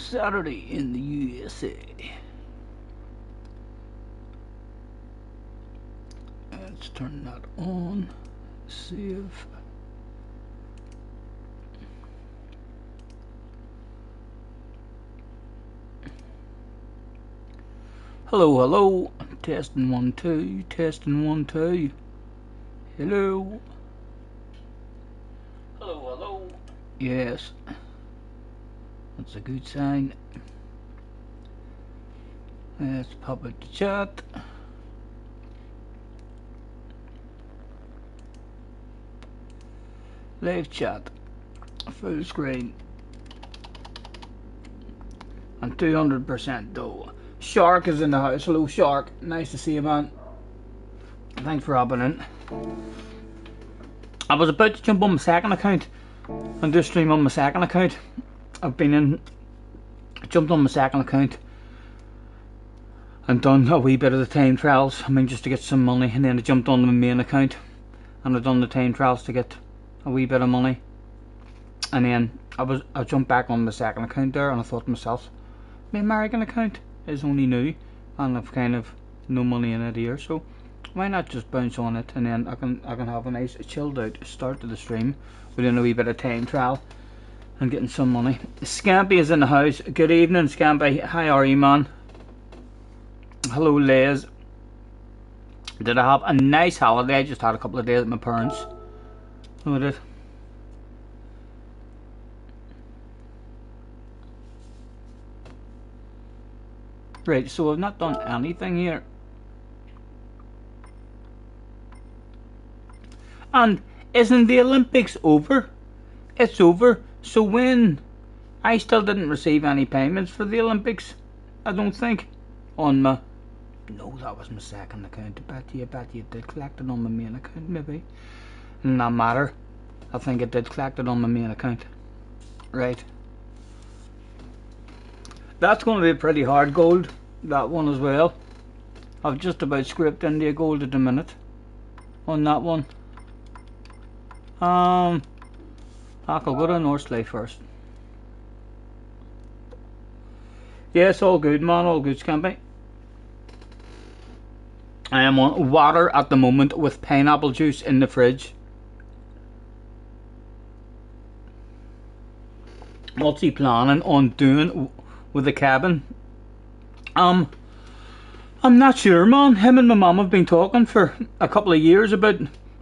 Saturday in the USA. Let's turn that on. Save. Hello, hello. Testing 1 2. Testing 1 2. Hello. Hello, hello. Yes. That's a good sign. Let's pop it to chat. Live chat. Full screen. And 200% though. Shark is in the house. Hello Shark. Nice to see you, man. Thanks for hopping in. I was about to jump on my second account and do a stream on my second account. I've been in, jumped on my second account and done a wee bit of the time trials. I mean, just to get some money, and then I jumped on my main account and I done the time trials to get a wee bit of money. And then I jumped back on my second account there, and I thought to myself, my American account is only new and I've kind of no money in it here, so why not just bounce on it, and then I can have a nice chilled out start to the stream within a wee bit of time trial and getting some money. Scampy is in the house. Good evening, Scampy. How are you, man? Hello, Les. Did I have a nice holiday? I just had a couple of days at my parents'. Oh, I did. Right, so I've not done anything here. And isn't the Olympics over? It's over. So when I still didn't receive any payments for the Olympics, I don't think, on my, no, that was my second account. I bet you did collect it on my main account, maybe. No matter. I think it did collect it on my main account. Right. That's going to be pretty hard gold, that one as well. I've just about scraped India gold at the minute on that one. I'll go to Norsley first. Yes, all good, man, all good, Scampy. I am on water at the moment with pineapple juice in the fridge. What's he planning on doing with the cabin? I'm not sure, man. Him and my mum have been talking for a couple of years about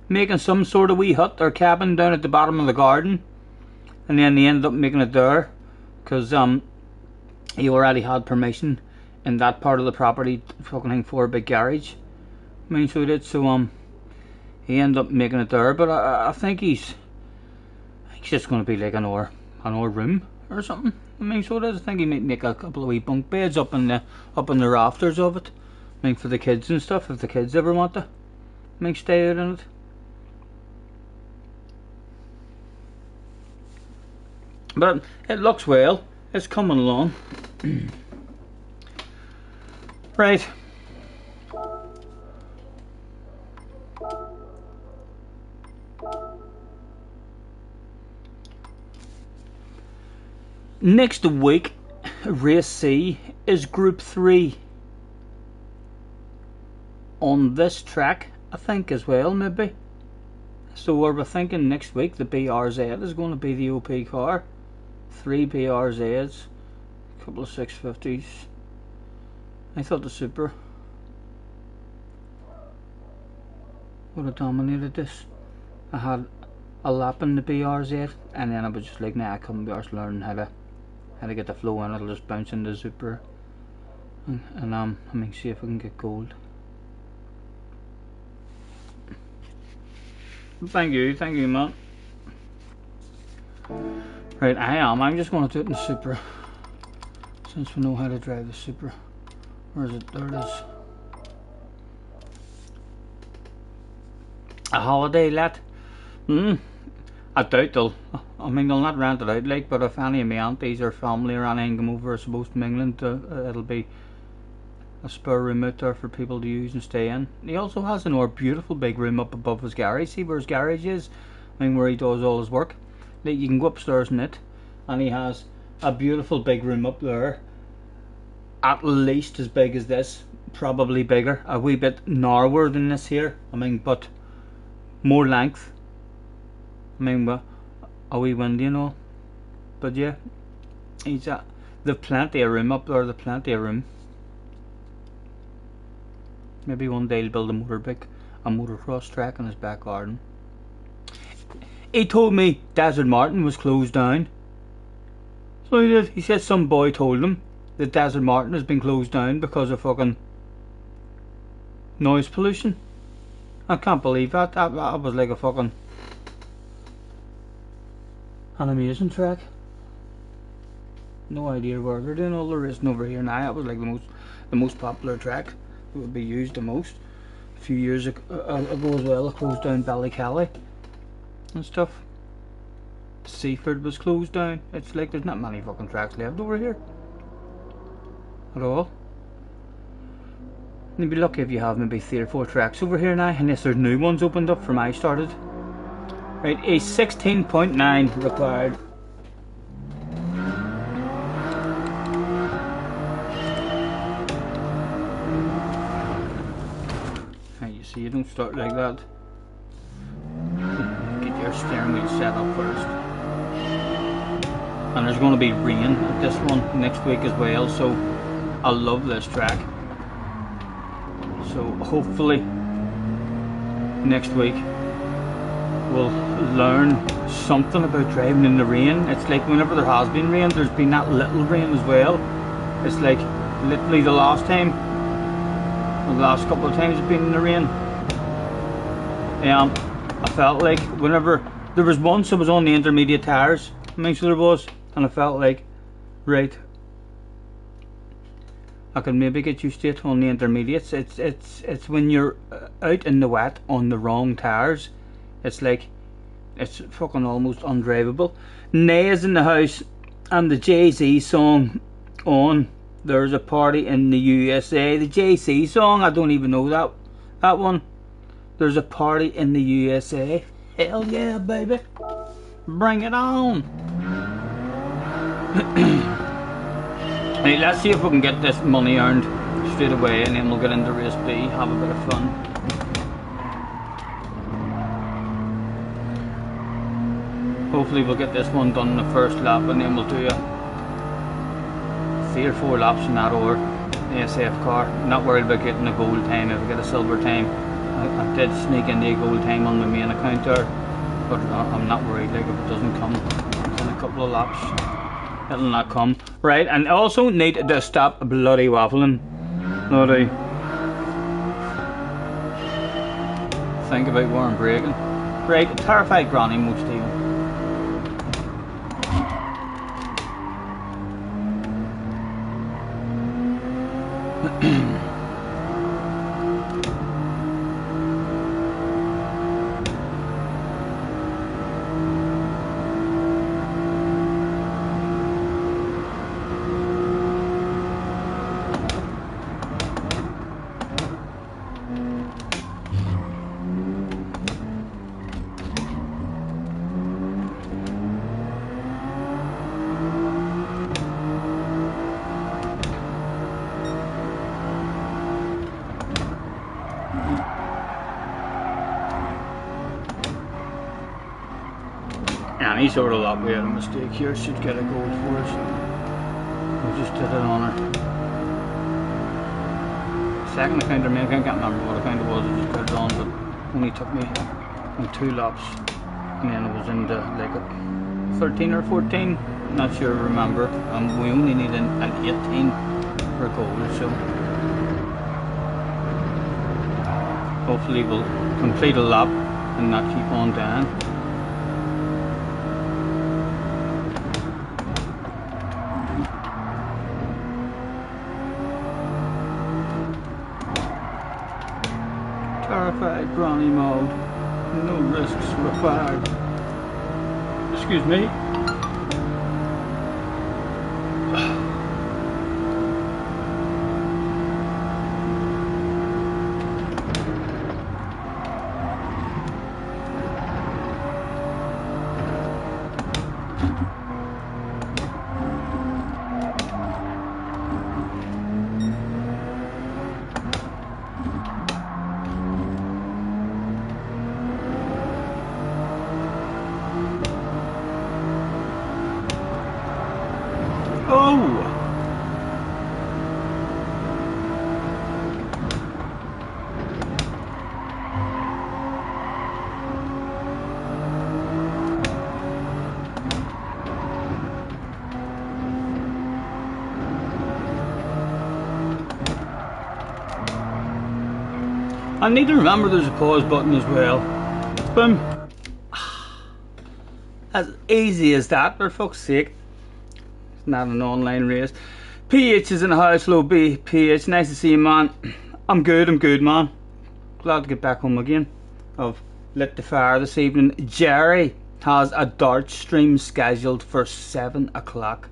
making some sort of wee hut or cabin down at the bottom of the garden, and then they ended up making it there because he already had permission in that part of the property fucking for a big garage. I mean, so he did. So he ended up making it there, but I think he's just going to be like an hour room or something. I mean, so it is. I think he might make a couple of wee bunk beds up in the rafters of it. I mean, for the kids and stuff, if the kids ever want to, I mean, stay out in it. But it looks well. It's coming along. Right. Next week, race C is Group 3 on this track, I think, as well, maybe. So we're thinking next week the BRZ is going to be the OP car. 3 BRZs, a couple of 650s. I thought the Super would have dominated this. I had a lap in the BRZ, and then I was just like, nah, I couldn't be arsed learning how to get the flow in. It'll just bounce into the Super, and I mean, see if I can get gold. Thank you, man. Right, I'm just going to do it in the Super, since we know how to drive the Super. Where is it? There it is. A holiday, lad? I doubt they'll not rent it out, like, but if any of my aunties or family or anything come over, I suppose, from England, it'll be a spare room out there for people to use and stay in. He also has another beautiful big room up above his garage. See where his garage is? I mean, where he does all his work. Like, you can go upstairs in it, and he has a beautiful big room up there, at least as big as this, probably bigger, a wee bit narrower than this here. I mean, but more length. I mean, well, a wee windy and all. But yeah, they've plenty of room up there. They've plenty of room. Maybe one day he'll build a motocross track in his back garden. He told me Desert Martin was closed down. So he did. He said some boy told him that Desert Martin has been closed down because of fucking noise pollution. I can't believe that. That was like a fucking an amazing track. No idea where they're doing all the racing over here now. That was like the most popular track. It would be used the most. A few years ago as well, it closed down Ballycally and stuff. Seaford was closed down. It's like there's not many fucking tracks left over here at all. You'd be lucky if you have maybe 3 or 4 tracks over here now, unless there's new ones opened up from I started. Right, a 16.9 required. Right, you see, you don't start like that. Get your steering wheel set up first. And there's going to be rain at this one next week as well, so I love this track. So hopefully next week we'll learn something about driving in the rain. It's like whenever there has been rain, there's been that little rain as well. It's like literally the last time, or the last couple of times it's been in the rain. I felt like whenever there was once I was on the intermediate tires, I mean, so there was, and I felt like, right, I could maybe get used to it on the intermediates. It's when you're out in the wet on the wrong tires, it's like, it's fucking almost undrivable. Nay's in the house, and the Jay-Z song on. There's a party in the USA. The Jay-Z song, I don't even know that one. There's a party in the USA. Hell yeah, baby. Bring it on. Hey, let's see if we can get this money earned straight away, and then we'll get into race B, have a bit of fun. Hopefully we'll get this one done in the first lap, and then we'll do 3 or 4 laps in that or ASF car. Not worried about getting a gold time if I get a silver time. I did sneak in the gold time on my main account there, but I'm not worried. Like, if it doesn't come in a couple of laps, it'll not come. Right, and also need to stop bloody waffling. Bloody think about where I'm braking. Right, terrified granny mode, Stephen. Any sort of lap we had a mistake here should get a gold for us. We just did it on her. Second account or main account, I can't remember what account it was, I just put it on, but only took me 2 laps, and then it was into like a 13 or 14, not sure, remember. We only need an 18 for a gold, so hopefully we'll complete a lap and not keep on down. Terrified Brawny mode. No risks required. Excuse me. I need to remember there's a pause button as well. Boom. As easy as that, for fuck's sake. It's not an online race. PH is in the house. Hello, PH. Nice to see you, man. I'm good, man. Glad to get back home again. I've lit the fire this evening. Jerry has a dart stream scheduled for 7 o'clock.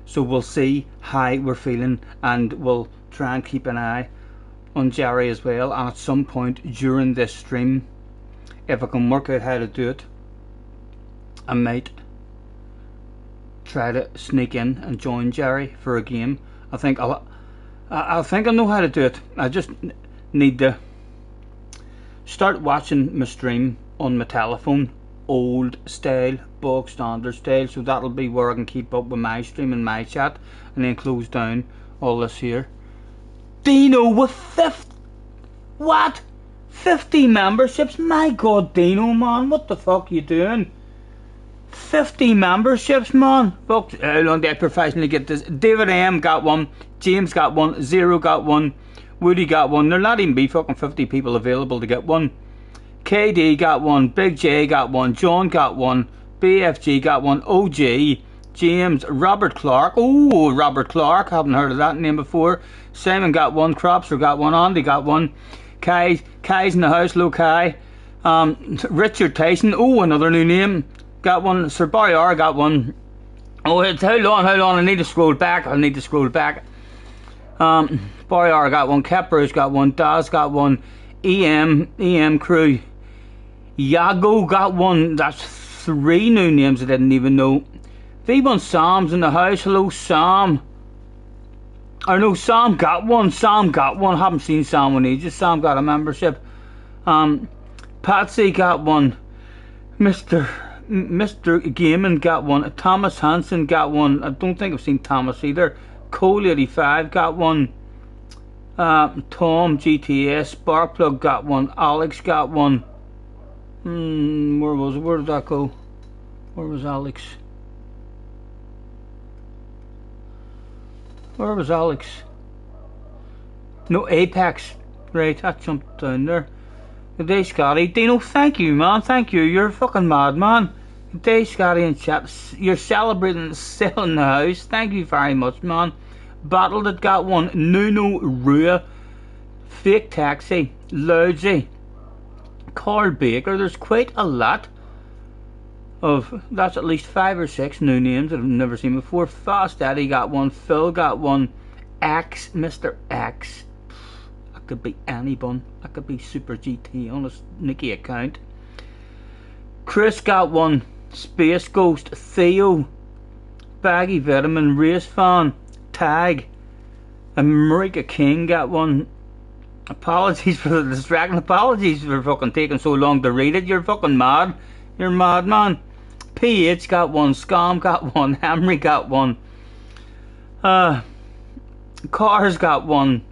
So we'll see how we're feeling, and we'll try and keep an eye on Jerry as well. And at some point during this stream, if I can work out how to do it, I might try to sneak in and join Jerry for a game. I think I know how to do it. I just need to start watching my stream on my telephone, old style, bog standard style, so that'll be where I can keep up with my stream and my chat, and then close down all this here. Dino with 50 memberships? My god, Dino, man, what the fuck are you doing? 50 memberships, man. Fuck, how long did I professionally get this? David M got one, James got one, Zero got one, Woody got one. There'll not even be fucking 50 people available to get one. KD got one, Big J got one, John got one, BFG got one, OG, James, Robert Clark. Oh, Robert Clark, haven't heard of that name before. Simon got one, Cropster got one, Andy got one, Kai's in the house, low Kai. Richard Tyson, oh, another new name, got one. Sir Barry R got one. Oh, it's how long, I need to scroll back. Barry R got one, Kepper's got one, Daz got one, EM crew, Yago got one. That's 3 new names I didn't even know. V1 Sam's in the house. Hello, Sam. I know Sam got one. Haven't seen Sam in ages. Sam got a membership. Patsy got one. Mr. Gaiman got one. Thomas Hansen got one. I don't think I've seen Thomas either. Cole 85 got one. Tom GTS, Sparkplug got one. Alex got one. Where did that go? Where was Alex? No, Apex. Right, that jumped down there. Good day, Scotty. Dino, thank you, man. Thank you. You're a fucking mad man. Good day, Scotty and chat. You're celebrating selling the house. Thank you very much, man. Battle that got one. Nuno Rua, Fake Taxi, Loudzy, Carl Baker. There's quite a lot of, that's at least 5 or 6 new names that I've never seen before. Fast Eddie got one, Phil got one, X, Mr. X. That could be anyone. That could be Super GT on a sneaky account. Chris got one, Space Ghost, Theo, Baggy Vitamin, Race Fan, Tag, America King got one. Apologies for the distraction. Apologies for fucking taking so long to read it. You're fucking mad. You're mad, man. PH got one. Scam got one. Hamry got one. Cars got one.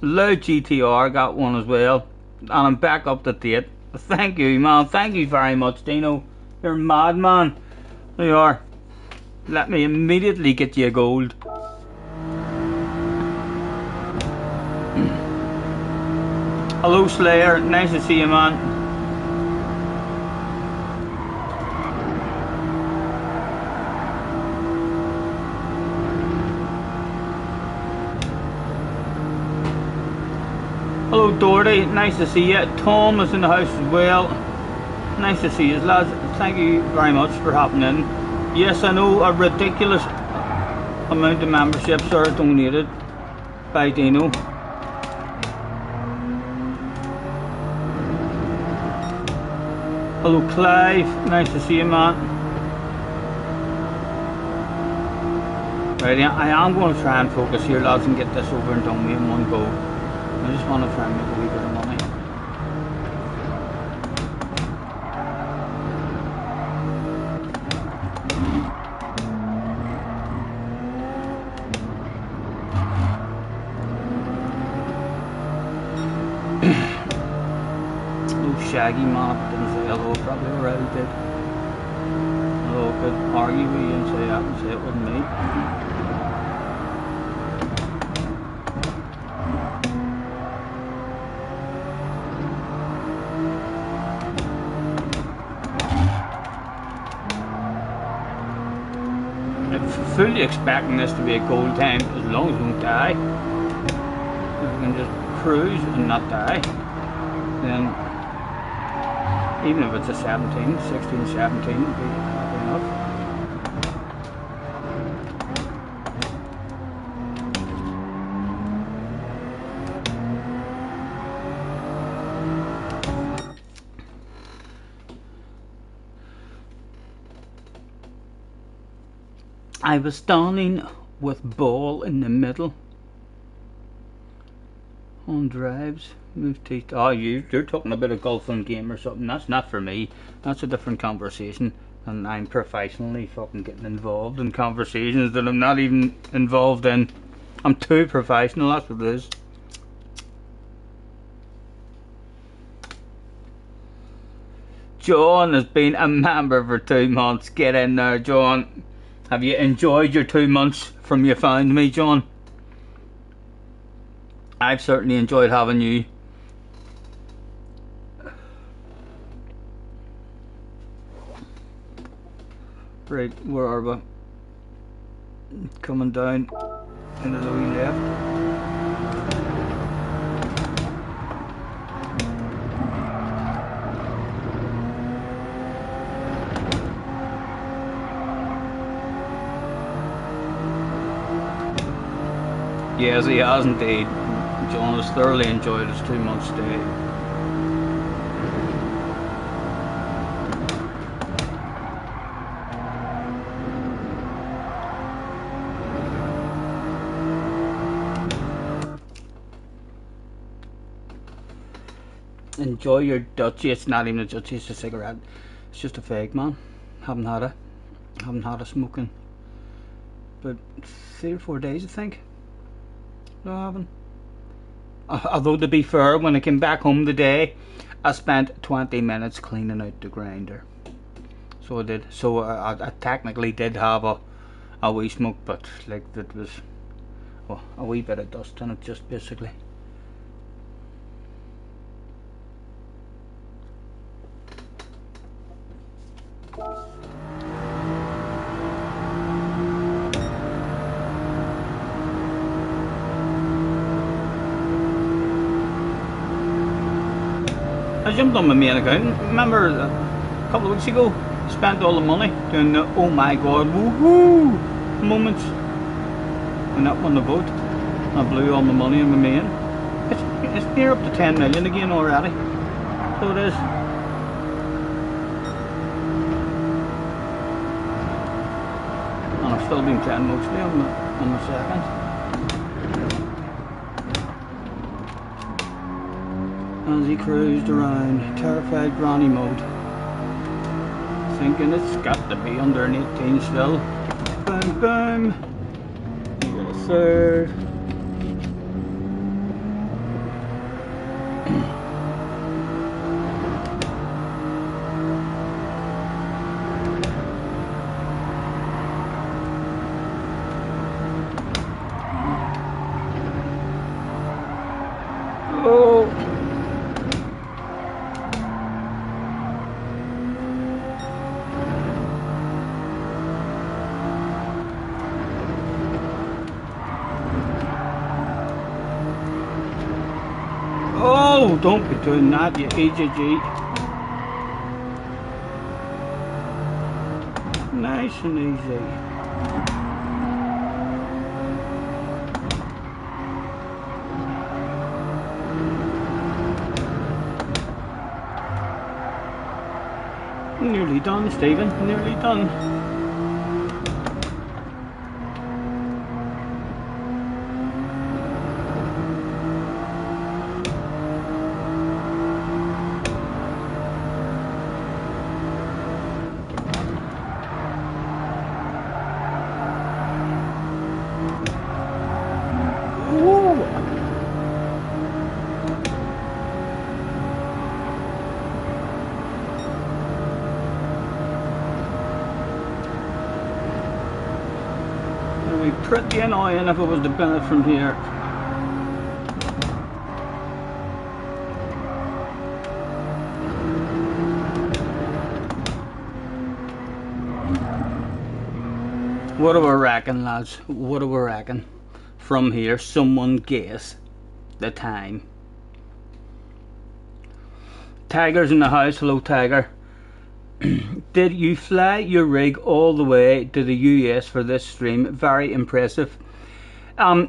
Loud GTR got one as well. And I'm back up to date. Thank you, man. Thank you very much, Dino. You're mad, man. There you are. Let me immediately get you a gold. Hello, Slayer. Nice to see you, man. Hello, Doherty. Nice to see you. Tom is in the house as well. Nice to see you, lads. Thank you very much for hopping in. Yes, I know a ridiculous amount of memberships are donated by Dino. Hello, Clive. Nice to see you, man. Right, I am going to try and focus here, lads, and get this over and done with in one go. I just want to try and make a wee bit of money. Oh, Shaggy man, didn't say hello, probably already did. Hello, could argue with you and say that and say it wasn't me. fully expecting this to be a goal time as long as we don't die. If we can just cruise and not die, then even if it's a 17, 16, 17, it'll be happy enough. I was standing with ball in the middle on drives. Move teeth. Oh, you're talking about a golfing game or something. That's not for me. That's a different conversation. And I'm professionally fucking getting involved in conversations that I'm not even involved in. I'm too professional, that's what it is. John has been a member for 2 months. Get in there, John. Have you enjoyed your 2 months from you found me, John? I've certainly enjoyed having you. Right, where are we? Coming down into the wee left. Yes, he has indeed. John has thoroughly enjoyed his 2 months stay. Enjoy your Dutchie. It's not even a Dutchie, it's a cigarette. It's just a fake, man. Haven't had a smoking but 3 or 4 days, I think. No, I haven't. Although to be fair, when I came back home today, I spent 20 minutes cleaning out the grinder. So I did. So I technically did have a wee smoke, but like that was a wee bit of dust in it, just basically. I jumped on my main account. Remember a couple of weeks ago, spent all the money doing the oh my god woohoo moments when up on the boat. I blew all my money on my main. It's near up to 10 million again already. So it is. And I've still been playing mostly on the second. As he cruised around, terrified granny mode, thinking it's got to be under an 18 still. Boom, boom. You got a third. Oh. Oh, don't be doing that, you EJG. Nice and easy. Nearly done, Stephen, nearly done. It'd be pretty annoying if it was to bin it from here. What do we reckon, lads? What do we reckon? From here, someone guess the time. Tiger's in the house. Hello, Tiger. Did you fly your rig all the way to the US for this stream? Very impressive. I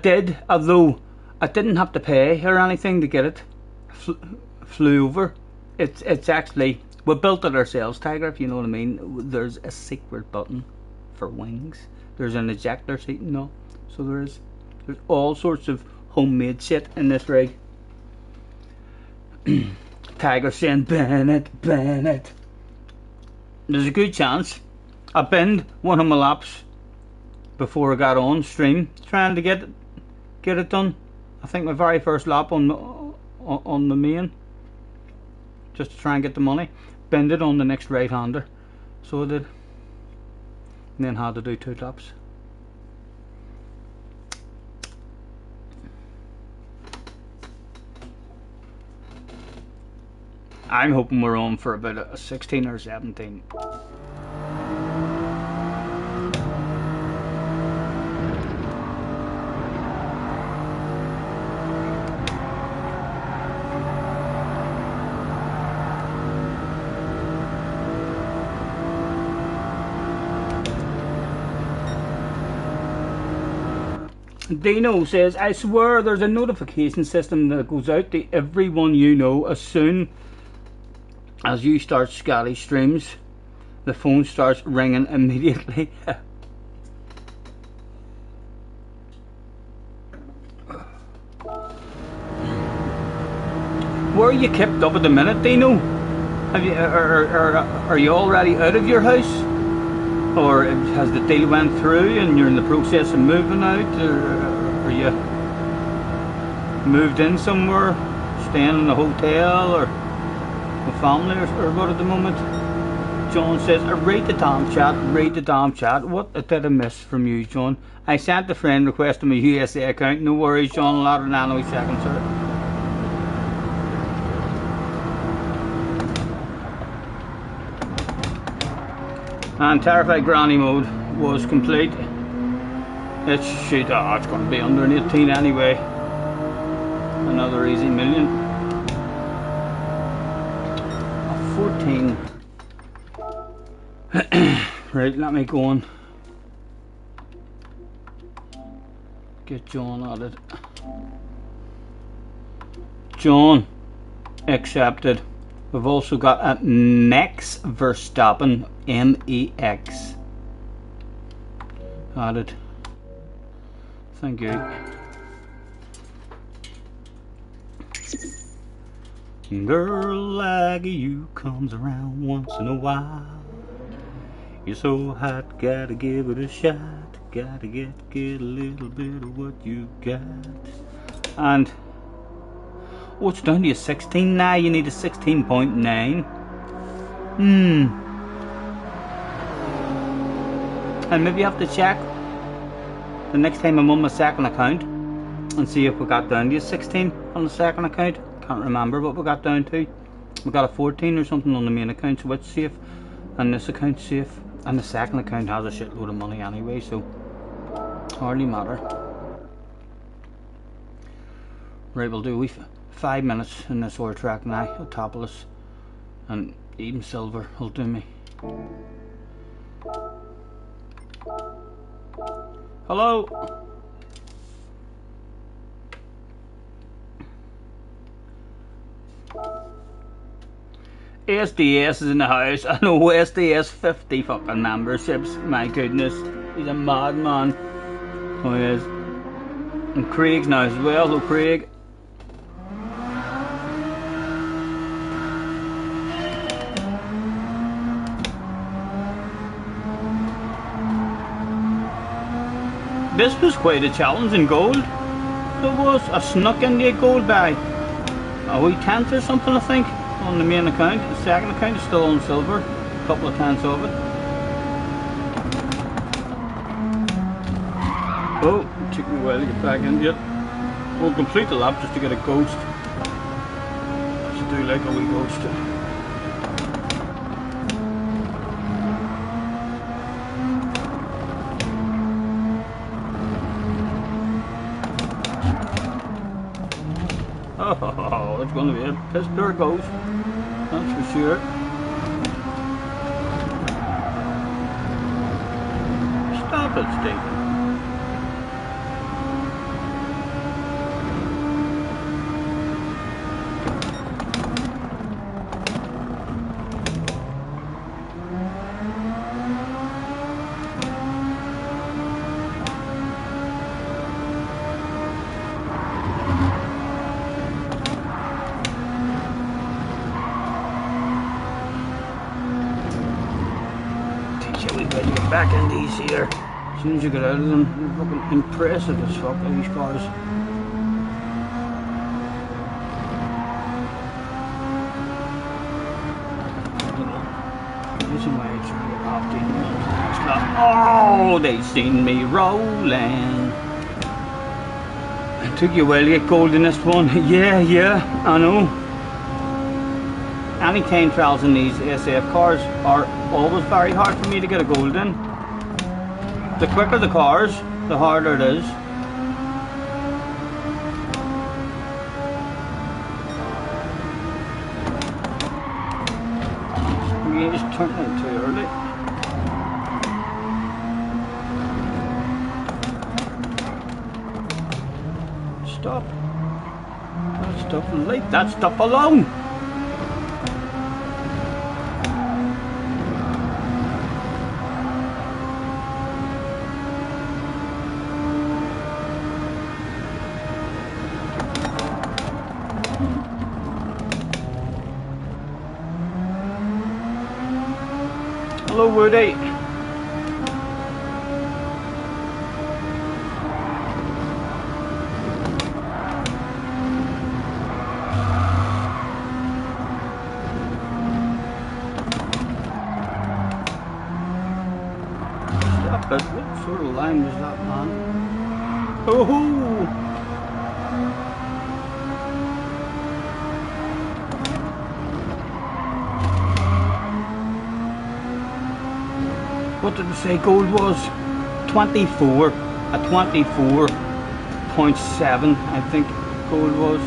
did, although I didn't have to pay or anything to get it. Flew over. It's actually, we built it ourselves, Tiger, if you know what I mean. There's a secret button for wings. There's an ejector seat and all. So there's all sorts of homemade shit in this rig. Tiger saying, ban it. There's a good chance I binned one of my laps before I got on stream, trying to get it done. I think my very first lap on the main, just to try and get the money. Binned it on the next right-hander, so I did. And then had to do 2 laps. I'm hoping we're on for about a 16 or 17. Dino says, I swear there's a notification system that goes out to everyone you know as soon as you start Scotty streams. The phone starts ringing immediately. Where are you kept up at the minute, Dino? Have you, are you already out of your house? Or has the deal went through and you're in the process of moving out? Or are you moved in somewhere, staying in a hotel or with family or what at the moment? John says, read the damn chat. What did I miss from you, John? I sent the friend request to my USA account. No worries, John, a lot of nanoseconds, sir. And Terrified Granny mode was complete. It's shit. Oh, it's going to be under an 18 anyway. Another easy million. 14. Right, let me go on. Get John at it. John accepted. We've also got a Max Verstappen, MEX. Added. Thank you. Girl like you comes around once in a while. You're so hot, gotta give it a shot. Gotta get a little bit of what you got. And oh, it's down to a 16 now. You need a 16.9. And maybe you have to check the next time I'm on my second account and see if we got down to a 16 on the second account. Can't remember what we got down to. We got a 14 or something on the main account, so it's safe. And this account's safe. And the second account has a shitload of money anyway, so hardly matter. Right, we'll do 5 minutes in this oil track now, a topless, and even silver will do me. Hello. SDS is in the house. I know SDS 50 fucking memberships. My goodness, he's a madman. Oh, he is. And Craig's now as well. Hello, Craig. This was quite a challenge in gold. It was. I snuck into a gold by a wee tenth or something, I think, on the main account. The second account is still on silver. A couple of tenths of it. Oh, it took me a while to get back into it. We'll complete the lap just to get a ghost. I should do like a wee ghost. going to be a piss poor goes. That's for sure. Stop it, Stephen. We better get back in these here. As soon as you get out of them, they're fucking impressive as fuck, these cars. Oh, they seen me rolling. It took you a while to get gold in this one. Yeah, I know. Any time trials in these SF cars are always very hard for me to get a gold in. The quicker the cars, the harder it is. You just turned it too early. Stop. That stuff, leave that stuff alone. Hello, Woody. Stop it. What sort of line was that, man? Oh! What did it say gold was? 24 at 24.7 I think gold was.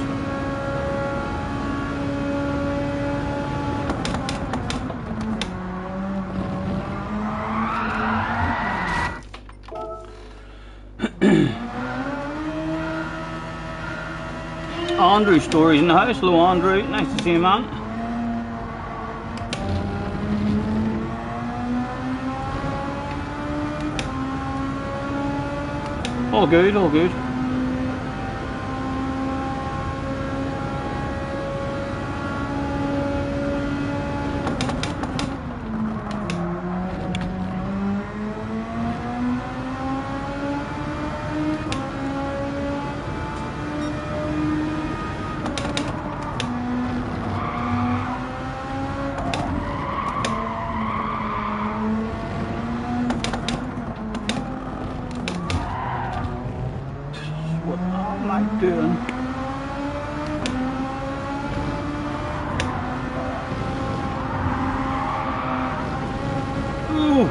Andrew Stories in the house. Hello Andrew, nice to see you, man. All good, all good. What am I doing? Ooh.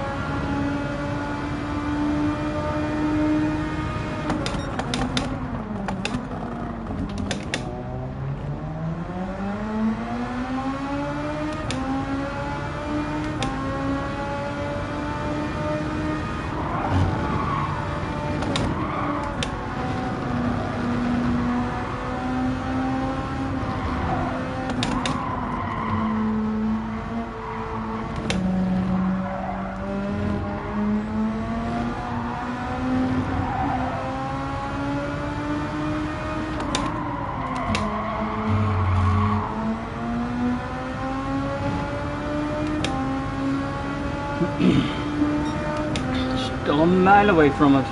Still a mile away from it.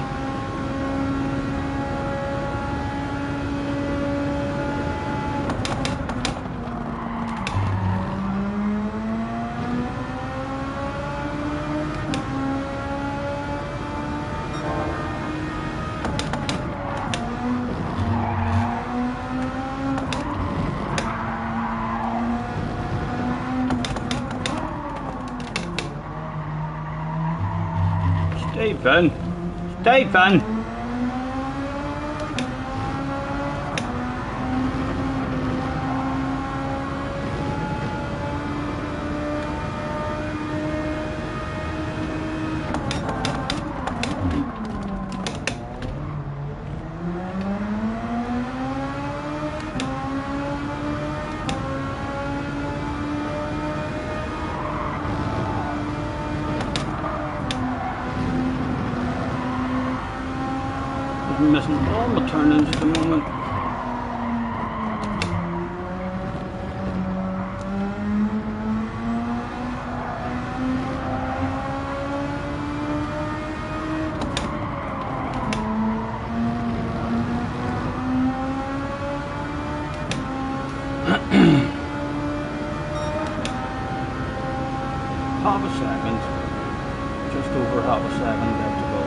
Stephen! Stephen! missing all my turn-ins at the moment. Half a second, just over half a second left to go.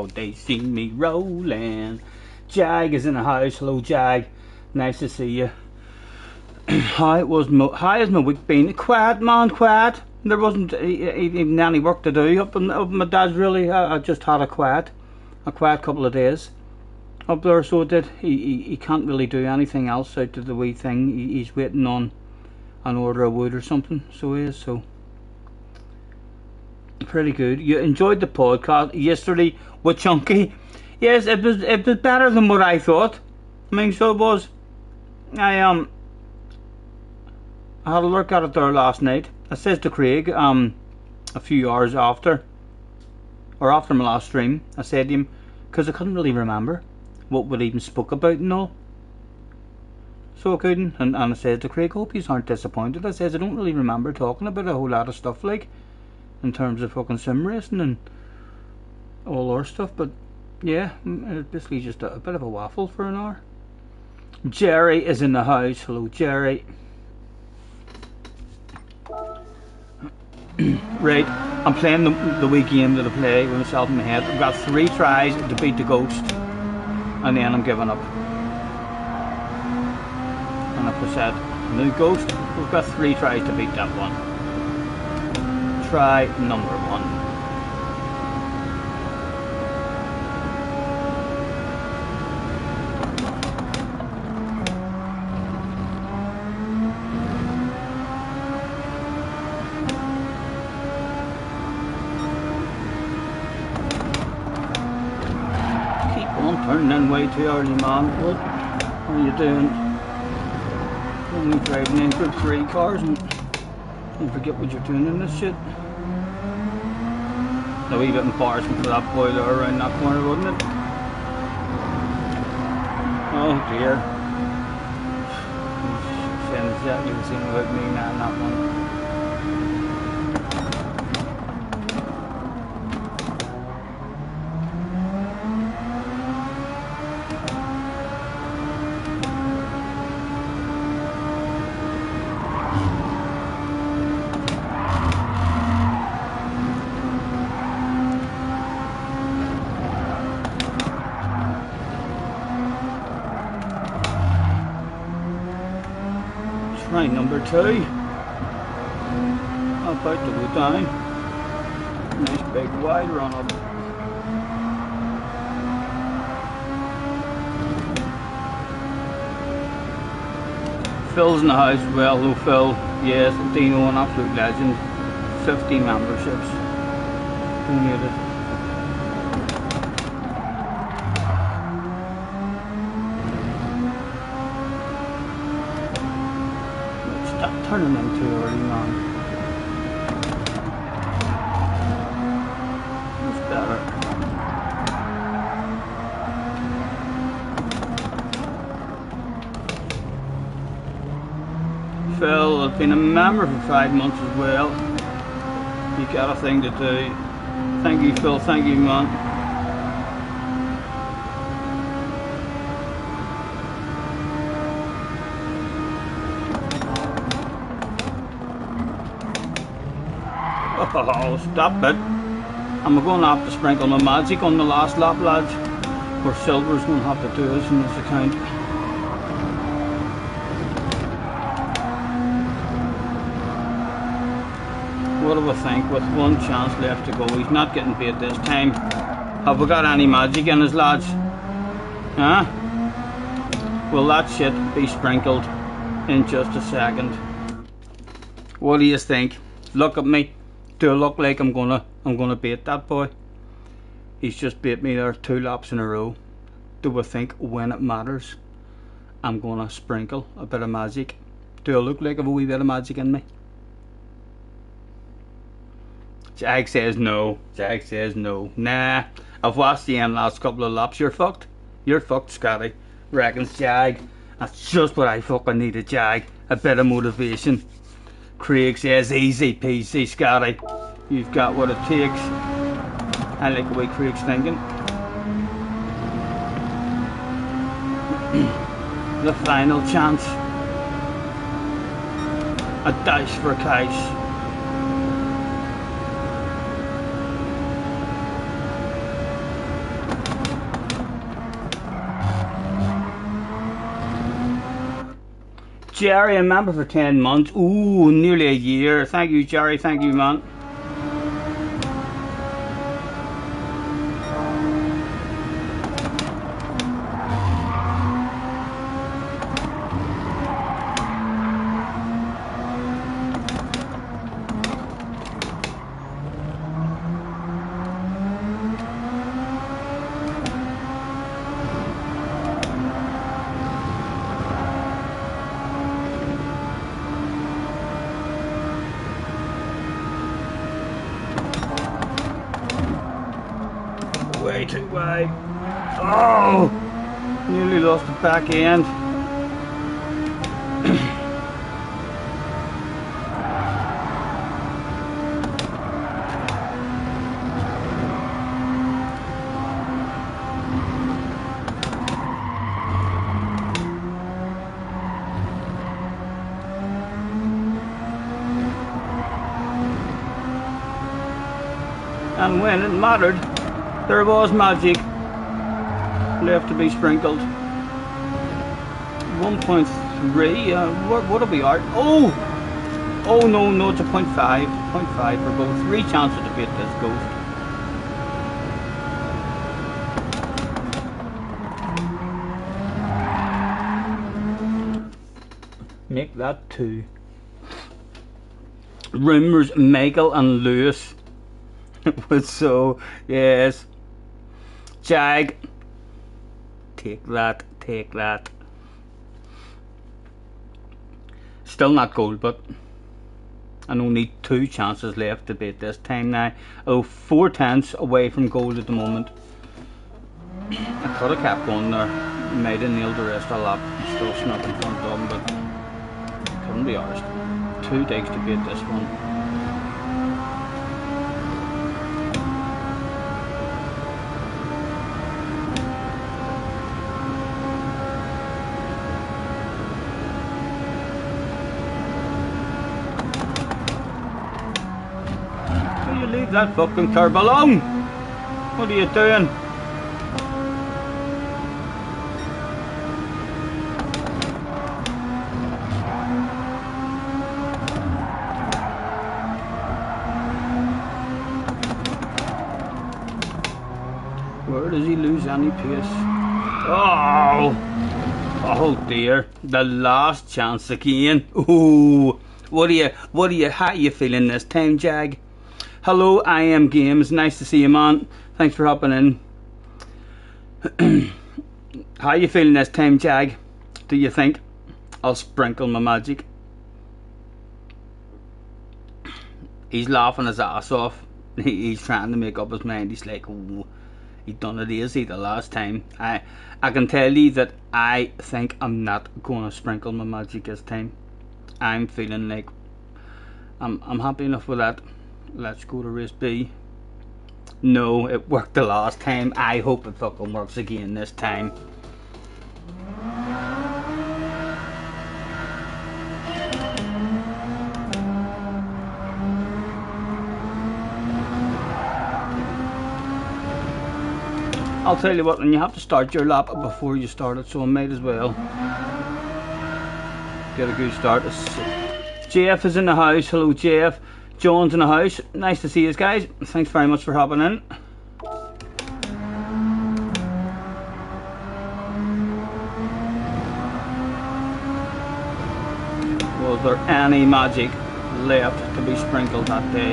Oh, they see me rolling. Jag is in the house. Hello, Jag. Nice to see you. How has my week been? Quiet, man, quiet. There wasn't even any work to do up in my dad's. Really, I just had a quiet couple of days up there, so it did. He can't really do anything else out of the wee thing. He's waiting on an order of wood or something, so he is. So pretty good. You enjoyed the podcast yesterday with Chunky? Yes, it was better than what I thought. I mean, so it was. I had a look at it there last night. I says to Craig a few hours after my last stream, I said to him, because I couldn't really remember what we even spoke about and all. So I couldn't, and I said to Craig, hope you aren't disappointed. I says I don't really remember talking about a whole lot of stuff, like in terms of fucking sim racing and all our stuff, but yeah, it's basically just a bit of a waffle for an hour. Jerry is in the house. Hello, Jerry. Right, I'm playing the wee game that I play with myself in my head. I've got 3 tries to beat the ghost, and then I'm giving up. And if I said, the ghost, we've got 3 tries to beat that one. Try number 1. Turning in way too early, man. What are you doing? Only driving in Group 3 cars and you forget what you're doing in this shit. A wee bit embarrassing for that boy there around that corner, wouldn't it? Oh dear. Saying exactly the same about me now in that one. Try number 2. About to go down. Nice big wide run up. Phil's in the house as well. Hello, Phil. Yes, Dino, an absolute legend. 50 memberships donated. Stop turning in too early, man. It's better. Phil, I've been a member for 5 months as well. You got a thing to do. Thank you, Phil. Thank you, man. Oh, stop it. I'm going to have to sprinkle my magic on the last lap, lads. Or Silver's going to have to do us in this account. What do I think? With 1 chance left to go, he's not getting paid this time. Have we got any magic in us, lads? Huh? Will that shit be sprinkled in just a second? What do you think? Look at me. Do I look like I'm gonna bait that boy? He's just bait me there 2 laps in a row. Do I think when it matters I'm gonna sprinkle a bit of magic? Do I look like I have a wee bit of magic in me? Jag says no. Jag says no. Nah, I've watched the end last couple of laps. You're fucked. You're fucked, Scotty. Reckons Jag. That's just what I fucking needed, Jag. A bit of motivation. Craig says easy peasy, Scotty. You've got what it takes. I like the way Craig's thinking. The final chance. A dash for cash. Jerry, a member for 10 months. Ooh, nearly a year. Thank you, Jerry. Thank you, man. Way too wide. Oh! Nearly lost the back end. And when it mattered, there was magic left to be sprinkled. 1.3, what are we at? Oh! Oh no, it's a 0.5. 0.5 for both. 3 chances to beat this ghost. Make that 2. Rumours Michael and Lewis. So, yes. Jag. Take that, take that. Still not gold, but I only 2 chances left to beat this time now. Oh, 4 tenths away from gold at the moment. I could have kept going there. Might have nailed the rest of the lap. Still snuck in front of him, but couldn't be arsed. 2 digs to beat this one. Leave that fucking curb alone! What are you doing? Where does he lose any pace? Oh! Oh dear, the last chance again. Ooh! How are you feeling this time, Jag? Hello, I am Games. Nice to see you, man. Thanks for hopping in. How you feeling this time, Jag? Do you think I'll sprinkle my magic? He's laughing his ass off. He's trying to make up his mind. He's like, oh, he done it easy the last time. I can tell you that I think I'm not gonna sprinkle my magic this time. I'm feeling like I'm happy enough with that. Let's go to race B. No, it worked the last time. I hope it fucking works again this time. I'll tell you what, and you have to start your lap before you start it, so I might as well get a good start. Jeff is in the house. Hello, Jeff. John's in the house. Nice to see you guys. Thanks very much for hopping in. Was there any magic left to be sprinkled that day?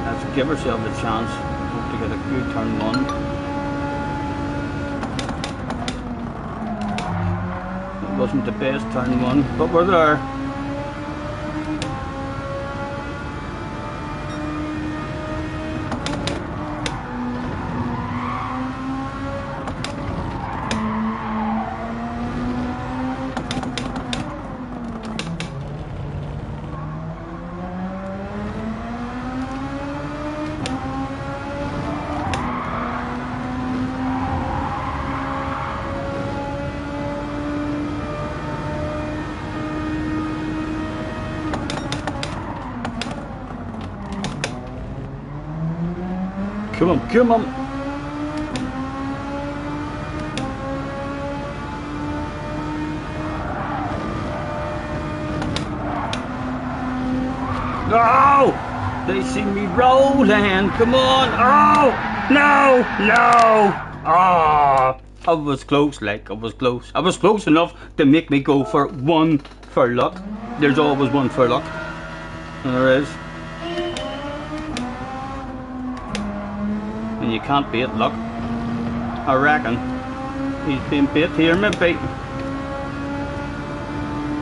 Let's give ourselves a chance. Hope to get a good turn 1. It wasn't the best turn 1, but we're there. Come on, come on. Oh! They see me rolling. Come on. Oh! No! No! Ah! I was close, like, I was close. I was close enough to make me go for one furlock. There's always one furlock. And there is. And you can't beat luck. I reckon. He's been bit here, maybe.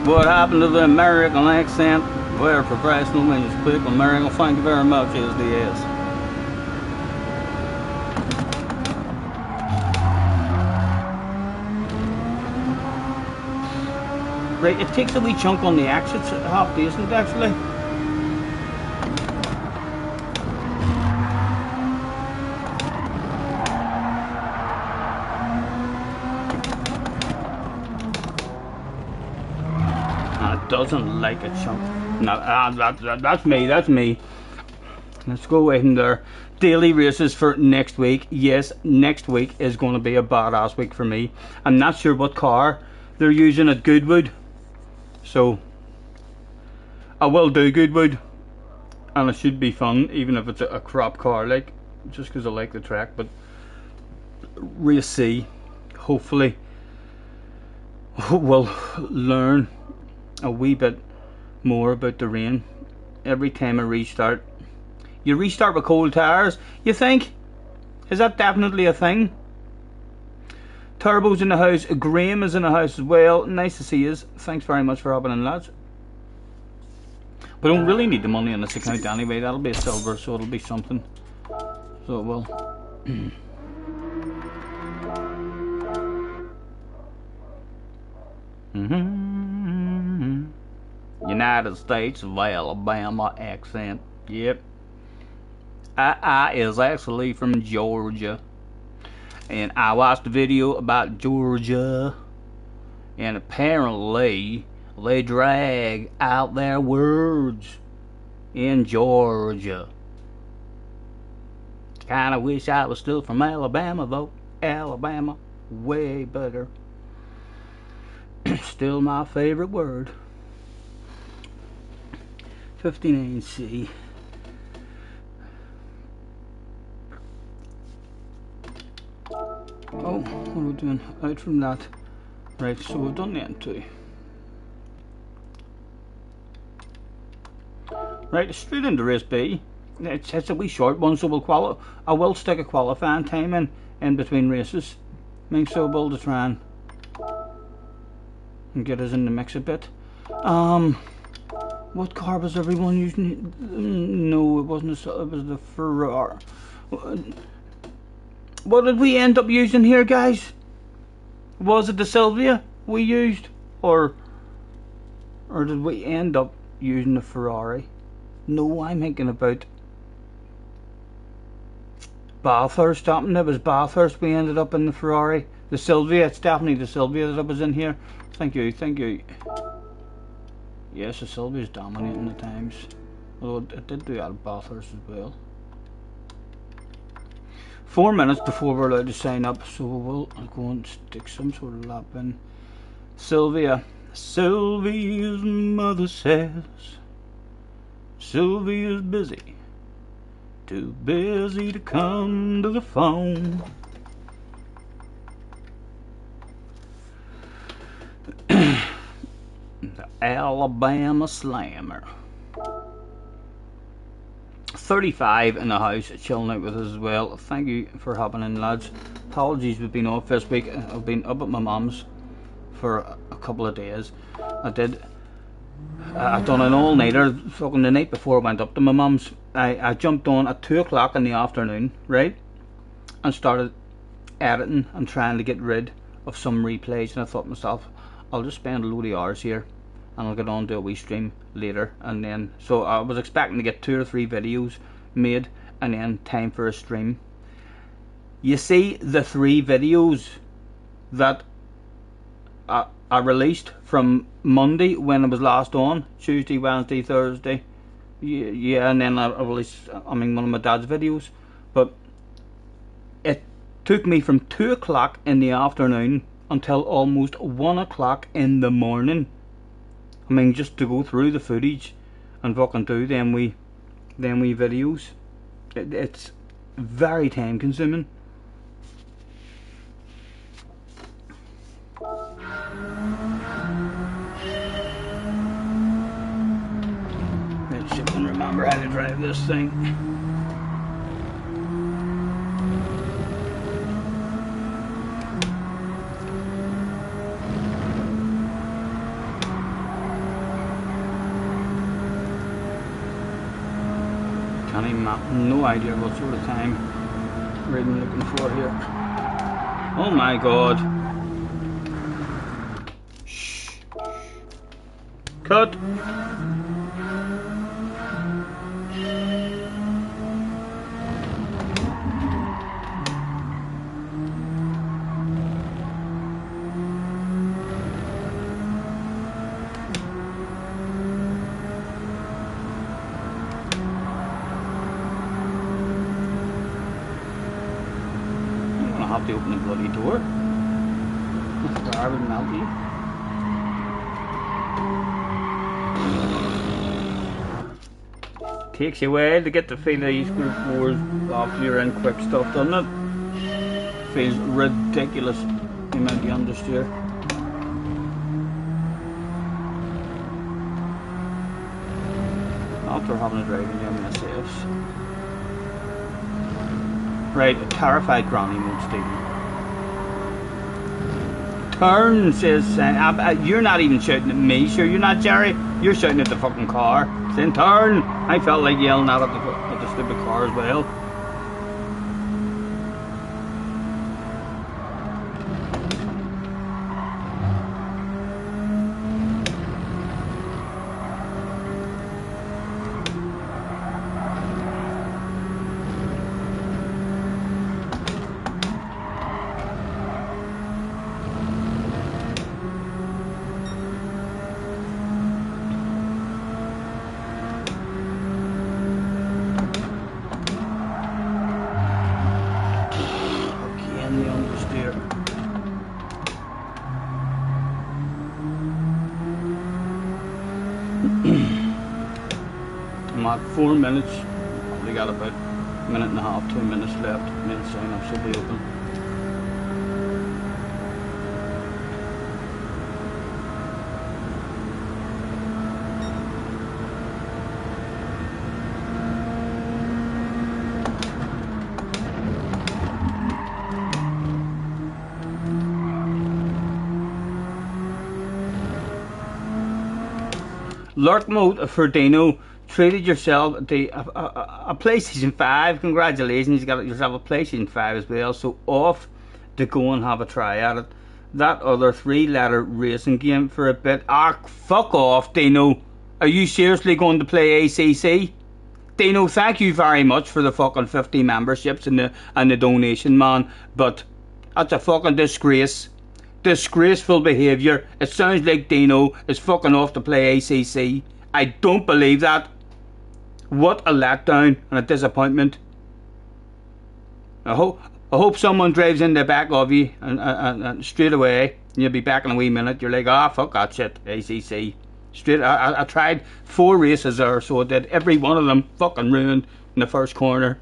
What happened to the American accent? We're professional when you speak American. Thank you very much, SDS. Right, it takes a wee chunk on the exits at half decent actually. It doesn't like a chunk. No, that's me. Let's go in there. Daily races for next week. Yes, next week is going to be a badass week for me. I'm not sure what car they're using at Goodwood, so I will do Goodwood, and it should be fun, even if it's a crap car, like, just because I like the track. But race C, hopefully we'll learn a wee bit more about the rain. Every time I restart, you restart with cold tires, you think? Is that definitely a thing? Turbo's in the house. Graham is in the house as well. Nice to see you. Thanks very much for hopping in, lads. We don't really need the money on this account anyway. That'll be a silver, so it'll be something. So it will. United States of Alabama accent. Yep. I is actually from Georgia, and I watched a video about Georgia, and apparently they drag out their words in Georgia. Kinda wish I was still from Alabama though. Alabama, way better. Still my favorite word. 59C. Oh, what are we doing? Out from that. Right, so we've done the N2. Right, straight into race B. It's a wee short one, so I will stick a qualifying time in between races. Make so bold to try and get us in the mix a bit. What car was everyone using? No, it wasn't. It was the Ferrari. What did we end up using here, guys? Was it the Sylvia we used, or did we end up using the Ferrari? No, I'm thinking about Bathurst. It was Bathurst. We ended up in the Ferrari. The Sylvia. It's definitely the Sylvia that was in here. Thank you. Thank you. Yes, the Sylvia's dominating the times. Although it did do that at Bathurst as well. 4 minutes before we're allowed to sign up, so we'll go and stick some sort of lap in. Sylvia. Sylvia's mother says Sylvia's busy. Too busy to come to the phone. The Alabama Slammer. 35 in the house, chilling out with us as well. Thank you for hopping in, lads. Apologies, we've been off this week. I've been up at my mum's for a couple of days. I done an all-nighter fucking the night before I went up to my mum's. I jumped on at 2 o'clock in the afternoon, right, and started editing and trying to get rid of some replays, and I thought to myself, I'll just spend a load of hours here and I'll get on to a wee stream later. And then, so I was expecting to get 2 or 3 videos made and then time for a stream. You see, the 3 videos that I released from Monday when I was last on, Tuesday, Wednesday, Thursday, yeah, and then I released, one of my dad's videos. But Took me from 2 o'clock in the afternoon until almost 1 o'clock in the morning. I mean, just to go through the footage and fucking do them wee videos. It's very time consuming. Let's see if I can remember how to drive this thing. No idea what sort of time we're even looking for here. Oh my god. Shh. Cut. Have to open the bloody door. The car would melt you. Takes you a while to get the feel of these Group 4s after you're in quick stuff, doesn't it? Feels ridiculous the amount you understeer. After having a driving game myself. Right, a terrified granny won't steal. Turn, says you're not even shouting at me, sure you're not, Jerry. You're shouting at the fucking car. Saying turn. I felt like yelling at the stupid car as well. I'm at 4 minutes. Probably got about a minute and a half, 2 minutes left. Main sign up should be open. Lurk mode for Dino. Treated yourself to a PlayStation 5. Congratulations, you got yourself a PlayStation 5 as well. So off to go and have a try at it. That other 3-letter racing game for a bit. Ah, fuck off, Dino. Are you seriously going to play ACC? Dino, thank you very much for the fucking 50 memberships and the donation, man. But that's a fucking disgrace. Disgraceful behaviour. It sounds like Dino is fucking off to play ACC. I don't believe that. What a letdown and a disappointment. I hope someone drives in the back of you and straight away, and you'll be back in a wee minute. You're like, ah, fuck that shit, ACC. Straight. I tried 4 races there, so I did. Every one of them fucking ruined in the first corner.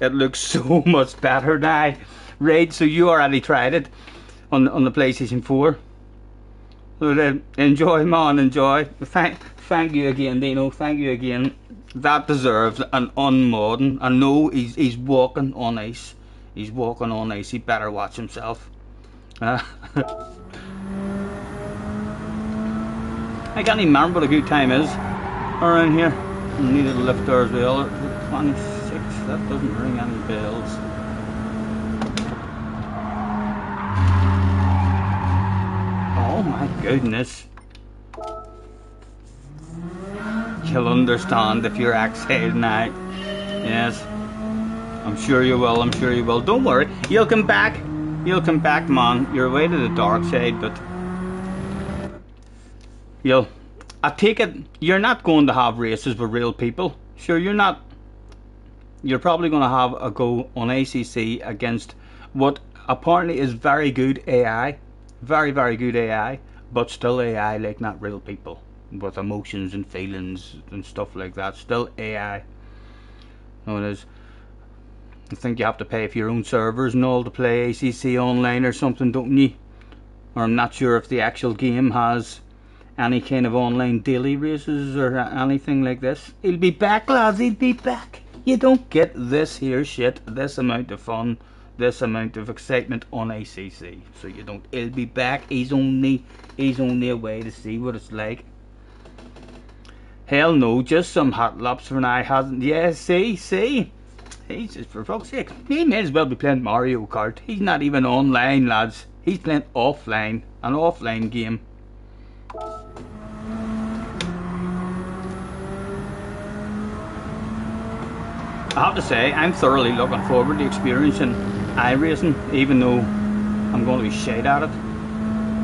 It looks so much better now. Right, so you already tried it on the PlayStation 4. So then, enjoy, man, enjoy. Thank you again, Dino. Thank you again. That deserves an unmodding. I know he's walking on ice. He's walking on ice. He better watch himself. I can't even remember what a good time is around here. I needed a lift there as well. 26. That doesn't ring any bells. Oh my goodness. You'll understand if you're exhaled now. Yes. I'm sure you will, I'm sure you will. Don't worry. You'll come back. You'll come back, man. You're away to the dark side, but I take it you're not going to have races with real people. Sure, you're not. You're probably going to have a go on ACC against what apparently is very good AI, very good AI, but still AI, like not real people with emotions and feelings and stuff like that. Still AI. No, it is. I think you have to pay for your own servers and all to play ACC online or something, don't you? Or I'm not sure if the actual game has any kind of online daily races or anything like this. He'll be back, lads, he'll be back. You don't get this here shit, this amount of fun, this amount of excitement on ACC. So you don't. He'll be back. He's only away to see what it's like. Hell no, just some hot laps for now. Hasn't. Yeah, see. He's just, for fuck's sake, he may as well be playing Mario Kart. He's not even online, lads. He's playing offline, an offline game. I have to say, I'm thoroughly looking forward to experiencing iRacing, even though I'm going to be shite at it,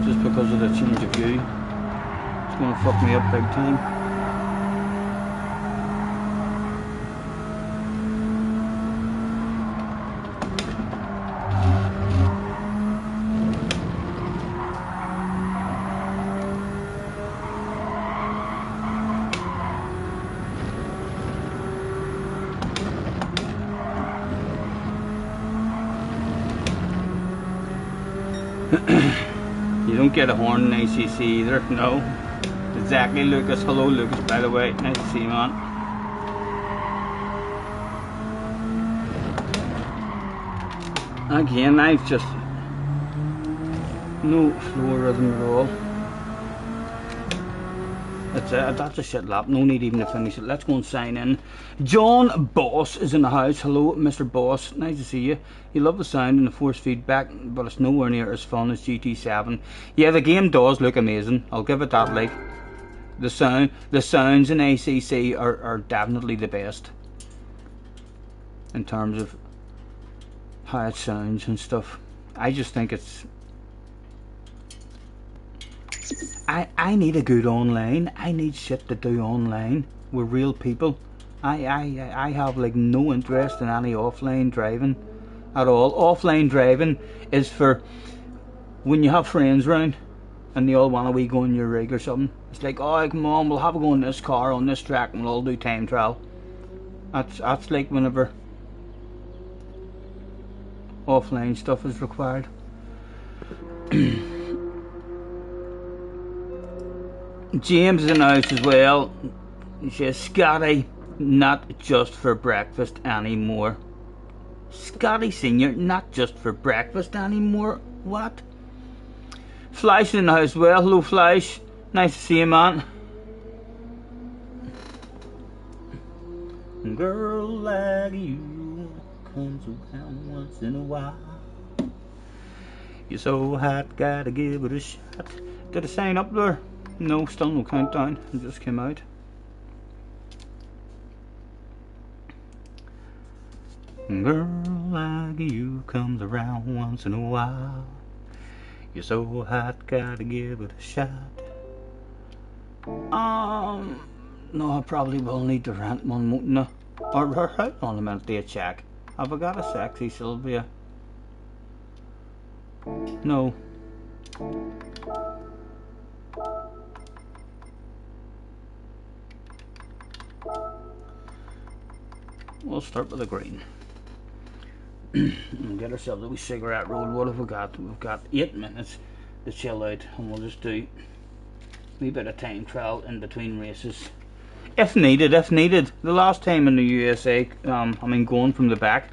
just because of the change of view. It's going to fuck me up big time. You don't get a horn in ACC either, no. Exactly, Lucas. Hello, Lucas, by the way. Nice to see you, man. Again, I've just no floor rhythm at all. That's a shit lap. No need even to finish it. Let's go and sign in. John Boss is in the house. Hello, Mr. Boss. Nice to see you. You love the sound and the force feedback, but it's nowhere near as fun as GT7. Yeah, the game does look amazing. I'll give it that. Like the sounds in ACC are definitely the best in terms of how it sounds and stuff. I just think it's. I need a good online. I need shit to do online with real people. I have like no interest in any offline driving at all. Offline driving is for when you have friends around and they all want to go in your rig or something. It's like, oh come on, we'll have a go in this car on this track and we'll all do time trial. That's like whenever offline stuff is required. James is in the house as well. He says, Scotty, not just for breakfast anymore. Scotty Senior, not just for breakfast anymore. What? Flash is in the house as well. Hello, Flash. Nice to see you, man. Girl like you comes around once in a while. You're so hot, gotta give it a shot. Did I sign up there? No, still no countdown. It just came out. Girl like you comes around once in a while. You're so hot, gotta give it a shot. No, I probably will need to rent one more. No, or hold on a minute, to check. Have I got a sexy Sylvia? No. We'll start with a green. And get ourselves a wee cigarette roll. What have we got? We've got 8 minutes to chill out, and we'll just do a wee bit of time trial in between races. If needed. The last time in the USA, going from the back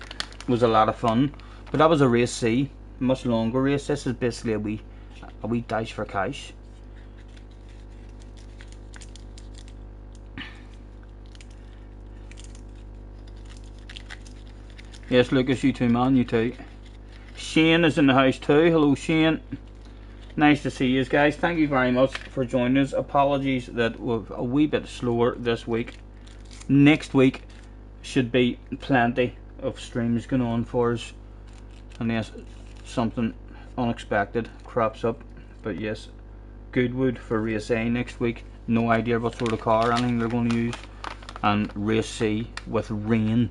was a lot of fun. But that was a race C, a much longer race. This is basically a wee dash for cash. Yes, Lucas, you too, man, you too. Shane is in the house too. Hello, Shane. Nice to see you guys. Thank you very much for joining us. Apologies that we're a wee bit slower this week. Next week should be plenty of streams going on for us, unless something unexpected crops up. But yes, Goodwood for race A next week. No idea what sort of car or anything they're going to use. And race C with rain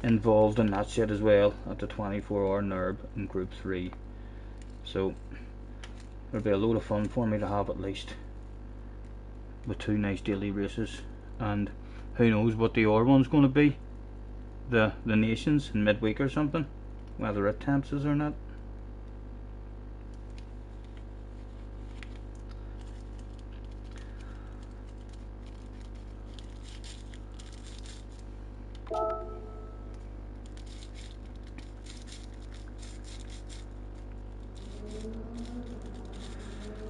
involved in that shit as well at the 24-hour NERB in Group 3. So it'll be a load of fun for me to have at least with 2 nice daily races, and who knows what the other one's going to be, the Nations in midweek or something, whether it tempts us or not.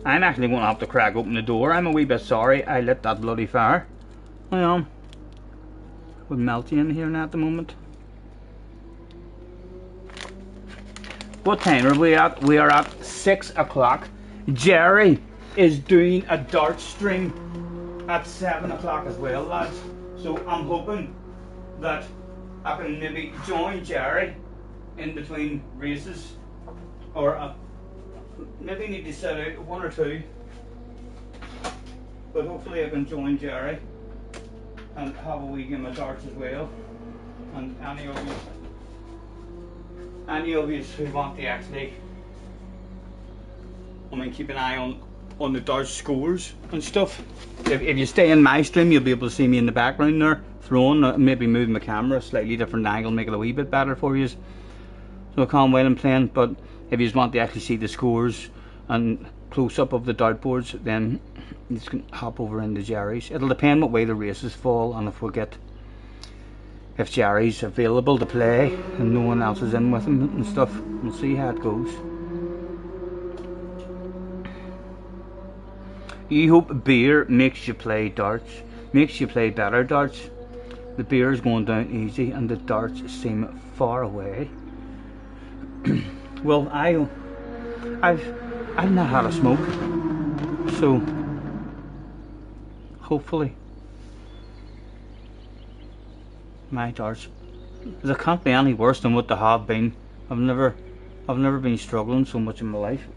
I'm actually going to have to crack open the door. I'm a wee bit sorry I lit that bloody fire. I am. We're melting in here now at the moment. What time are we at? We are at 6 o'clock. Jerry is doing a dart stream at 7 o'clock as well, lads. So I'm hoping that I can maybe join Jerry in between races, or maybe need to set out 1 or 2, but hopefully I can join Jerry and have a wee game of darts as well. And any of you who want to actually, keep an eye on the darts scores and stuff. If you stay in my stream, you'll be able to see me in the background there throwing, maybe moving my camera a slightly different angle, make it a wee bit better for you, so I can't while I'm playing. But if you just want to actually see the scores and close up of the dartboards, then you just can hop over into Jerry's. It'll depend what way the races fall, and if Jerry's available to play and no one else is in with him and stuff. We'll see how it goes. You hope beer makes you play darts, makes you play better darts. The beer is going down easy and the darts seem far away. Well, I've not had a smoke, so hopefully my darts, because it can't be any worse than what they have been. I've never been struggling so much in my life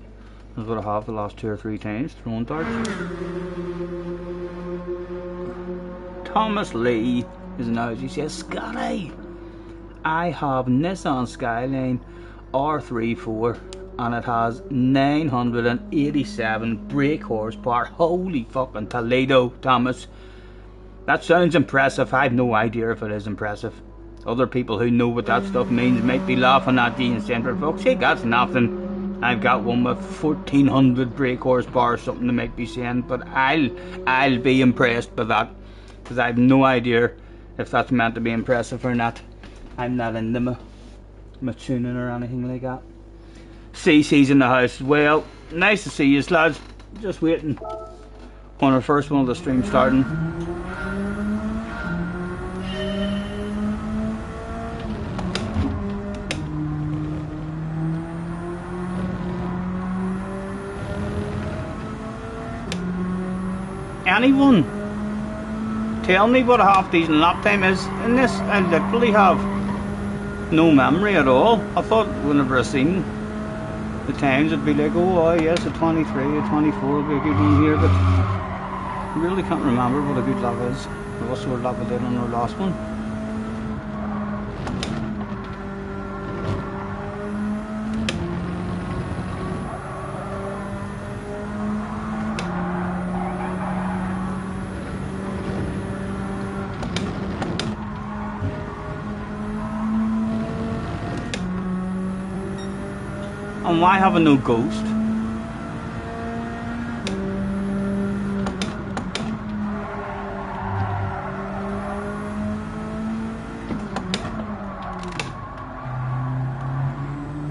as what I have the last 2 or 3 times throwing darts. Thomas Lee is now, he says, Scotty, I have Nissan Skyline R34 and it has 987 brake horsepower. Holy fucking Toledo, Thomas. That sounds impressive. I have no idea if it is impressive. Other people who know what that stuff means might be laughing at you and saying, for fuck's sake, that's nothing. I've got one with 1400 brake horsepower or something they might be saying, but I'll be impressed by that, because I have no idea if that's meant to be impressive or not. I'm not into my tuning or anything like that. CC's in the house. Well, nice to see you lads. Just waiting on our first one of the stream starting. Anyone tell me what a half decent lap time is in this? I literally have no memory at all. I thought whenever I seen the times it'd be like, oh yes, a 23, a 24 will be a good one here, but I really can't remember what a good lap is, or what sort of lap I did on our last one. And why have I no ghost?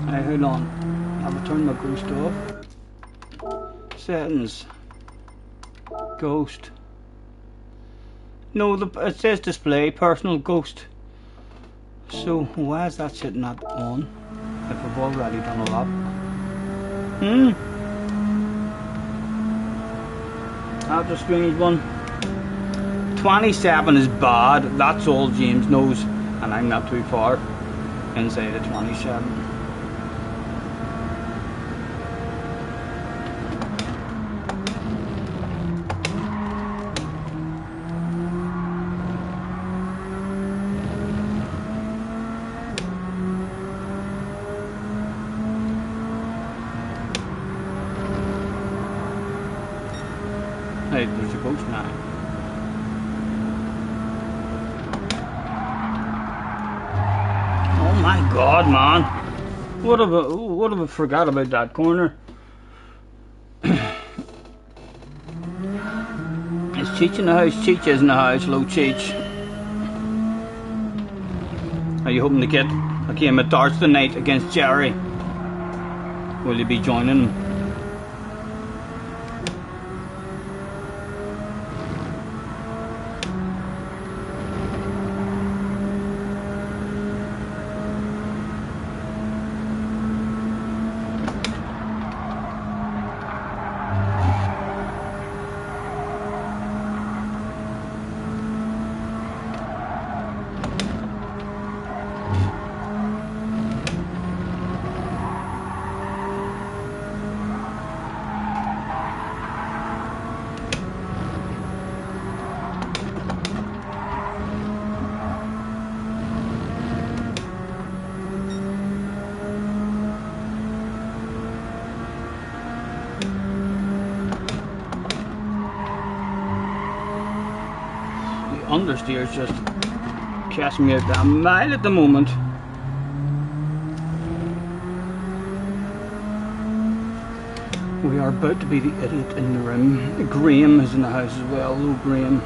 Hey, hold on. I'll turn my ghost off. Settings. Ghost. No, it says display personal ghost. So why is that sitting not on? If I've already done a lap. That's a strange one. 27 is bad, that's all James knows, and I'm not too far inside of 27. Hey, there's a coach now. Oh my God, man! What have I forgot about that corner? Is Cheech in the house? Cheech is in the house. Hello, Cheech. Are you hoping to get a game of darts tonight against Jerry? Will you be joining him? Understeer's just casting me out a mile at the moment. We are about to be the idiot in the room. Graham is in the house as well. Hello, Graham.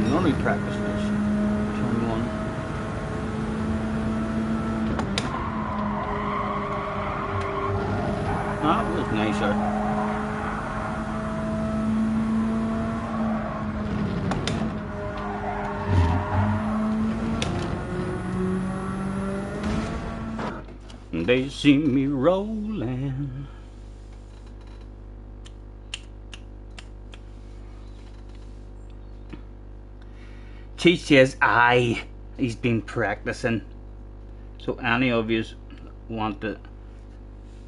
Normally practice this. Turn one. That was nicer. They see me rolling. Cheech says aye, he's been practicing. So any of you want to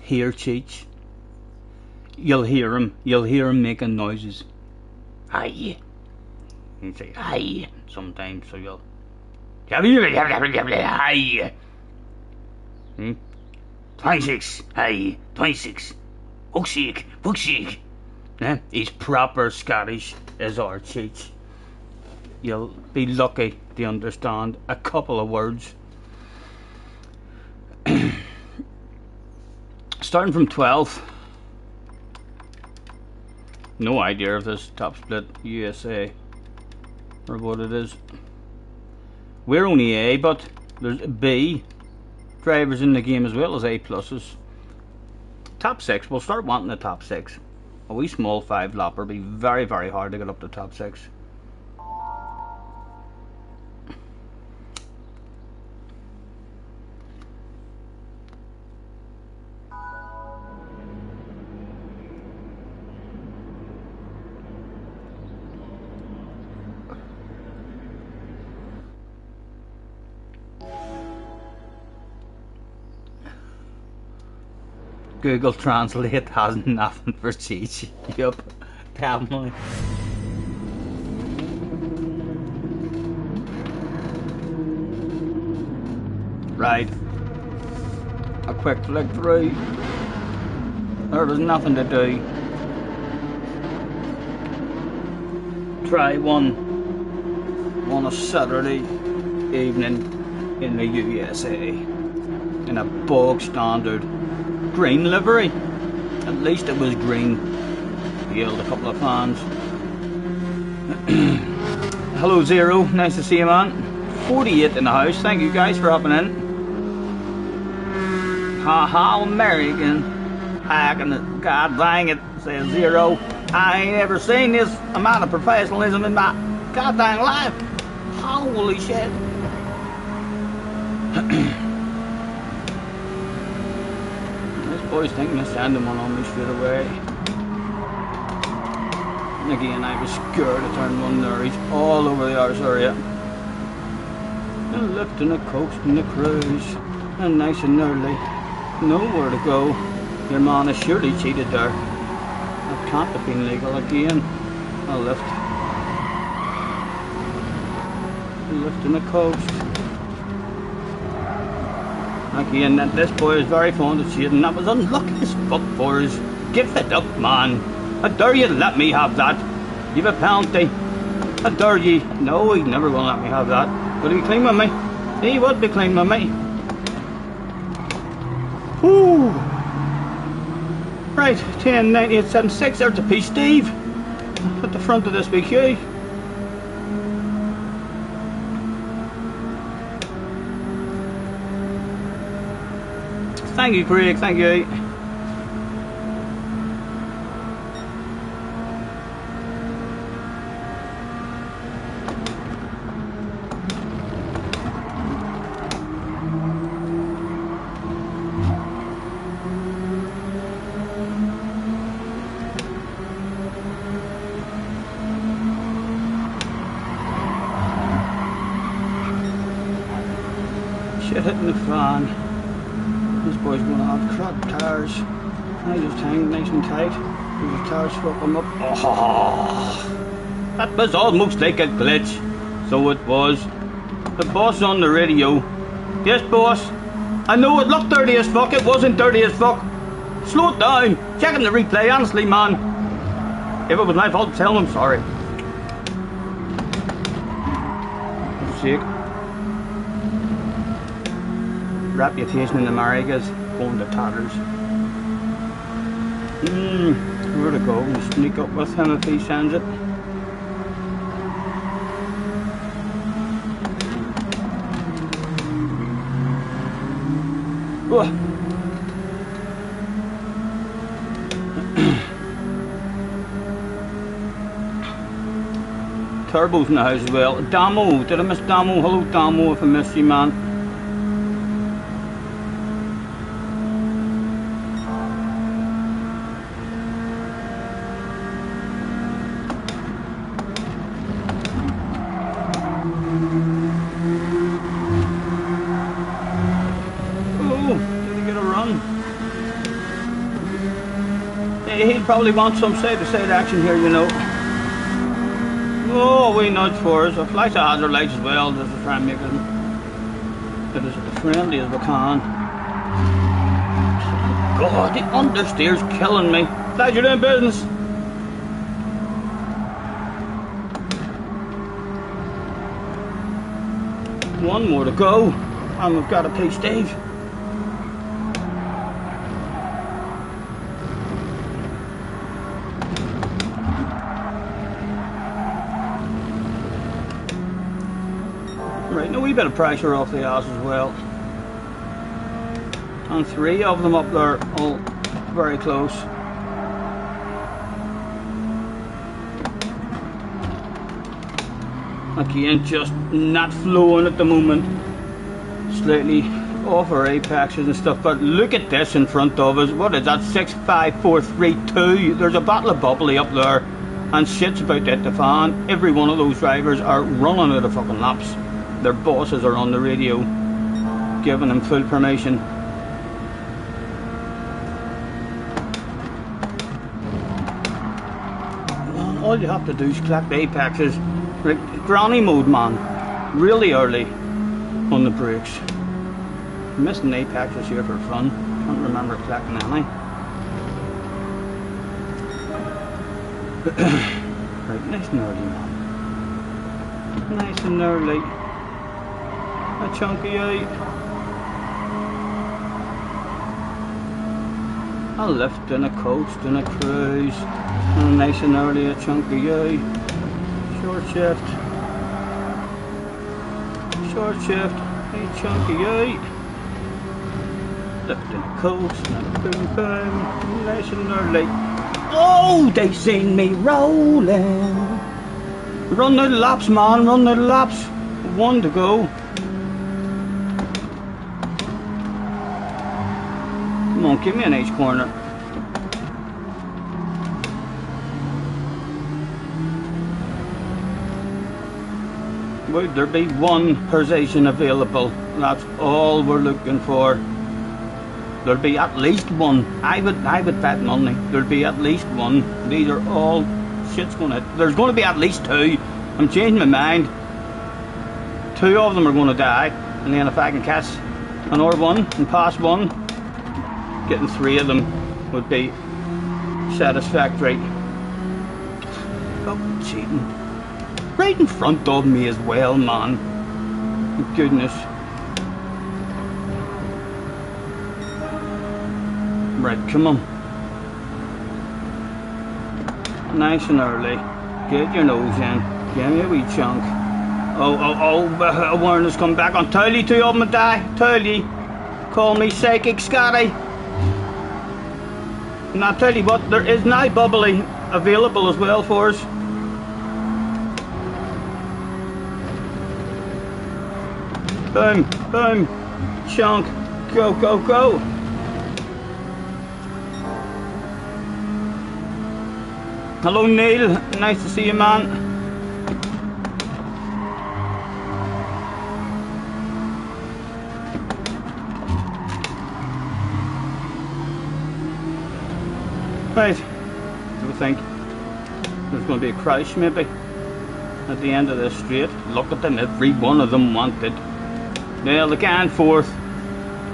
hear Cheech, you'll hear him making noises. Aye. You say aye sometimes, so you'll aye. 26, aye, 26. Fuck's sake. He's proper Scottish as our Cheech. You'll be lucky to understand a couple of words. Starting from 12. No idea if this top split USA or what it is. We're only A, but there's B drivers in the game as well as A pluses. Top 6, we'll start wanting the top 6. A wee small 5 lapper will be very, very hard to get up to top 6. Google Translate has nothing for Cheech. Yup, definitely. Right. A quick flick through. There was nothing to do. Try one on a Saturday evening in the USA in a bog standard green livery. At least it was green. Yelled a couple of fans. Hello Zero, nice to see you, man. 48 in the house, thank you guys for hopping in. Ha American. Hacking, god dang it, says Zero. I ain't ever seen this amount of professionalism in my goddamn life. Holy shit. This boy's thinking of sending one on me straight away. Again, I was scared to turn one there. He's all over the arse area. A lift and a coast and a cruise. And nice and early. Nowhere to go. Your man has surely cheated there. That can't have been legal again. A lift. A lift and a coast. Again, this boy is very fond of cheating. That was unlucky as fuck for us. Give it up, man. How dare you let me have that? You've a penalty. How dare ye? No, he's never gonna let me have that. Would he be clean with me? He would be clean with me. Whoo! Right, 10, 9, 8, 7, 6. There's a piece, Steve. At the front of this big queue. Thank you, Craig. Thank you. Shit hitting the fan. This boy's gonna have crap tires. I just hang nice and tight. The tires fuck him up. Oh, that was almost like a glitch. So it was. The boss on the radio. Yes, boss. I know it looked dirty as fuck. It wasn't dirty as fuck. Slow it down. Checking the replay, honestly, man. If it was my fault, tell him I'm sorry. For sake. Reputation in America's going to tatters. Where to go? We'll sneak up with him if he sends it. Oh. Turbo's in the house as well. Damo, did I miss Damo? Hello Damo, if I missed you, man. He'd probably want some side-to-side action here, you know. Oh, we nudge for us. A flash of hazard lights as well, just to try and make it as friendly as we can. God, the understeer's killing me. Glad you're doing business. One more to go, and we've got a piece, Dave. Right, a wee bit of pressure off the ass as well. And 3 of them up there, all very close. Again, just not flowing at the moment. Slightly off our apexes and stuff, but look at this in front of us. What is that? 6, 5, 4, 3, 2. There's a bottle of bubbly up there, and shit's about to hit the fan. Every one of those drivers are running out of fucking laps. Their bosses are on the radio giving them full permission. Man, all you have to do is collect the apexes. Like granny mode, man. Really early on the brakes. Missing apexes here for fun. Can't remember collecting any. Right, nice and early, man. Nice and early. A chunky eye. A lift and a coast and a cruise. And nice and early, a chunky eye. Short shift. Short shift. A chunky eye. Lift and a coast and a boom boom. Nice and early. Oh, they seen me rolling. Run out of laps, man. Run out of laps. 1 to go. Come on, give me an H corner. Would there be one position available? That's all we're looking for. There'll be at least one. I would bet money. There'll be at least one. These are all shit's gonna. There's gonna be at least two. I'm changing my mind. Two of them are gonna die, and then if I can catch another one and pass one, getting three of them would be satisfactory. Oh, cheating. Right in front of me as well, man. Goodness. Right, come on. Nice and early. Get your nose in. Give me a wee chunk. Awareness come back on. Tell you two of them die. Tell you. Call me Psychic Scotty. And I'll tell you what, there is now bubbly available as well for us. Boom, boom, chunk, go, go, go. Hello Neil, nice to see you, man. Right, do you think there's going to be a crash maybe at the end of this straight? Look at them, every one of them wanted. Well, the guy in fourth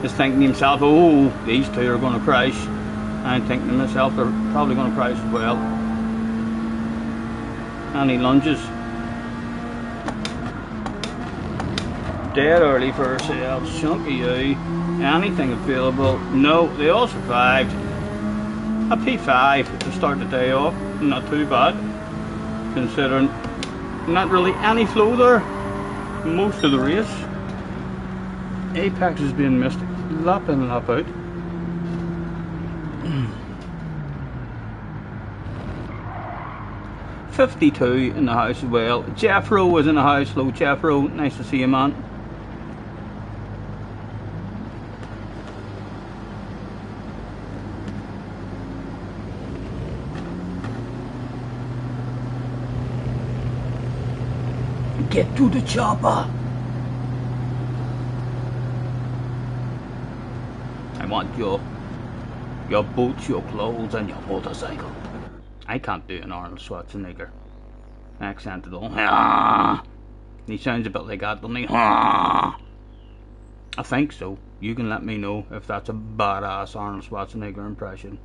is thinking to himself, oh, these two are going to crash. I'm thinking to myself, they're probably going to crash as well. And he lunges. Dead early for ourselves. Chunky you. Anything available? No, they all survived. A P5 to start the day off. Not too bad, considering not really any flow there most of the race. Apex is being missed lap in and lap out. $52 in the house as well. Jeffro was in the house. Hello Jeffro, nice to see you, man. Get to the chopper. I want your boots, your clothes, and your motorcycle. I can't do an Arnold Schwarzenegger accent at all. He sounds a bit like that, doesn't he? I think so. You can let me know if that's a badass Arnold Schwarzenegger impression.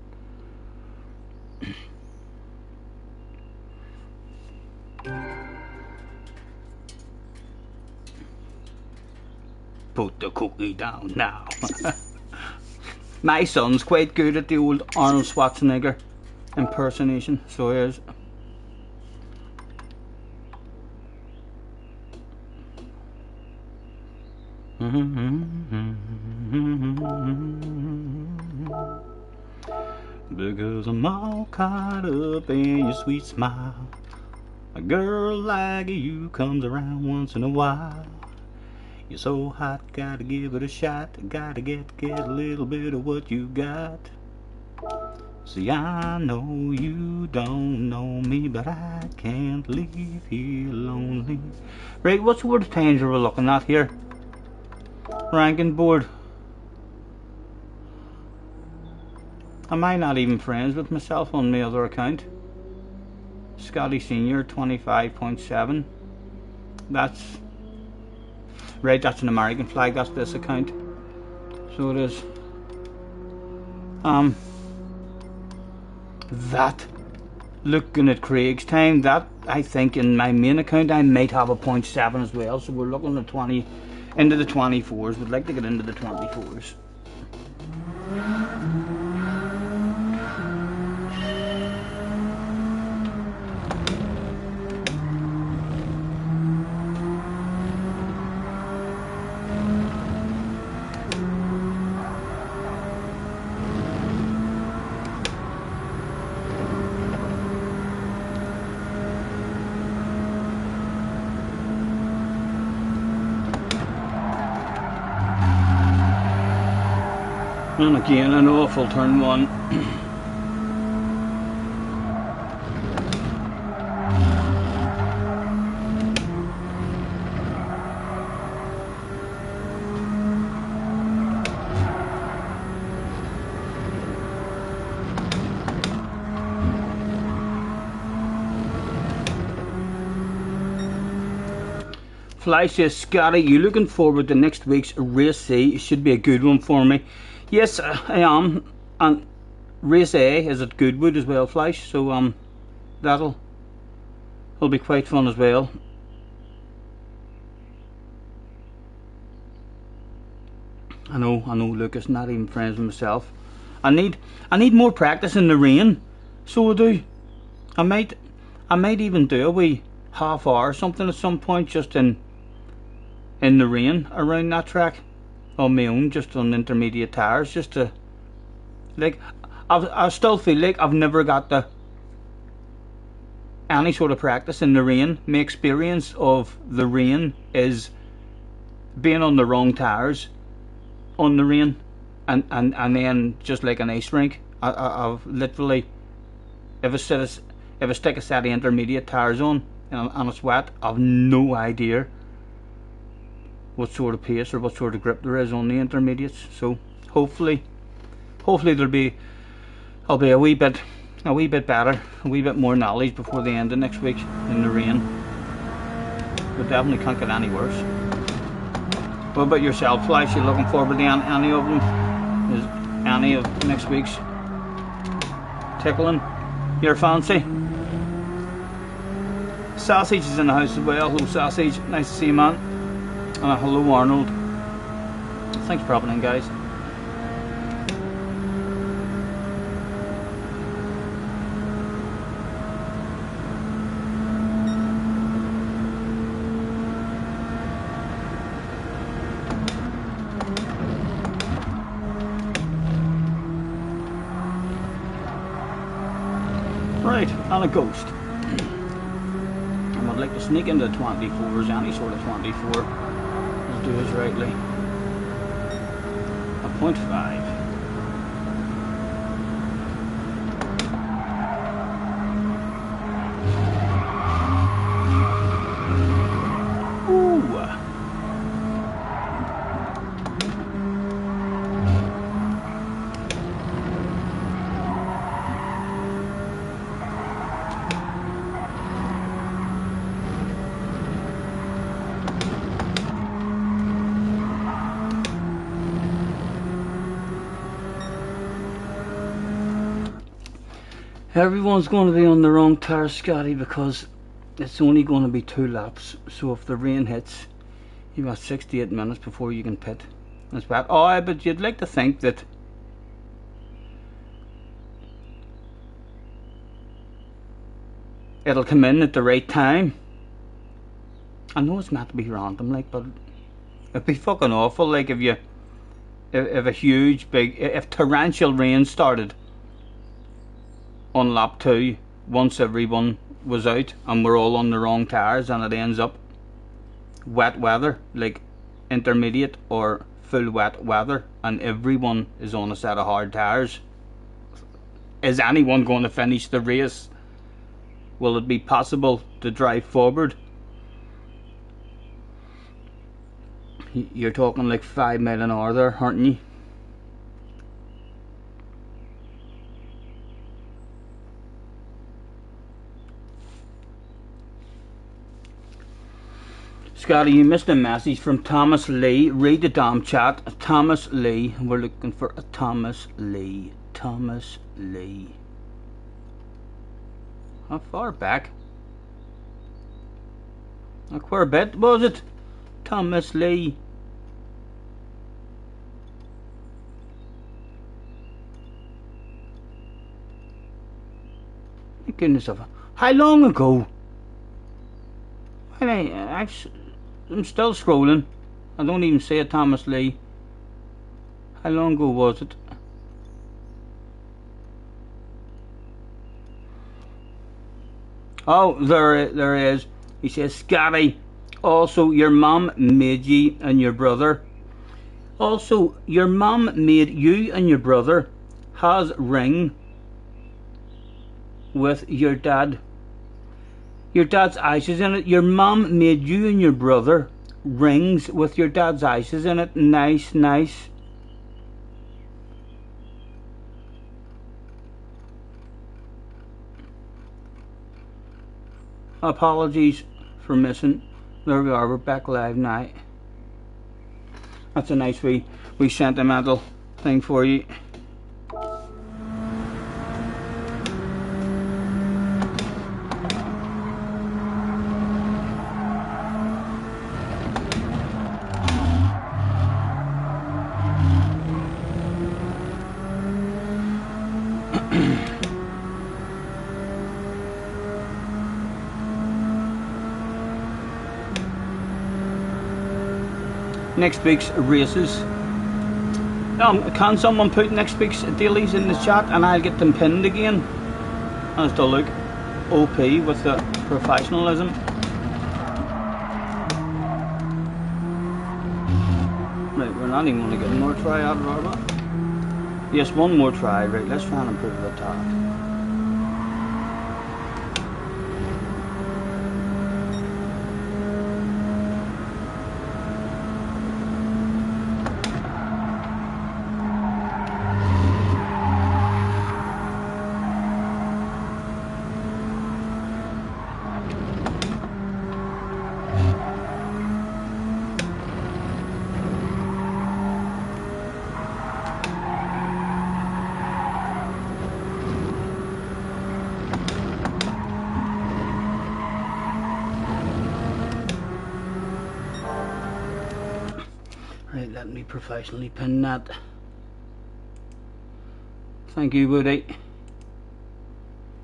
Put the cookie down now. My son's quite good at the old Arnold Schwarzenegger impersonation, so he is. Because I'm all caught up in your sweet smile. A girl like you comes around once in a while. You're so hot, gotta give it a shot. Gotta get a little bit of what you got. See, I know you don't know me, but I can't leave here lonely. Right, what sort of times are we looking at here? Ranking board. Am I not even friends with myself on my other account? Scotty Senior 25.7. That's right, that's an American flag, that's this account. So it is. That, looking at Craig's time, that I think in my main account I might have a 0.7 as well, so we're looking at 20 into the 24s. We'd like to get into the 24s. And again, an awful turn one. Fly says, Scotty, you looking forward to next week's race C? It should be a good one for me. Yes, I am. And race A is at Goodwood as well, Flash. So that'll be quite fun as well. I know, Lucas, not even friends with myself. I need more practice in the rain. So I do. I might even do a wee half hour or something at some point, just in the rain around that track on my own, just on intermediate tires, just to, like, I still feel like I've never got any sort of practice in the rain. My experience of the rain is being on the wrong tires on the rain, and then just like an ice rink, I've literally, if I stick a set of intermediate tires on and it's wet, I've no idea what sort of pace or what sort of grip there is on the intermediates. So hopefully I'll be a wee bit better, a wee bit more knowledge before the end of next week in the rain. But definitely can't get any worse. What about yourself, Flash? You looking forward to any of them? Is any of next week's tickling your fancy? Sausage is in the house as well. Hello, Sausage. Nice to see you, man. And hello, Arnold. Thanks for popping in, guys. Right, and a ghost. And I'd like to sneak into the 24s, any sort of 24. Let's do this rightly. A 0.5. Everyone's going to be on the wrong tire, Scotty, because it's only going to be 2 laps. So if the rain hits, you've got 68 minutes before you can pit. That's bad. Oh, but you'd like to think that it'll come in at the right time. I know it's meant to be random, like, but it'd be fucking awful, like, if a huge, if torrential rain started on lap 2 once everyone was out and we're all on the wrong tires, and it ends up wet weather, like intermediate or full wet weather, and everyone is on a set of hard tires. Is anyone going to finish the race? Will it be possible to drive forward? You're talking like 5 miles an hour there, aren't you? Scotty, you missed a message from Thomas Lee. Read the damn chat. Thomas Lee. We're looking for a Thomas Lee. Thomas Lee. How far back? Like where bit was it? Thomas Lee. My goodness of it. How long ago? I'm still scrolling. I don't even see a Thomas Lee. How long ago was it? Oh, there is. He says, Scotty, also your mum made you and your brother. Also, your mum made you and your brother has ring with your dad. Your dad's ashes in it. Your mum made you and your brother rings with your dad's ashes in it. Nice, nice. Apologies for missing There we are, we're back live now. That's a nice wee sentimental thing for you. Next week's races. Can someone put next week's dailies in the chat and I'll get them pinned again as to look OP with the professionalism. Right, we're not even going to get more try out of our. Yes, one more try. Right, let's try and improve the attack. Right, let me professionally pin that. Thank you, Woody.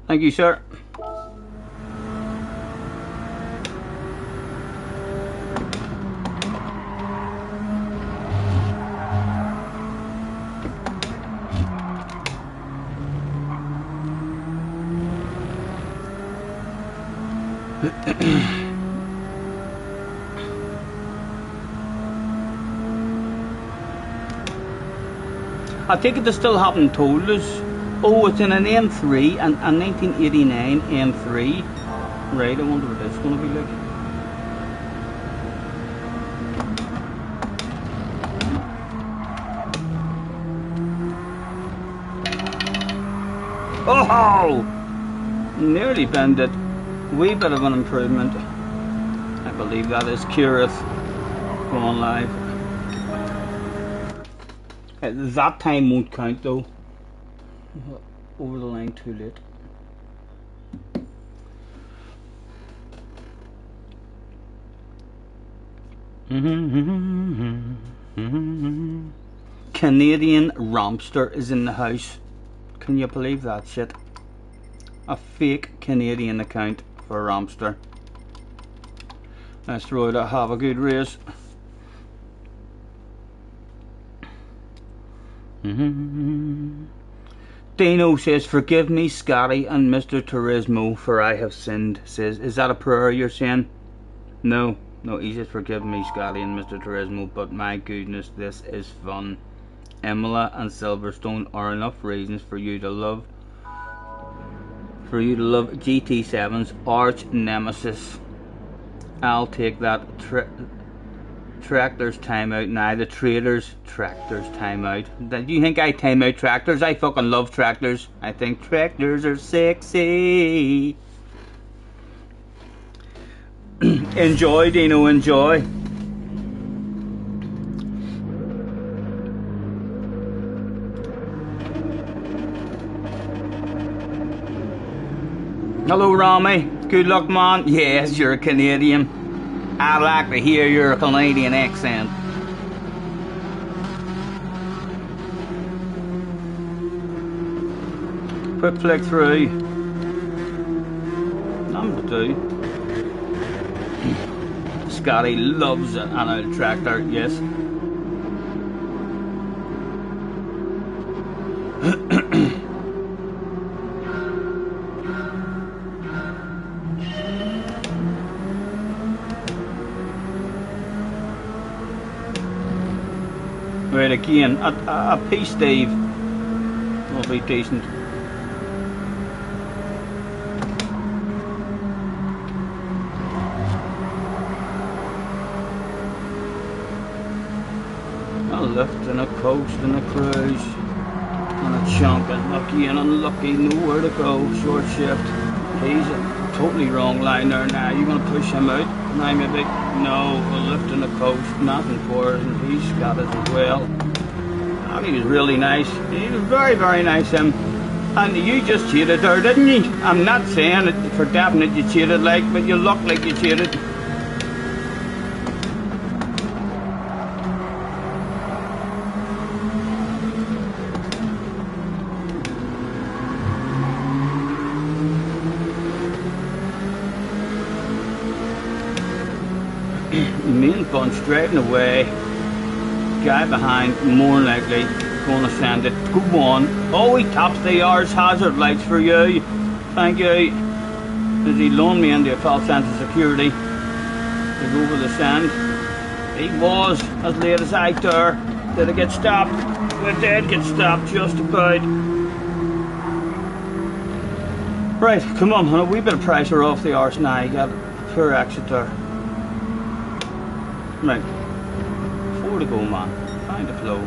Thank you, sir. I take it they still haven't told us. Oh, it's in an M3 and a 1989 M3. Right, I wonder what that's going to be like. Oh! Nearly bent it. Wee bit of an improvement. I believe that is Curith going live. That time won't count though. Over the line too late. Canadian Rampster is in the house. Can you believe that shit? A fake Canadian account for Rampster. Let's throw it out, have a good race. Dino says, forgive me, Scotty and Mr. Turismo, for I have sinned. Says, is that a prayer you're saying? No, he says, forgive me, Scotty and Mr. Turismo, but my goodness, this is fun. Imola and Silverstone are enough reasons for you to love GT7's arch nemesis. I'll take that. Tractors time out now. The traders tractors time out. Do you think I time out tractors? I fucking love tractors. I think tractors are sexy. Enjoy, Dino, enjoy. Hello, Rami. Good luck, man. Yes, you're a Canadian. I'd like to hear your Canadian accent. Quick flick through. Number 2. Scotty loves an old tractor, yes. Right, again, a piece, Steve, will be decent. A lift and a coast and a cruise and a chunk and lucky and unlucky, nowhere to go, short shift. He's a totally wrong line there now. You're going to push him out. And I maybe, no, we're lifting the coast, nothing for it, and he's got it as well. And he was really nice. He was very, very nice, him. And you just cheated there, didn't you? I'm not saying it for definite you cheated, like, but you look like you cheated. Main bunch driving away. Guy behind, more than likely, going to send it. Go on. Oh, he taps the R's hazard lights for you. Thank you. As he loaned me into a false sense of security to go over the send. He was as late as I there. Did it get stopped? We did get stopped, just about. Right, come on, a wee bit of pressure off the arse now. You got a poor exit there. Right, 4 to go, man. Find the flow.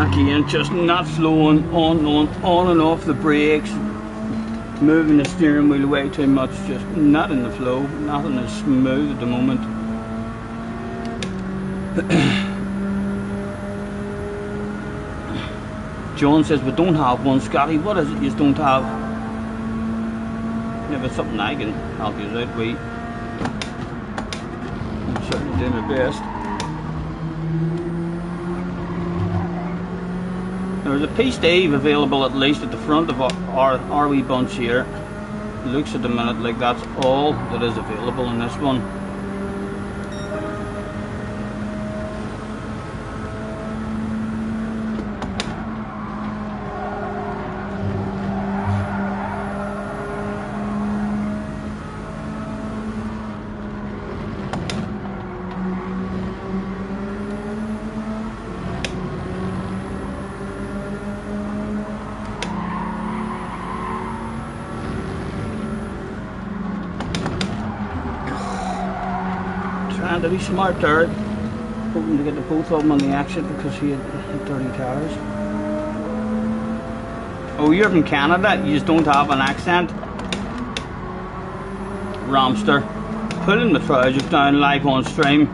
Again, just not flowing on and off the brakes, moving the steering wheel way too much, just not in the flow, nothing is smooth at the moment. John says we don't have one. Scotty, what is it you don't have? Yeah, but something I can help you out with. I'm certainly doing my best. There's a piece Dave available at least at the front of our wee bunch here. It looks at the minute like that's all that is available in this one. Trying to be smart there, hoping to get the both of them on the exit because he had dirty tires. Oh, you're from Canada, you just don't have an accent? Ramster, pulling the trousers down live on stream.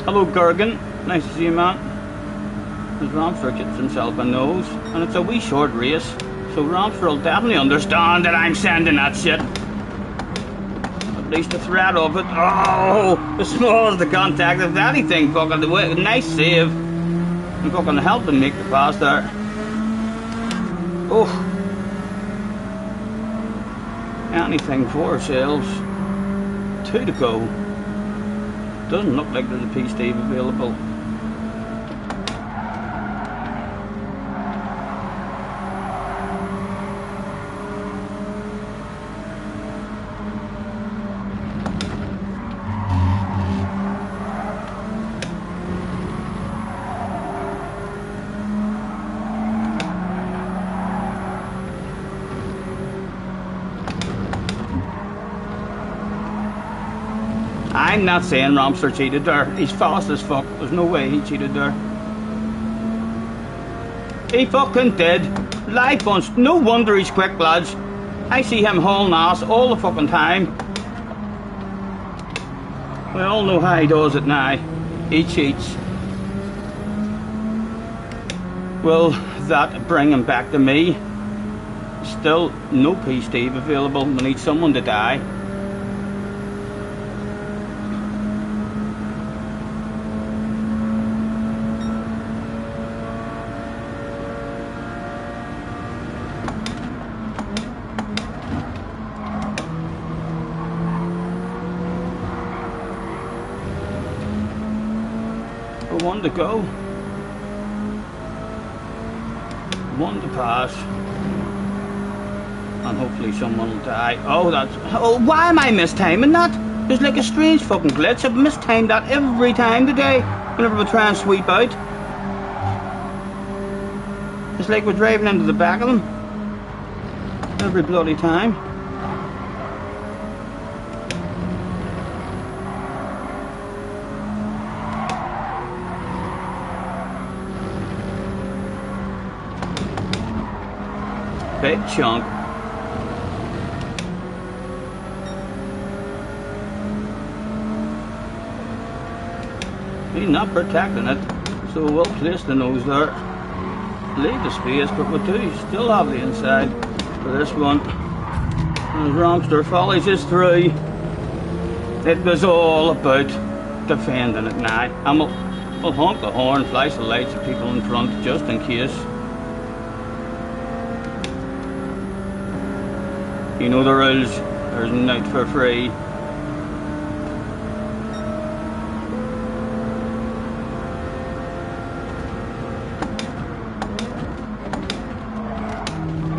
Hello Gergen, nice to see you, man. As Ramster gets himself a nose, and it's a wee short race, so Ramster will definitely understand that I'm sending that shit. At least the threat of it. Oh, as small as the contact, if anything, fucking the way, nice save. I'm fucking helped him make the pass there. Oh, anything for ourselves. 2 to go. Doesn't look like there's a piece Dave available. I'm not saying Ramster cheated there. He's fast as fuck. There's no way he cheated there. He fucking did. Live bunch. No wonder he's quick, lads. I see him hauling ass all the fucking time. We all know how he does it now. He cheats. Will that bring him back to me? Still no P Steve available. We need someone to die. One to go. One to pass. And hopefully someone will die. Oh, that's... Oh, why am I mistiming that? There's like a strange fucking glitch. I've mistimed that every time today. Whenever we try and sweep out. It's like we're driving into the back of them. Every bloody time. Big chunk. He's not protecting it, so we'll place the nose there. Leave the space, but we do still have the inside for this one. And as Romster follows us through, it was all about defending it now. And we'll honk the horn, flash the lights at people in front just in case. You know the rules, there's nothing for free.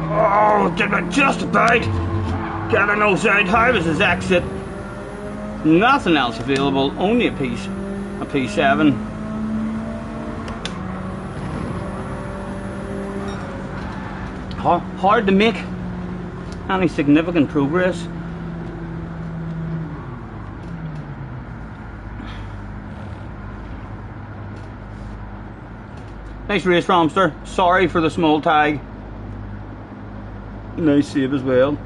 Oh, did I just about get a nose out? How was his exit? Nothing else available, only a P7. Hard to make any significant progress. Nice race, Romster. Sorry for the small tag. Nice save as well.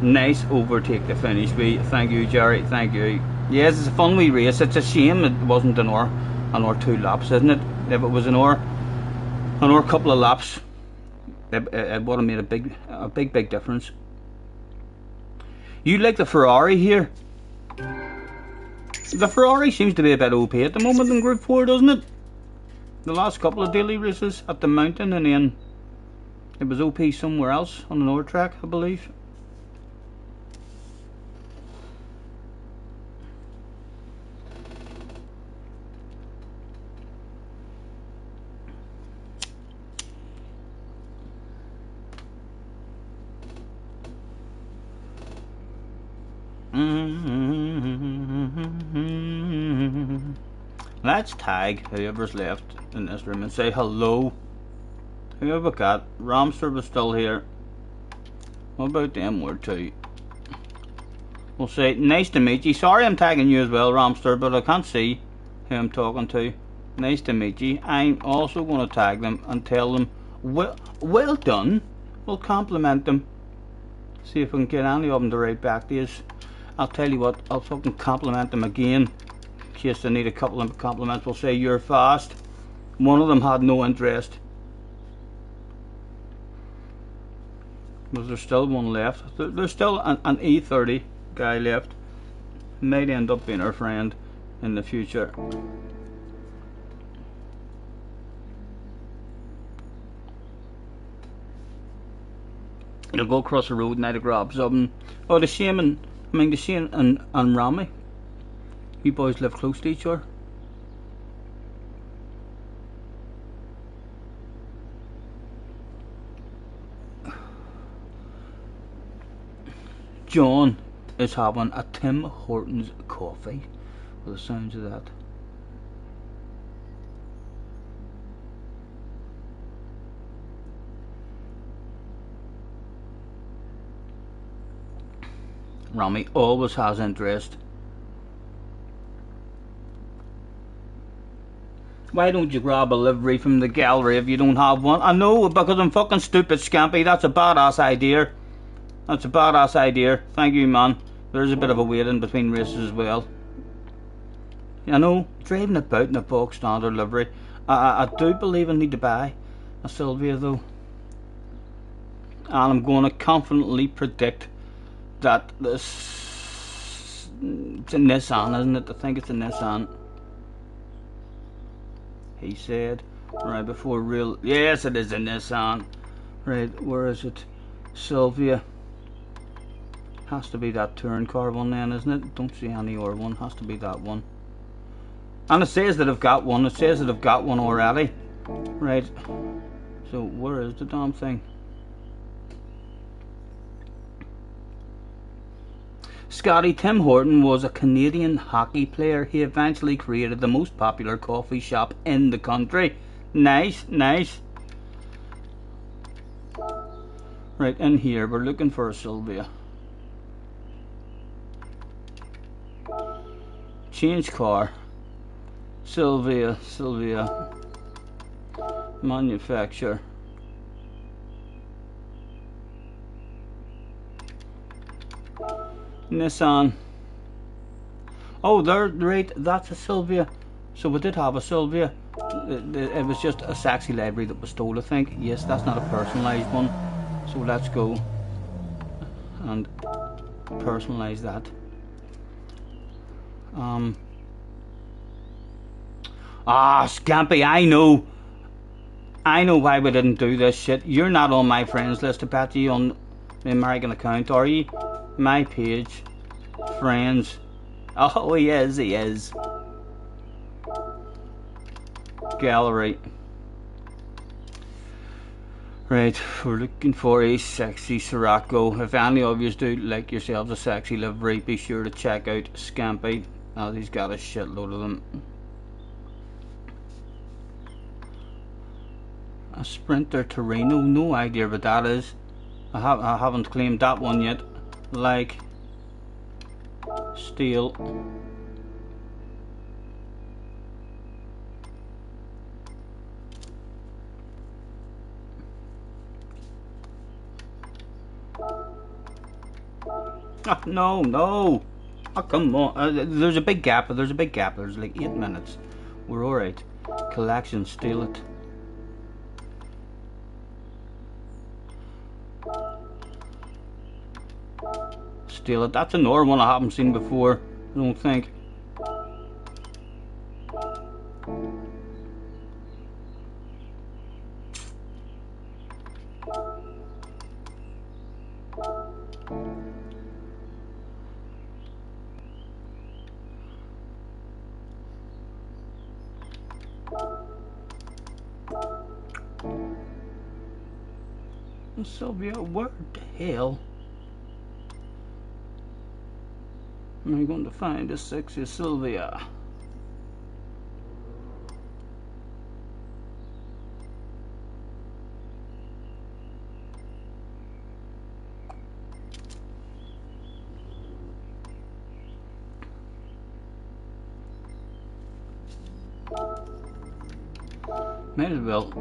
Nice overtake to finish with. Thank you, Jerry. Thank you. Yes, it's a fun wee race. It's a shame it wasn't an hour 2 laps, isn't it? If it was an hour couple of laps, it would have made a big difference. You like the Ferrari here? The Ferrari seems to be a bit OP at the moment in Group 4, doesn't it? The last couple of daily races at the mountain, and then it was OP somewhere else on another track, I believe. Let's tag whoever's left in this room and say hello. Who have we got? Romster was still here. What about them were two? We'll say nice to meet you. Sorry I'm tagging you as well, Romster, but I can't see who I'm talking to. Nice to meet you. I'm also going to tag them and tell them well done. We'll compliment them. See if we can get any of them to write back to us. I'll tell you what, I'll fucking compliment them again in case they need a couple of compliments. We'll say you're fast. One of them had no interest. Was there still one left? There's still an E30 guy left. Might end up being our friend in the future. You'll go across the road now to grab something. Oh, the Shane and Rami. You boys live close to each other. John is having a Tim Hortons coffee. With the sounds of that. Rami always has interest. Why don't you grab a livery from the gallery if you don't have one? I know, because I'm fucking stupid, Scampy. That's a badass idea. That's a badass idea. Thank you, man. There's a bit of a wait in between races as well. I know, driving about in a bog standard livery. I do believe I need to buy a Sylvia though. And I'm going to confidently predict that this... It's a Nissan, isn't it? I think it's a Nissan. He said. Right before real... Yes, it is a Nissan. Right, where is it? Sylvia. Has to be that touring car one then, isn't it? Don't see any other one. Has to be that one. And it says that I've got one. It says that I've got one already. Right. So where is the damn thing? Scotty, Tim Horton was a Canadian hockey player. He eventually created the most popular coffee shop in the country. Nice, nice. Right, in here we're looking for a Sylvia. Change car. Sylvia. Manufacturer. Nissan. Oh, there, right, that's a Sylvia. So we did have a Sylvia. It was just a sexy livery that was stole, I think. Yes, that's not a personalised one. So let's go and personalise that. Scampy, I know why we didn't do this shit. You're not on my friends list, I bet you, on the American account, are you? My page, friends. Oh, he is. Gallery. Right, we're looking for a sexy Sirocco. If any of you do like yourselves a sexy livery, be sure to check out Scampy, as he's got a shitload of them. A Sprinter Torino, no idea what that is. I haven't claimed that one yet. Like steel. Oh, no. Oh, come on. There's a big gap. There's like 8 minutes. We're alright. Collection, steal it. Steal it. That's another one I haven't seen before, I don't think. Sylvia, where the hell am I going to find this sexy Sylvia? Might as well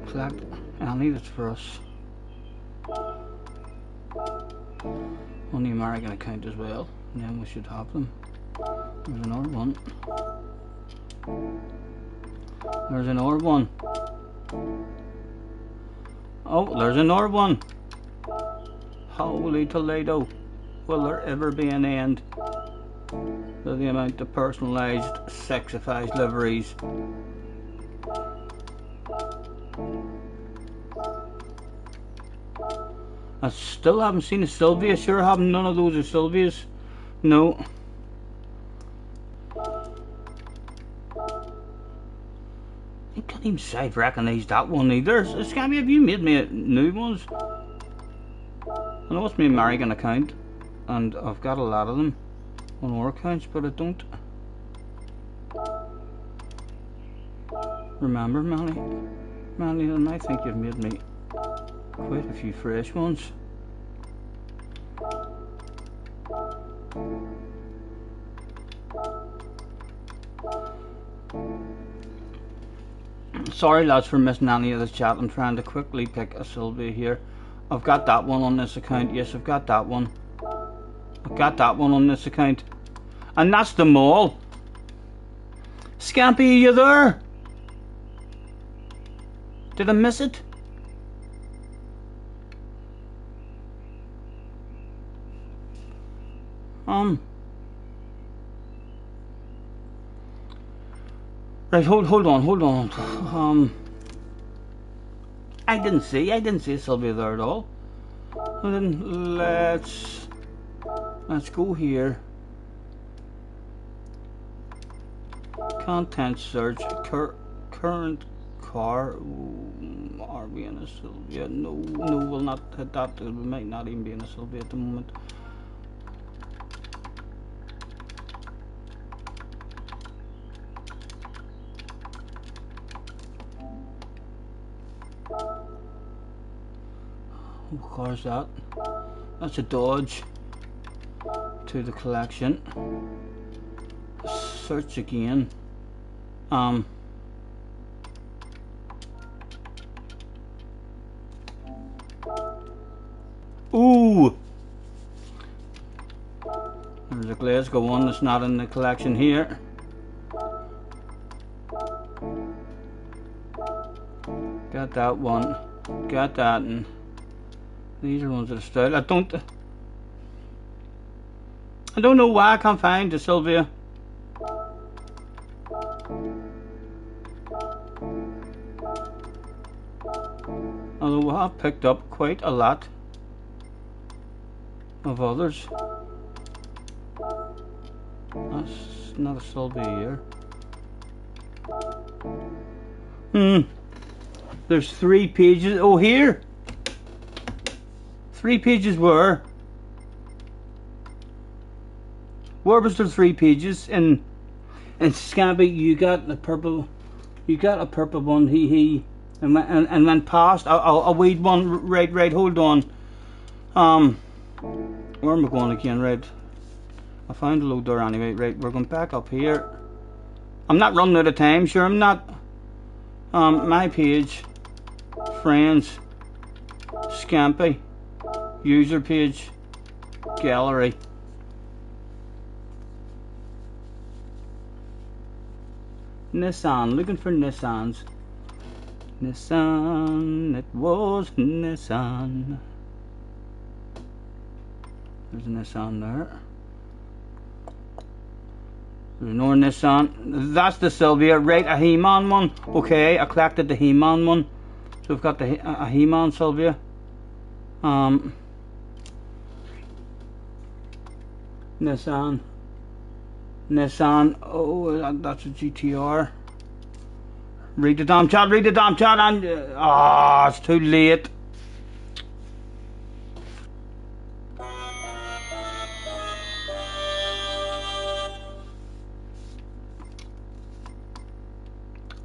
collect any that's for us on the American account as well, and then we should have them. There's another one. There's another one. Oh, there's another one. Holy Toledo. Will there ever be an end to the amount of personalised, sexified liveries? I still haven't seen a Sylvia. Sure haven't. None of those are Sylvias. No. I can't even say I've recognised that one either. Scammy, have you made me new ones? I know it's my American account, and I've got a lot of them on our accounts, but I don't remember many, and I think you've made me quite a few fresh ones. Sorry lads for missing any of this chat. I'm trying to quickly pick a Sylvia here. I've got that one on this account. Yes, I've got that one. I've got that one on this account. And that's the mall. Scampy, are you there? Did I miss it? Right, hold on. I didn't see Sylvia there at all. And then let's go here. Content search. Current car. Ooh, are we in a Sylvia? No, we'll not hit that. We might not even be in a Sylvia at the moment. What car is that? That's a Dodge. To the collection. Search again. Ooh! There's a Glasgow one that's not in the collection here. Got that one. Got that, and these are ones that are style. I don't know why I can't find the Sylvia. Although I have picked up quite a lot of others. That's not a Sylvia here. There's 3 pages. Oh, here. 3 pages where? Where was there 3 pages? And Scabby, you got the purple. You got a purple one. And went past a weed one. Right. Hold on. Where am I going again? Right. I found the load there anyway. Right. We're going back up here. I'm not running out of time. Sure, I'm not. My page. Friends. Scampy. User page. Gallery. Nissan, looking for Nissans. Nissan, it was Nissan. There's a Nissan there. There's no Nissan. That's the Sylvia, right? A He-Man one. Okay, I collected the He-Man one. So we've got a He-Man Sylvia. Nissan. Oh, that's a GTR. Read the damn chat, and it's too late.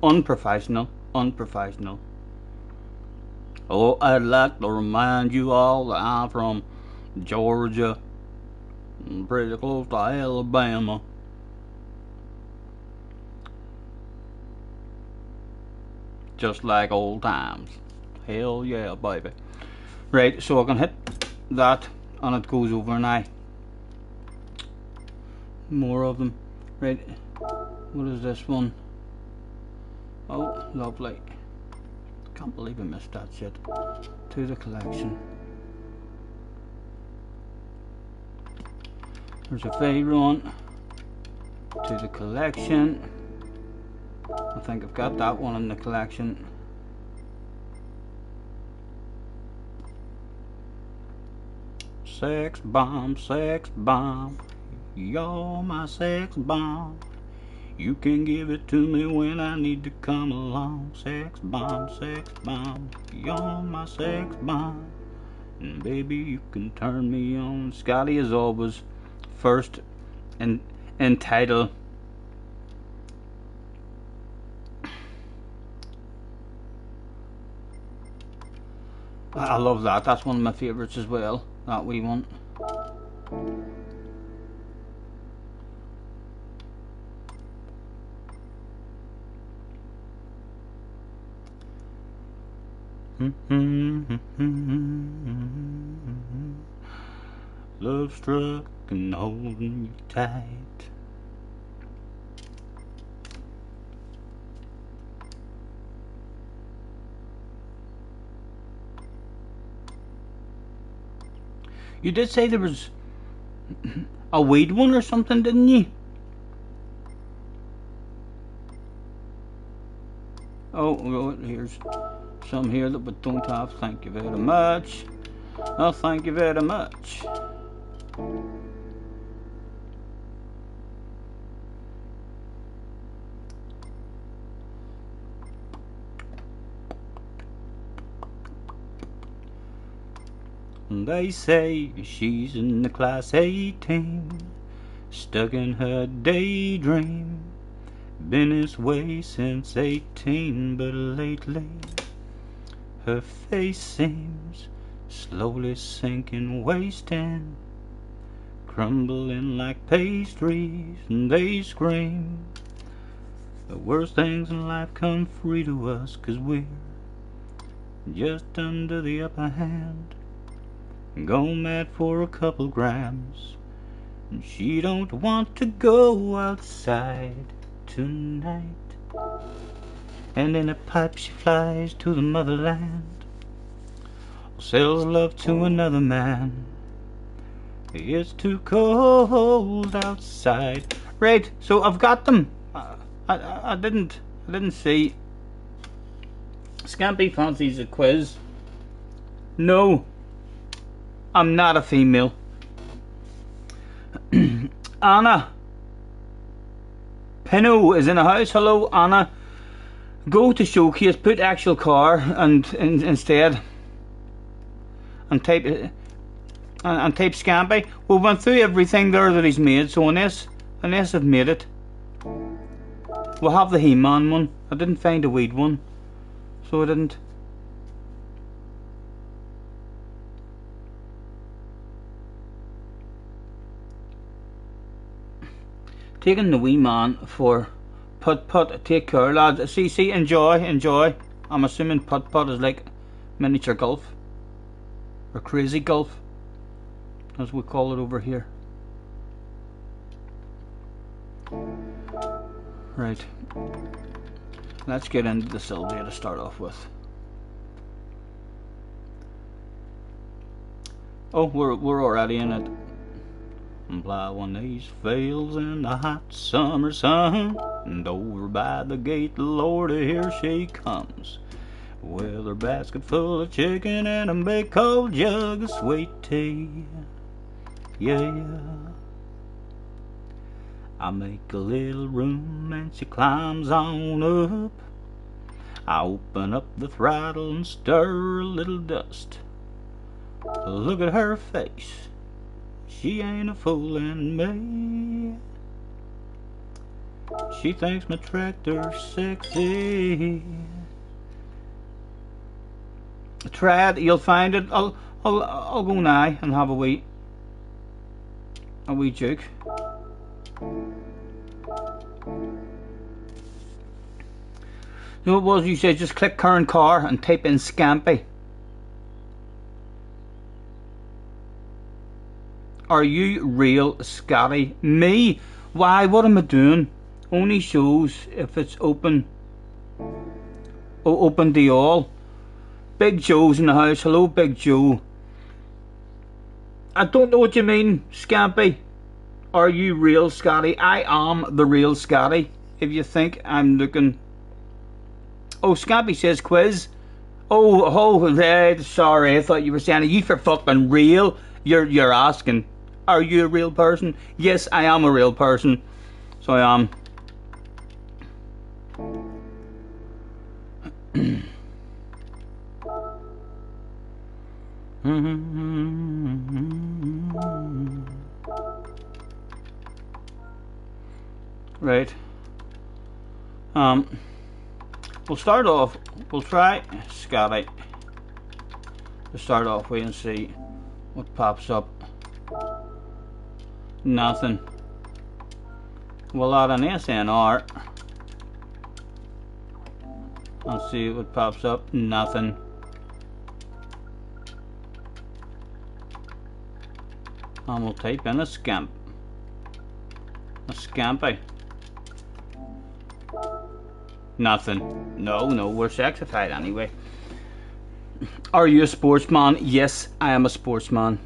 Unprofessional. Oh, I'd like to remind you all that I'm from Georgia, pretty close to Alabama. Just like old times. Hell yeah, baby. Right, so I can hit that and it goes over now. More of them. Right, what is this one? Oh, lovely. Can't believe I missed that shit. To the collection. There's a Veyron. To the collection. I think I've got that one in the collection. Sex bomb, you're my sex bomb. You can give it to me when I need to come along. Sex bomb, you're my sex bomb. And baby, you can turn me on. Scotty is always first in title. I love that. That's one of my favourites as well. That wee one. Love struck and holding you tight. You did say there was a weed one or something, didn't you? Oh, here's some here that we don't have. Thank you very much. Oh, thank you very much. They say she's in the class 18, stuck in her daydream. Been this way since 18, but lately her face seems slowly sinking, wasting, crumbling like pastries, and they scream. The worst things in life come free to us, 'cause we're just under the upper hand. Go mad for a couple grams, and she don't want to go outside tonight. And in a pipe she flies to the motherland, sells love to another man. It's too cold outside. Right, so I've got them. I didn't see. Scampy fancies a quiz. No, I'm not a female. Anna Pino is in the house. Hello, Anna. Go to showcase, put actual car and instead, and type Scampy. We went through everything there that he's made, so unless I've made it, we'll have the He-Man one. I didn't find a weed one, so I didn't. Taking the wee man for putt-putt. Take care, lads. CC, enjoy. I'm assuming putt-putt is like miniature golf, or crazy golf, as we call it over here. Right, let's get into the Sylvia to start off with. Oh, we're already in it. Plowing these fields in the hot summer sun, and over by the gate, Lord, here she comes, with her basket full of chicken and a big cold jug of sweet tea. Yeah, I make a little room and she climbs on up. I open up the throttle and stir a little dust. Look at her face, she ain't a foolin' me. She thinks my tractor's sexy. Try it, you'll find it. I'll go now and have a wee joke. So it was, you said just click current car and type in Scampy. Are you real, Scotty? Me? Why, what am I doing? Only shows if it's open. Oh, open to all. Big Joe's in the house. Hello, Big Joe. I don't know what you mean, Scampy. Are you real, Scotty? I am the real Scotty. If you think I'm looking... Oh, Scampy says quiz. Oh, sorry. I thought you were saying, are you for fucking real? You're asking. Are you a real person? Yes, I am a real person. So I am. Right. We'll start off. We'll try Scotty to start off with and see what pops up. Nothing. We'll add an SNR and see what pops up. Nothing. And we'll type in a Scampy. Nothing. No, we're sexified anyway. Are you a sportsman? Yes, I am a sportsman.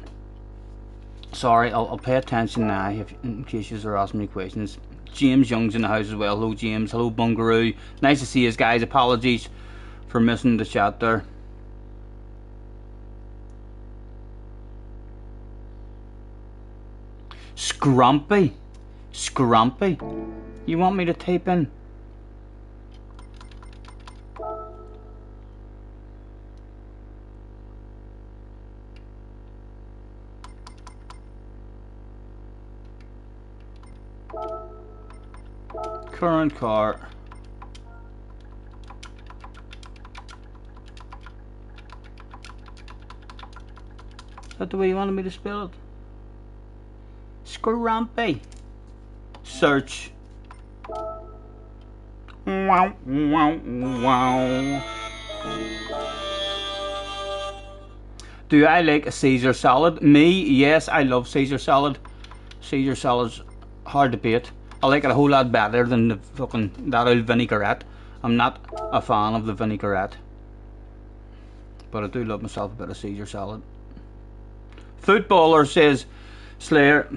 Sorry, I'll pay attention now in case you are asking me questions. James Young's in the house as well. Hello, James. Hello, Bungaroo. Nice to see you guys. Apologies for missing the chat there. Scrumpy. You want me to type in? Current car. Is that the way you wanted me to spell it? Scrampy. Search. Wow, wow, wow. Do I like a Caesar salad? Me, yes, I love Caesar salad. Caesar salad's hard to beat. I like it a whole lot better than the fucking that old vinaigrette. I'm not a fan of the vinaigrette, but I do love myself a bit of Caesar salad. Footballer, says Slayer.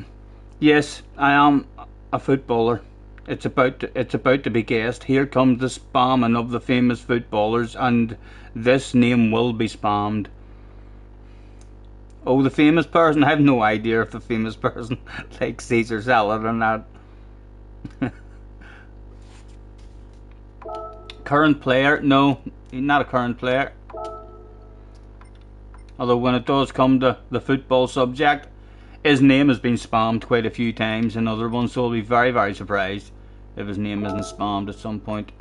Yes, I am a footballer. It's about to be guessed. Here comes the spamming of the famous footballers, and this name will be spammed. Oh, the famous person? I have no idea if the famous person likes Caesar salad or not. Current player? No, he's not a current player. Although when it does come to the football subject, his name has been spammed quite a few times in other ones, so I'll be very, very surprised if his name isn't spammed at some point.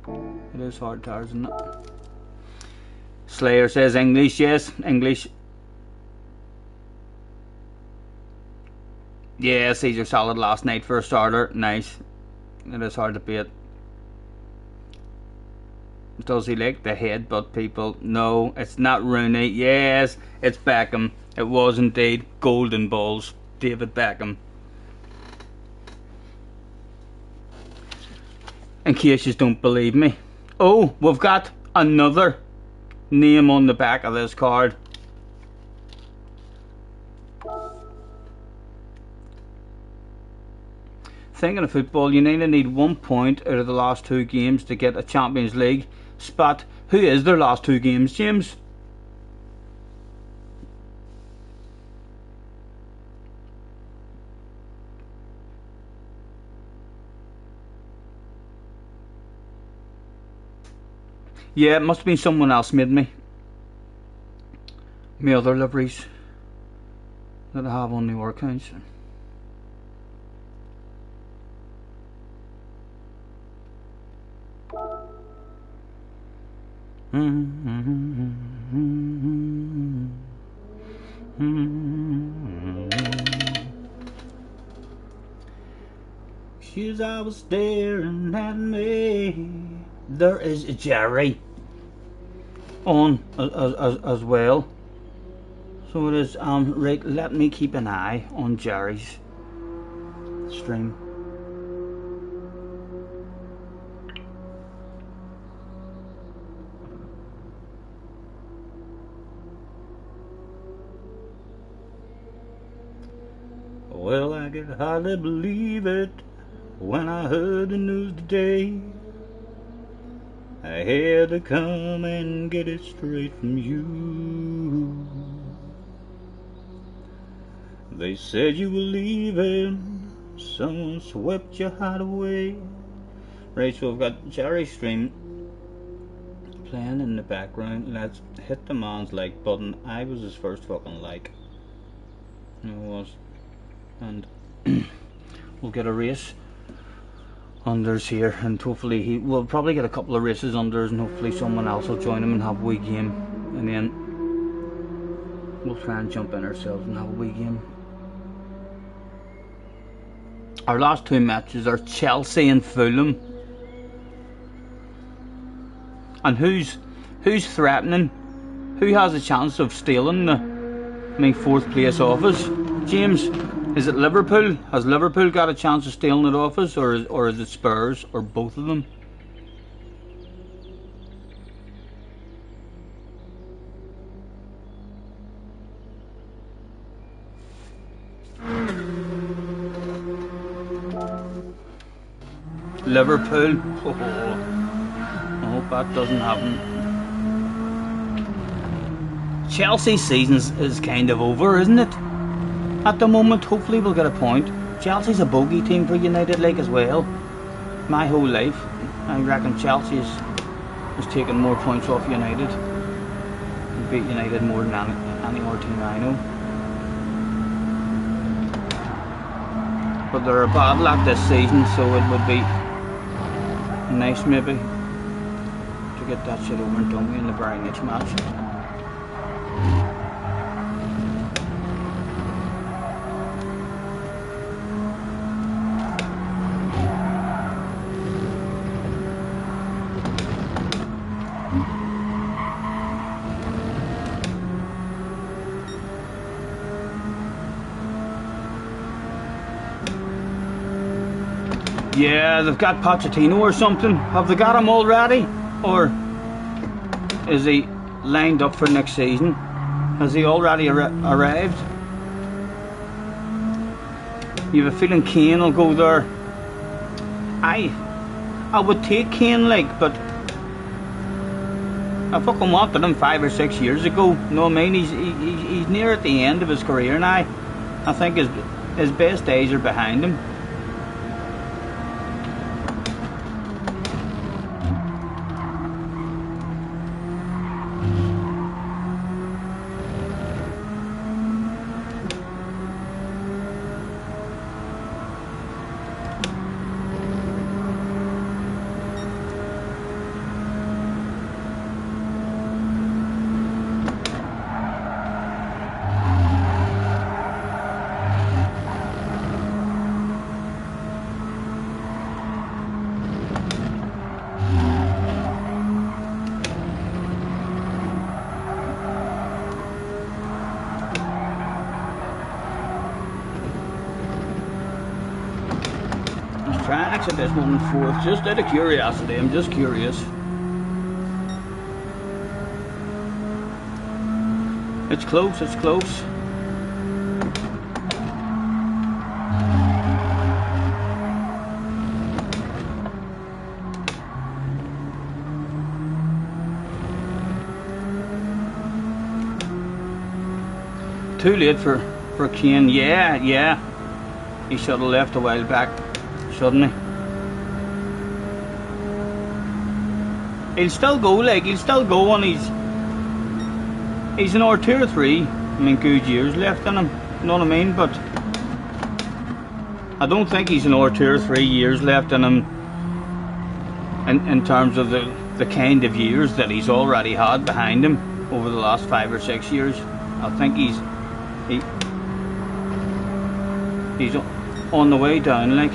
It is hard, isn't it? Slayer says English. Yes, English. Yeah, Caesar salad last night for a starter. Nice. It is hard to beat. Does he like the headbutt people? No, it's not Rooney. Yes, it's Beckham. It was indeed golden balls. David Beckham. In case you don't believe me. Oh, we've got another name on the back of this card. Thinking of football, United need 1 point out of the last 2 games to get a Champions League spot. Who is their last 2 games, James? Yeah, it must have been someone else made me. My other liveries that I have on the work accounts. She's always staring at me. There is Jerry on as well. So it is right, let me keep an eye on Jerry's stream. Well, I could hardly believe it when I heard the news today. I had to come and get it straight from you. They said you were leaving, someone swept your heart away. Right, so I've got Jerry's stream playing in the background. Let's hit the man's like button. I was his first fucking like. It was. And we'll get a race unders here, and hopefully he will probably get a couple of races unders, and hopefully someone else will join him and have a wee game, and then we'll try and jump in ourselves and have a wee game. Our last 2 matches are Chelsea and Fulham. And who's threatening? Who has a chance of stealing the 4th place off us? James, is it Liverpool? Has Liverpool got a chance of stealing it off us, or is it Spurs, or both of them? Liverpool. Oh, I hope that doesn't happen. Chelsea's season is kind of over, isn't it? At the moment, hopefully we'll get a point. Chelsea's a bogey team for United League as well. My whole life, I reckon Chelsea has taken more points off United. And beat United more than any more team I know. but they're a bad lot this season, so it would be nice maybe to get that shit over and done with in the very next match. Yeah, they've got Pochettino or something. Have they got him already? Or is he lined up for next season? Has he already arrived? You have a feeling Kane will go there? I would take Kane, like, but I fucking wanted him 5 or 6 years ago. No, I mean, he's near at the end of his career now. I think his best days are behind him. Try and exit this one fourth, just out of curiosity. I'm just curious. It's close, it's close. Too late for Kane. Yeah. He should have left a while back. Shouldn't he? He'll still go, like, he'll still go on. He's an R2 or 3. I mean, good years left in him, you know what I mean? But I don't think he's an R2 or 3 years left in him in terms of the kind of years that he's already had behind him over the last 5 or 6 years. I think he's on the way down, like.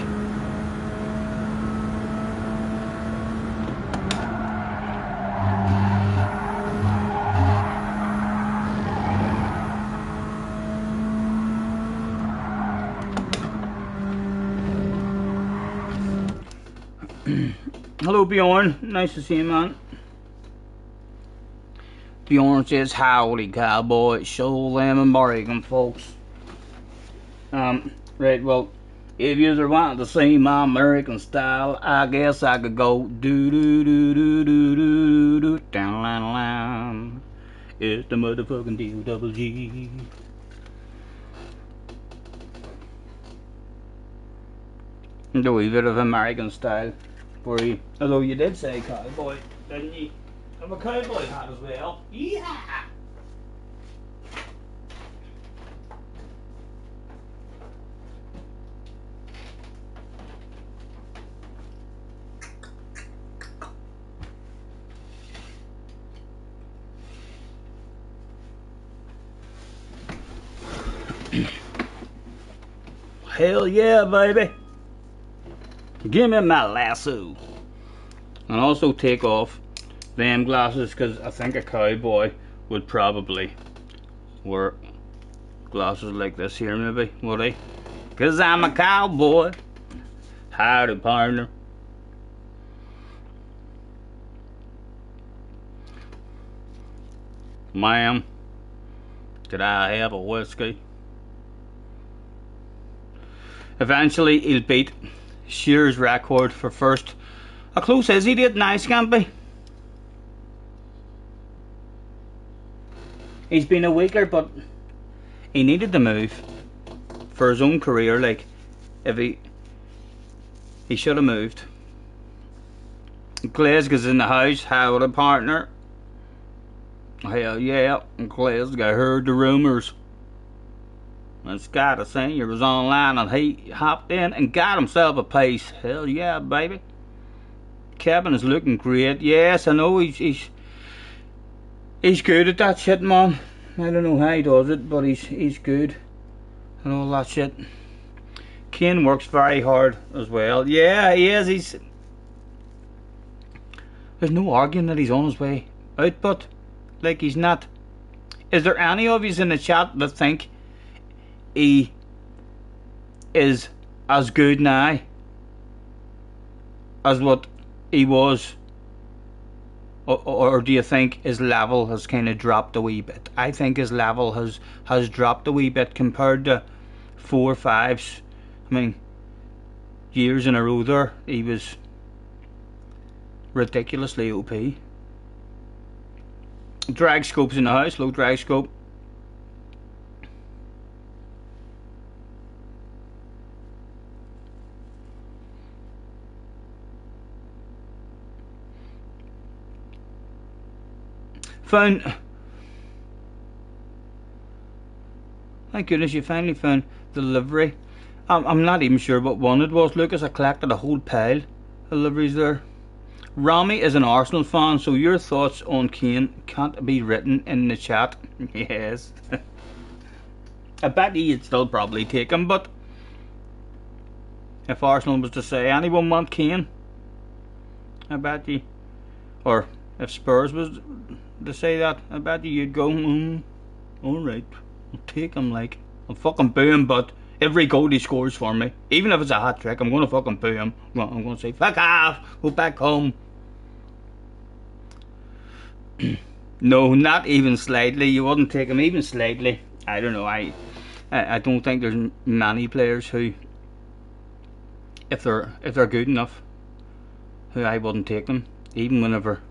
Hello Bjorn, nice to see you, man. Bjorn says howdy cowboy, show them American folks. Right, well, if you are wanting to see my American style, I guess I could go do do do do do do do down the line. It's the motherfucking D-double-G. Do a wee bit of American style for you. Although you did say cowboy, didn't you? I'm a cowboy hat as well. Yeah! Hell yeah, baby! Give me my lasso. And also take off them glasses, because I think a cowboy would probably wear glasses like this here, maybe, would he? Because I'm a cowboy. Howdy, partner. Ma'am, could I have a whiskey? Eventually he'll beat Shearer's record for first. How close is he to it now, Scampy? He's been a weaker, but he needed to move for his own career. Like, if he should have moved. Glasgow's in the house. Howdy, partner. Hell yeah, and Glasgow heard the rumours. And Scott Senior was online and he hopped in and got himself a piece. Hell yeah, baby. Kevin is looking great. Yes, I know he's good at that shit, man. I don't know how he does it, but he's good and all that shit. Kane works very hard as well. Yeah, he is. There's no arguing that he's on his way out, but like he's not. Is there any of you in the chat that think he is as good now as what he was, or do you think his level has kind of dropped a wee bit? I think his level has dropped a wee bit compared to 4 or 5. I mean, years in a row there, he was ridiculously OP. Drag scope's in the house. Low drag scope. Found. Thank goodness you finally found the livery. I'm not even sure what one it was, Lucas. I collected a whole pile of liveries there. Rami is an Arsenal fan, so your thoughts on Kane can't be written in the chat. Yes. I bet he'd still probably take him, but if Arsenal was to say anyone want Kane, I bet you, or if Spurs was to say that, I bet you'd go, alright, I'll take him, like, I'll fucking boo him, but every goal he scores for me, even if it's a hat trick, I'm gonna fucking boo him. I'm gonna say, fuck off, go back home. No, not even slightly. You wouldn't take him even slightly. I don't know. I don't think there's many players who, if they're good enough, who I wouldn't take them. Even whenever,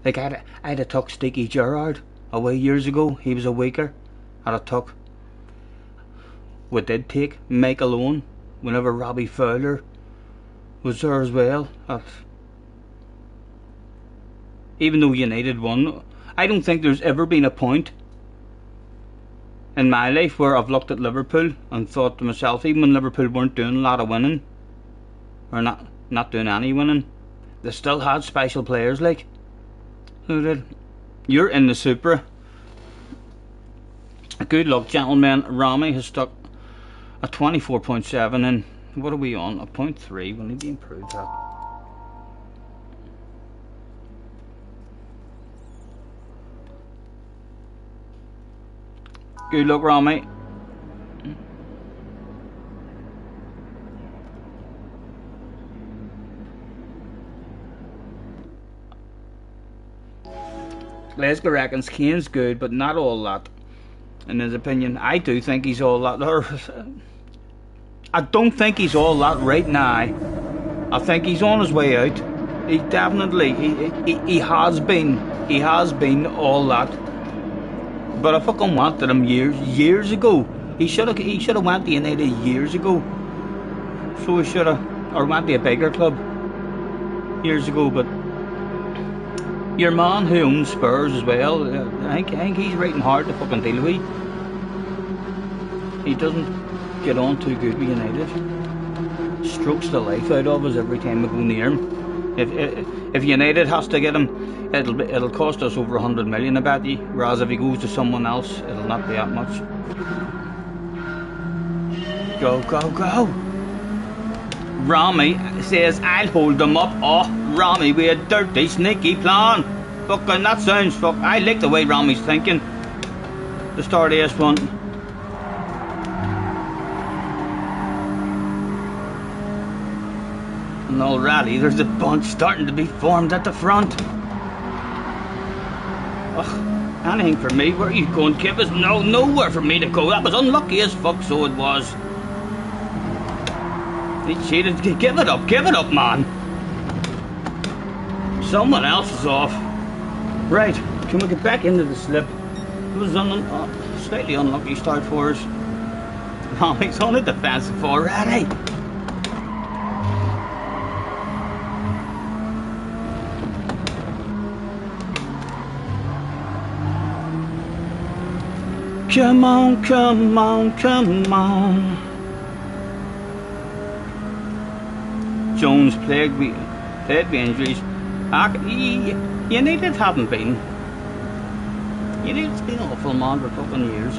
like I'd have took Sticky Gerrard away years ago. He was a weaker. I'd have took. We did take Mike Alone whenever Robbie Fowler was there as well. Even though United won, I don't think there's ever been a point in my life where I've looked at Liverpool and thought to myself, even when Liverpool weren't doing a lot of winning, or not doing any winning, they still had special players like. Who did? You're in the Supra. Good luck, gentlemen. Rami has stuck a 24.7 and what are we on? A 0.3. We'll need to improve that. Good luck, Rami. Glasgow reckons Kane's good, but not all that. In his opinion, I do think he's all that. I don't think he's all that right now. I think he's on his way out. He definitely, he has been all that. But I fucking wanted him years ago. He should have went to United years ago. So he should have, or went to a bigger club years ago. But your man who owns Spurs as well, I think he's writing hard to fucking deal with. He doesn't get on too good with United. Strokes the life out of us every time we go near him. If United has to get him, it'll cost us over 100 million, I bet you. Whereas if he goes to someone else, it'll not be that much. Go, go, go! Rami says, I'll hold them up. Oh, Rami, we had dirty, sneaky plan. Fucking, that sounds fuck. I like the way Rami's thinking. The start of this one. And already there's a bunch starting to be formed at the front. Ugh, anything for me? Where are you going, Kibbas? No, nowhere for me to go. That was unlucky as fuck, so it was. He cheated. Give it up, man. Someone else is off. Right, can we get back into the slip? It was slightly unlucky start for us. Rami's on the defensive already. Come on, come on, come on. Jones plagued with injuries. United haven't been. United's been awful, man, for a couple of years.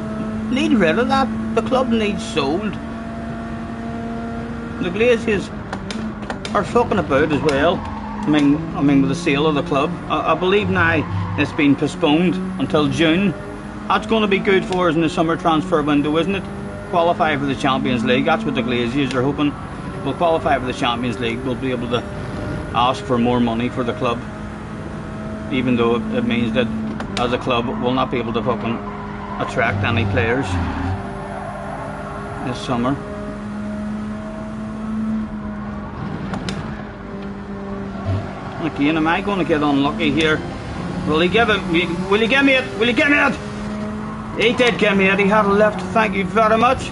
Need rid of that. The club needs sold. The Glazers are fucking about as well. I mean, with the sale of the club. I believe now it's been postponed until June. That's going to be good for us in the summer transfer window, isn't it? Qualify for the Champions League. That's what the Glazers are hoping. We'll qualify for the Champions League. We'll be able to ask for more money for the club, even though it means that as a club we'll not be able to fucking attract any players this summer. Again, am I going to get unlucky here? Will he give it? Will he give me it? Will he give me it? He did give me it. He had a left. Thank you very much.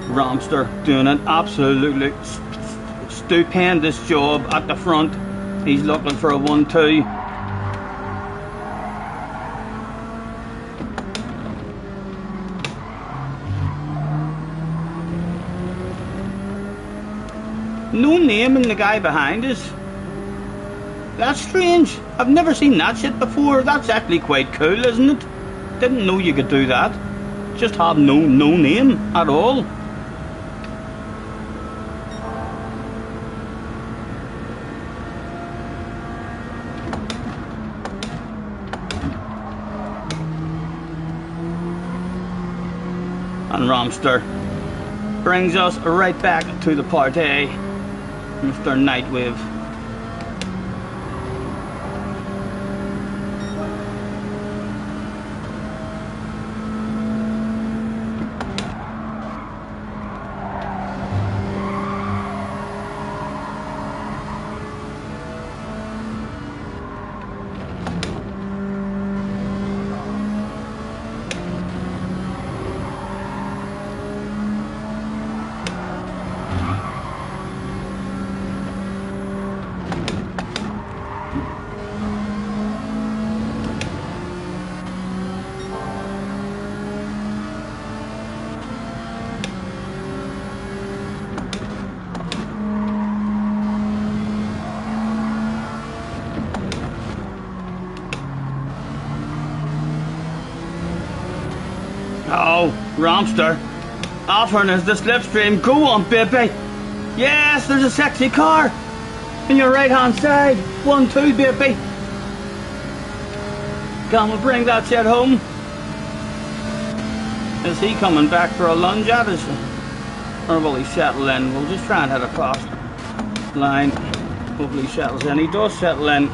Ramster doing an absolutely stupendous job at the front. He's looking for a 1-2. No name in the guy behind us. That's strange. I've never seen that shit before. That's actually quite cool, isn't it? Didn't know you could do that. Just have no name at all. And Ramster brings us right back to the party. Mr. Nightwave. Oh, Ramster, offering us the slipstream. Go on, baby. Yes, there's a sexy car in your right hand side. 1-2, baby. Come and bring that shit home. Is he coming back for a lunge at us? Or will he settle in? We'll just try and head across the line. Hopefully he settles in. He does settle in.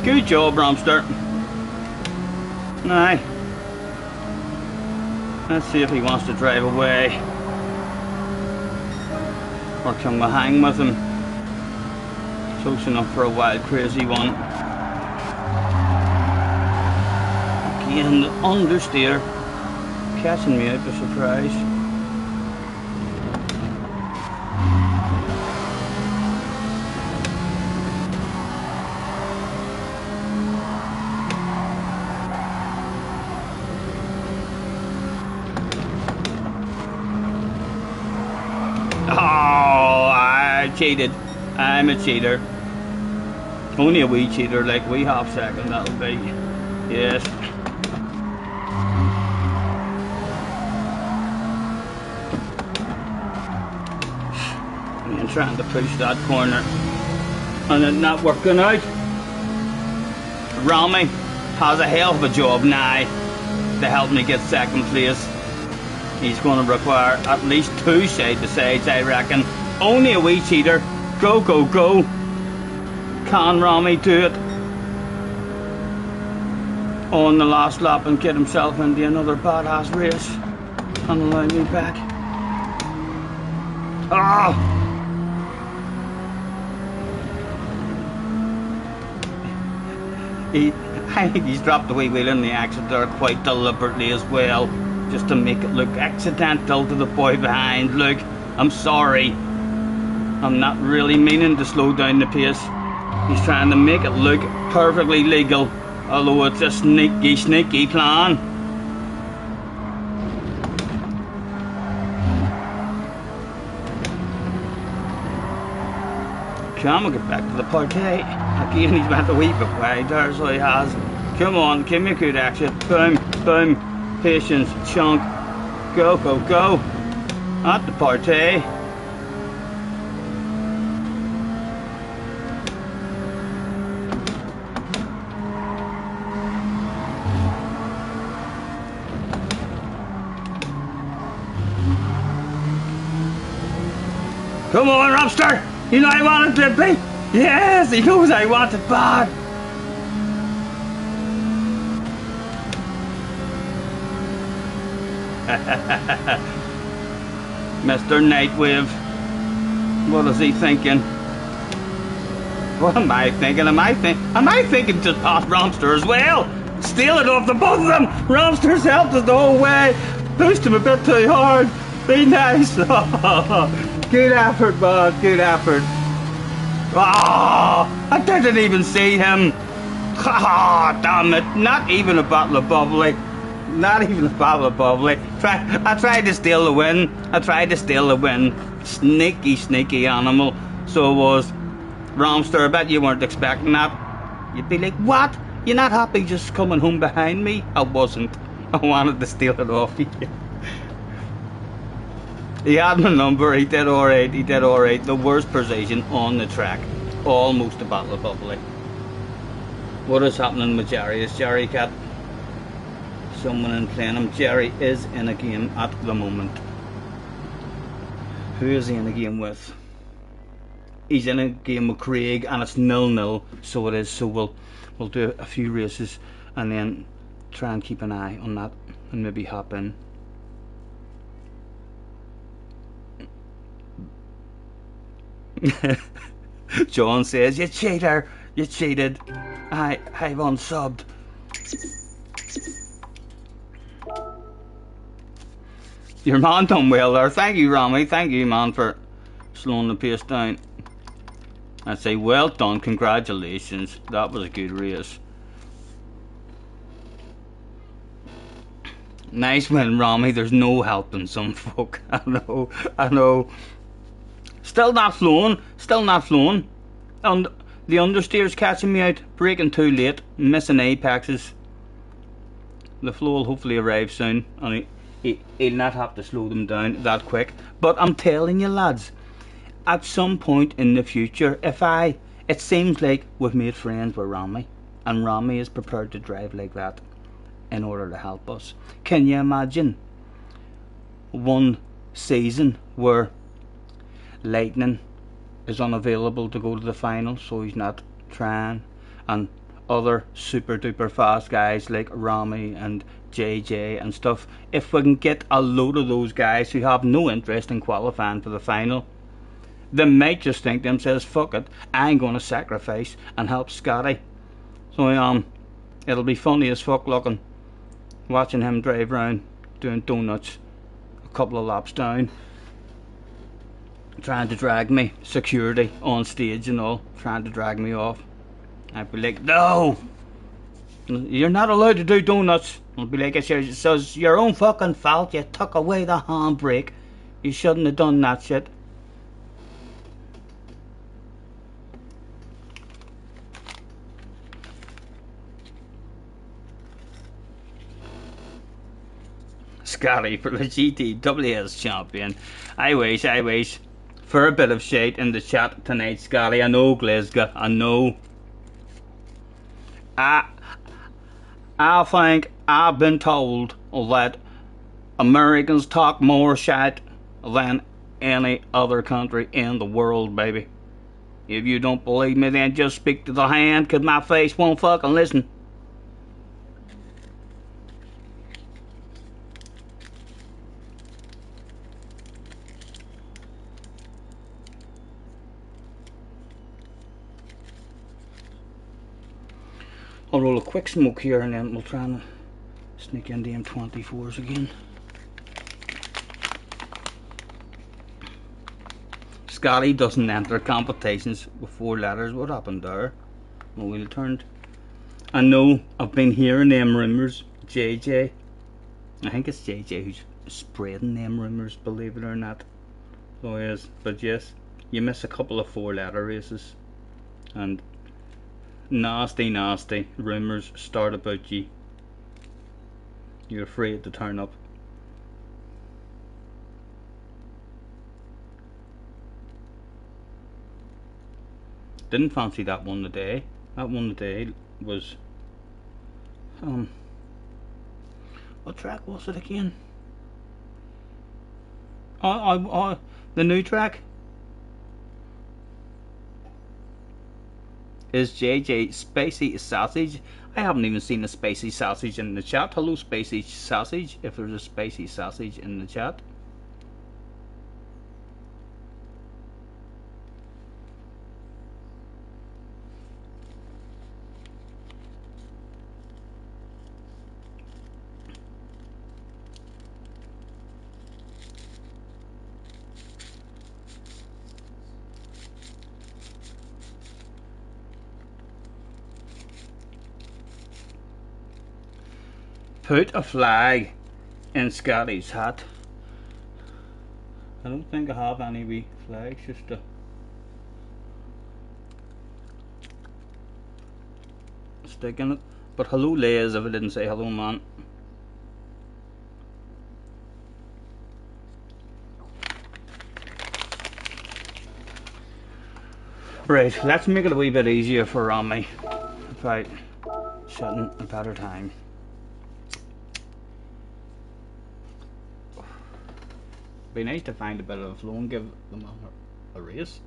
Good job, Ramster. Aye. Let's see if he wants to drive away. Or can we hang with him? Close enough for a wild, crazy one. Again, the understeer. Catching me out by surprise. Cheated. I'm a cheater. Only a wee cheater, like wee half second, that'll be. Yes. I'm trying to push that corner and it's not working out. Rami has a hell of a job now to help me get second place. He's going to require at least 2 side-to-sides, I reckon. Only a wee cheater. Go, go, go. Can Rami do it on the last lap and get himself into another badass race and allow me back? Ah! I think he's dropped the wee wheel in the exit there quite deliberately as well, just to make it look accidental to the boy behind. Look, I'm sorry. I'm not really meaning to slow down the pace. He's trying to make it look perfectly legal, although it's a sneaky plan. Come on, get back to the parquet. Again, he's went a wee bit wide there, so he has. Come on, give me a good action. Boom, boom. Patience, chunk. Go, go, go. At the party. Come on, Robster! You know I want it to be! Yes, he knows I want it bad! Mr. Nightwave. What is he thinking? What am I thinking? Am I thinking to pass Romster as well? Steal it off the both of them! Romster's helped us the whole way! Pushed him a bit too hard! Be nice! Good effort, man, good effort. Oh, I didn't even see him. Ha, damn it. Not even a bottle of bubbly. Not even a bottle of bubbly. I tried to steal the win. Sneaky animal. So it was. Romster, I bet you weren't expecting that. You'd be like, what? You're not happy just coming home behind me? I wasn't. I wanted to steal it off you. He had my number, he did alright, The worst position on the track. Almost a bottle of bubbly. What is happening with Jerry? Is Jerry got someone in playing him? Jerry is in a game at the moment. Who is he in a game with? He's in a game with Craig and it's 0-0, so it is. So we'll do a few races and then try and keep an eye on that and maybe hop in. John says, you cheater, you cheated. I've unsubbed. Your man done well there. Thank you, Rami. Thank you, man, for slowing the pace down. I say, well done, congratulations. That was a good race. Nice win, Rami. There's no helping some folk. I know. Still not flowing. And the understeer's catching me out. Braking too late. Missing apexes. The flow will hopefully arrive soon. And he'll not have to slow them down that quick. But I'm telling you, lads, at some point in the future, it seems like we've made friends with Rami. And Rami is prepared to drive like that in order to help us. Can you imagine one season where Lightning is unavailable to go to the final, so he's not trying, and other super duper fast guys like Rami and JJ and stuff, if we can get a load of those guys who have no interest in qualifying for the final, they might just think to themselves, fuck it, I'm going to sacrifice and help Scotty. So it'll be funny as fuck watching him drive around doing donuts a couple of laps down, trying to drag me, security on stage and all, trying to drag me off. I'd be like, no, you're not allowed to do donuts. I'd be like, it's your own fucking fault, you took away the handbrake, you shouldn't have done that shit. Scotty for the GTWS champion. I wish for a bit of shade in the chat tonight, Scotty. I know, Glasgow, I know. I think I've been told that Americans talk more shit than any other country in the world, baby. If you don't believe me, then just speak to the hand, cause my face won't fucking listen. I'll roll a quick smoke here and then we'll try and sneak into M24s again. Scotty doesn't enter competitions with 4 letters. What happened there? My wheel turned. I know I've been hearing them rumours. JJ. I think it's JJ who's spreading them rumours, believe it or not. So he is. But yes, you miss a couple of 4-letter races. And nasty rumours start about you. You're afraid to turn up. Didn't fancy that one today. That one today was what track was it again? The new track is JJ Spacey Sausage. I haven't even seen a Spacey Sausage in the chat. Hello Spacey Sausage, if there's a Spacey Sausage in the chat. Put a flag in Scotty's hat. I don't think I have any wee flags, just to stick in it. But hello Les, if I didn't say hello man. Right, let's make it a wee bit easier for Rami by setting a better time. Be nice to find a bit of a flow and give them a race.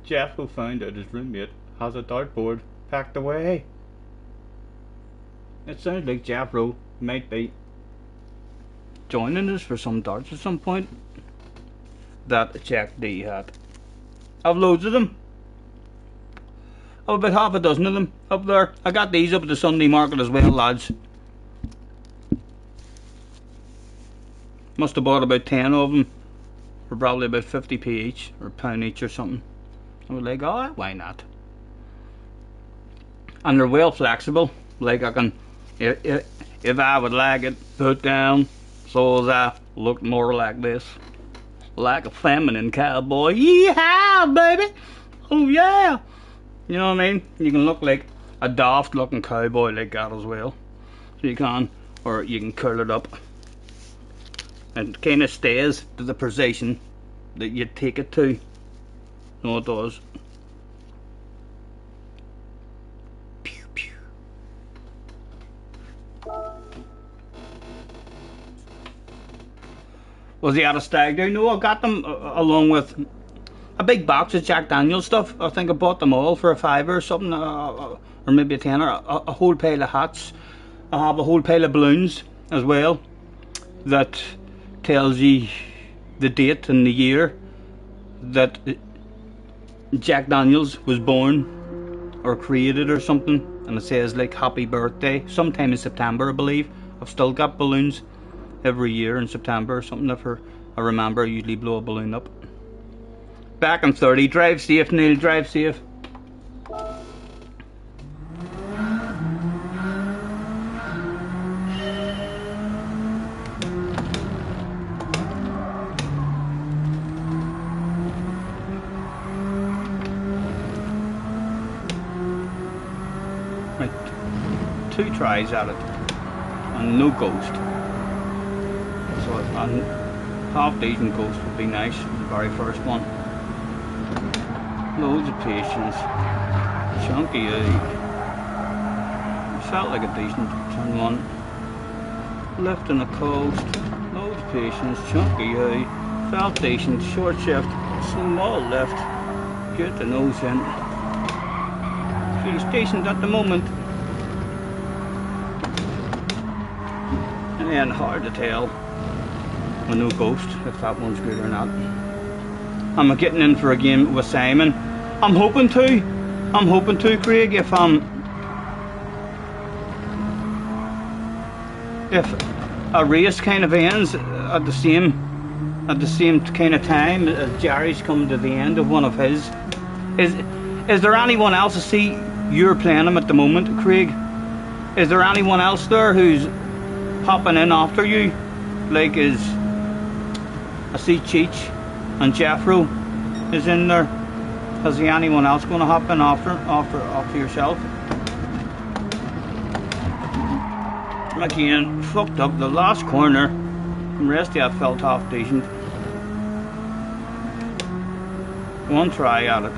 Jeff, who found out his roommate has a dartboard packed away. It sounds like Jeff Rowe might be joining us for some darts at some point. That check D hat. I've loads of them. I've about half a dozen of them up there. I got these up at the Sunday market as well, lads. Must have bought about 10 of them for probably about 50p each or £1 each or something. I was like, oh, why not? And they're well flexible. Like I can, if I would like it, put down so as I look more like this, like a feminine cowboy. Yeehaw, baby! Oh yeah! You know what I mean? You can look like a daft looking cowboy like that as well. So you can, or you can curl it up. And it kind of stays to the position that you take it to. No, it does. Pew pew. Was he out of stag do? No, I got them along with a big box of Jack Daniels stuff. I think I bought them all for a £5 or something, or maybe a tenner. A whole pile of hats. I have a whole pile of balloons as well. That tells you the date and the year that Jack Daniels was born or created or something, and it says like happy birthday sometime in September, I believe. I've still got balloons every year in September or something. If I remember, I usually blow a balloon up. Back in 30. Drive safe, Neil, drive safe. Right, 2 tries at it and no ghost. So a half decent ghost would be nice, the very first one. Loads of patience. Chunky felt like a decent turn one. Left on the coast. Loads of patience. Chunky felt decent. Short shift. Small left. Get the nose in. Feels decent at the moment. And then hard to tell with no ghost if that one's good or not. I'm getting in for a game with Simon. I'm hoping to, Craig, if a race kind of ends, at the same kind of time as Jerry's come to the end of one of his. Is there anyone else? I see you're playing him at the moment, Craig. Is there anyone else there who's hopping in after you? Like, I see Cheech and Jeffro is in there. Is there anyone else going to hop in after yourself? Again, fucked up the last corner. The rest of it felt half decent. One try at it.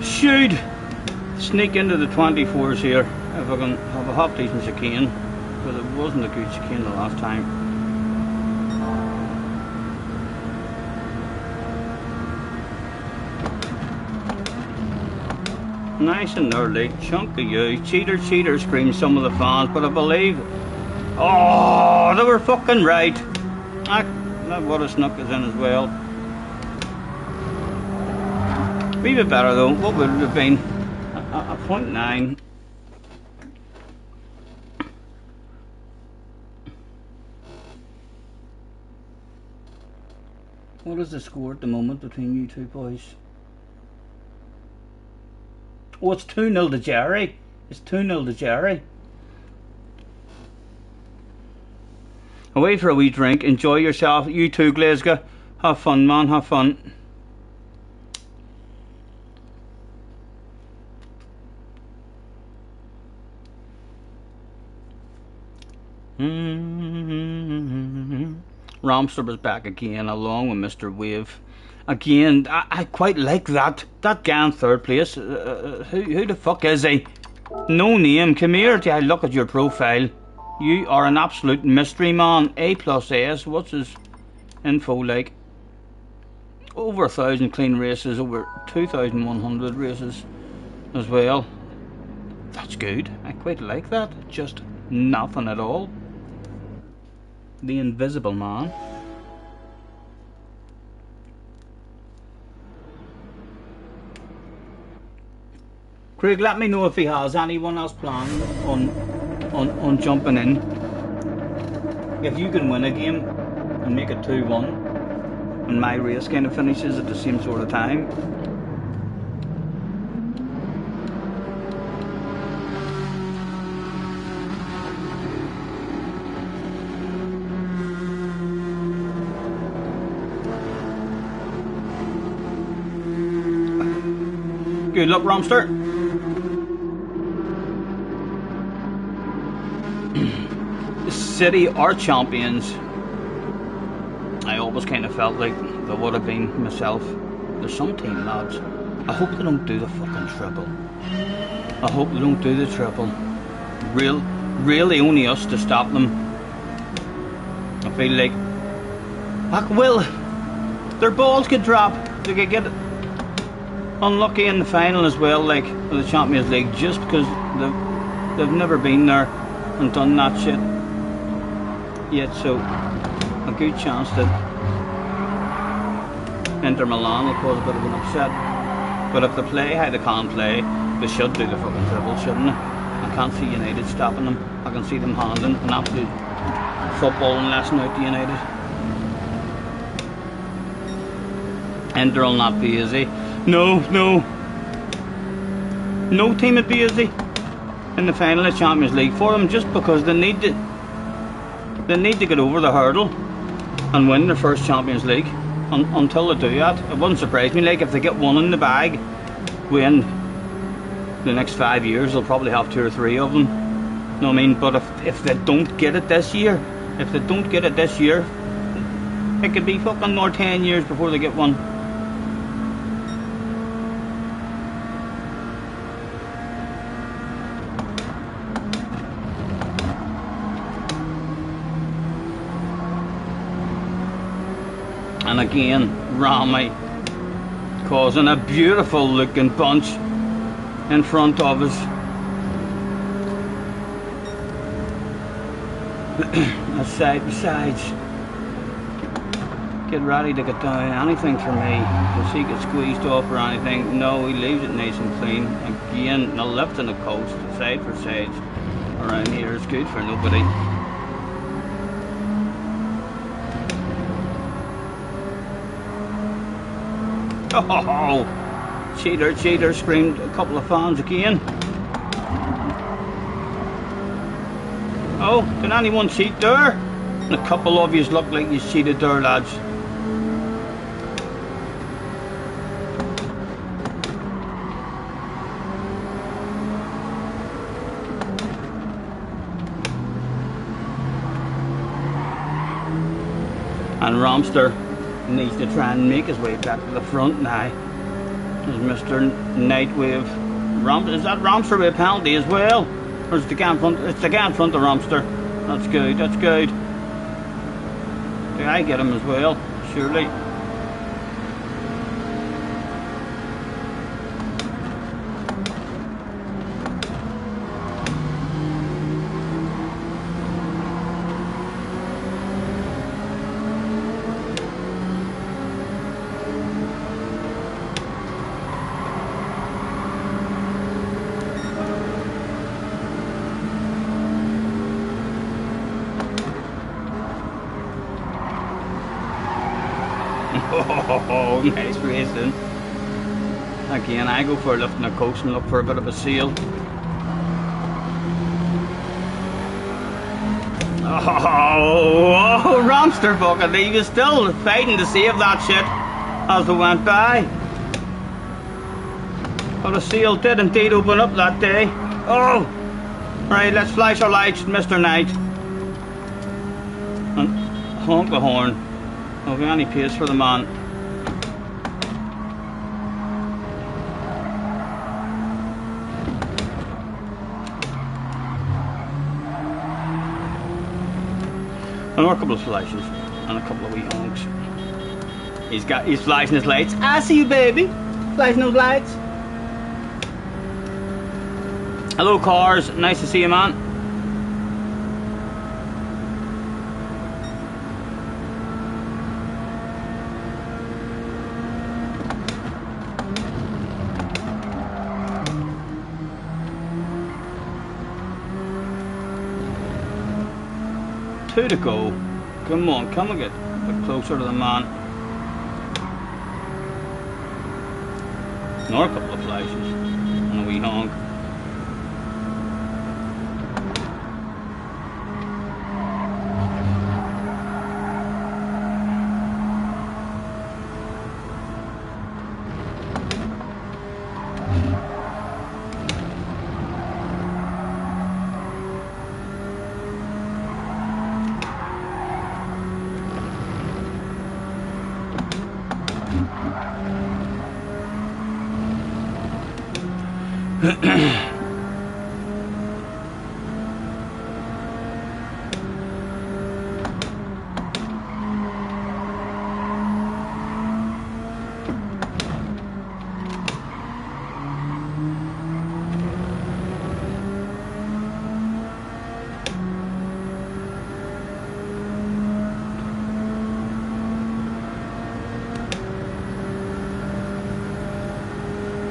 Should sneak into the 24s here if I can have a half decent chicane, because it wasn't a good chicane the last time. Nice and early, chunk of you. Cheater, cheater screams some of the fans, but I believe, oh, they were fucking right. That water snuck is in as well. Wee bit better though. What would it have been? A 0.9. What is the score at the moment between you two boys? Oh, it's 2-0 to Jerry. It's 2-0 to Jerry. Away for a wee drink. Enjoy yourself. You too, Glasgow. Have fun, man. Have fun. Ramster was back again, along with Mr. Wave. Again, I quite like that. That guy in third place. Who the fuck is he? No name. Come here till I look at your profile. You are an absolute mystery man. A+S. What's his info like? Over 1,000 clean races, over 2,100 races as well. That's good. I quite like that. Just nothing at all. The Invisible Man. Craig, let me know if he has anyone else planned on jumping in. If you can win a game and make it 2-1, and my race kind of finishes at the same sort of time. Good luck, Romster. The City are champions. I always kind of felt like they would have been myself. There's some team lads. I hope they don't do the fucking triple. I hope they don't do the triple. Really only us to stop them. I feel like, well, their balls could drop. They could get unlucky in the final as well, like the Champions League, just because they've never been there and done that shit yet. So a good chance that Inter Milan will cause a bit of an upset. But if they play how they can play, they should do the fucking triple, shouldn't they? I can't see United stopping them. I can see them handling an absolute footballing lesson out to United. Inter will not be easy. No team would be easy in the final of Champions League for them, just because they need to get over the hurdle. and win their first Champions League. Until they do that, it wouldn't surprise me. Like if they get one in the bag, win the next 5 years, they'll probably have 2 or 3 of them. You know what I mean? But if they don't get it this year, it could be fucking another 10 years before they get one. And again, Rami causing a beautiful looking bunch in front of us. Besides, get ready to get down. Anything for me? Does he get squeezed off or anything? No, he leaves it nice and clean. Again, the left and the coast, side for side around here is good for nobody. Oh, cheater, screamed a couple of fans again. Oh, can anyone cheat there? And a couple of yous look like you cheated there, lads. And Ramster needs to try and make his way back to the front now. There's Mr. Nightwave. Is that Ramster with a penalty as well? Or is it the guy in front? It's the guy in front of Ramster. That's good, that's good. Did I get him as well? Surely. Oh, nice racing. Again, I go for a lift on the coast and look for a bit of a seal. Oh, Ramster fucking, he was still fighting to save that shit as it went by. But a seal did indeed open up that day. Oh! Right, let's flash our lights, Mr. Knight. And honk the horn. Okay, any pace for the man. Another couple of flashes and a couple of wee honks. He's flashing his lights. I see you, baby. Flashing those lights. Hello, cars. Nice to see you, man. Two to go. Come on, come and get a bit closer to the man. Another couple of flashes and a wee honk.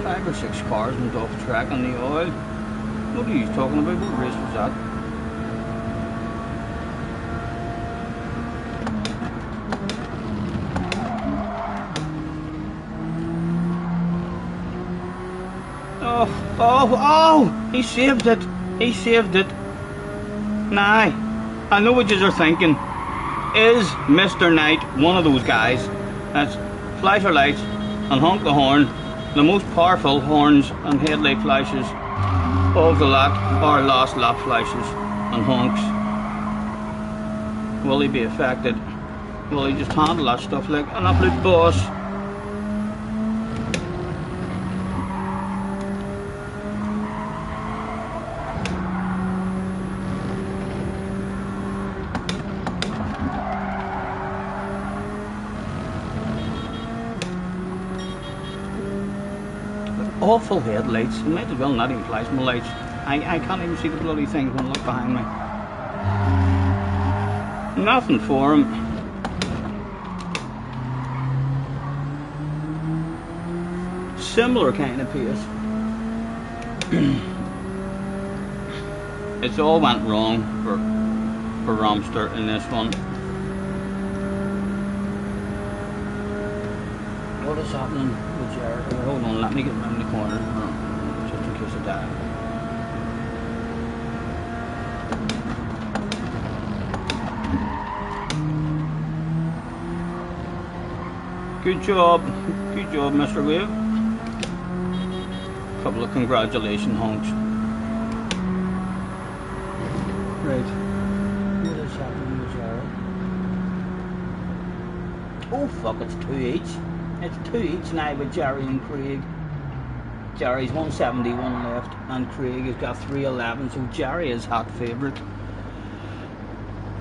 Five or six cars went off track on the oil. What are you talking about? What race was that? Oh! He saved it. He saved it. Nah, I know what you are thinking. Is Mr. Knight one of those guys that's flasher lights and honk the horn, the most powerful horns and headlight flashes of the lot are last lap flashes and honks? Will he be affected? Will he just handle that stuff like an absolute boss? Awful headlights. You might as well not even flash my lights. I can't even see the bloody thing when I look behind me. Nothing for him. Similar kind of pace. It's all went wrong for Romster in this one. What is happening with Jared? Hold on, let me get around the corner just in case I die. Good job, Mr. Wave. Couple of congratulations, honks. Right. What is happening with Jared? Oh fuck, it's 2 each. It's 2 each now with Jerry and Craig. Jerry's 171 left and Craig has got 311, so Jerry is hot favourite.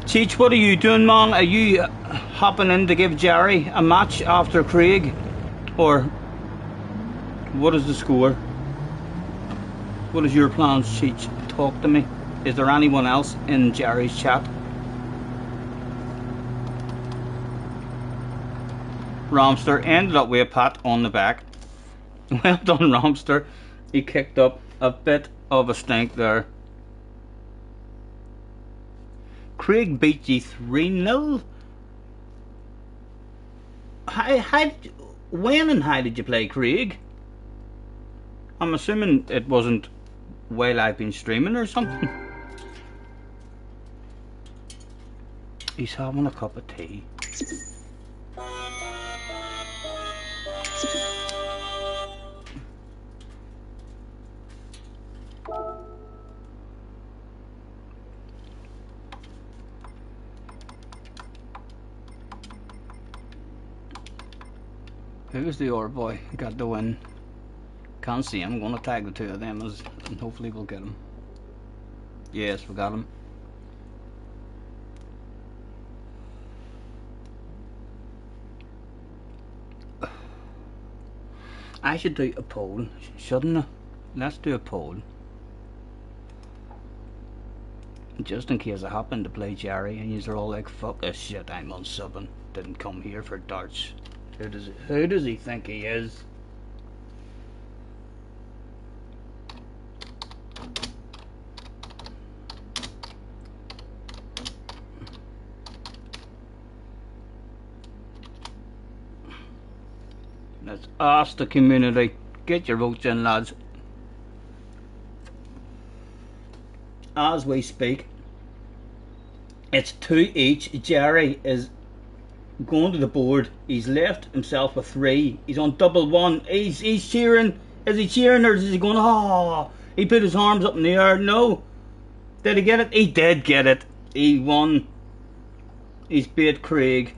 Cheech, what are you doing, man? Are you hopping in to give Jerry a match after Craig? Or what is the score? What is your plans, Cheech? Talk to me. Is there anyone else in Jerry's chat? Romster ended up with a pat on the back. Well done, Romster. He kicked up a bit of a stink there. Craig beat you 3-0. When and how did you play Craig? I'm assuming it wasn't while I've been streaming or something. He's having a cup of tea. Who's the orb boy? Got the win. Can't see him. I'm gonna tag the two of them and hopefully we'll get him. Yes, we got him. I should do a poll, shouldn't I? Let's do a poll. Just in case I happen to play Jerry and you're all like, fuck this shit, I'm unsubbing. Didn't come here for darts. Who does he think he is? Let's ask the community. Get your votes in, lads. As we speak, it's 2 each. Jerry is going to the board. He's left himself with 3. He's on double 1. He's cheering. Is he cheering or is he going, oh? He put his arms up in the air. No. Did he get it? He did get it. He won. He's beat Craig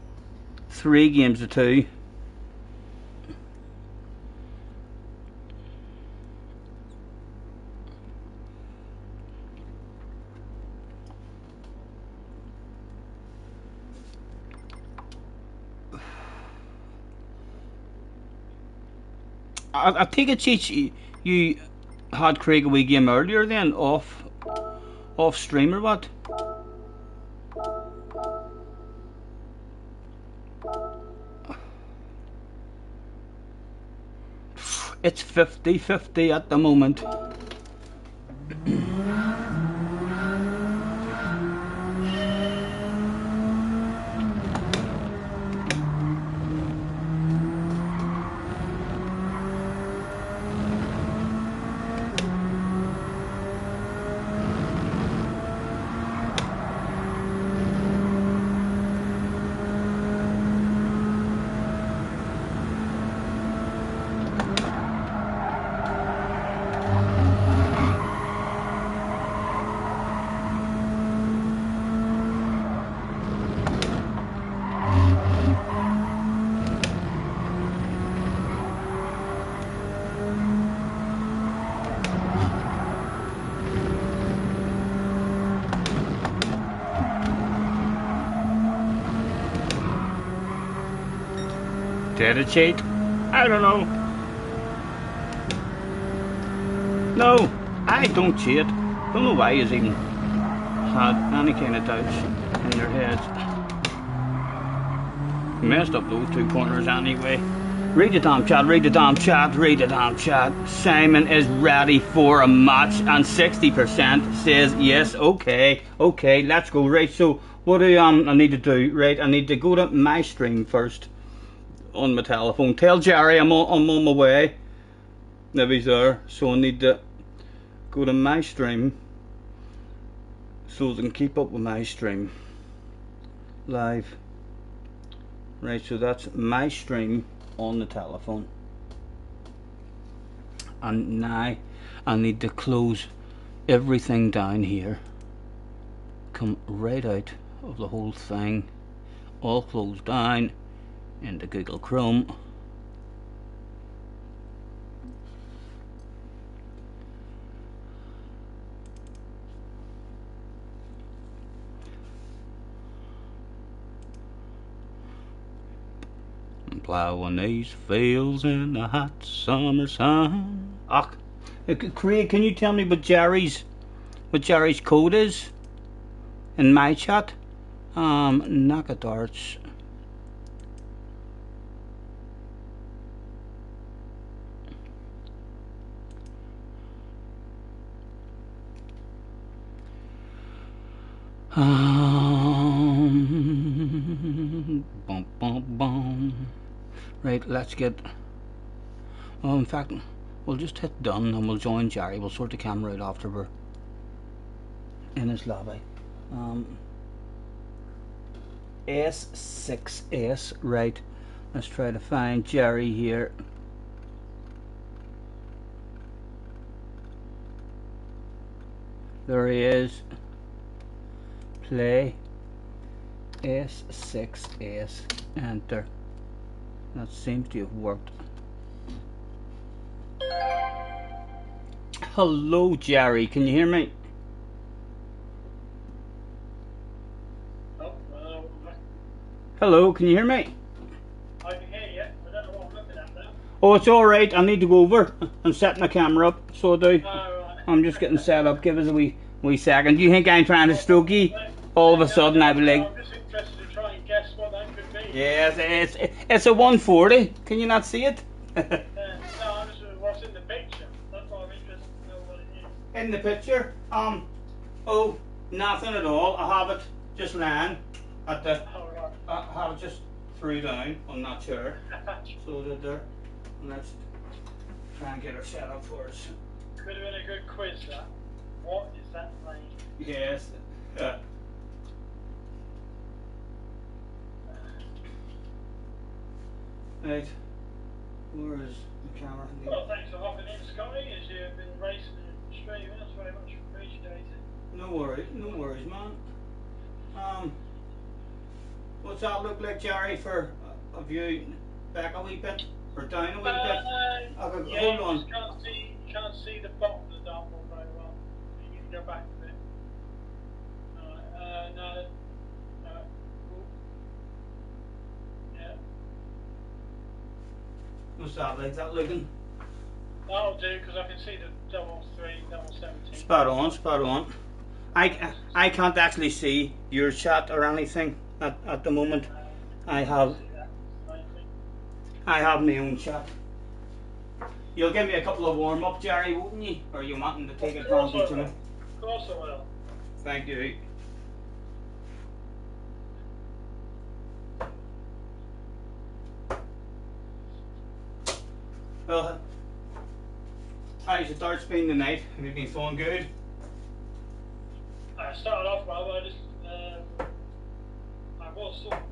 3 games to 2. I take it, Cheech, you had Craig a wee game earlier then, off stream or what? It's 50-50 at the moment. Did it cheat? I don't know. No, I don't cheat. Don't know why he's even had any kind of doubts in their heads. Messed up those two corners anyway. Read the damn chat, read the damn chat, read the damn chat. Simon is ready for a match and 60% says yes. Okay, let's go. Right, so what do I need to do? Right, I need to go to my stream first on my telephone. Tell Jerry I'm on my way. If he's there, so I need to go to my stream so I can keep up with my stream live. Right, so that's my stream on the telephone, and now I need to close everything down here, come right out of the whole thing, all closed down into Google Chrome. Plowing these fields in the hot summer sun. Craig, can you tell me what Jerry's code is in my chat? Knockadarts. Bum, bum, bum. Right, let's get. Oh, in fact, we'll just hit done and we'll join Jerry. We'll sort the camera out after we're in his lobby. S6S. Right, let's try to find Jerry here. There he is. Play. S6S. Enter. That seems to have worked. Hello, Jerry. Can you hear me? Hello, can you hear me? I can hear you. I don't know what I'm looking at now. Oh, it's alright. I need to go over and set my camera up. So I do. Oh, right. I'm just getting set up. Give us a wee second. Do you think I'm trying to stroke you? All of a sudden I'll be like... I'm just interested to try and guess what that could be. Yes, it's a 140. Can you not see it? No, I'm just what's in the picture. That's why I'm interested to know what it is. In the picture? Oh, nothing at all. I have it just lying at the... Oh, right. I have it just threw down on that chair. So that there. And let's try and get her set up for us. Could have been a good quiz, that. What is that plane? Yes. Right. Where is the camera? Well, thanks for hopping in, Scotty, as you've been racing and streaming. That's very much appreciated. No worries, man. What's that look like, Jerry, for a view back a wee bit? Or down a wee bit? Okay, Yeah, hold on. you can't see the bottom of the dartboard very well. You need to go back a bit. No. Ooh. Yeah. What's that like? That looking? That'll do, because I can see the 3, 17. Spot on. I can't actually see your chat or anything at the moment. I have my own chat. You'll give me a couple of warm up, Jerry, wouldn't you? Or are you wanting to take advantage of it? Of course I will. Thank you. Well, how's the darts been tonight? Have you been feeling good? I started off well, but I was sort of,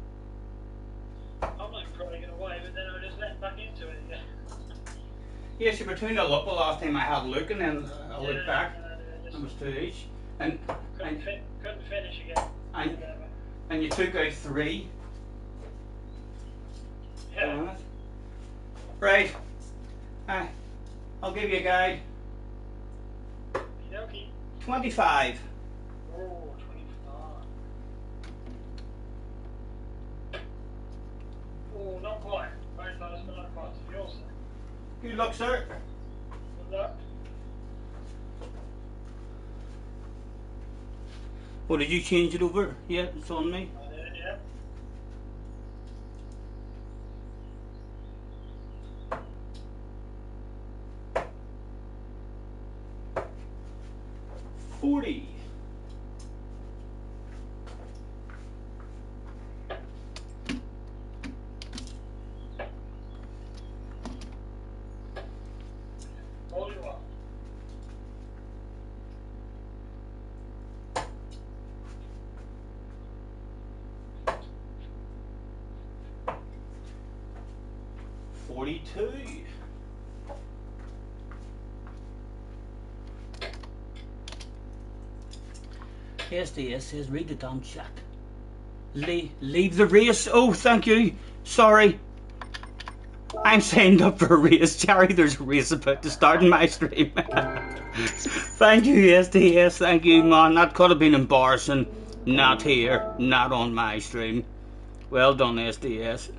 I'm not crying in a way, but then I just let back into it again. Yes, you were 2-0 up the last time I had a look, and then I looked back. It was 2 each. And couldn't finish again. And you took out 3. Yeah. Right. I'll give you a guide. Okey-dokey. 25. Oh, 25. Oh, not quite. Very close, but not quite to yours. Good luck, sir. Good luck. What, did you change it over? Yeah, it's on me. I did, yeah. $40. All you want. $42. SDS says read the damn chat. Leave the race. Oh, thank you. Sorry. I'm signed up for a race, Jerry. There's a race about to start in my stream. Thank you, SDS. Thank you, man. That could have been embarrassing. Not here. Not on my stream. Well done, SDS.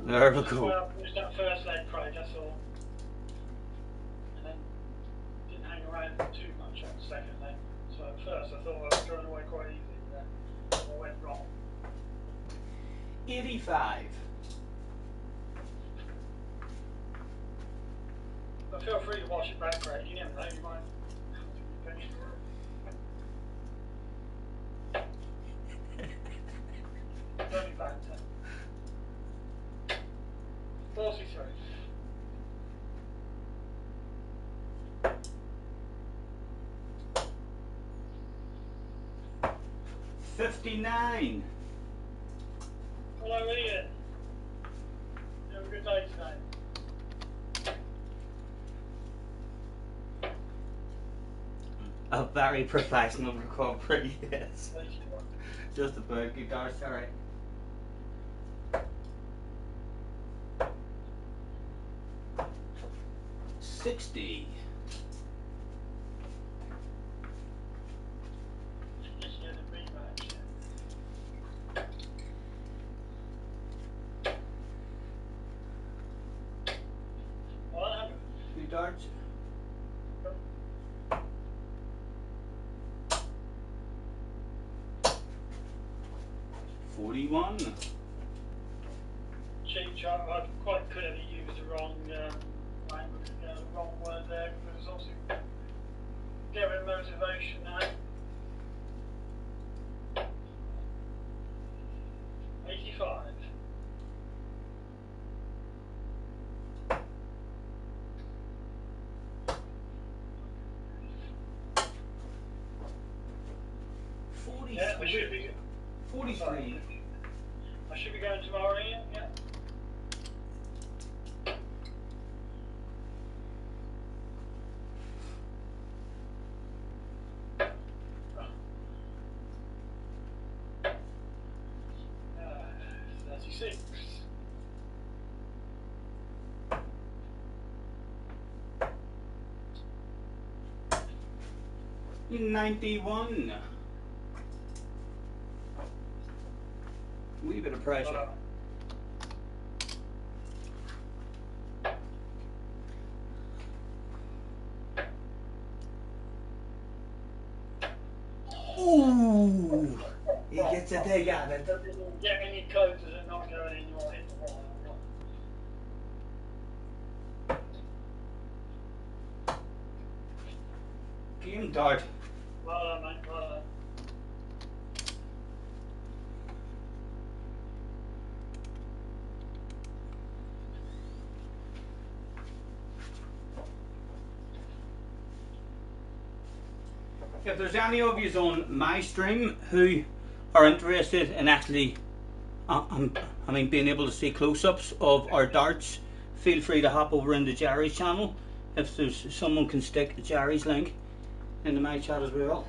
There we go. Well, just that first leg pride, that's all. And then didn't hang around too much on the second leg. So at first I thought I was going away quite easy, but I went wrong. 85. But feel free to watch it back, Craig. You never know, you might. Don't be banter. 43. $59. Hello, Ian. You have a good day today. A very professional recovery, yes. Thank you. Just about guitar, sorry. $60. Just get a rematch. Well, Two darts. $41. cheap chart, I quite clearly used the wrong language, the wrong word there, because obviously giving motivation now. 85. Yeah, I should be. 43. I should be going tomorrow, Ian. Yeah. Uh, 36. $91. Wee bit of pressure. Ooh, he gets a dig at it. Doesn't get any closer than not going in your hit the wall. Game dart. Well done, mate. Well done. If there's any of you on my stream who are interested in actually being able to see close-ups of our darts, feel free to hop over into Jerry's channel. If there's someone can stick Jerry's link into my chat as well.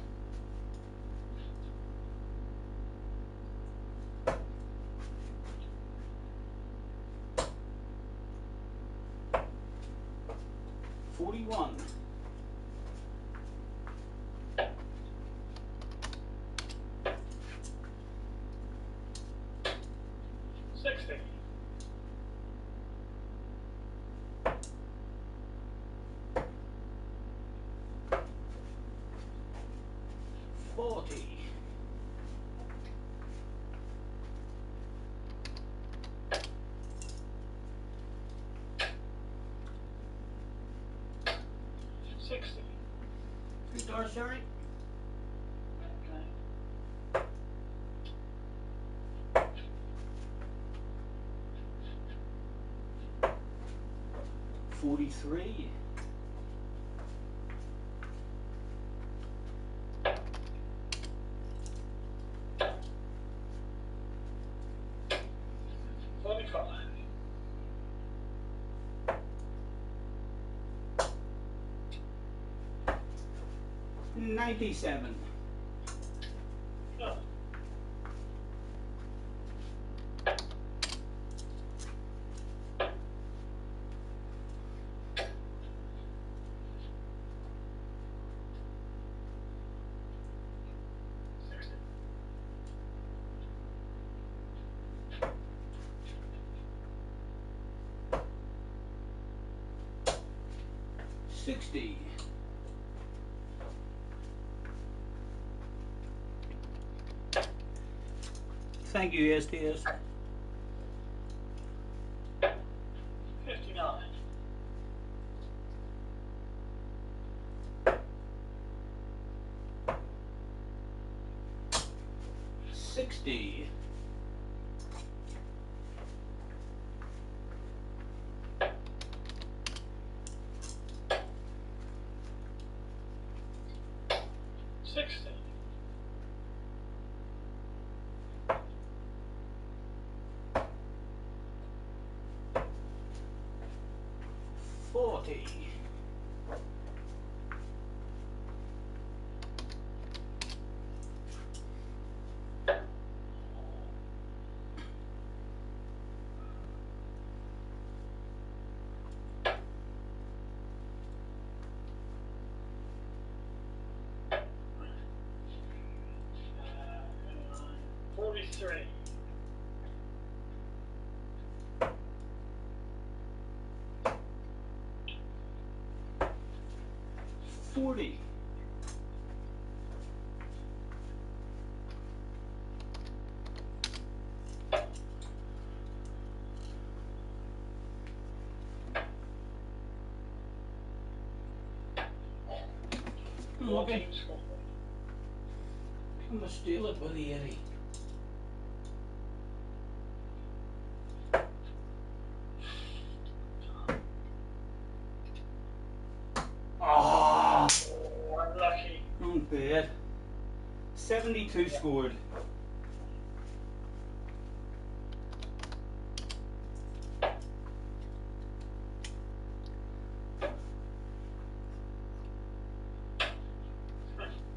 $41. 40. 60. $3, sorry. Okay. 43. 45. 97. Oh. 60. 60. 'Thank you, STS. 59. 60. 60. 40. 43. 40. 14 Okay. score. I'm gonna steal it with the Eddie. Ah, Oh, unlucky. not bad. 72 scored.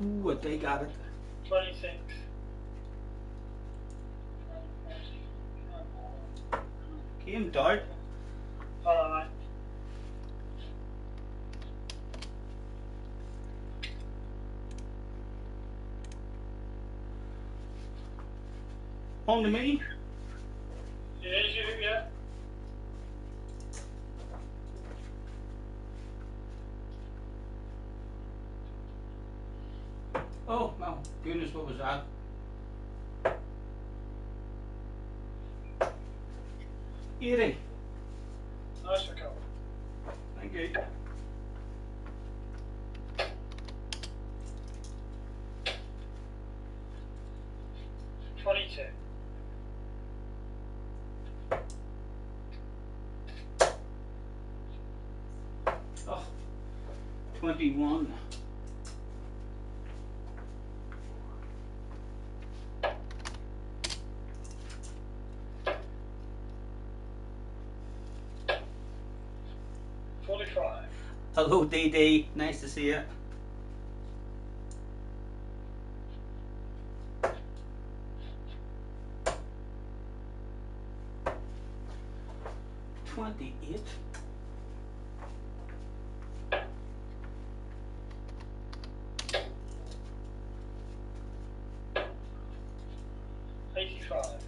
Ooh, they got it. 26. Came dart. Alright. On to me. It is you, yeah. Oh, my goodness, what was that? Eddie. Nice recovery. Thank you. 22. 21. 45. Hello, DD. Nice to see you. 28. 85.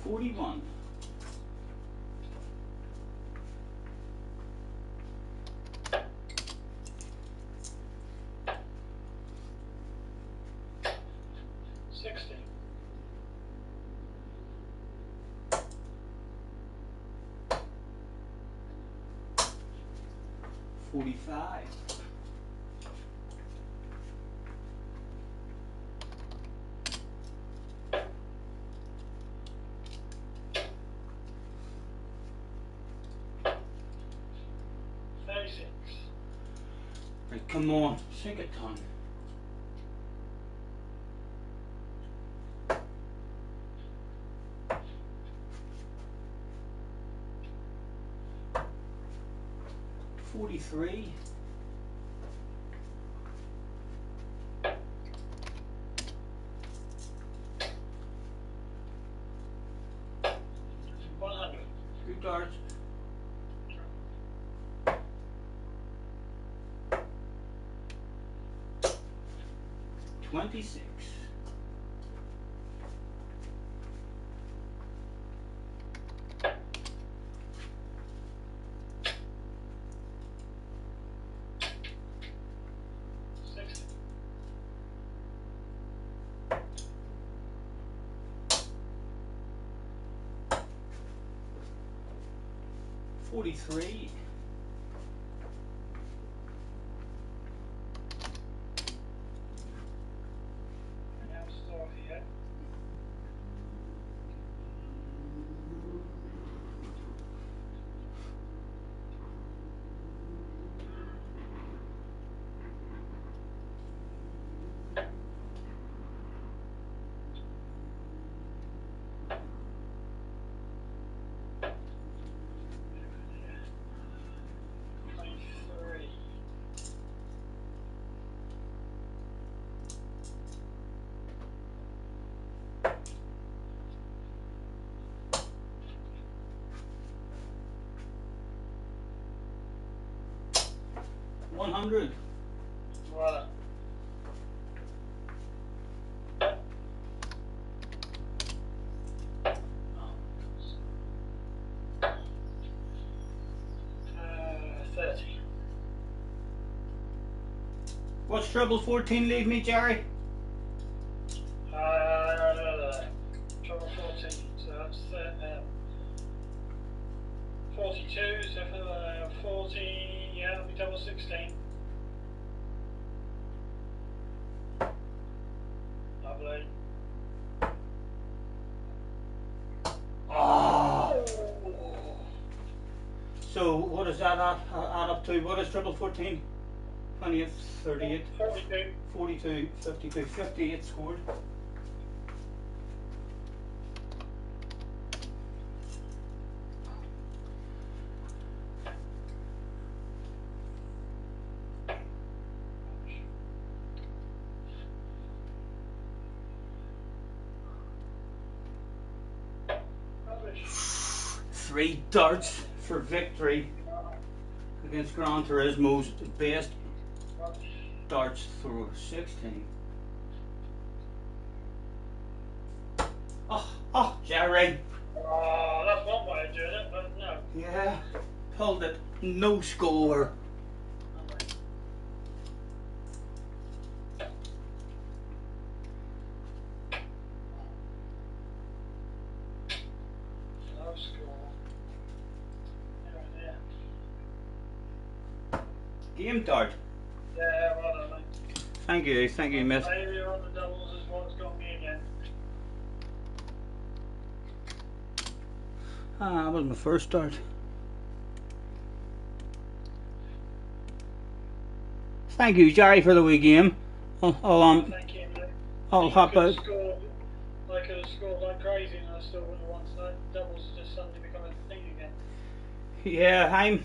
41. 60. 45. 36. Right, come on, sink a ton. 43. 100. Two darts. 26. 60. 43. And now start here. 23. 100. Voila. Uh, 30. What's treble 14 leave me, Jerry? Trouble 14. So that's 42. So for 40, yeah, that'll be double 16. Lovely. Oh. So what does that add up to? What is treble 14? 28, 38, 42. 42, 52, 58 scored. Rubbish. 3 darts for victory against Gran Turismo's best Rubbish. darts thrower, 16. Oh, Jerry. Oh, that's one way of doing it, but no. Yeah, pulled it. No score. No score. There. Game dart. Yeah, well done, mate. Thank you, miss. Failure on the doubles is what's got me again. Ah, that was my first dart. Thank you, Jerry, for the wee game. Thank you, mate. I'll hop out. I could have scored like crazy and I still wouldn't have won tonight. Doubles just suddenly become a thing again. Yeah,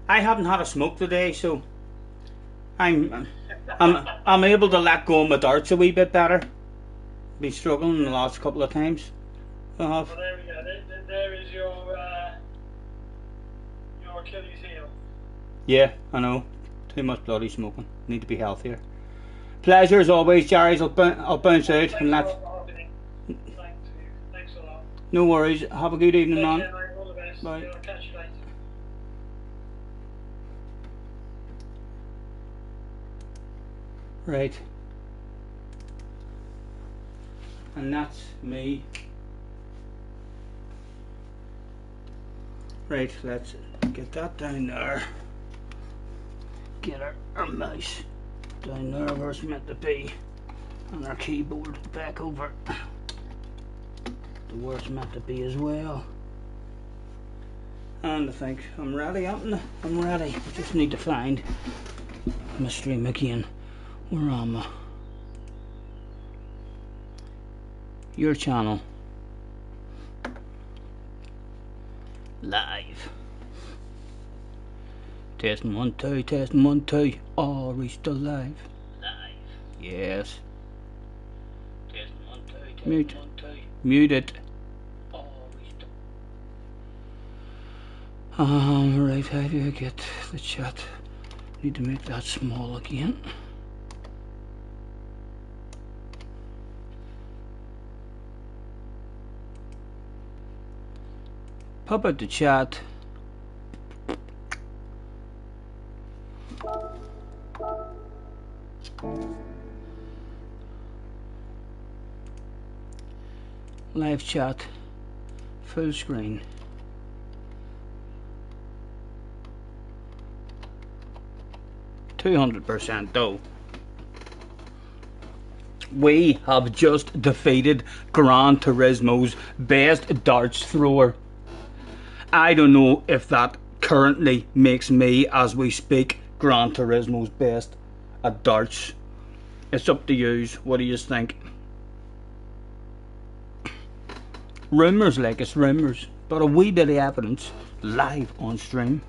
I haven't had a smoke today, so I'm able to let go of my darts a wee bit better. Been struggling the last couple of times. Well, there we go. There is your Achilles heel. Yeah, I know. Too much bloody smoking. Need to be healthier. Pleasure as always, Jerry. I'll bounce out Thanks and a let. lot for having me. Thanks a lot. No worries. Have a good evening, Take man. care, mate. All the best. Bye. Yeah, I'll catch you later. Right. And that's me. Right, let's get that down there. Get our mouse down there where it's meant to be. And our keyboard back over to where it's meant to be as well. And I think I'm ready, I'm ready. I just need to find my stream again. Where am I? Your channel. Live. Testing 1 2, testing 1 2. Oh, we still live. Live. Yes. Testing 1 2, testing mute. 1 2. Mute it. Oh, we still. Right, how do I get the chat? Need to make that small again. Pop out the chat. Live chat. Full screen. %200 though. We have just defeated Gran Turismo's best darts thrower. I don't know if that currently makes me, as we speak, Gran Turismo's best at darts. It's up to yous. What do you think? Rumours, like it's rumours, but a wee bit of evidence live on stream.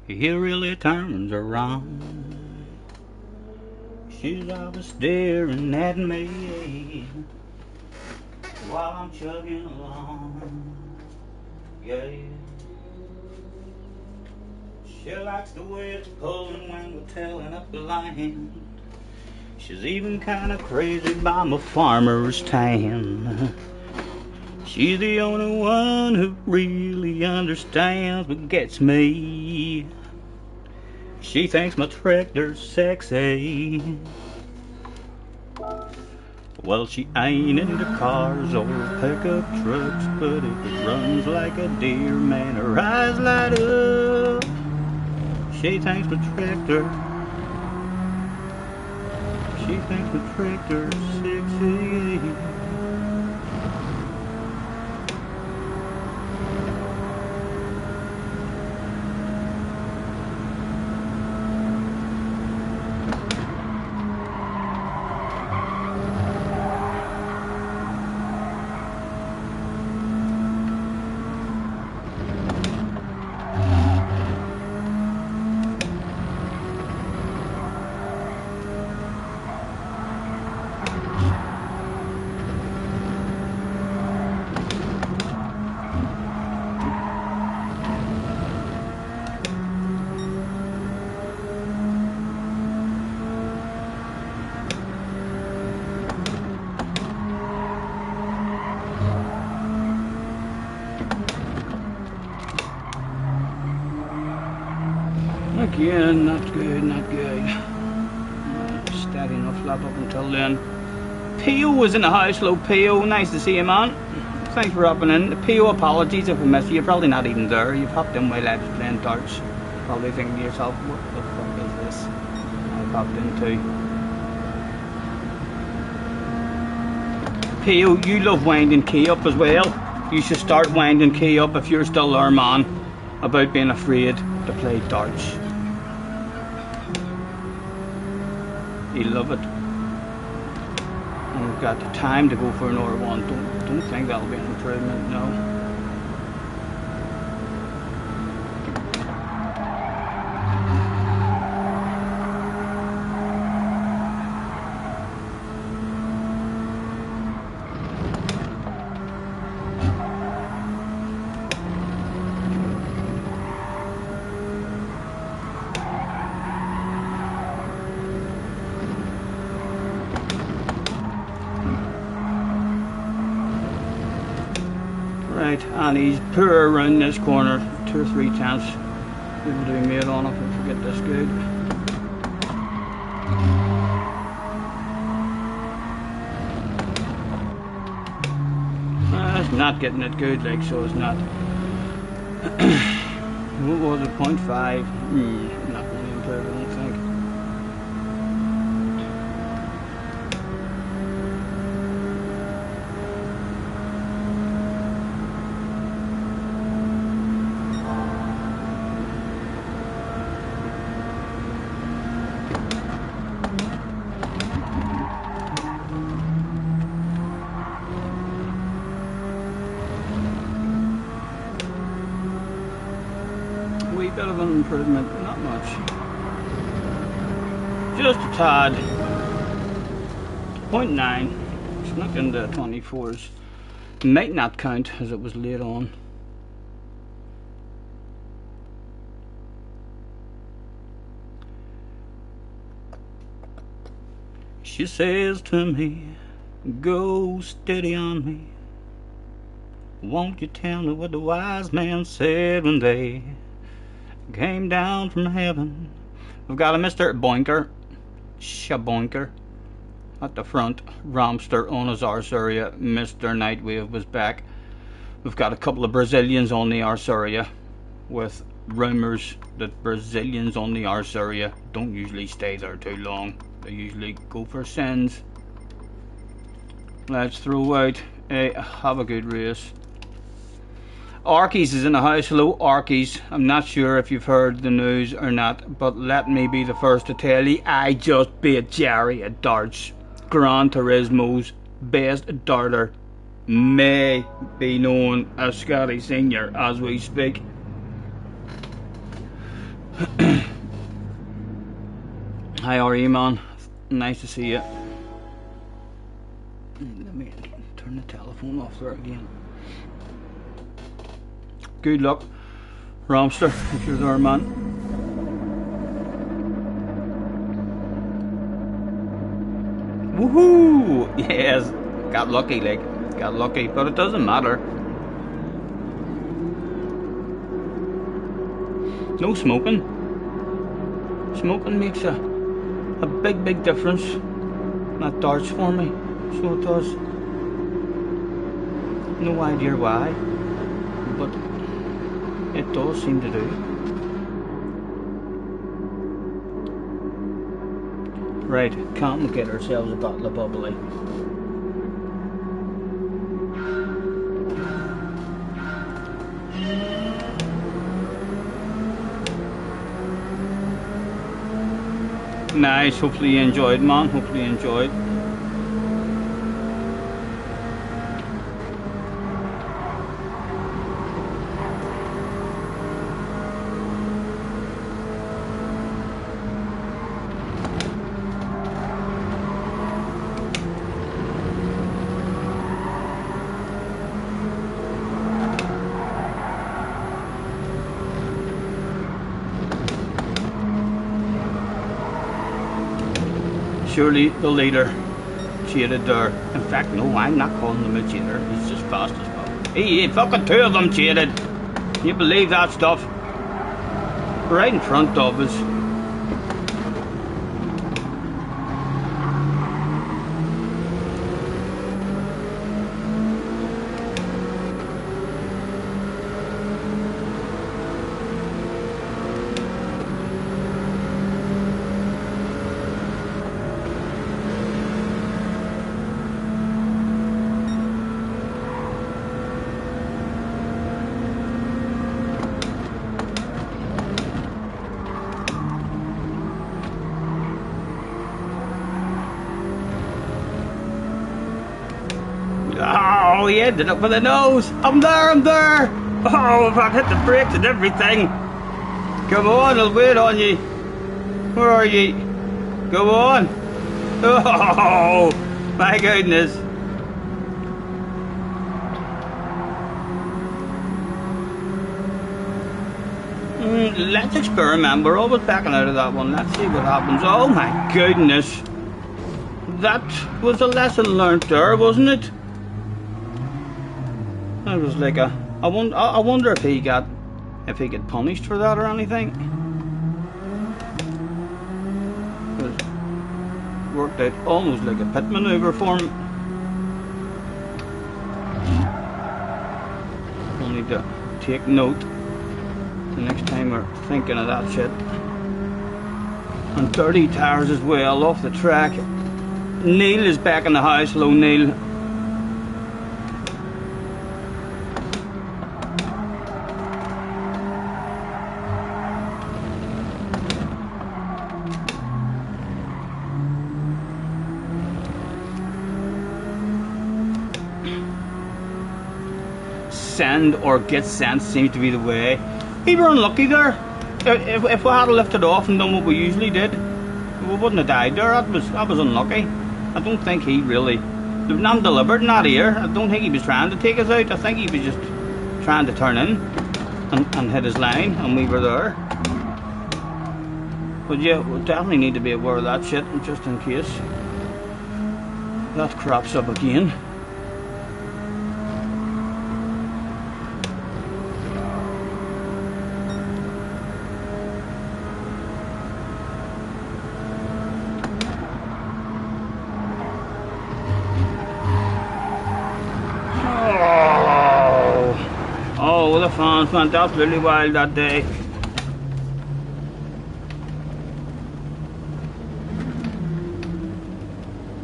He really turns around. She's always staring at me while I'm chugging along. Yeah. She likes the way it's pulling when we're tailing up the line. She's even kinda crazy by my farmer's tan. She's the only one who really understands what gets me. She thinks my tractor's sexy. Well, she ain't into cars or pickup trucks, but if it runs like a deer, man, her eyes light up. She thinks my tractor, she thinks my tractor's sexy. Again, not good, not good. Steady enough lap up until then. Pio was in the house. Hello Pio, nice to see you, man. Thanks for hopping in. Pio, apologies if I missed you. You're probably not even there. You've hopped in while I was playing darts. Probably thinking to yourself, what the fuck is this? I popped in too. Pio, you love winding key up as well. You should start winding key up if you're still there, man, about being afraid to play darts. You love it. And we've got the time to go for another one. Don't think that'll be an improvement, no. Right, and he's poor around this corner, 2 or 3 times. Able to be made on if we forget this good. It's not getting it good, like, so it's not. What was it, 0.5? Not going to improve, I don't think. Bit of an improvement, not much. Just a tad. 0.9. Snuck into 24s. Might not count as it was late on. She says to me, go steady on me. Won't you tell me what the wise man said when they came down from heaven? We've got a Mr. Boinker, Shaboinker at the front, Romster on his Arsuria. Mr. Nightwave was back. We've got a couple of Brazilians on the Arsuria, with rumours that Brazilians on the Arsuria don't usually stay there too long. They usually go for sins. Let's throw out a have a good race. Arkies is in the house. Hello, Arkies. I'm not sure if you've heard the news or not, but let me be the first to tell you, I just beat Jerry at darts. Gran Turismo's best darter, may be known as Scotty Senior as we speak. Hi, how are you, man? Nice to see you. Let me turn the telephone off there again. Good luck, Romster, if you're there, man. Woohoo! Yes, got lucky, like, got lucky, but it doesn't matter. No smoking. Smoking makes a big difference. That darts for me, so it does. No idea why, but it does seem to do. Right, can't we get ourselves a bottle of bubbly? Nice, hopefully you enjoyed, man. Hopefully you enjoyed. Surely the leader cheated there. In fact, no, I'm not calling him a cheater. He's just fast as well. He fucking 2 of them cheated. Can you believe that stuff? Right in front of us. Oh, he ended up with a nose. I'm there. Oh, if I've hit the brakes and everything. Come on, I'll wait on you. Where are you? Go on. Oh, my goodness. Let's experiment. We're always backing out of that one. Let's see what happens. Oh, my goodness. That was a lesson learnt there, wasn't it? That was like a I wonder if he got punished for that or anything. It worked out almost like a pit maneuver for him. We'll need to take note the next time we're thinking of that shit. And dirty tires as well off the track. Neil is back in the house. Hello, Neil. Send or get sent seems to be the way. We were unlucky there. If we had lifted off and done what we usually did, we wouldn't have died there. That was unlucky. I don't think he really, not deliberate, not here. I don't think he was trying to take us out. I think he was just trying to turn in and hit his line, and we were there. But yeah, we definitely need to be aware of that shit, just in case that crops up again. The fans went absolutely wild that day.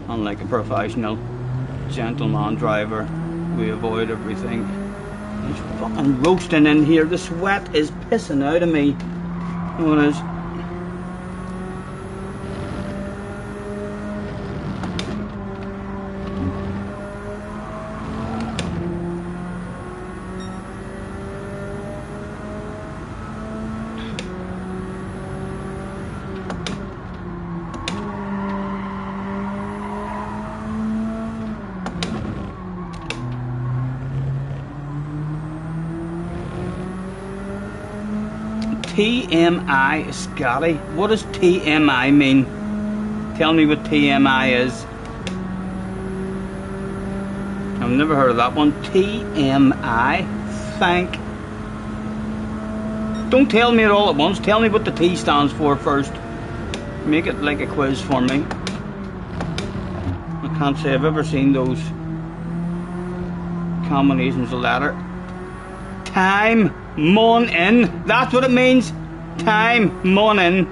Unlike a professional gentleman driver, we avoid everything. It's fucking roasting in here. The sweat is pissing out of me. Oh, it is. TMI, Scotty. What does TMI mean? Tell me what TMI is. I've never heard of that one. TMI. Don't tell me it all at once. Tell me what the T stands for first. Make it like a quiz for me. I can't say I've ever seen those combinations of letter. Time. Morning, that's what it means. Time, morning.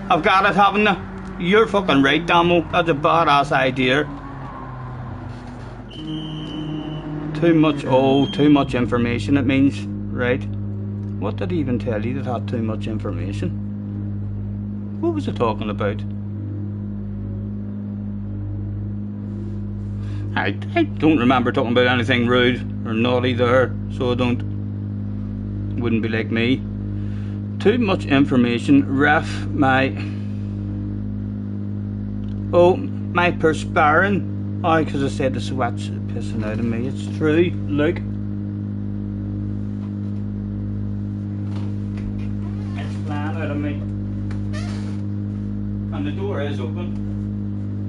I've got it, haven't I? You're fucking right, Damo. That's a badass idea. Too much information, it means, right? What did he even tell you that had too much information? What was it talking about? I don't remember talking about anything rude or naughty there, so I wouldn't be like me. Too much information. Ref, my perspiring. Oh, because I said the sweat's pissing out of me. It's true. Look. It's flying out of me. And the door is open.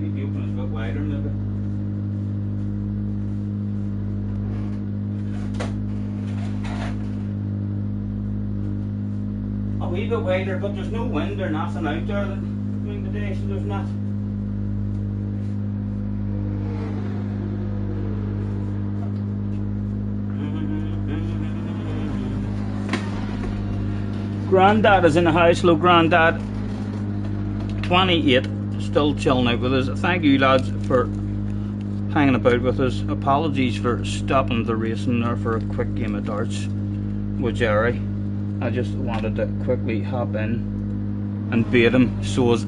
Need to open it a bit wider maybe. A wee bit wider, but there's no wind or nothing out there during the day, so there's not. Grandad is in the house. Hello, Grandad. 28, still chilling out with us. Thank you, lads, for hanging about with us. Apologies for stopping the racing there for a quick game of darts with Jerry. I just wanted to quickly hop in and bait him so as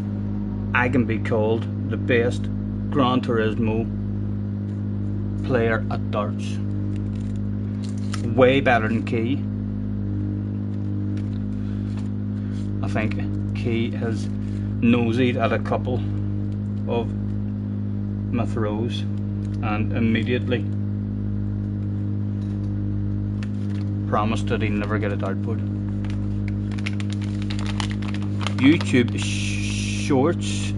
I can be called the best Gran Turismo player at darts. Way better than Key. I think Key has nosied at a couple of my throws and immediately promised that he'd never get a dart put. YouTube shorts.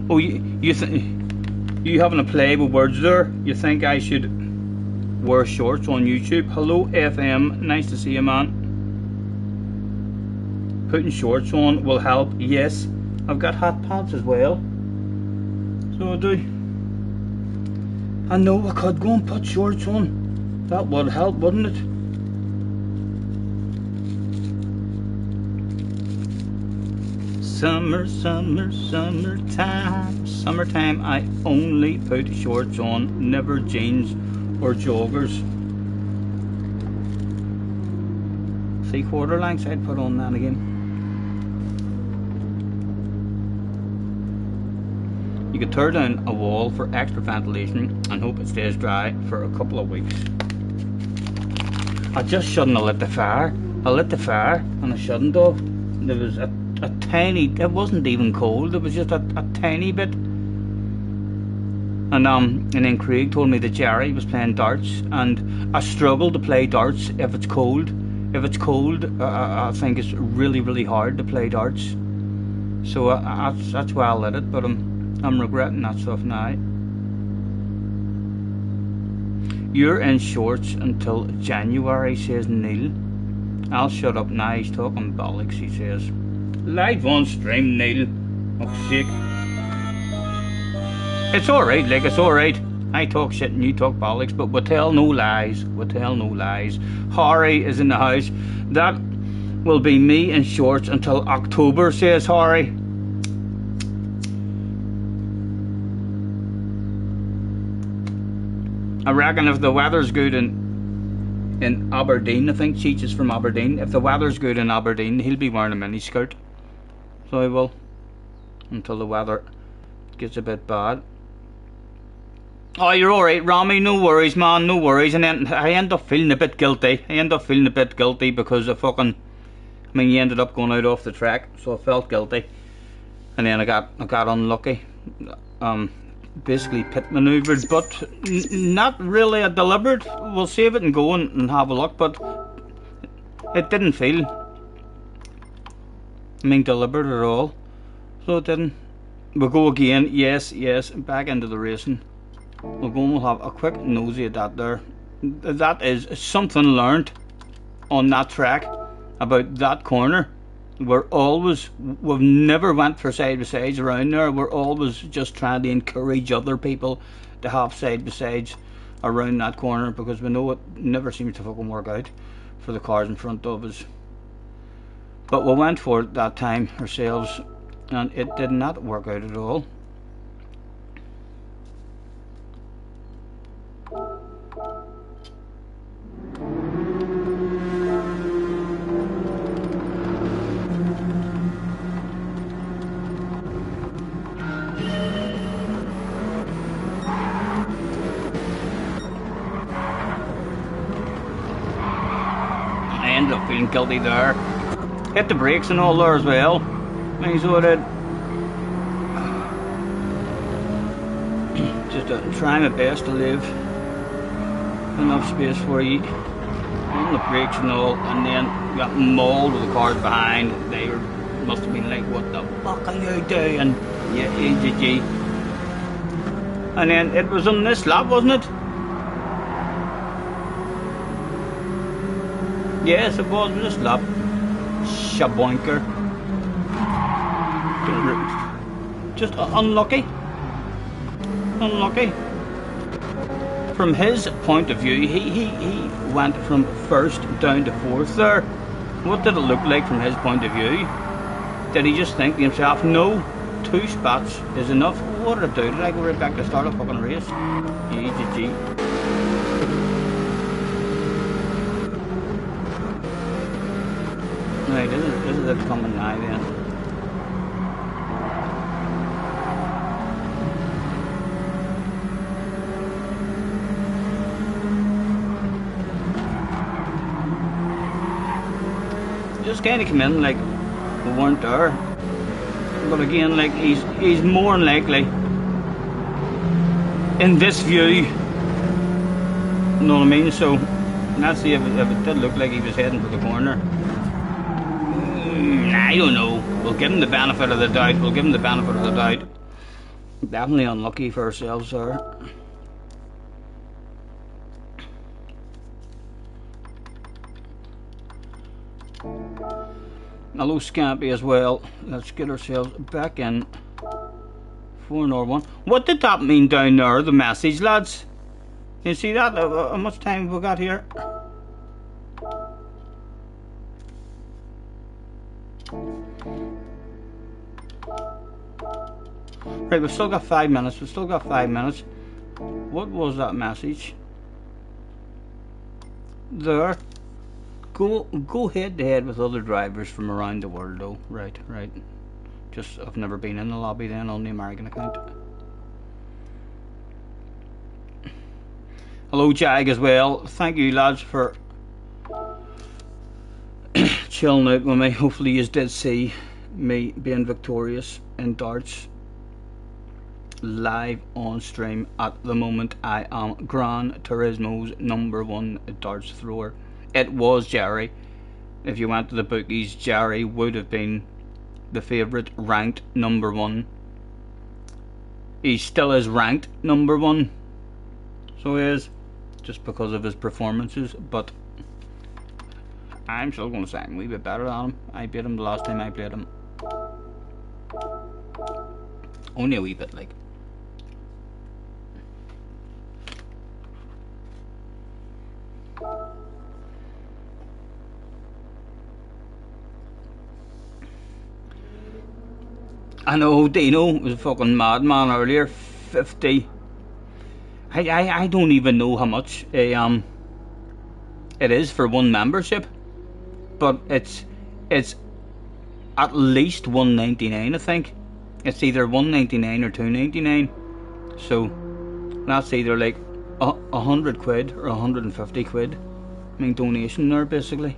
Oh, you having a play with words there? You think I should wear shorts on YouTube. Hello FM, nice to see you, man. Putting shorts on will help. Yes, I've got hot pants as well, so I do. I know I could go and put shorts on. That would help, wouldn't it? Summer, summer, summertime. Summertime, I only put shorts on, never jeans or joggers. 3/4 lengths I'd put on that again. You could tear down a wall for extra ventilation and hope it stays dry for a couple of weeks. I just shouldn't have lit the fire. I lit the fire and I shouldn't have. There was a tiny, it wasn't even cold, it was just a tiny bit. And then Craig told me that Jerry was playing darts, and I struggle to play darts if it's cold. If it's cold, I think it's really, really hard to play darts. So that's why I lit it, but I'm regretting that stuff now. You're in shorts until January, says Neil. I'll shut up now, he's talking bollocks, he says. Live on stream, Neil. Oh, sick. It's alright, like, it's alright. I talk shit and you talk bollocks, but we tell no lies. We tell no lies. Harry is in the house. That will be me in shorts until October, says Harry. I reckon if the weather's good in Aberdeen, I think Cheech is from Aberdeen. If the weather's good in Aberdeen, he'll be wearing a miniskirt. So I will, until the weather gets a bit bad. Oh, you're alright, Rami, no worries, man, no worries. And then I end up feeling a bit guilty. Because I you ended up going out off the track, so I felt guilty. And then I got unlucky. Basically pit manoeuvred, but not really a deliberate. We'll save it and go and have a look, but it didn't feel deliberate at all. So it didn't. We'll go again, yes, back into the racing. We'll go and we'll have a quick nosy at that there. That is something learned on that track about that corner. We've never went for side-by-sides around there. We're always just trying to encourage other people to have side-by-sides around that corner, because we know it never seems to fucking work out for the cars in front of us. But we went for it that time ourselves, and it did not work out at all. Feeling guilty there. Hit the brakes and all there as well. So I did. Just trying my best to leave enough space for you on the brakes and all, and then got mauled with the cars behind. They must have been like, what the fuck are you doing? Yeah, AGG. And then it was on this lap, wasn't it? Yes, it was this lap. Shaboinker. Just unlucky. Unlucky. From his point of view, he went from first down to fourth there. What did it look like from his point of view? Did he just think to himself, no, 2 spots is enough? What did I do? Did I go right back to start a fucking race? GG. Right, this is it coming now then. Just kind of come in like we weren't there. But again, like he's more than likely in this view. You know what I mean? So let's see if it did look like he was heading for the corner. I don't know. We'll give him the benefit of the doubt. Definitely unlucky for ourselves there. Hello Scampy as well. Let's get ourselves back in for another one. What did that mean down there, the message, lads? You see that? How much time have we got here? Right, we've still got 5 minutes. We've still got 5 minutes. What was that message? There. Go head to head with other drivers from around the world, though. Right. Just, I've never been in the lobby then on the American account. Hello, Jag, as well. Thank you, lads, for chilling out with me. Hopefully you did see me being victorious in darts live on stream. At the moment I am Gran Turismo's #1 darts thrower. It was Jerry. If you went to the bookies, Jerry would have been the favourite, ranked #1. He still is ranked #1, so he is, just because of his performances, but I'm still going to say I'm a wee bit better than him. I beat him the last time I played him. Only a wee bit, like. I know Dino was a fucking madman earlier. 50. I don't even know how much it is for one membership, but it's at least $1.99. I think it's either $1.99 or $2.99. So that's either like 100 quid or 150 quid. I mean, donation there basically.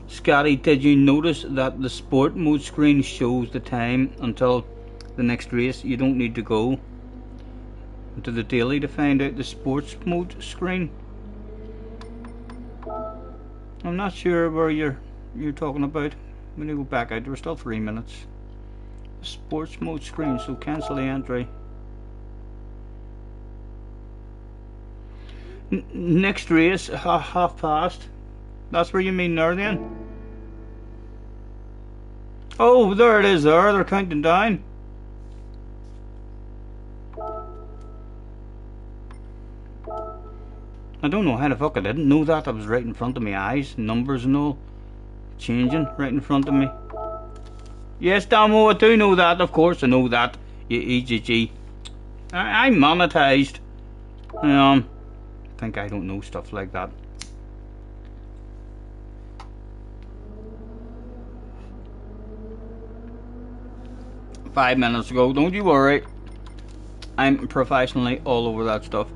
Scotty, did you notice that the sport mode screen shows the time until the next race? You don't need to go to the daily to find out the sports mode screen. I'm not sure where you're talking about. I'm gonna go back out. There were still 3 minutes. Sports mode screen, so cancel the entry. Next race, half past. That's where you mean there then? Oh, there it is there. They're counting down. I don't know how the fuck I didn't know that. I was right in front of my eyes. Numbers and all changing right in front of me. Yes, Damo, I do know that. Of course I know that. You EGG. I'm monetized. I think I don't know stuff like that. Five minutes ago, don't you worry. I'm professionally all over that stuff.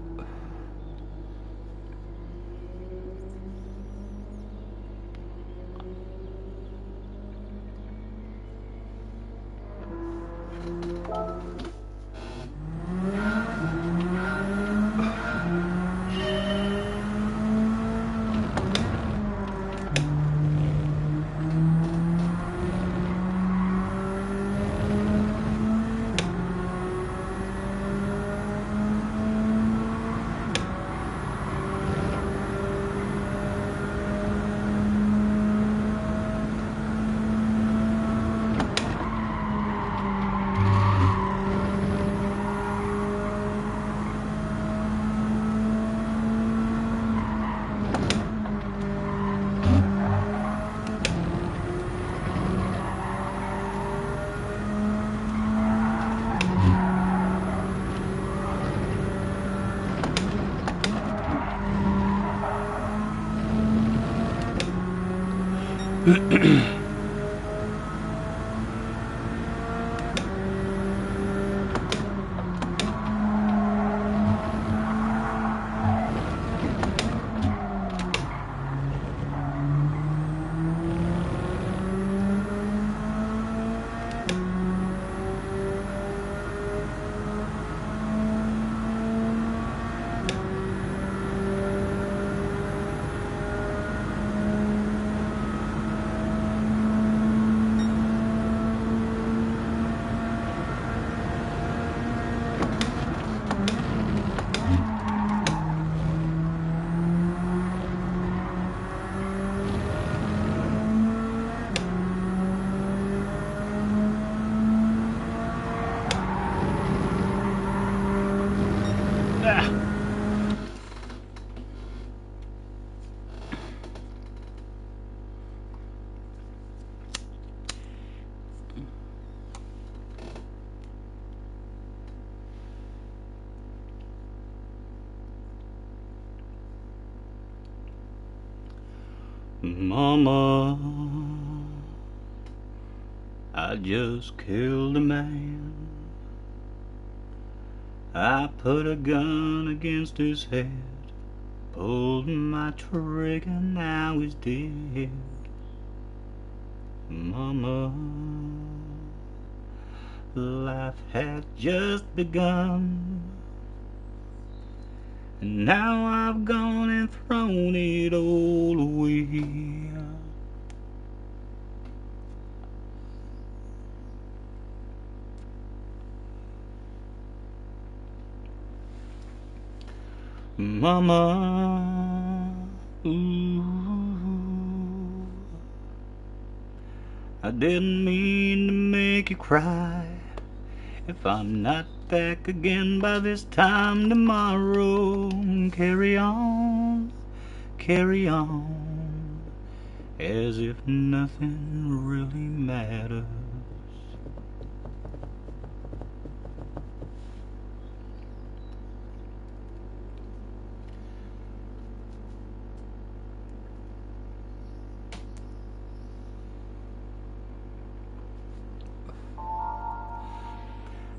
Mama, I just killed a man. I put a gun against his head, pulled my trigger, now he's dead. Mama, life had just begun, and now I've gone and thrown it all away. Mama, ooh, I didn't mean to make you cry. If I'm not back again by this time tomorrow, carry on, as if nothing really matters.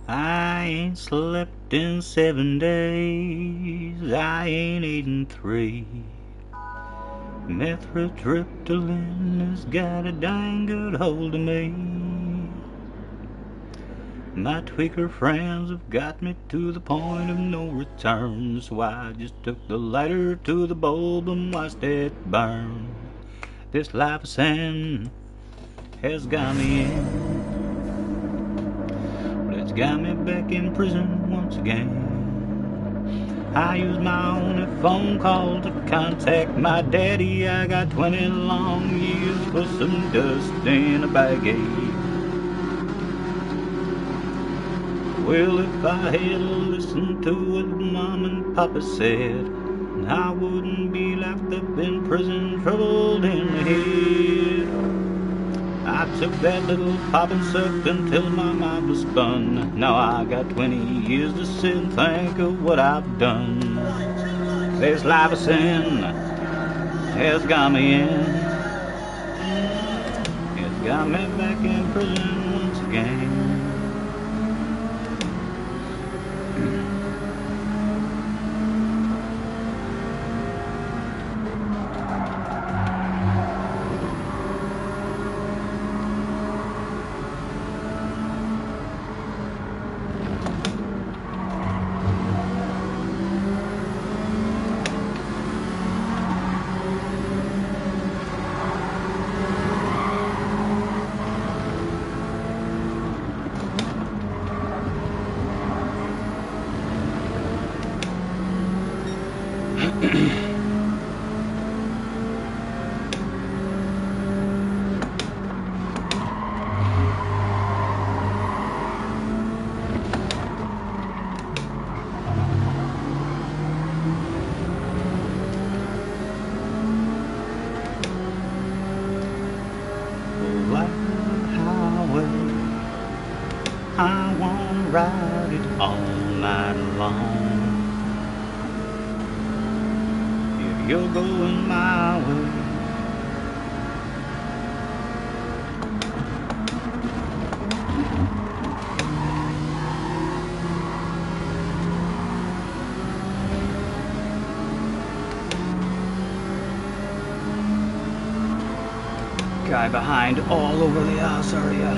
I ain't slept in 7 days, I ain't eaten 3. Methyltryptamine has got a dang good hold of me. My tweaker friends have got me to the point of no return, so I just took the lighter to the bulb and watched it burn. This life of sin has got me in, it's got me back in prison once again. I use my only phone call to contact my daddy. I got 20 long years for some dust in a baggie. Well, if I had listened to what Mom and Papa said, I wouldn't be locked up in prison, troubled in the head. I took that little pop and sucked until my mind was spun. Now I got 20 years to sit and think of what I've done. This life of sin has got me in, it's got me back in prison once again. I wanna ride it all night long. If you're going my way, guy behind all over the house area.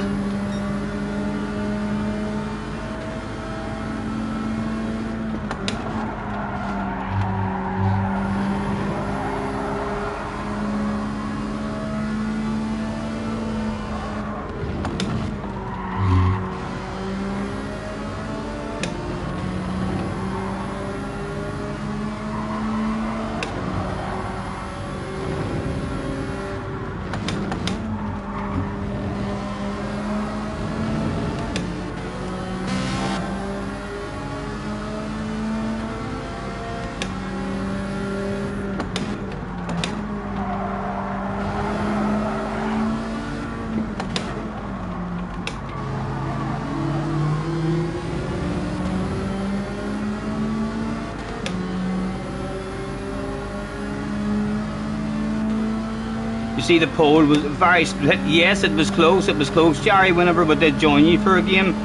see the pole was very split. Yes, it was close. It was close, Jerry. Whenever we did join you for a game,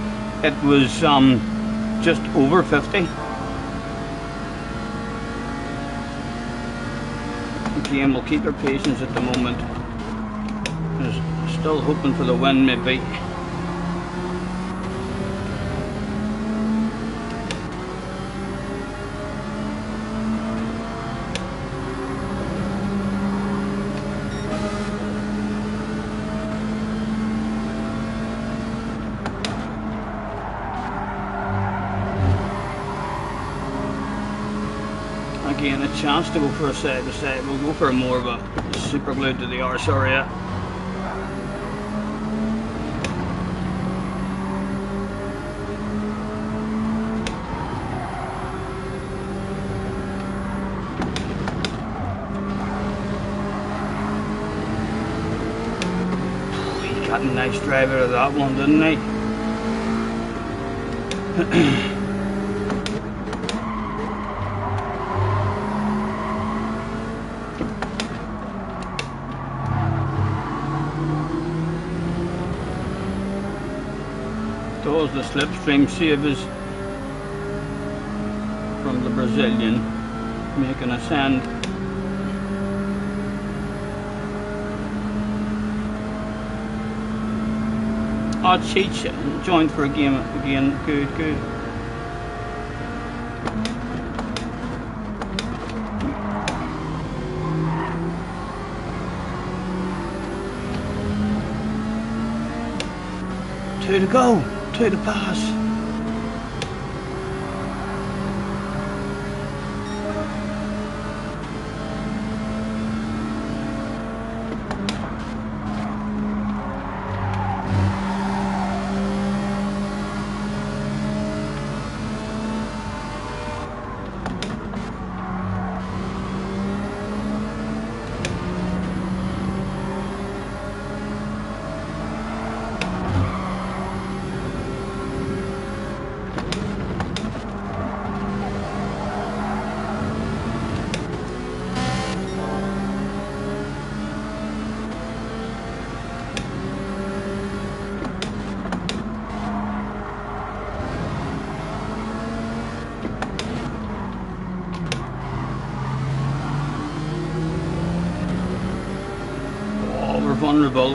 it was just over 50. Again, we'll keep our patience at the moment. Still hoping for the win, maybe. Again, a chance to go for a side by side. We'll go for more of a super glued to the arse area. He got a nice drive out of that one, didn't he? Those the slipstream saves from the Brazilian, making a send. Oh, Cheech joined for a game again. Good, good. Two to go. To the pass.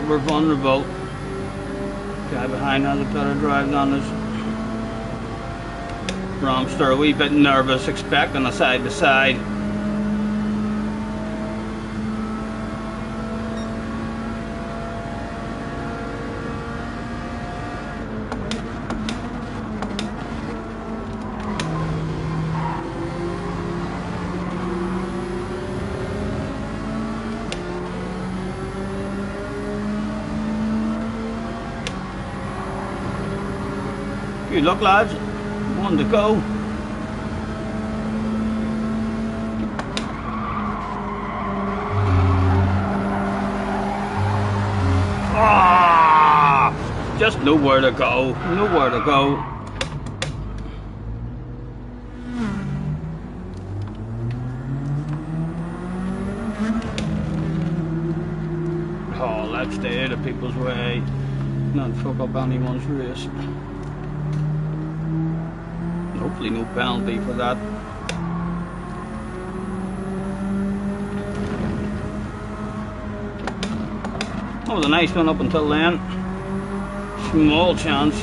We're vulnerable. Guy behind has a better drive than us. Romster a wee bit nervous, expecting a side to side. Good luck, lads. One to go. Ah! Just nowhere to go. Nowhere to go. Oh, let's stay out of people's way. Not fuck up anyone's race. Hopefully no penalty for that. That was a nice one up until then. Small chance.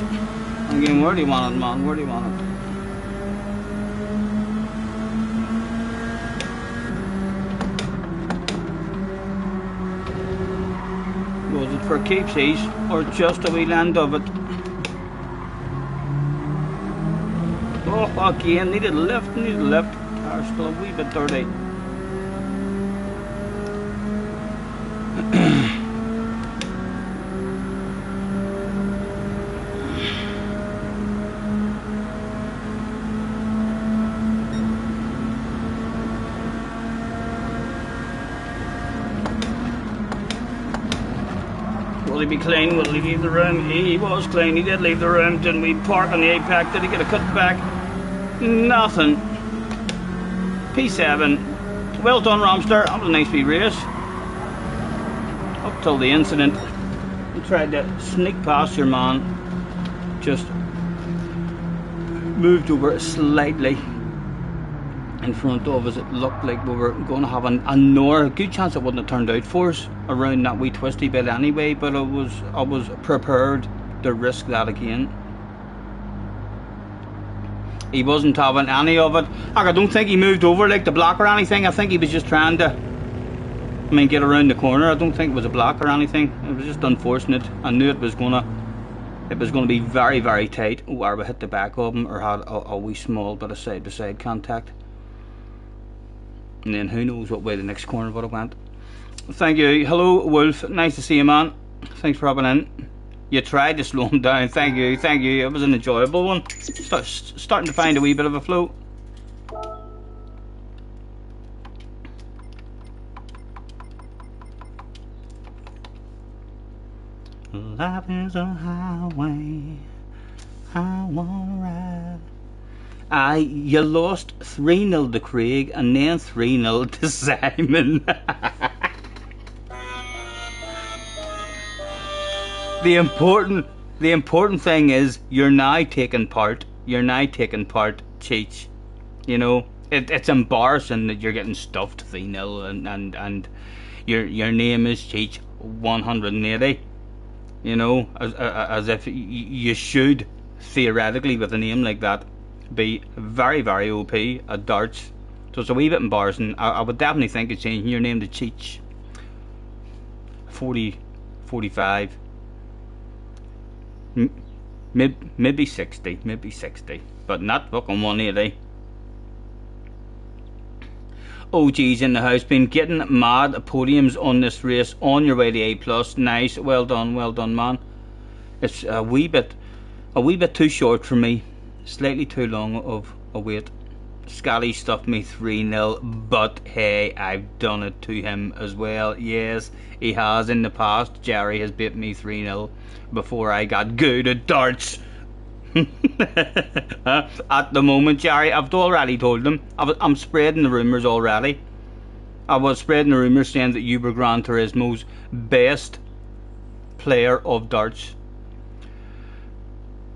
Again, where do you want it, man? Where do you want it? Was it for keepsies or just a wee land of it? Oh, again, needed lift. Car's still a wee bit dirty. Will he be clean? Will he leave the room? He was clean. He did leave the room. Didn't we park on the apex? Did he get a cut back? Nothing. P7. Well done, Romster. That was a nice wee race. till the incident. I tried to sneak past your man, just moved over slightly in front of us. It looked like we were going to have a good chance it wouldn't have turned out for us around that wee twisty bit anyway, but I was prepared to risk that again. He wasn't having any of it. I don't think he moved over like the block or anything. I think he was just trying to get around the corner. I don't think it was a block or anything. It was just unfortunate. I knew it was gonna be very, very tight where we hit the back of him or had a wee small bit of side to side contact. And then who knows what way the next corner would have went. Thank you. Hello Wolf, nice to see you, man. Thanks for hopping in. You tried to slow him down. Thank you, thank you. It was an enjoyable one. Starting to find a wee bit of a flow. Life is a highway, I wanna ride. You lost 3-0 to Craig and then 3-0 to Simon. The important thing is you're now taking part. You're now taking part, Cheech. You know, it's embarrassing that you're getting stuffed 3-0 and your name is Cheech 180. You know, as if you should theoretically with a name like that be very, very OP at darts. So it's a wee bit embarrassing. I would definitely think of changing your name to Cheech 40, 45, maybe 60, but not fucking 180. OG's in the house, been getting mad podiums on this race, on your way to A+. Nice, well done man. It's a wee bit too short for me, slightly too long of a wait. Scotty stuffed me 3-0, but hey, I've done it to him as well. Yes, he has in the past. Jerry has beat me 3-0 before I got good at darts. At the moment, Jerry, I've already told them. I'm spreading the rumours already. I was spreading the rumours saying that you were Gran Turismo's best player of darts.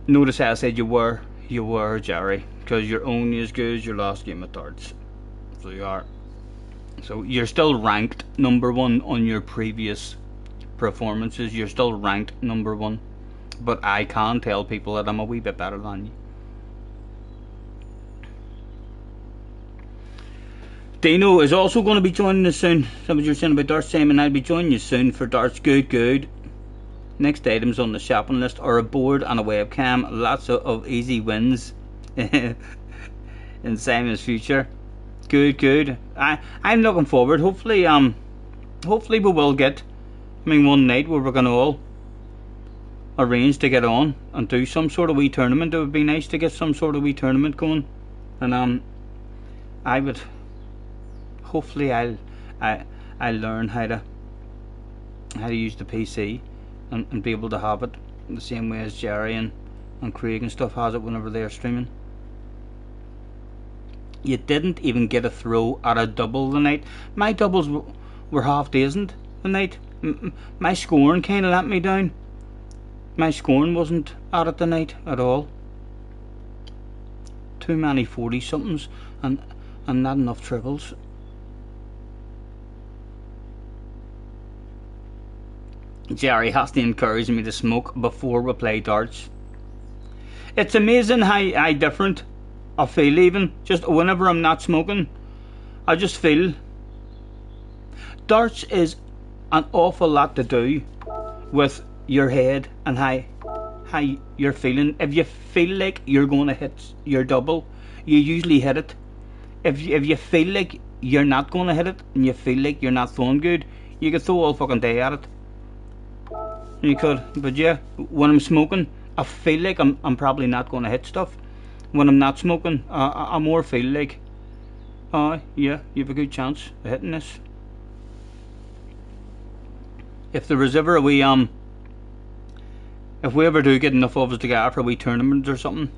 Notice how I said you were, Jerry, because you're only as good as your last game of darts. So you are. So you're still ranked #1 on your previous performances. You're still ranked #1. But I can tell people that I'm a wee bit better than you. Dino is also going to be joining us soon. Somebody you're saying about darts, Simon. I'll be joining you soon for darts. Good. Next items on the shopping list are a board and a webcam. Lots of easy wins in Simon's future. Good. I'm looking forward. Hopefully we will get. One night where we're gonna all arrange to get on and do some sort of wee tournament. It would be nice to get some sort of wee tournament going, and I would hopefully I'll learn how to use the PC and be able to have it the same way as Jerry and Craig and stuff has it whenever they're streaming. You didn't even get a throw at a double tonight. My doubles were half decent tonight. My scoring kind of let me down. My scoring wasn't at it tonight at all. Too many 40 somethings and not enough triples. Jerry has to encourage me to smoke before we play darts. It's amazing how different I feel, even just whenever I'm not smoking. I just feel darts is an awful lot to do with your head and how you're feeling. If you feel like you're going to hit your double, you usually hit it. If you feel like you're not going to hit it and you feel like you're not throwing good, you could throw all fucking day at it. You could, but yeah, when I'm smoking, I feel like I'm probably not going to hit stuff. When I'm not smoking, I more feel like, yeah, you have a good chance of hitting this. If there was ever a wee if we ever do get enough of us together for a wee tournament or something,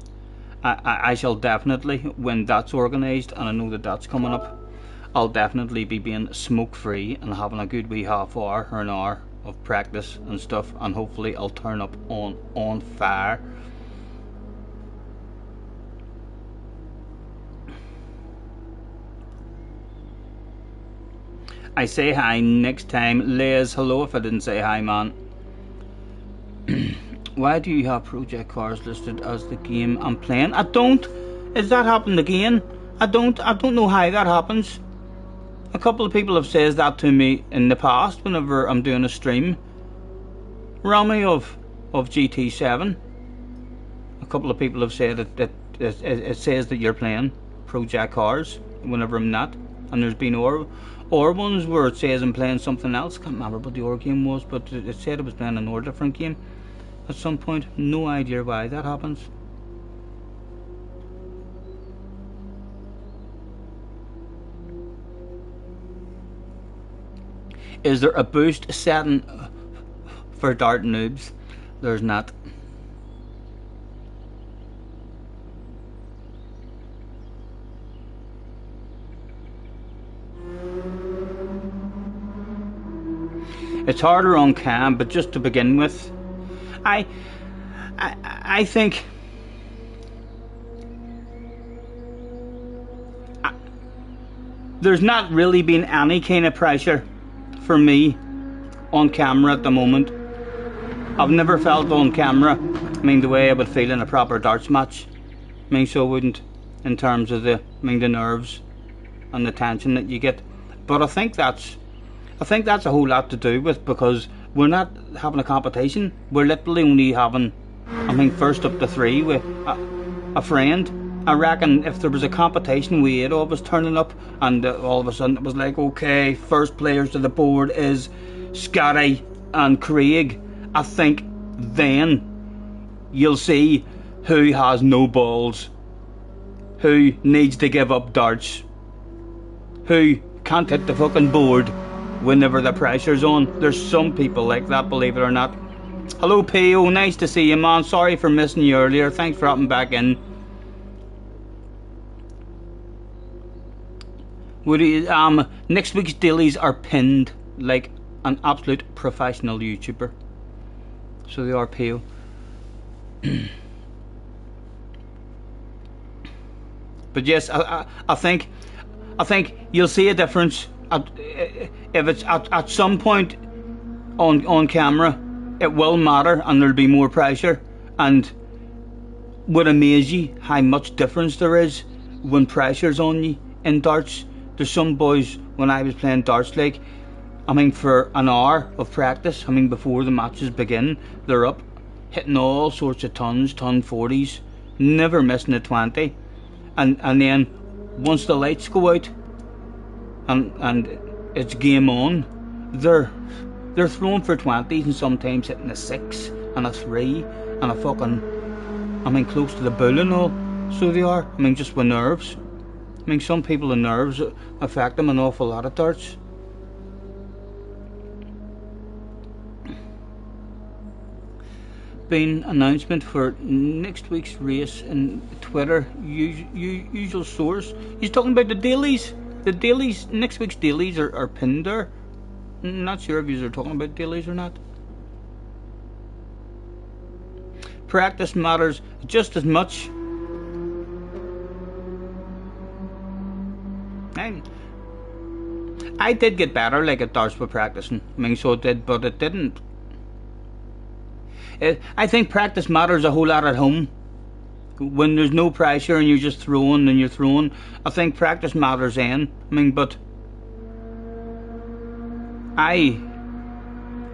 I shall definitely, when that's organised, and I know that that's coming up, I'll definitely be being smoke free and having a good wee half hour or an hour of practice and stuff, and hopefully I'll turn up on fire. I say hi next time. Liz, hello if I didn't say hi, man. Why do you have project cars listed as the game I'm playing? I don't. Is that happened again? I don't know how that happens. A couple of people have said that to me in the past whenever I'm doing a stream. Rami of GT7. A couple of people have said that it says that you're playing project cars whenever I'm not. And there's been or ones where it says I'm playing something else. Can't remember what the or game was, but it said it was playing an or different game at some point. No idea why that happens. Is there a boost setting for dart noobs? There's not. It's harder on cam, but just to begin with, I think there's not really been any kind of pressure for me on camera at the moment. I've never felt on camera, I mean, the way I would feel in a proper darts match. I mean, so I wouldn't, in terms of the nerves and the tension that you get. But I think that's a whole lot to do with, because we're not having a competition. We're literally only having, I mean, first up to 3 with a friend. I reckon if there was a competition with 8 of us turning up, and all of a sudden it was like, okay, first players to the board is Scotty and Craig, I think then you'll see who has no balls, who needs to give up darts, who can't hit the fucking board whenever the pressure's on. There's some people like that, believe it or not. Hello P.O, nice to see you, man. Sorry for missing you earlier. Thanks for hopping back in. Next week's dailies are pinned like an absolute professional YouTuber. So they are, P.O. But yes, I think you'll see a difference if it's at some point on camera. It will matter, and there'll be more pressure, and would amaze you how much difference there is when pressure's on you in darts. There's some boys, when I was playing darts, like, I mean, for an hour of practice, I mean, before the matches begin, they're up hitting all sorts of ton 40s, never missing a 20, and then once the lights go out and it's game on, they're throwing for 20s and sometimes hitting a 6 and a 3 and a fucking, I mean, close to the bull and all. So they are, I mean, just with nerves. I mean, some people, the nerves affect them an awful lot at darts. Been announcement for next week's race in Twitter. Usual source. He's talking about the dailies. The dailies, next week's dailies are pinned there. I'm not sure if you are talking about dailies or not. Practice matters just as much. I did get better, like, at darts with practicing. I mean, so it did, but it didn't. I think practice matters a whole lot at home. When there's no pressure and you're just throwing and you're throwing, I think practice matters then. I mean, but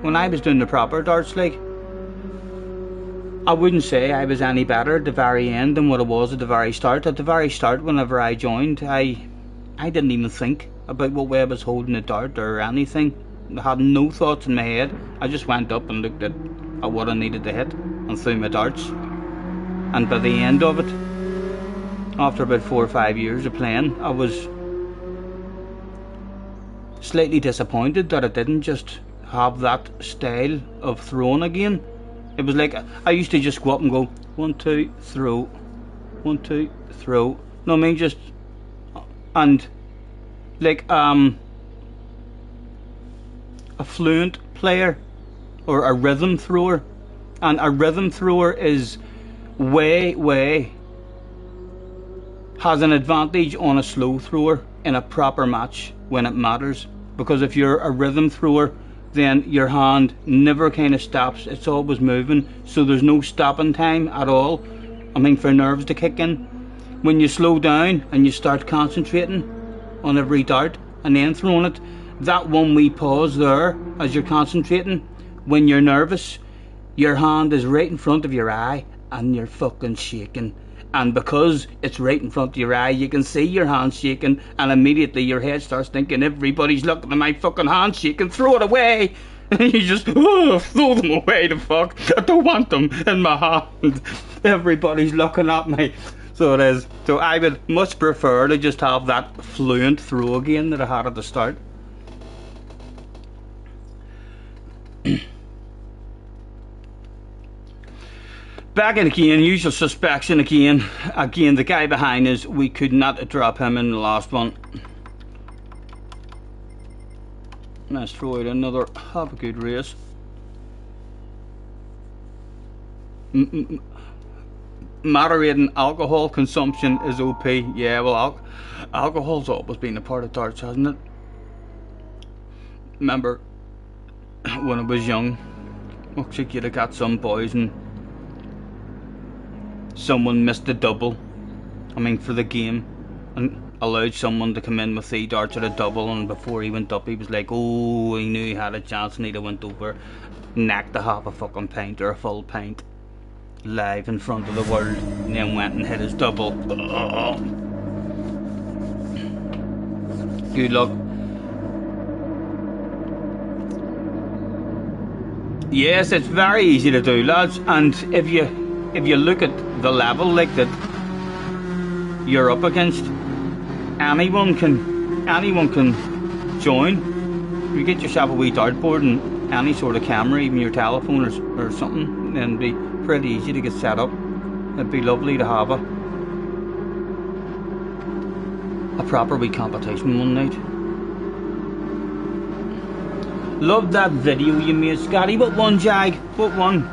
when I was doing the proper darts, like, I wouldn't say I was any better at the very end than what I was at the very start. At the very start, whenever I joined, I didn't even think about what way I was holding a dart or anything. I had no thoughts in my head. I just went up and looked at what I needed to hit and threw my darts. And by the end of it, after about 4 or 5 years of playing, I was slightly disappointed that I didn't just have that style of throwing again. It was like I used to just go up and go 1, 2, throw, 1, 2, throw. No, I mean, just, and like a fluent player or a rhythm thrower, and a rhythm thrower is way has an advantage on a slow thrower in a proper match when it matters, because if you're a rhythm thrower, then your hand never kind of stops, it's always moving, so there's no stopping time at all. I mean, for nerves to kick in. When you slow down and you start concentrating on every dart and then throwing it, that one wee pause there as you're concentrating, when you're nervous, your hand is right in front of your eye and you're fucking shaking. And because it's right in front of your eye, you can see your hand shaking, and immediately your head starts thinking, everybody's looking at my fucking hand shaking, throw it away. And you just, oh, throw them away, the fuck. I don't want them in my hand. Everybody's looking at me. So it is. So I would much prefer to just have that fluent throw again that I had at the start. Back in again, usual suspects in again. Again, the guy behind us, we could not drop him in the last one. Let's throw out another, have a good race. Moderating alcohol consumption is OP. Yeah, well, alcohol's always been a part of darts, hasn't it? Remember, when I was young, looks like you'd have got some boys and someone missed a double, I mean for the game, and allowed someone to come in with 3 darts at a double, and before he went up he was like, oh, he knew he had a chance, and he'd have went over, knacked a half a fucking pint or a full pint live in front of the world, and then went and hit his double. Oh. Good luck. Yes, it's very easy to do, lads, and if you look at the level like that you're up against, anyone can join. You get yourself a wee dartboard and any sort of camera, even your telephone or something, and it'd be pretty easy to get set up. It'd be lovely to have a proper wee competition one night. Love that video you made, Scotty. What one, Jag? What one?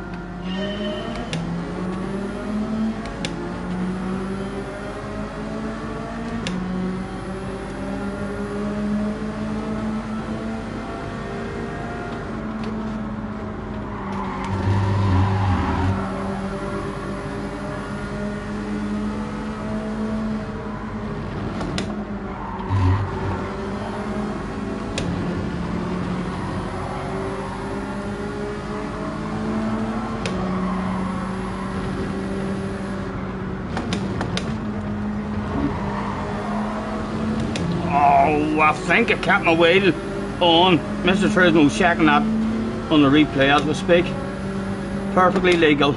Oh, I think I kept my wheel on. Mr. Trismo checking that on the replay as we speak. Perfectly legal.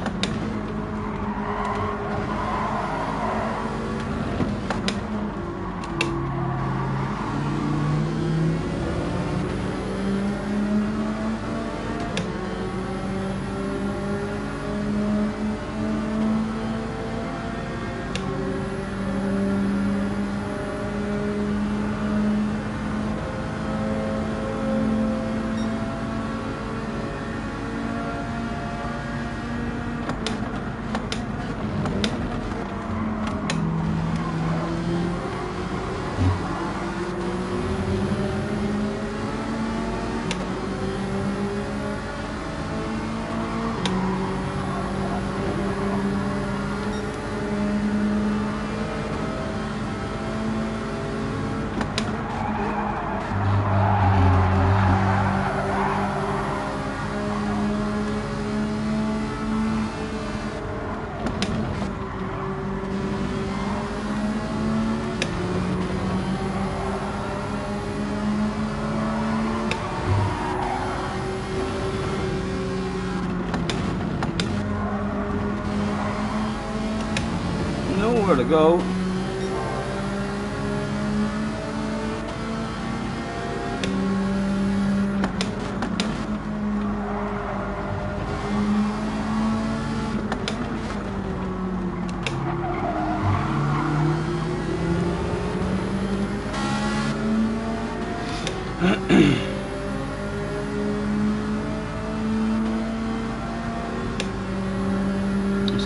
Nowhere to go.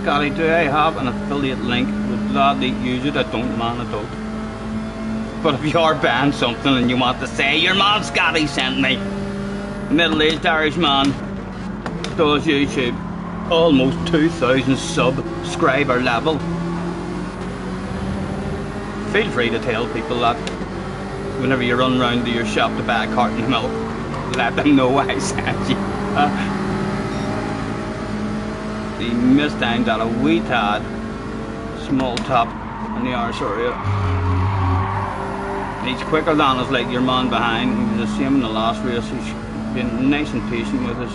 Scotty, do I have an affiliate link? Would gladly use it. I don't, man, I don't. But if you are buying something and you want to say, your man Scotty sent me. Middle-aged Irish man does YouTube. Almost 2,000 subscriber level. Feel free to tell people that whenever you run round to your shop to buy a carton of milk, let them know I sent you. He mistimed at a wee tad, small top in the arse area. He's quicker than us, like your man behind. He was the same in the last race. He's been nice and patient with us.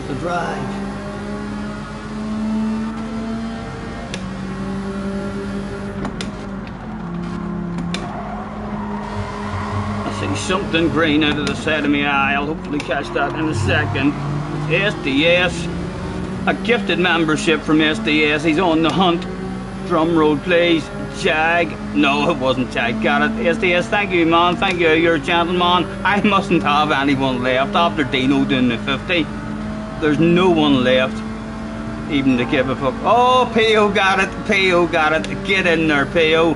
The drive. I see something green out of the side of my eye. I'll hopefully catch that in a second. SDS. A gifted membership from SDS. He's on the hunt. Drum roll please. Jag. No, it wasn't Jag. Got it. SDS, thank you man. Thank you. You're a gentleman. I mustn't have anyone left after Dino doing the 50. There's no one left even to give a fuck. Oh, P.O. got it. P.O. got it. Get in there, P.O.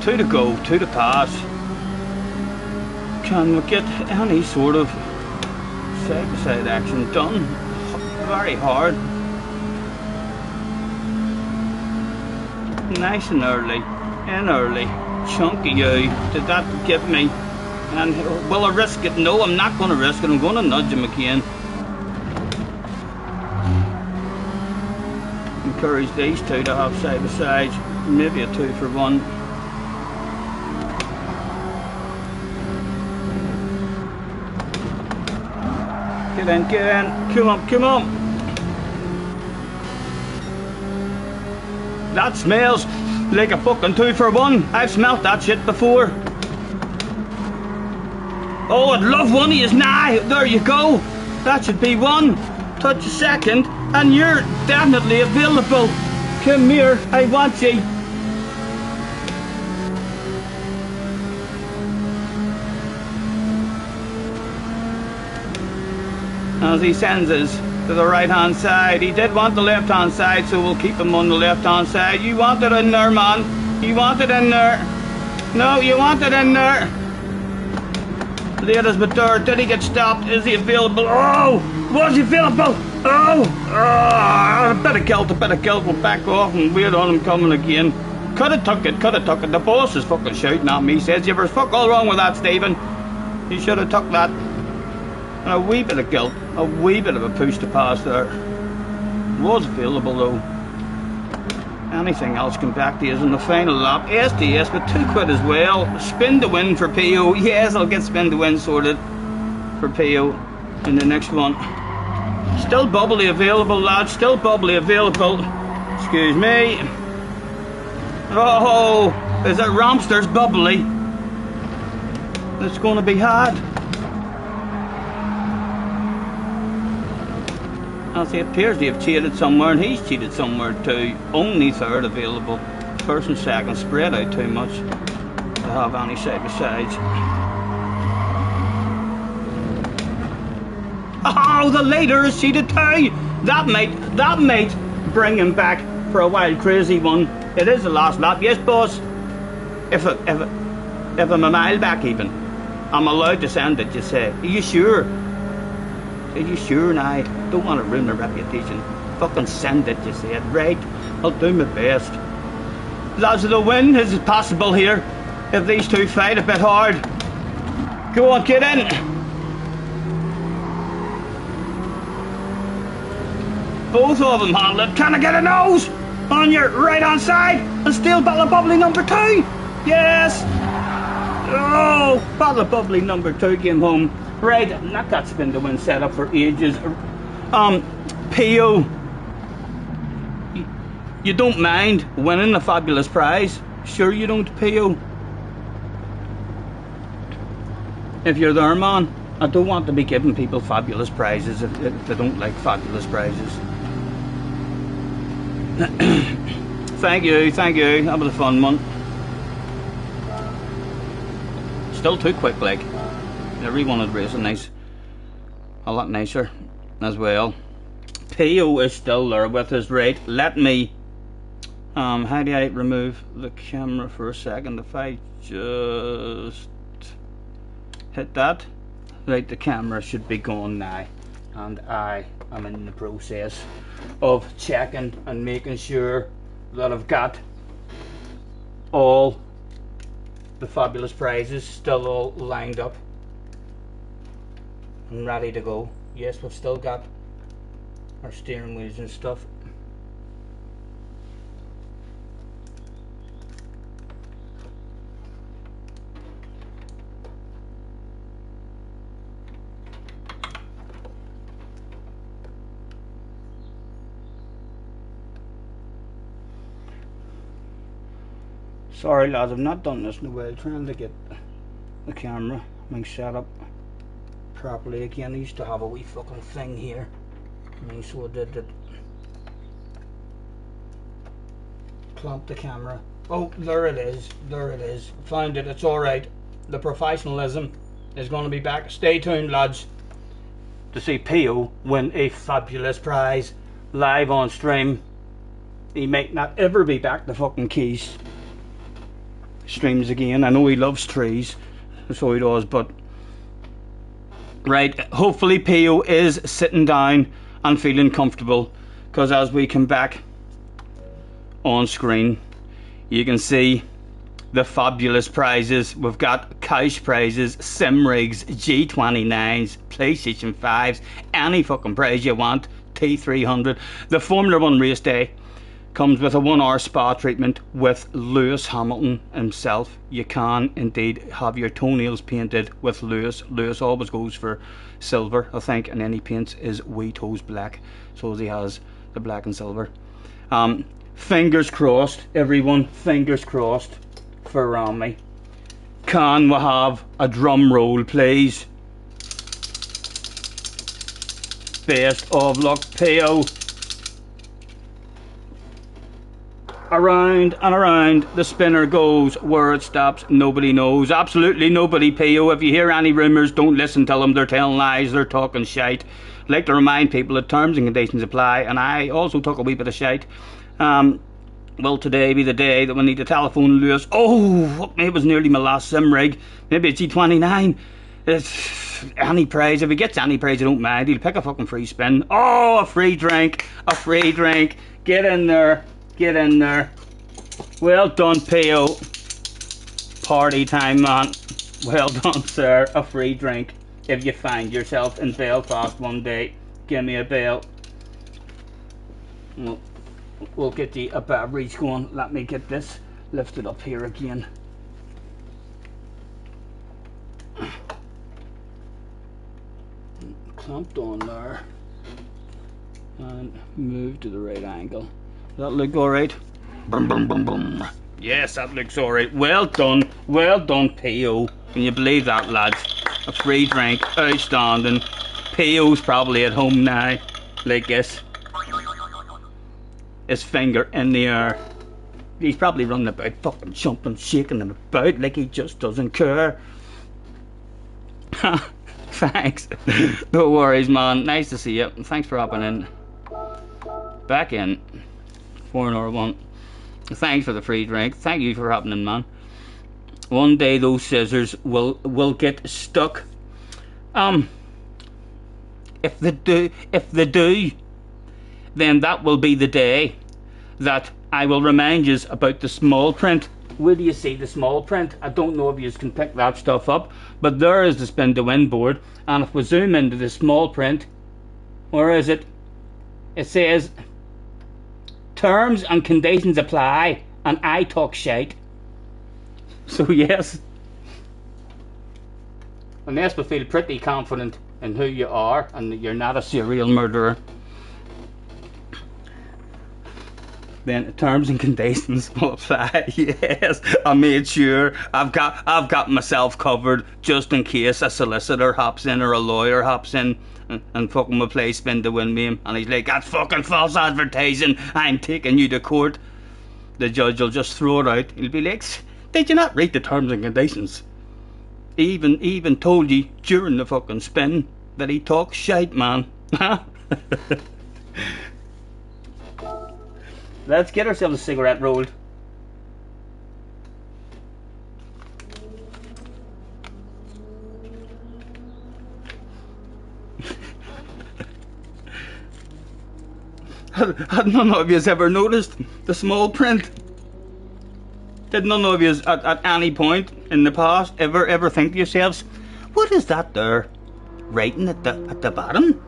Two to go, two to pass. Can we get any sort of side-by-side action done? Very hard. Nice and early. In early, chunky you. Did that give me? And will I risk it? No, I'm not going to risk it. I'm going to nudge him again. Encourage these two to have side by sides. Maybe a 2 for 1. Get in, get in. Come on, come on. That smells like a fucking 2 for 1. I've smelt that shit before. Oh, I'd love one of yous now. There you go. That should be 1. Touch a second, and you're definitely available. Come here, I want you. As he sends us to the right hand side. He did want the left hand side, so we'll keep him on the left hand side. You want it in there, man. You want it in there. No, you want it in there. Ladies but there, did he get stopped? Is he available? Oh, was he available? Oh, a bit of guilt. We'll back off and wait on him coming again. Could have took it. The boss is fucking shouting at me. He says, "You was fuck all wrong with that, Stephen. You should have took that." And a wee bit of guilt, a wee bit of a push to pass there. Was available though. Anything else come back to us in the final lap. SDS with 2 quid as well. Spin to win for PO. Yes, I'll get spin to win sorted for PO in the next one. Still bubbly available, lads. Still bubbly available. Excuse me. Oh, is it Ramster's bubbly? It's going to be hard. As he appears to have cheated somewhere, and he's cheated somewhere too. Only 3rd available. 1st and 2nd spread out too much to have any side by sides. Oh, the leader is cheated too. That might bring him back for a wild crazy one. It is the last lap, yes, boss. If I'm a mile back even, I'm allowed to send it. You say, are you sure? Are you sure now? Don't want to ruin their reputation. Fucking send it, you said. Right, I'll do my best. Lads, the win is possible here if these two fight a bit hard. Go on, get in. Both of them handle it. Can I get a nose on your right hand side? And still Bottle of Bubbly number 2. Yes. Oh, Bottle of Bubbly number 2 came home. Right, not that spin to win set up for ages. PO, you don't mind winning a fabulous prize? Sure you don't, PO? if you're there, man, I don't want to be giving people fabulous prizes if they don't like fabulous prizes. Thank you, that was a fun one. Still too quick, like. Everyone would race a lot nicer as well. P.O. is still there with us, right? Let me, how do I remove the camera for a second? If I just hit that, right, the camera should be gone now. And I am in the process of checking and making sure that I've got all the fabulous prizes still all lined up and ready to go. Yes, we've still got our steering wheels and stuff. Sorry lads, I've not done this in a while, trying to get the camera set up properly again. I used to have a wee fucking thing here. So I did it. Clamp the camera. Oh, there it is. There it is. Found it. It's alright. The professionalism is going to be back. Stay tuned, lads, to see P.O. win a fabulous prize live on stream. He might not ever be back to fucking Keys streams again. I know he loves trees, so he does, but right, hopefully P.O. is sitting down and feeling comfortable, because as we come back on screen you can see the fabulous prizes. We've got cash prizes, sim rigs, G29s, PlayStation 5s, any fucking prize you want, T300. The Formula 1 race day comes with a 1 hour spa treatment with Lewis Hamilton himself. You can indeed have your toenails painted with Lewis. Lewis always goes for silver, I think, and then he paints his wee toes black, so he has the black and silver. Fingers crossed, everyone, fingers crossed for Rami. Can we have a drum roll, please? Best of luck, P.O. Around and around the spinner goes. Where it stops, nobody knows. Absolutely nobody, P.O. If you hear any rumours, don't listen to them. They're telling lies, they're talking shite. I'd like to remind people that terms and conditions apply, and I also talk a wee bit of shite. Will today be the day that we need to telephone Lewis? Oh, it was nearly my last sim rig. Maybe it's G29. It's any prize. If he gets any prize, I don't mind. He'll pick a fucking free spin. Oh, a free drink. A free drink. Get in there. Get in there. Well done, P.O. Party time, man. Well done, sir. A free drink. If you find yourself in Belfast one day, give me a bell. We'll get you a beverage going. Let me get this lifted up here again. Clamped on there. And move to the right angle. Does that look alright? Boom, boom, boom, boom. Yes, that looks alright. Well done, P.O. Can you believe that, lads? A free drink, outstanding. P.O.'s probably at home now, like this. His finger in the air. He's probably running about, fucking jumping, shaking him about like he just doesn't care. Thanks. No worries, man. Nice to see you. Thanks for hopping in. Back in. 4-1. Thanks for the free drink. Thank you for hopping in, man. One day those scissors will get stuck. If they do, then that will be the day that I will remind you about the small print. Where do you see the small print? I don't know if you can pick that stuff up, but there is the spin to win board, and if we zoom into the small print, where is it? It says terms and conditions apply, and I talk shite. So yes, unless we feel pretty confident in who you are and that you're not a serial murderer. then terms and conditions will apply. Yes, I made sure I've got myself covered just in case a solicitor hops in or a lawyer hops in and fucking will play spin to win me, and he's like, that's fucking false advertising, I'm taking you to court. The judge will just throw it out. He'll be like, did you not read the terms and conditions? He even told you during the fucking spin that he talks shite, man. Let's get ourselves a cigarette rolled. Had none of you ever noticed the small print? Did none of you at any point in the past ever think to yourselves, what is that there writing at the bottom?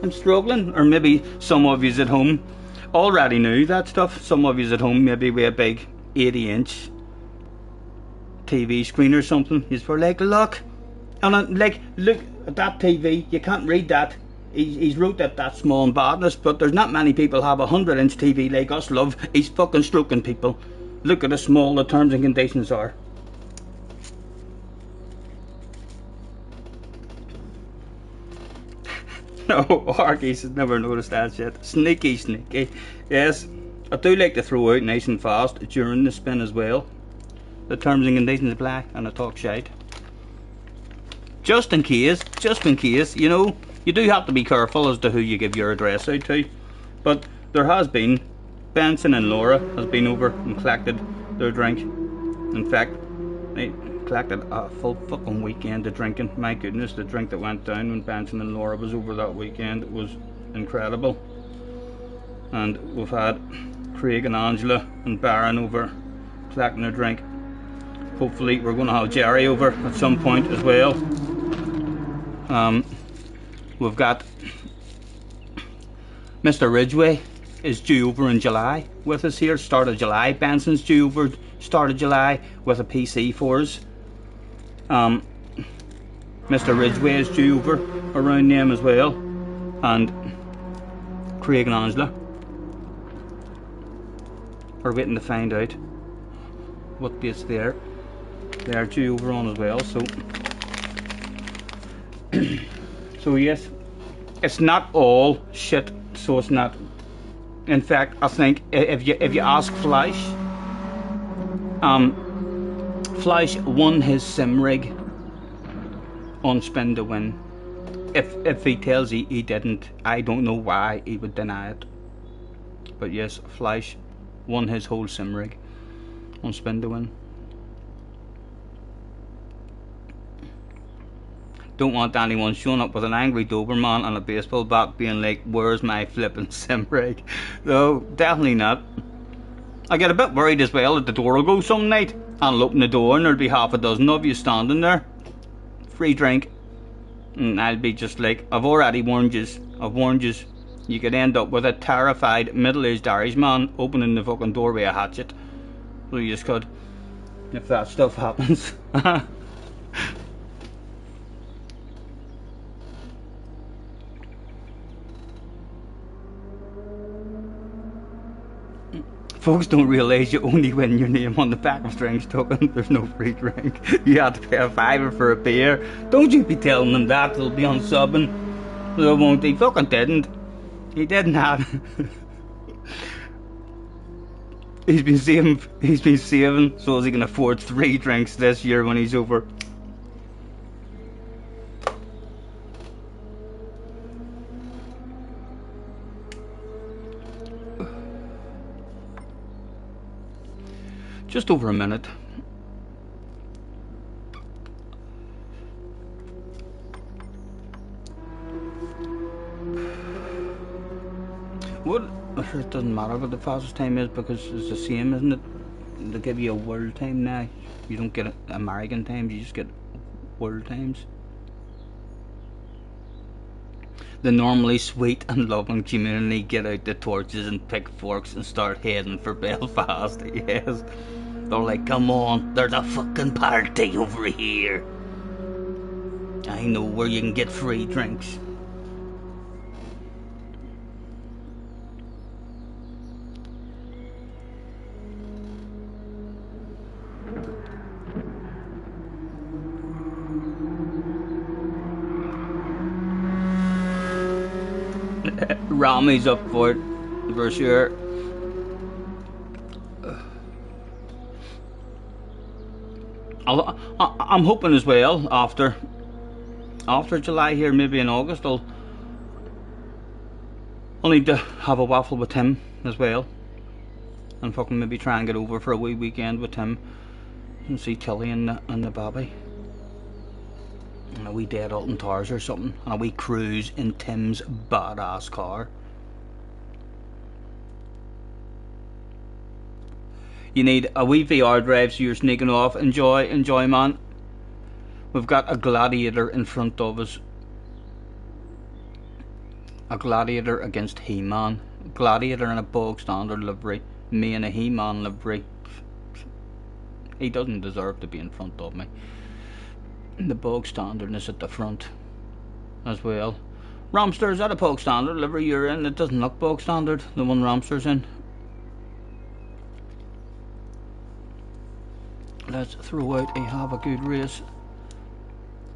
I'm struggling. Or maybe some of yous at home already knew that stuff. Some of yous at home maybe with a big 80-inch TV screen or something. Yous were like, look, and like, look at that TV. You can't read that. He's wrote that small and badness, but there's not many people have a 100-inch TV like us, love. He's fucking stroking people. Look at how small the terms and conditions are. No, Arkies has never noticed that shit. Sneaky. Yes, I do like to throw out nice and fast during the spin as well. The terms and conditions apply, and I talk shite. Just in case, you know, you do have to be careful as to who you give your address out to. But there has been, Benson and Laura has been over and collected their drink. In fact, they collected a full fucking weekend of drinking. My goodness, the drink that went down when Benson and Laura was over that weekend was incredible. And we've had Craig and Angela and Baron over collecting their drink. Hopefully we're going to have Jerry over at some point as well. We've got Mr. Ridgway is due over in July with us here, start of July. Benson's due over start of July with a PC for us. Mr. Ridgway is due over around them as well, and Craig and Angela are waiting to find out what dates they're due over on as well. So yes, it's not all shit. So it's not. In fact, I think if you ask Flash, Flash won his sim rig on spin to win. If he tells you he didn't, I don't know why he would deny it. But yes, Flash won his whole sim rig on spin to win. Don't want anyone showing up with an angry Doberman and a baseball bat being like, where's my flippin' sim rig? No, definitely not. I get a bit worried as well that the door will go some night and I'll open the door and there'll be half a dozen of you standing there. Free drink. And I'll be just like, I've already warned yous. I've warned yous. You could end up with a terrified middle-aged Irishman opening the fucking door with a hatchet. So you just could, if that stuff happens. Folks don't realise you only win your name on the back of drinks token. There's no free drink. You have to pay a $5 for a beer. Don't you be telling them that. They'll be unsubbing. They won't. He fucking didn't. He didn't have. He's been saving. So he can afford 3 drinks this year when he's over. Just over a minute. What? It doesn't matter what the fastest time is because it's the same, isn't it? They give you a world time now. You don't get American times, you just get world times. The normally sweet and loving community get out the torches and pitchforks and start heading for Belfast. Yes. They're like, come on, there's a fucking party over here. I know where you can get free drinks. Ramy's up for it, for sure. I'm hoping as well after July here, maybe in August, I'll need to have a waffle with Tim as well, and fucking maybe try and get over for a wee weekend with Tim and see Tilly and the baby, and a wee day at Alton Towers or something, and a wee cruise in Tim's badass car. You need a wee VR drive so you're sneaking off. Enjoy man. We've got a Gladiator in front of us. A Gladiator against He-Man. Gladiator in a bog standard livery. Me in a He-Man livery. He doesn't deserve to be in front of me. The bog standardness at the front as well. Ramster, is that a bog standard livery you're in? It doesn't look bog standard, the one Ramster's in. Let's throw out a have a good race.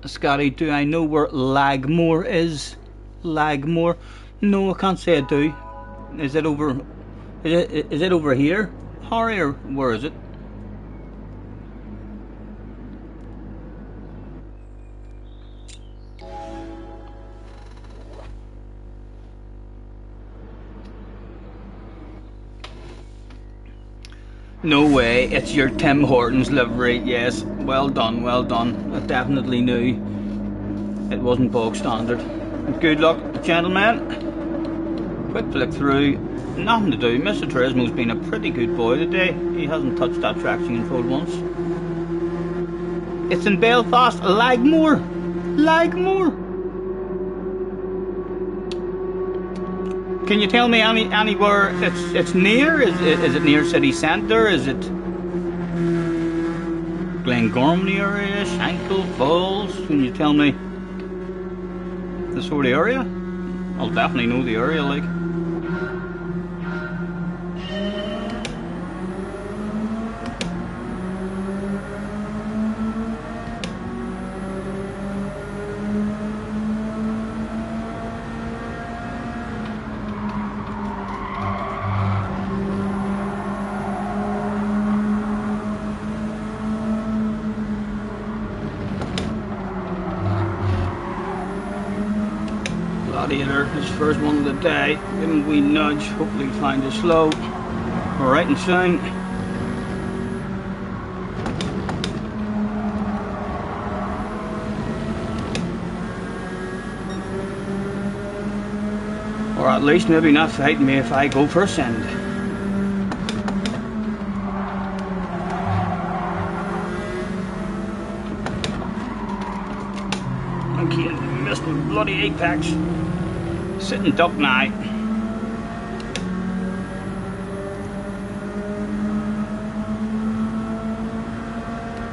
Scotty, do I know where Lagmore is? Lagmore? No, I can't say I do. Is it over? Is it over here, Harry, or where is it? No way, it's your Tim Hortons livery. Yes, well done, well done. I definitely knew it wasn't bog standard. Good luck, gentlemen. Quick flick through. Nothing to do. Mr. Turismo's been a pretty good boy today. He hasn't touched that traction control once. It's in Belfast. Lagmore. Lagmore. Can you tell me anywhere it's near? Is it near city centre? Is it Glengormley area? Shankle Falls? Can you tell me the sort of area? I'll definitely know the area, like. His first one of the day. Give him a wee nudge. Hopefully he finds it slow. Alright and sound. Or at least maybe not fighting me if I go for a send. Again, missed my bloody apex. Sitting duck now.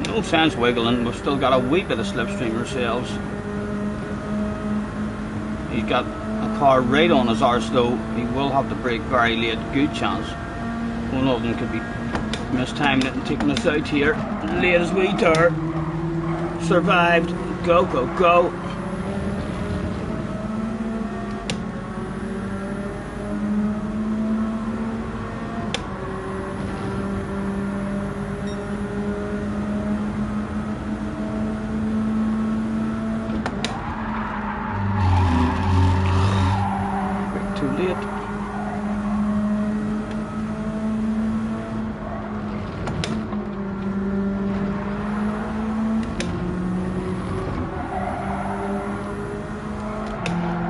No sense wiggling. We've still got a wee bit of slipstream ourselves. He's got a car right on his arse though. He will have to brake very late. Good chance. One of them could be mistiming it and taking us out here. Late as we turn. Survived. Go, go, go.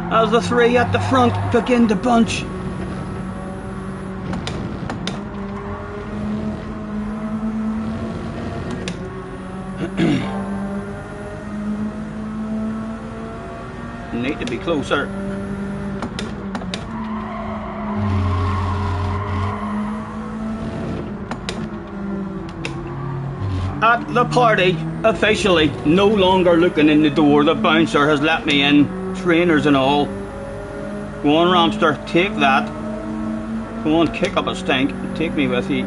As the three at the front begin to bunch. Need to be closer. At the party, officially no longer looking in the door. The bouncer has let me in. Trainers and all. Go on, Ramster, take that. Go on, kick up a stink. Take me with you.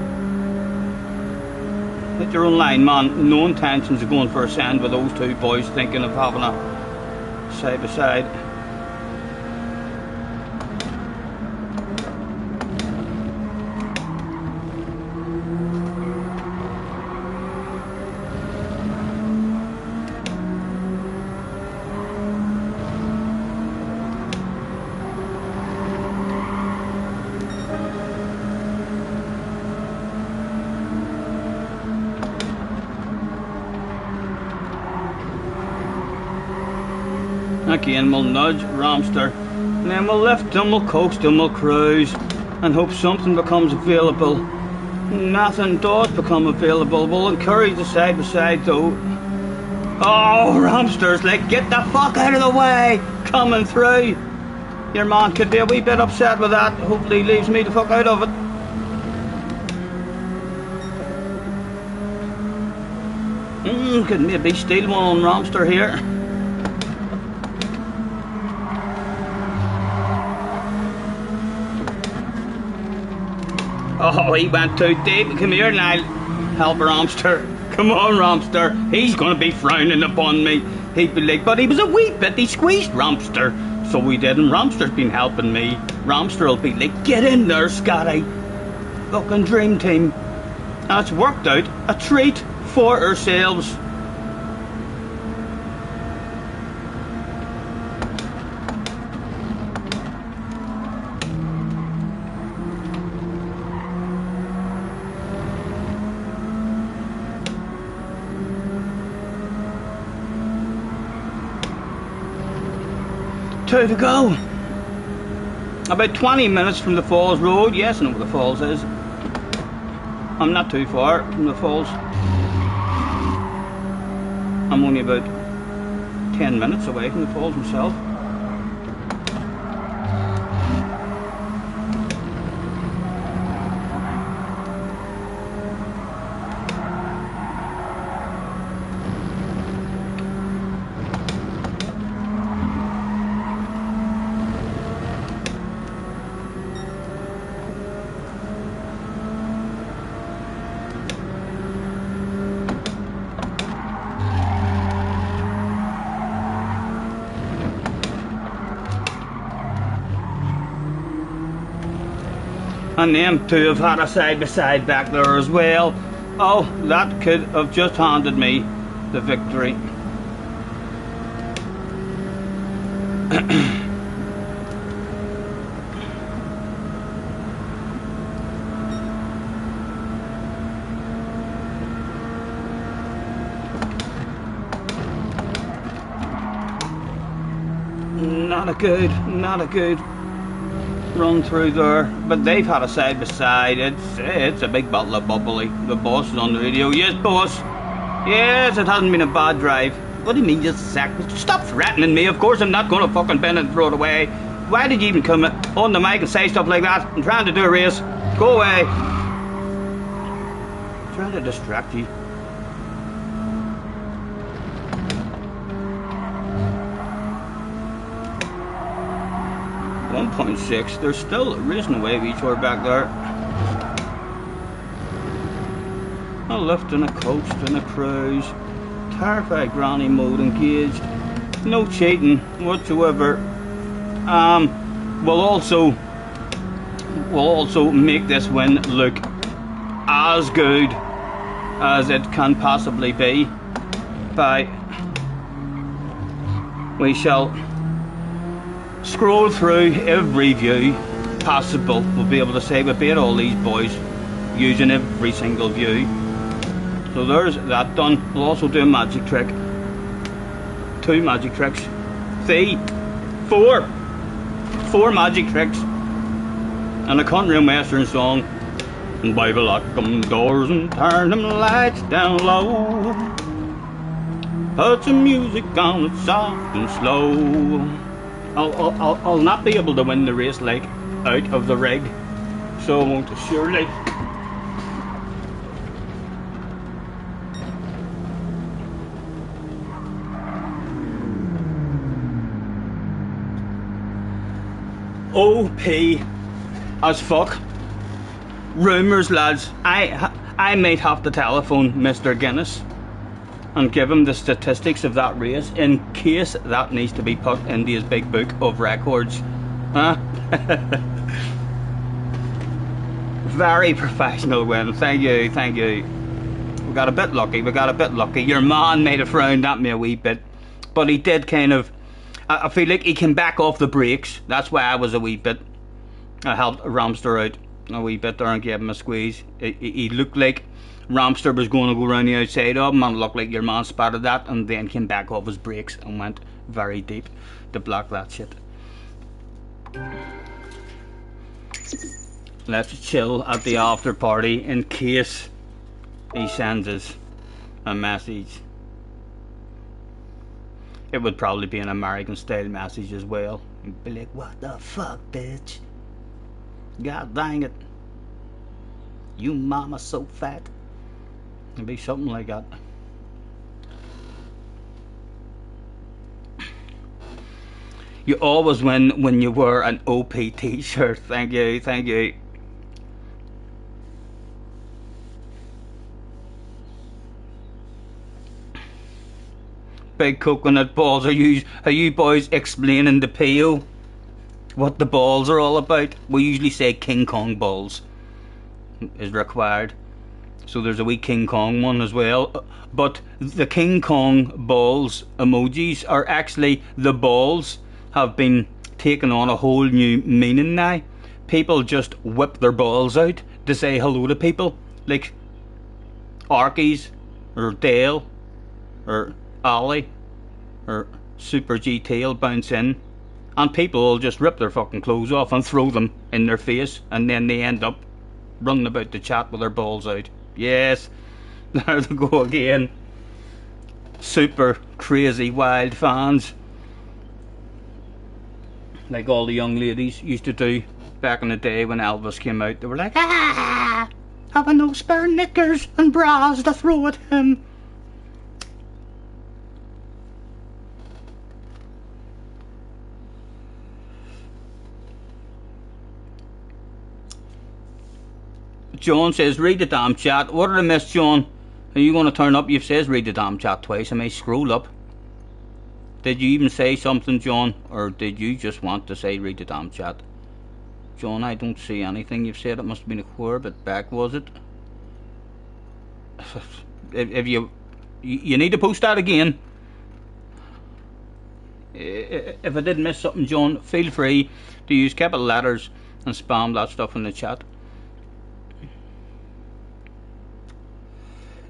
Hit your own line, man. No intentions of going for a send with those two boys thinking of having a side by side. Again, we'll nudge Ramster, and then we'll lift him, we'll coax him, we'll cruise, and hope something becomes available. Nothing does become available. We'll encourage the side by side though. Oh, Ramster's like, get the fuck out of the way! Coming through! Your man could be a wee bit upset with that. Hopefully he leaves me the fuck out of it. Could maybe steal one on Ramster here. Oh, he went too deep. Come here and I'll help Ramster. Come on, Ramster. He's going to be frowning upon me. He'd be like, but he was a wee bit. He squeezed Ramster. So we did, and Ramster's been helping me. Ramster will be like, get in there, Scotty. Fucking dream team. And it's worked out. A treat for ourselves. Two to go. About 20 minutes from the Falls Road. Yes, I know where the Falls is. I'm not too far from the Falls. I'm only about 10 minutes away from the Falls myself. And them two have had a side by side back there as well. Oh, that could have just handed me the victory. Not a good run through there, but they've had a side by side. It's a big bottle of bubbly. The boss is on the radio. Yes, boss. Yes, it hasn't been a bad drive. What do you mean, just a sec? Stop threatening me. Of course I'm not going to fucking bend and throw it away. Why did you even come on the mic and say stuff like that? I'm trying to do a race. Go away. I'm trying to distract you. .6. They're still racing away with each other back there. A lift and a coast and a cruise. Terrified granny mode engaged. No cheating whatsoever. We'll also make this win look as good as it can possibly be. We shall scroll through every view possible. We'll be able to say we beat all these boys using every single view. So there's that done. We'll also do a magic trick. 2 magic tricks. 3, 4 magic tricks. And a country and western song. And Bible lock them doors and turn them lights down low. Put some music on it soft and slow. I'll not be able to win the race like out of the rig, so I won't surely. OP as fuck. Rumours, lads. I might have to telephone Mr. Guinness and give him the statistics of that race in case that needs to be put into his big book of records. Huh? Very professional win. Thank you, thank you. We got a bit lucky, Your man might have frowned at me a wee bit, but he did kind of, I feel like he came back off the brakes. That's why I was a wee bit, I helped Ramster out a wee bit there and gave him a squeeze. He looked like Ramster was going to go around the outside of him, and it looked like your man spotted that and then came back off his brakes and went very deep to block that shit. Let's chill at the after party in case he sends us a message. It would probably be an American style message as well. He'd be like, what the fuck, bitch? God dang it. You mama so fat. It'd be something like that. You always win when you wear an OP t-shirt. Thank you, thank you. Big coconut balls. Are you boys explaining the PO? What the balls are all about? We usually say King Kong balls is required. So there's a wee King Kong one as well. But the King Kong balls emojis are actually, the balls have been taken on a whole new meaning now. People just whip their balls out to say hello to people. Like Arkies or Dale or Ali or Super GT will bounce in, and people will just rip their fucking clothes off and throw them in their face, and then they end up running about the chat with their balls out. Yes, there they go again. Super crazy wild fans, like all the young ladies used to do back in the day when Elvis came out. They were like, ah, having no spare knickers and bras to throw at him. John says, read the damn chat. What did I miss, John? Are you going to turn up? You've says read the damn chat twice. I may scroll up. Did you even say something, John? Or did you just want to say read the damn chat? John, I don't see anything you've said. It must have been a queer bit back, was it? If you need to post that again. If I did miss something, John, feel free to use capital letters and spam that stuff in the chat.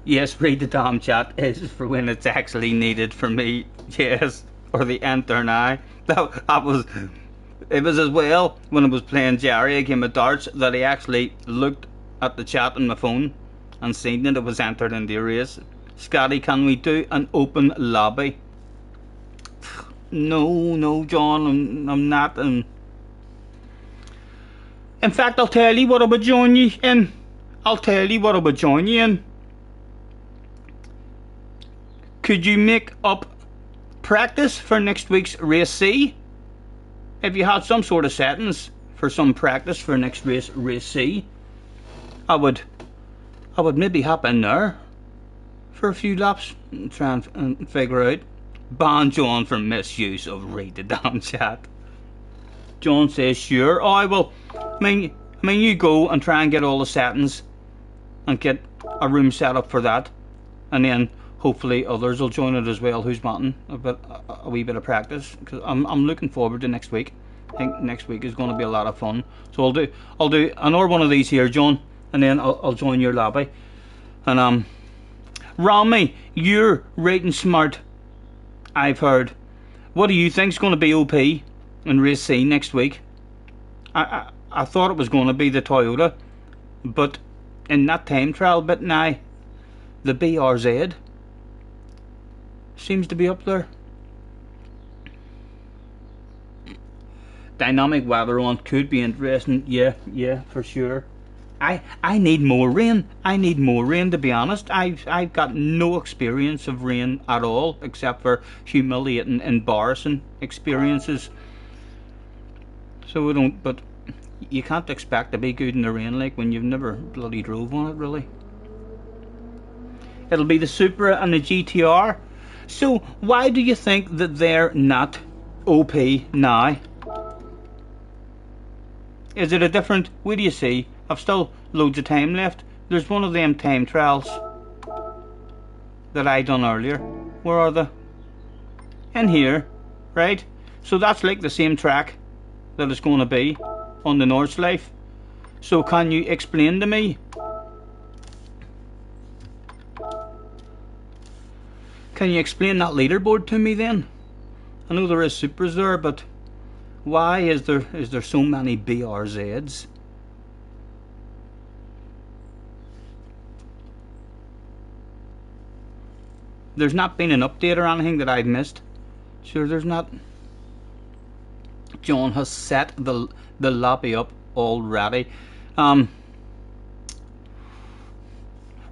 Yes, read the damn chat is for when it's actually needed for me. Yes, or the enter now. It was as well when I was playing Jerry, a game of darts, that I actually looked at the chat on my phone and seen that it was entered in the race. Scotty, can we do an open lobby? No, John, I'm not. In fact, I'll tell you what I would join you in. Could you make up practice for next week's race C? If you had some sort of settings for some practice for next race C, I would maybe hop in there for a few laps and try and figure out. Ban John for misuse of read the damn chat. John says sure. I will. I mean you go and try and get all the settings and get a room set up for that, and then hopefully others will join it as well who's wanting a wee bit of practice, because I'm looking forward to next week. I think next week is going to be a lot of fun. So I'll do another one of these here, John, and then I'll join your lobby. And Rami, you're rating smart, I've heard. What do you think's going to be OP in race C next week? I thought it was going to be the Toyota, but in that time trial bit now, the BRZ seems to be up there. Dynamic weather on could be interesting. Yeah, for sure. I need more rain. To be honest. I've got no experience of rain at all, except for humiliating, embarrassing experiences. So we don't. But you can't expect to be good in the rain, like, when you've never bloody drove on it, really. It'll be the Supra and the GTR. So why do you think that they're not OP now? Is it a different... Where do you see? I've still loads of time left. There's one of them time trials that I done earlier. Where are they? In here, right? So that's like the same track that it's going to be on the Nordschleife. So can you explain to me? Can you explain that leaderboard to me then? I know there is Supras there, but why is there so many BRZs? There's not been an update or anything that I've missed. Sure, there's not. John has set the lobby up already. Rami,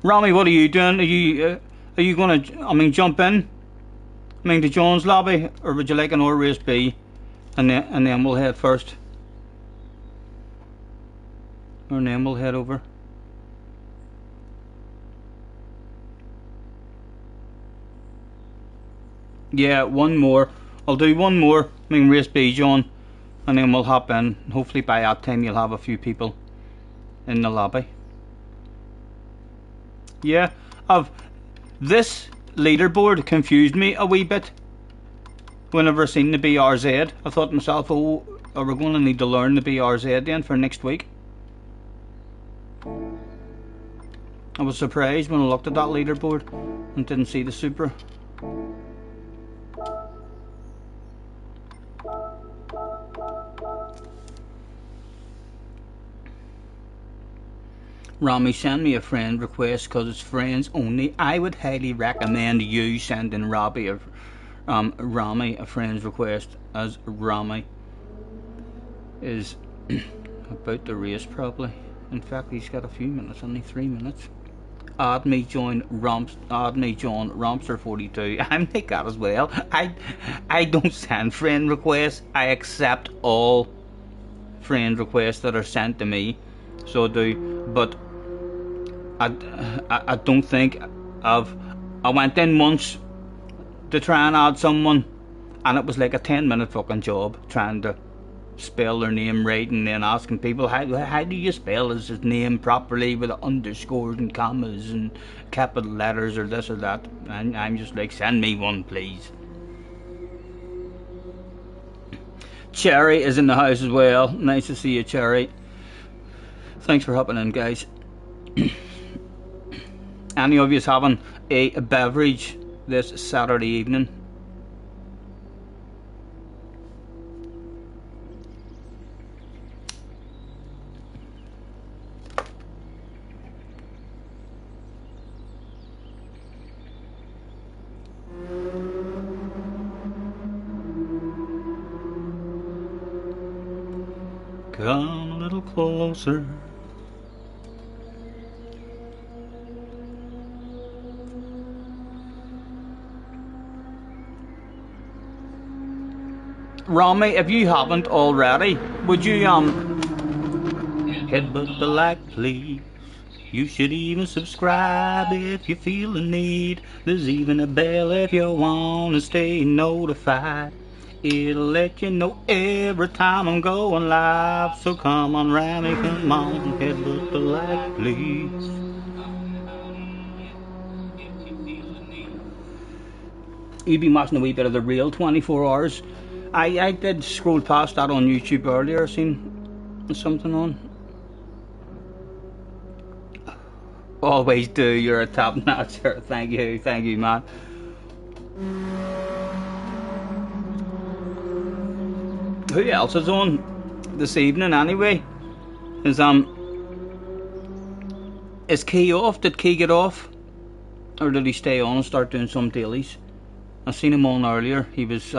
what are you doing? Are you going to jump in? To John's lobby, or would you like an race B, and then we'll head first, or then we'll head over. Yeah, one more. I'll do one more. Race B, John, and then we'll hop in. Hopefully by that time you'll have a few people in the lobby. Yeah, this leaderboard confused me a wee bit. Whenever I seen the BRZ, I thought to myself, oh, are we going to need to learn the BRZ then for next week? I was surprised when I looked at that leaderboard and didn't see the Supra. Rami, send me a friend request because it's friends only. I would highly recommend you sending Rami a friend's request, as Rami is about to race probably. In fact, he's got a few minutes, only 3 minutes. Add me, John Romster42. I'm like that as well. I don't send friend requests. I accept all friend requests that are sent to me. So I do, but I don't think I went in once to try and add someone, and it was like a 10-minute fucking job trying to spell their name right, and then asking people how do you spell his name properly with underscores and commas and capital letters or this or that, and I'm just like, send me one please. Cherry is in the house as well. Nice to see you, Cherry. Thanks for hopping in, guys. Any of you having a beverage this Saturday evening? Come a little closer. Rami, if you haven't already, would you hit the like please? You should even subscribe if you feel the need. There's even a bell if you want to stay notified. It'll let you know every time I'm going live. So come on, Rami, come on, hit the like please. You've been watching a wee bit of the real 24 hours. I did scroll past that on YouTube earlier, seen something on. Always do, you're a top notcher. Thank you, man. Who else is on this evening anyway? Is Key off? Did Key get off? Or did he stay on and start doing some dailies? I seen him on earlier. He was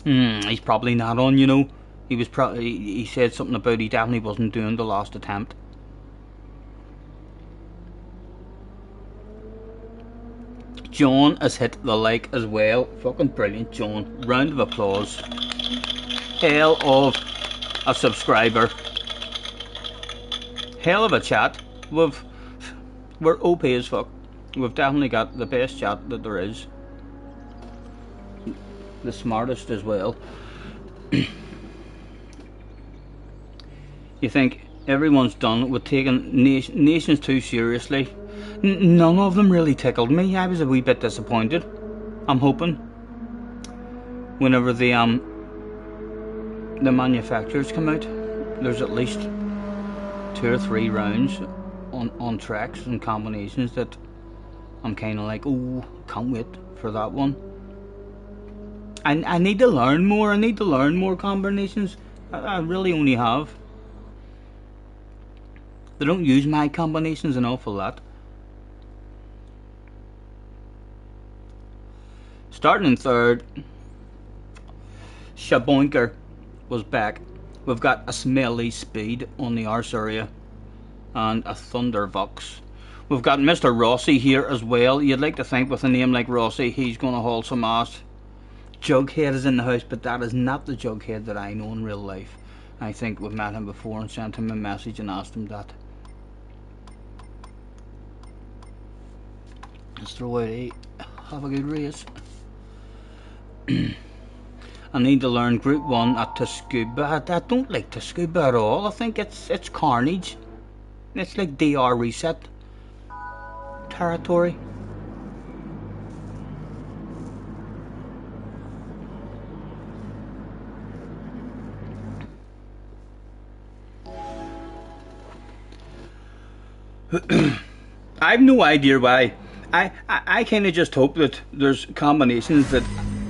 he's probably not on, you know. He said something about he definitely wasn't doing the last attempt. John has hit the like as well. Fucking brilliant, John. Round of applause. Hell of a subscriber. Hell of a chat. We're OP as fuck. We've definitely got the best chat that there is. The smartest as well. You think everyone's done with taking nations too seriously? None of them really tickled me. I was a wee bit disappointed. I'm hoping whenever the manufacturers come out, there's at least 2 or 3 rounds on tracks and combinations that I'm kind of like, oh, can't wait for that one. I need to learn more. I need to learn more combinations. I really only have. They don't use my combinations an awful lot. Starting in third, Shaboinker was back. We've got a Smelly Speed on the arse area and a Thundervox. We've got Mr. Rossi here as well. You'd like to think with a name like Rossi he's going to haul some ass. Jughead is in the house, but that is not the Jughead that I know in real life. I think we've met him before and sent him a message and asked him that. Let's throw out a have a good race. I need to learn Group 1 at Tascuba. I don't like Tascuba at all. I think it's carnage. It's like DR reset territory. I have no idea why. I kind of just hope that there's combinations that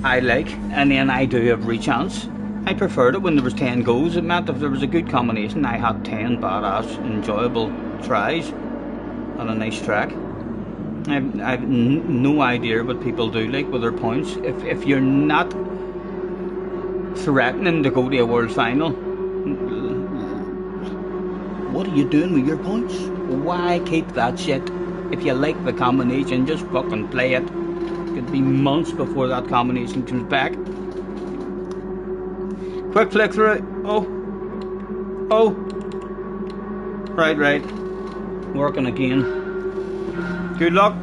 I like and then I do every chance. I preferred it when there was 10 goes. It meant if there was a good combination I had 10 badass enjoyable tries on a nice track. I've no idea what people do like with their points. If you're not threatening to go to a world final, what are you doing with your points? Why keep that shit? If you like the combination, just fucking play it. It could be months before that combination comes back. Quick flick through it. Oh. Right. Working again. Good luck.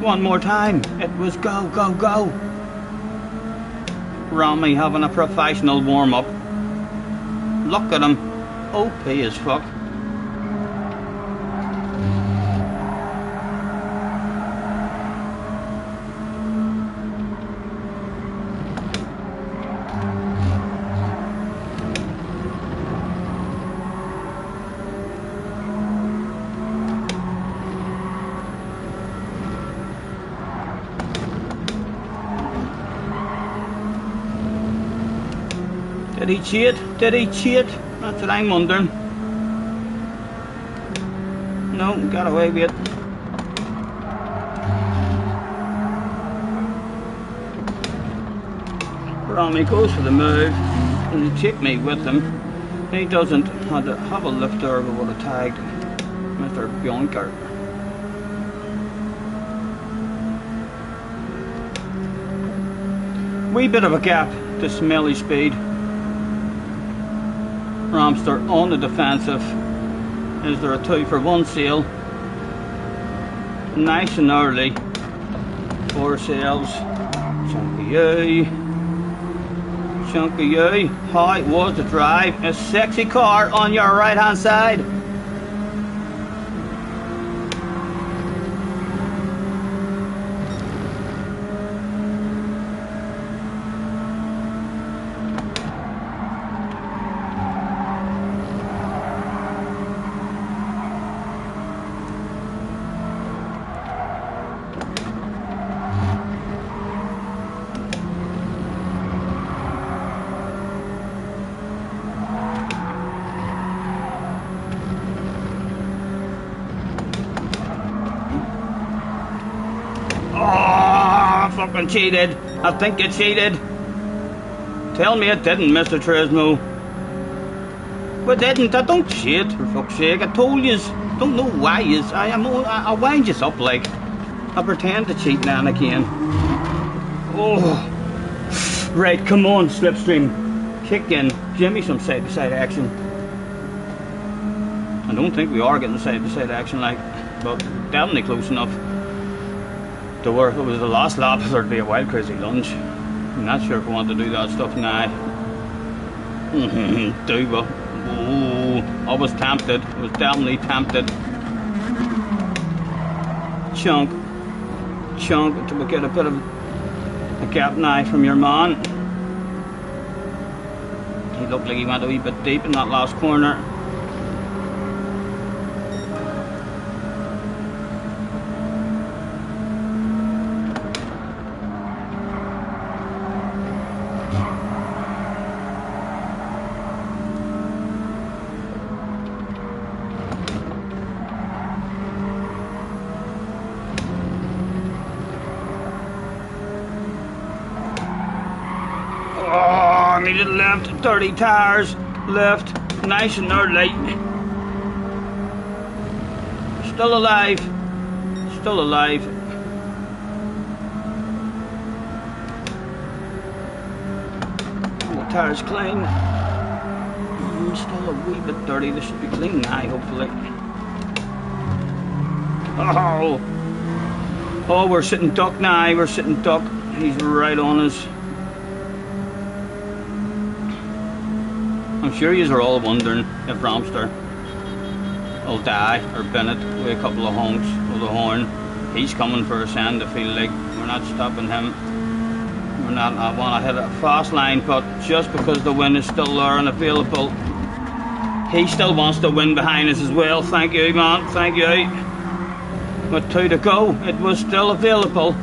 One more time. It was go. Rami having a professional warm-up. Look at him. OP as fuck. Did he cheat? That's what I'm wondering. No, got away with it. Rami goes for the move and he take me with him. He doesn't have a lifter, but would have tagged Mr. Bjonker. Wee bit of a gap to Smelly Speed. Ramster on the defensive. Is there a 2-for-1 sale? Nice and early. 4 sales. Chunky you. How was the drive? A sexy car on your right hand side. Fucking cheated. I think you cheated. Tell me it didn't, Mr. Tresmo. But didn't. I don't cheat, for fuck's sake. I told yous. Don't know why yous. I wind yous up like. I pretend to cheat now and again. Oh. Right, come on, Slipstream. Kick in. Give me some side-to-side action. I don't think we are getting side-to-side action, like, but definitely close enough to where if it was the last lap there'd be a wild crazy lunge. I'm not sure if I want to do that stuff now. Duva. Oh, I was tempted. I was definitely tempted. Chunk to get a bit of a gap now from your man. He looked like he went a wee bit deep in that last corner. dirty to the left, dirty tires, left, nice and early. Still alive, still alive. The tires clean. Still a wee bit dirty, this should be clean now, hopefully. Oh, we're sitting duck now, we're sitting duck. He's right on us. I'm sure you are all wondering if Ramster will die or Bennett with a couple of honks of the horn. He's coming for a send, I feel like. We're not stopping him. We're not, I want to hit a fast line, but just because the win is still there and available, he still wants to win behind us as well. Thank you, man, thank you. With 2 to go, it was still available.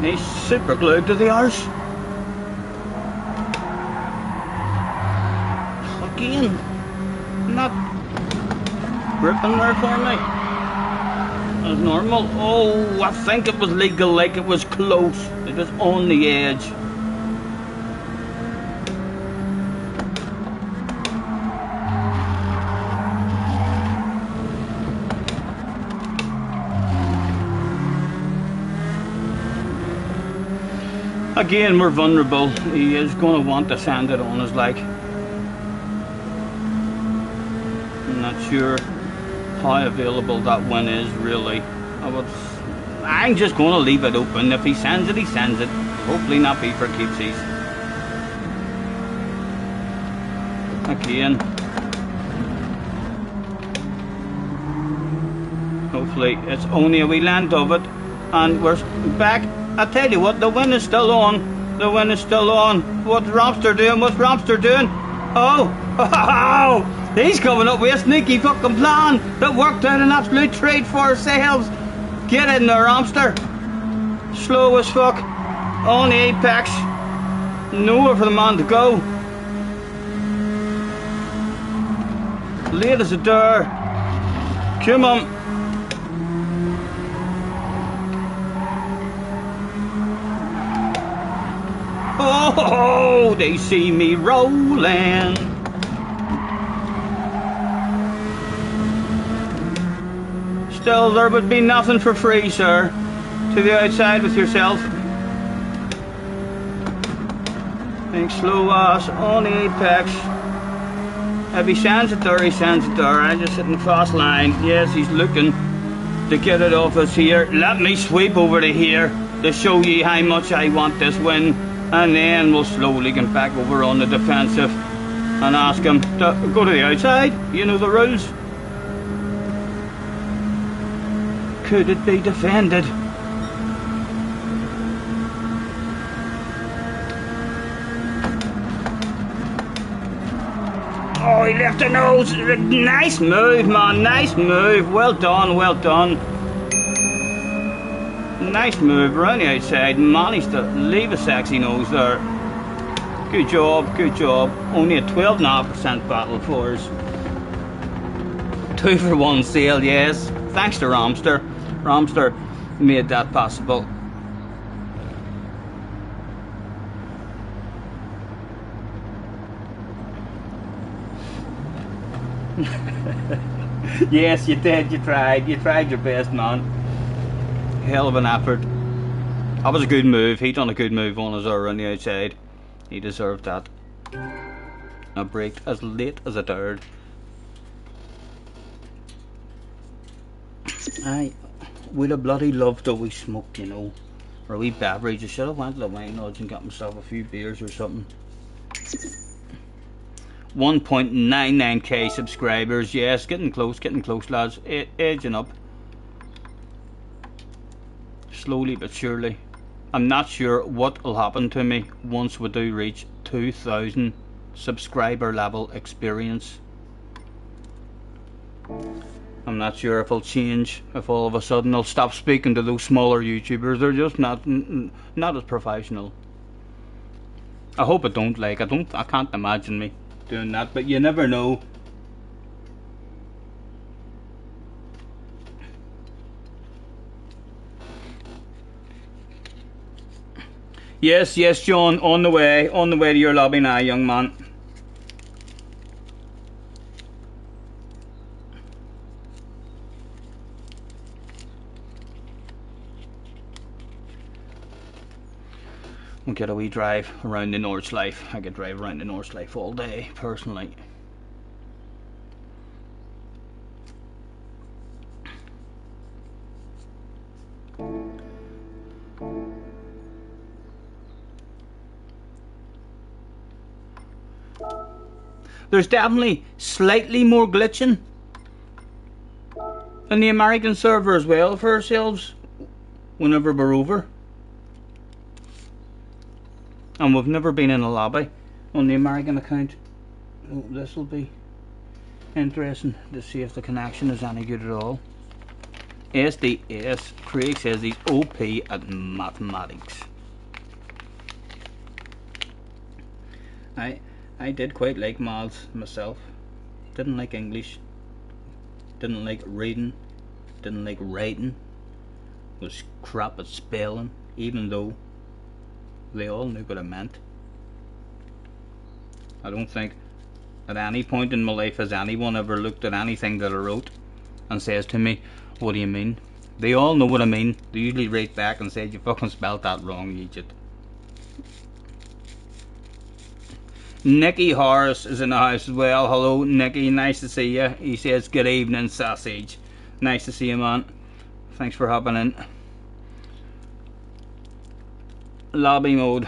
He's super glued to the arse. Again, not gripping there for me as normal. Oh, I think it was legal, like it was close. It was on the edge. Again, we're vulnerable. He is going to want to send it on us, like. I'm not sure how available that win is, really. I'm just going to leave it open. If he sends it, he sends it. Hopefully not be for keepsies. Again. Hopefully it's only a wee length of it. And we're back. I tell you what, the win is still on. The win is still on. What's Ramster doing? What's Ramster doing? Oh, he's coming up with a sneaky fucking plan that worked out an absolute treat for ourselves. Get in there, Ramster. Slow as fuck. On the apex. Nowhere for the man to go. Late as a door. Come on. Oh, they see me rolling. Still, there would be nothing for free, sir. To the outside with yourself. Think slow ass on the apex. If he sends it there, he sends it there. I'm just hitting the fast line. Yes, he's looking to get it off us here. Let me sweep over to here to show you how much I want this win. And then we'll slowly get back over on the defensive and ask him to go to the outside. You know the rules. Could it be defended? Oh, he left the nose. Nice move, man. Nice move. Well done, well done. Nice move around the outside. Managed to leave a sexy nose there. Good job, good job. Only a 12.5% battle for us. 2 for 1 sale, yes. Thanks to Ramster. Ramster made that possible. Yes, you did. You tried your best, man. Hell of an effort. That was a good move. He done a good move on us around the outside. He deserved that. I braked as late as I dared. I would have bloody loved a wee smoke, you know, or a wee beverage. I should have went to the wine lodge and got myself a few beers or something. 1.99k subscribers. Yes, getting close, lads. Edging up. Slowly but surely. I'm not sure what will happen to me once we do reach 2,000 subscriber level experience. I'm not sure if it'll change, if all of a sudden I'll stop speaking to those smaller YouTubers. They're just not as professional. I hope I don't. Like, I can't imagine me doing that, but you never know. Yes, yes, John, on the way to your lobby now, young man. We'll get a wee drive around the Nordschleife. I could drive around the Nordschleife all day, personally. There's definitely slightly more glitching in the American server as well for ourselves whenever we're over. And we've never been in a lobby on the American account. Oh, this will be interesting to see if the connection is any good at all. SDS, Craig says he's OP at mathematics. I did quite like maths myself. Didn't like English. Didn't like reading. Didn't like writing. Was crap at spelling, even though they all knew what I meant. I don't think at any point in my life has anyone ever looked at anything that I wrote and says to me, "What do you mean?" They all know what I mean. They usually write back and say, "You fucking spelled that wrong, you idiot." Nicky Horace is in the house as well. Hello, Nicky. Nice to see you. He says, "Good evening, sausage." Nice to see you, man. Thanks for hopping in. Lobby mode.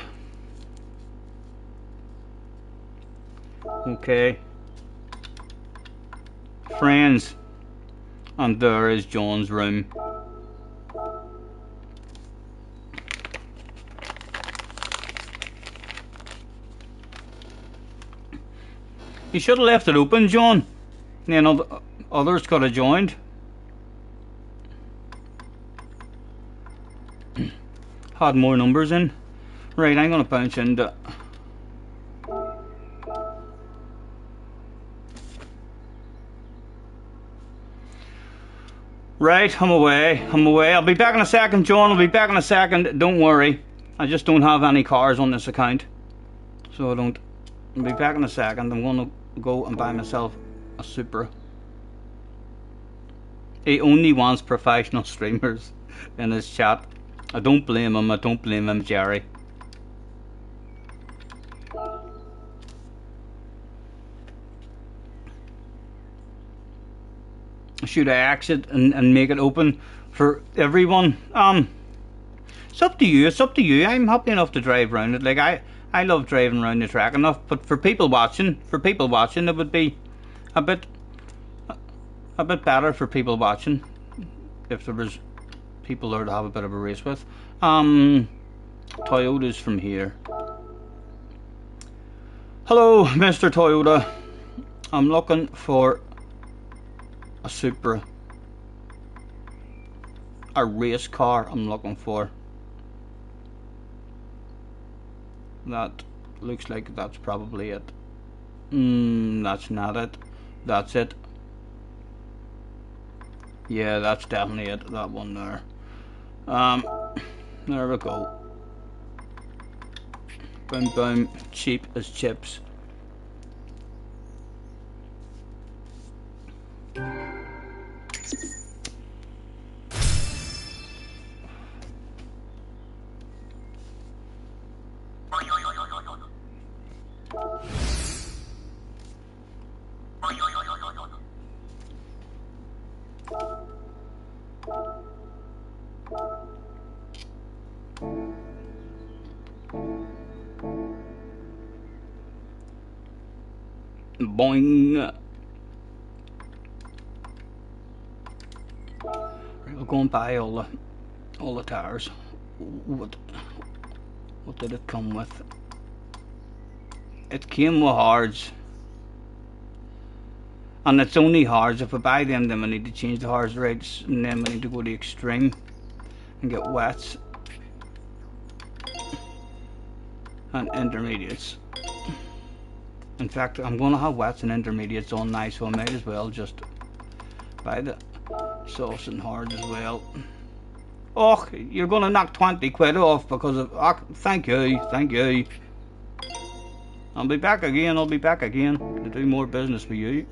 Okay. Friends. And there is John's room. You should have left it open, John. Then others could have joined. Had more numbers in. Right, I'm gonna bounce into. Right, I'm away. I'll be back in a second, John. I'll be back in a second. Don't worry. I just don't have any cars on this account. So I don't. I'll be back in a second. I'm gonna go and buy myself a Supra. He only wants professional streamers in his chat. I don't blame him, Jerry. Should I exit and make it open for everyone? It's up to you. I'm happy enough to drive around it. Like I love driving around the track enough, but for people watching, it would be a bit better for people watching if there was people there to have a bit of a race with. Toyota's from here. Hello, Mr. Toyota. I'm looking for a Supra. A race car I'm looking for. That looks like that's probably it. That's not it. That's it. Yeah, that's definitely it. That one there. There we go. Boom boom. Cheap as chips. Boing. Right, we'll go and buy all the tires. What did it come with? It came with hards. And it's only hards. If I buy them, then I need to change the hards rates, and then we need to go to extreme and get wets and intermediates. In fact, I'm going to have wets and intermediates on now, so I might as well just buy the sauce and hards as well. Oh, you're going to knock 20 quid off because of... Oh, thank you, thank you. I'll be back again, to do more business for you.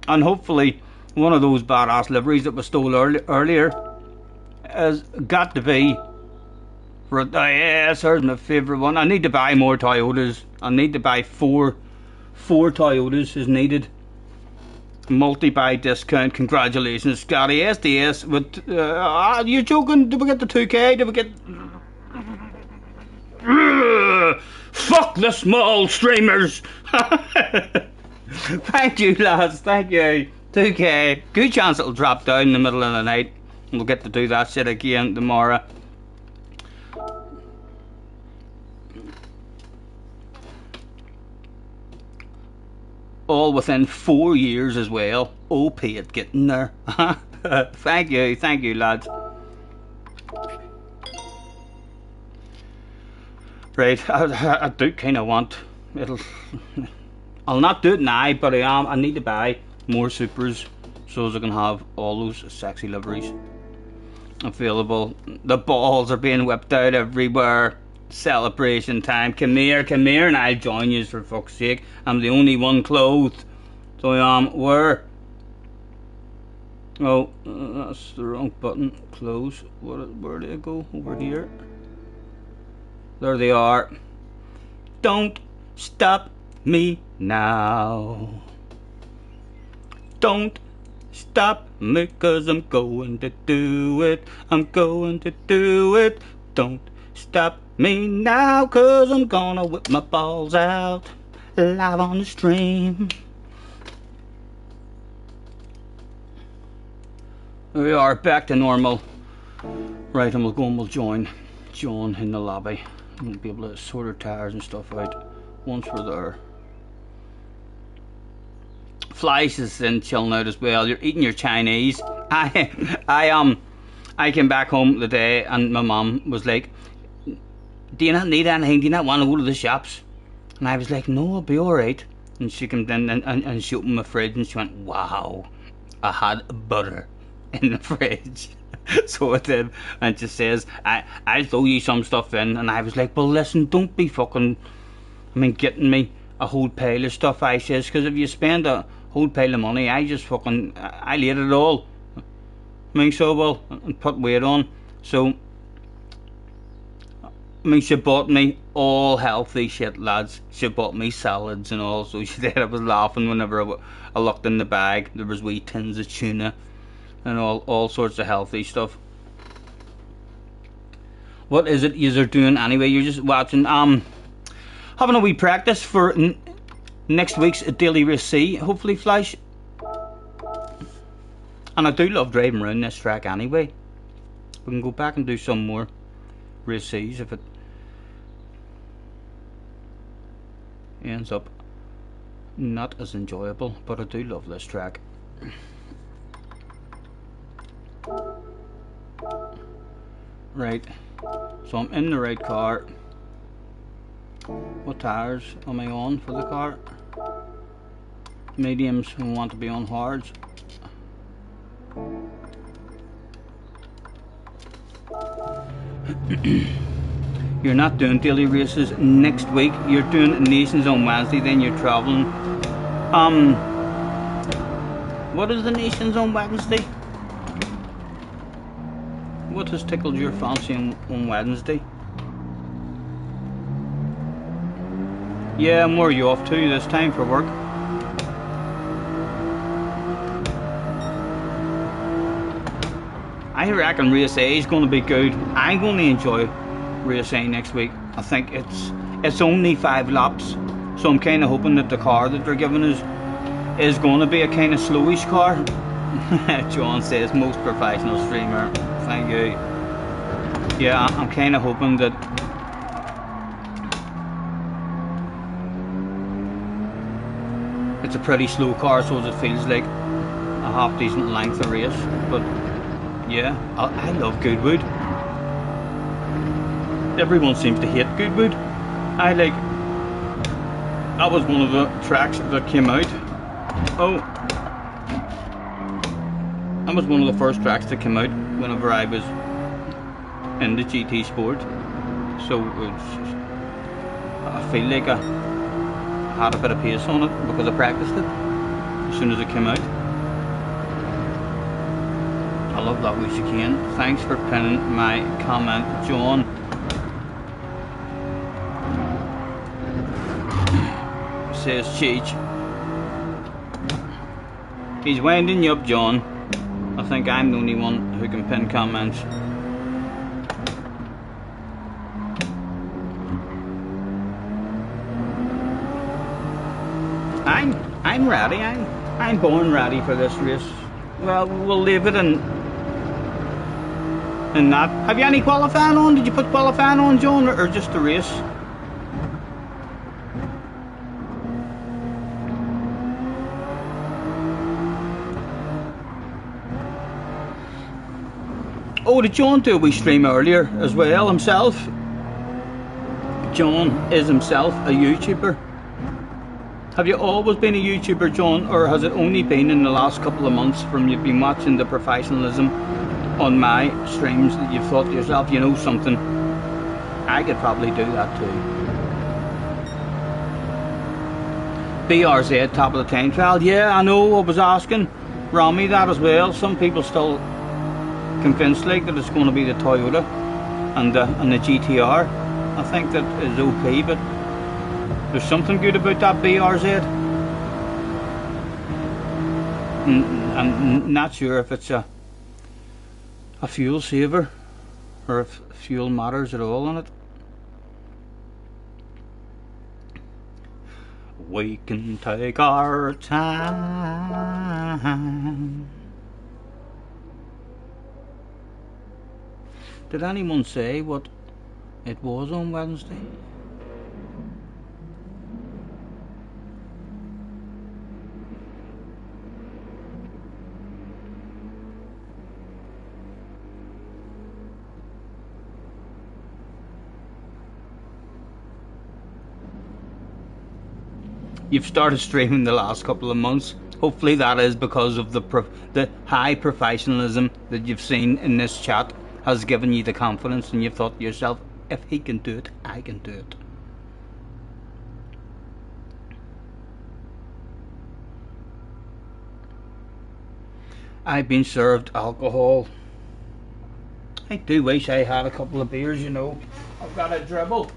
And hopefully one of those badass liveries that was stole earlier has got to be... yes, there's my favourite one. I need to buy more Toyotas. I need to buy four Toyotas is needed. Multi-buy discount. Congratulations, Scotty. SDS with... you're joking? Did we get the 2K? Did we get... Fuck the small streamers! Thank you, lads. Thank you. 2K. Good chance it'll drop down in the middle of the night. We'll get to do that shit again tomorrow. All within 4 years as well. OP at getting there. Thank you, lads. Right, I do kind of want it'll. I'll not do it now, but I need to buy more supers so as I can have all those sexy liveries available. The balls are being whipped out everywhere. Celebration time. Come here, and I'll join you for fuck's sake. I'm the only one clothed. So where? Oh, that's the wrong button. Close. Where do they go? Over here. There they are. Don't stop me now. Don't stop me, 'cause I'm going to do it. I'm going to do it. Don't stop me now, 'cause I'm gonna whip my balls out live on the stream. There we are, back to normal. Right, and we'll go and we'll join John in the lobby. We'll be able to sort our tires and stuff out once we're there. Flies is in chilling out as well. You're eating your Chinese. I came back home today and my mum was like, do you not need anything? Do you not want to go to the shops? And I was like, no, I'll be alright. And she came in and she opened my fridge and she went, wow, I had butter in the fridge. So I did. And she says, I'll throw you some stuff in. And I was like, well, listen, don't be fucking, getting me a whole pile of stuff. I says, because if you spend a whole pile of money, I just fucking, I'll eat it all. So well, and put weight on. So, she bought me all healthy shit, lads. She bought me salads and all. So she did. I was laughing whenever I looked in the bag. There was wee tins of tuna and all sorts of healthy stuff. What is it you're doing anyway? You're just watching, having a wee practice for next week's Daily Race C, hopefully, Flash. And I do love driving around this track anyway. We can go back and do some more Race C's if it ends up not as enjoyable, but I do love this track. Right, so I'm in the right car. What tires am I on for the car? Mediums, we want to be on hards. You're not doing daily races next week. You're doing Nations on Wednesday, then you're traveling. What is the Nations on Wednesday? What has tickled your fancy on Wednesday? Yeah, and where are you off to this time for work? I reckon Race A is going to be good. I'm going to enjoy Race A next week. I think it's only 5 laps, so I'm kind of hoping that the car that they're giving us is going to be a kind of slowish car. John says most professional streamer. Thank you. Yeah, I'm kind of hoping that it's a pretty slow car, so it feels like a half decent length of race. But yeah, I love Goodwood. Everyone seems to hate Goodwood. That was one of the tracks that came out. Oh, that was one of the first tracks that came out whenever I was in the GT Sport. So I feel like I had a bit of pace on it because I practiced it as soon as it came out. I love that wee chicane. Thanks for pinning my comment, John. Says Cheech. He's winding you up, John. I think I'm the only one who can pin comments. I'm ready. I'm born ready for this race. Well, we'll leave it in that. Have you any qualifying on? Did you put qualifying on, John, or just the race? Oh, did John do a wee stream earlier as well himself? John is himself a YouTuber. Have you always been a YouTuber, John, or has it only been in the last couple of months from you've been watching the professionalism on my streams that you've thought to yourself, you know something, I could probably do that too? BRZ, top of the time trial. Yeah, I know, I was asking Rami that as well. Some people still convinced like that it's going to be the Toyota and the GTR. I think that is OP, but there's something good about that BRZ. I'm not sure if it's a fuel saver or if fuel matters at all on it. We can take our time. Did anyone say what it was on Wednesday? You've started streaming the last couple of months. Hopefully that is because of the high professionalism that you've seen in this chat has given you the confidence, and you've thought to yourself, if he can do it, I can do it. I've been served alcohol. I do wish I had a couple of beers, you know. I've got a dribble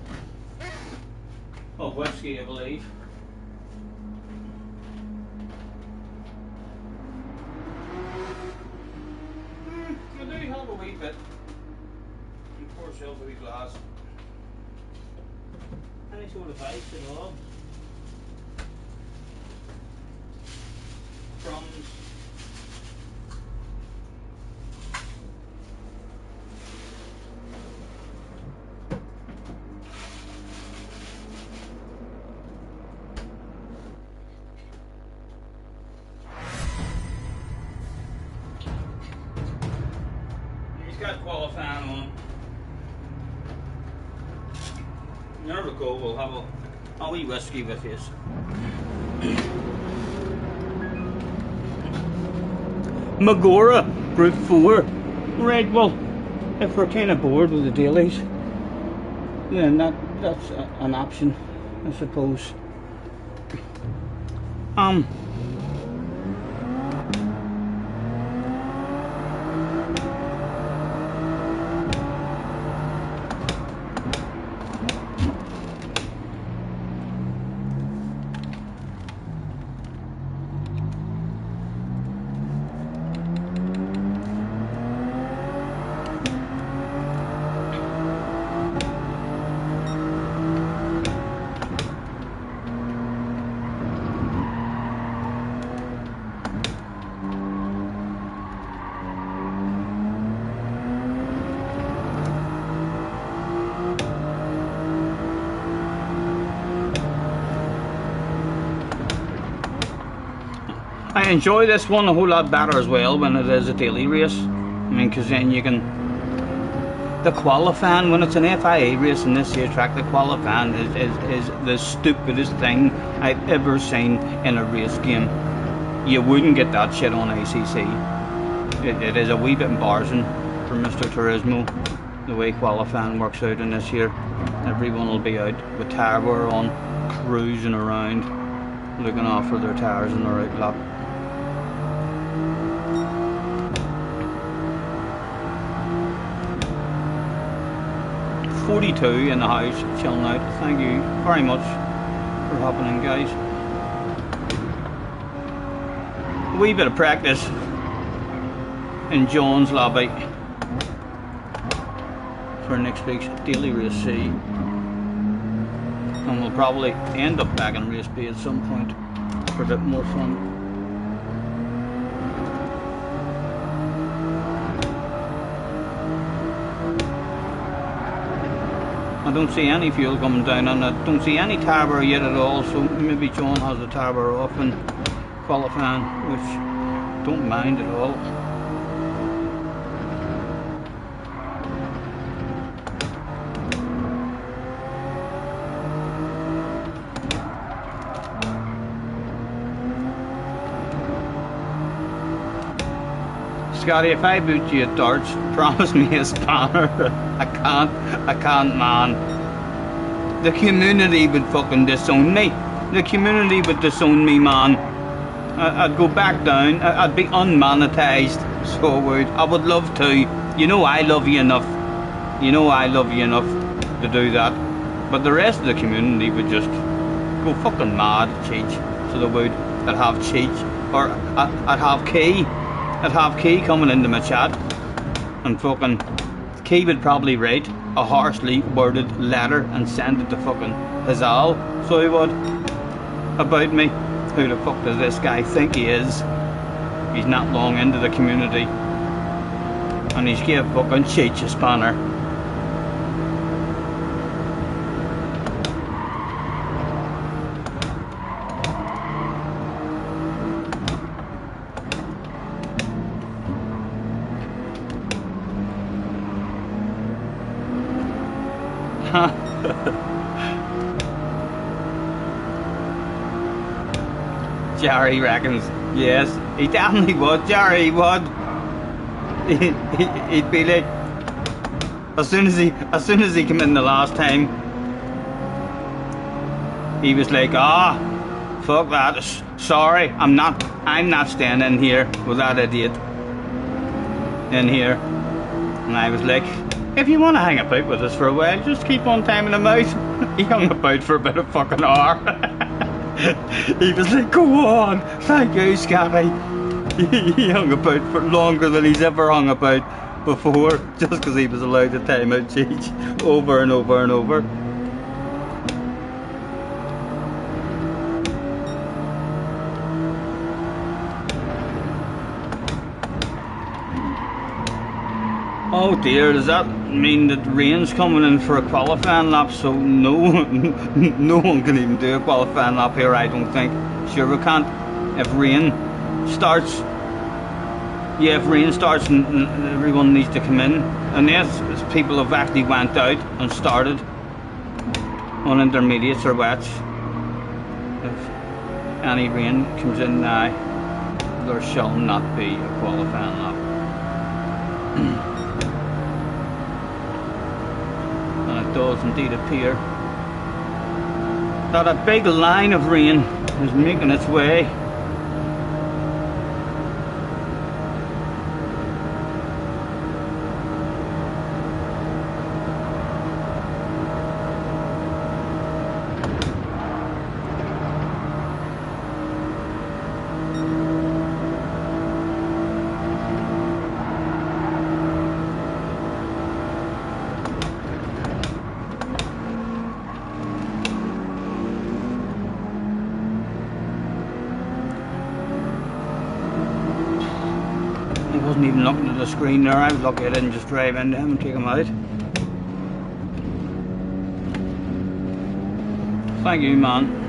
of whiskey, I believe. I do have a wee bit. And pour yourself a wee glass. Any sort of ice at all. Crumbs. Got qualifying on. There we go, we'll have a wee whiskey with this. Magora, Brute 4. Right, well, if we're kind of bored with the dailies, then that's an option, I suppose. enjoy this one a whole lot better as well when it is a daily race. I mean, because then you can... The qualifying, when it's an FIA race in this here track, the qualifying is the stupidest thing I've ever seen in a race game. You wouldn't get that shit on ACC. It is a wee bit embarrassing for Mr. Turismo, the way qualifying works out in this year. Everyone will be out with tyre wear on, cruising around, looking after their tyres in their right lap. .42 in the house, chilling out. Thank you very much for happening, guys. A wee bit of practice in John's lobby for next week's daily race C, and we'll probably end up back in race B at some point for a bit more fun. I don't see any fuel coming down, and I don't see any tyre wear yet at all, so maybe John has the tyre wear off in qualifying, which don't mind at all. Scotty, if I boot you at darts, promise me a spanner. I can't, man. The community would fucking disown me. The community would disown me, man. I'd go back down. I'd be unmonetized. So I would love to. You know I love you enough. You know I love you enough to do that. But the rest of the community would just go fucking mad, Cheech. So they would. I'd have Cheech. Or I'd have Key. I'd have Key coming into my chat, and fucking Key would probably write a harshly worded letter and send it to fucking Hazal, so he would, about me. Who the fuck does this guy think he is? He's not long into the community, and he's gave fucking Cheech a spanner. Jerry reckons, yes, he definitely would. Jerry would. He'd be like, as soon as he came in the last time, he was like, ah, fuck that. Sorry, I'm not staying in here with that idiot in here. And I was like, if you want to hang about with us for a while, just keep on timing him out. He hung about for about a fucking hour. He was like, go on, thank you, Scotty. He hung about for longer than he's ever hung about before, just because he was allowed to time out Cheech over and over and over. Oh dear, does that mean that rain's coming in for a qualifying lap? So no one can even do a qualifying lap here, I don't think. Sure we can't. If rain starts, yeah, if rain starts and everyone needs to come in. And yes, people have actually went out and started on intermediates or wets. If any rain comes in now, there shall not be a qualifying lap. Does indeed appear that a big line of rain is making its way. I wasn't even looking at the screen there. I was lucky I didn't just drive into him and take him out. Thank you, man.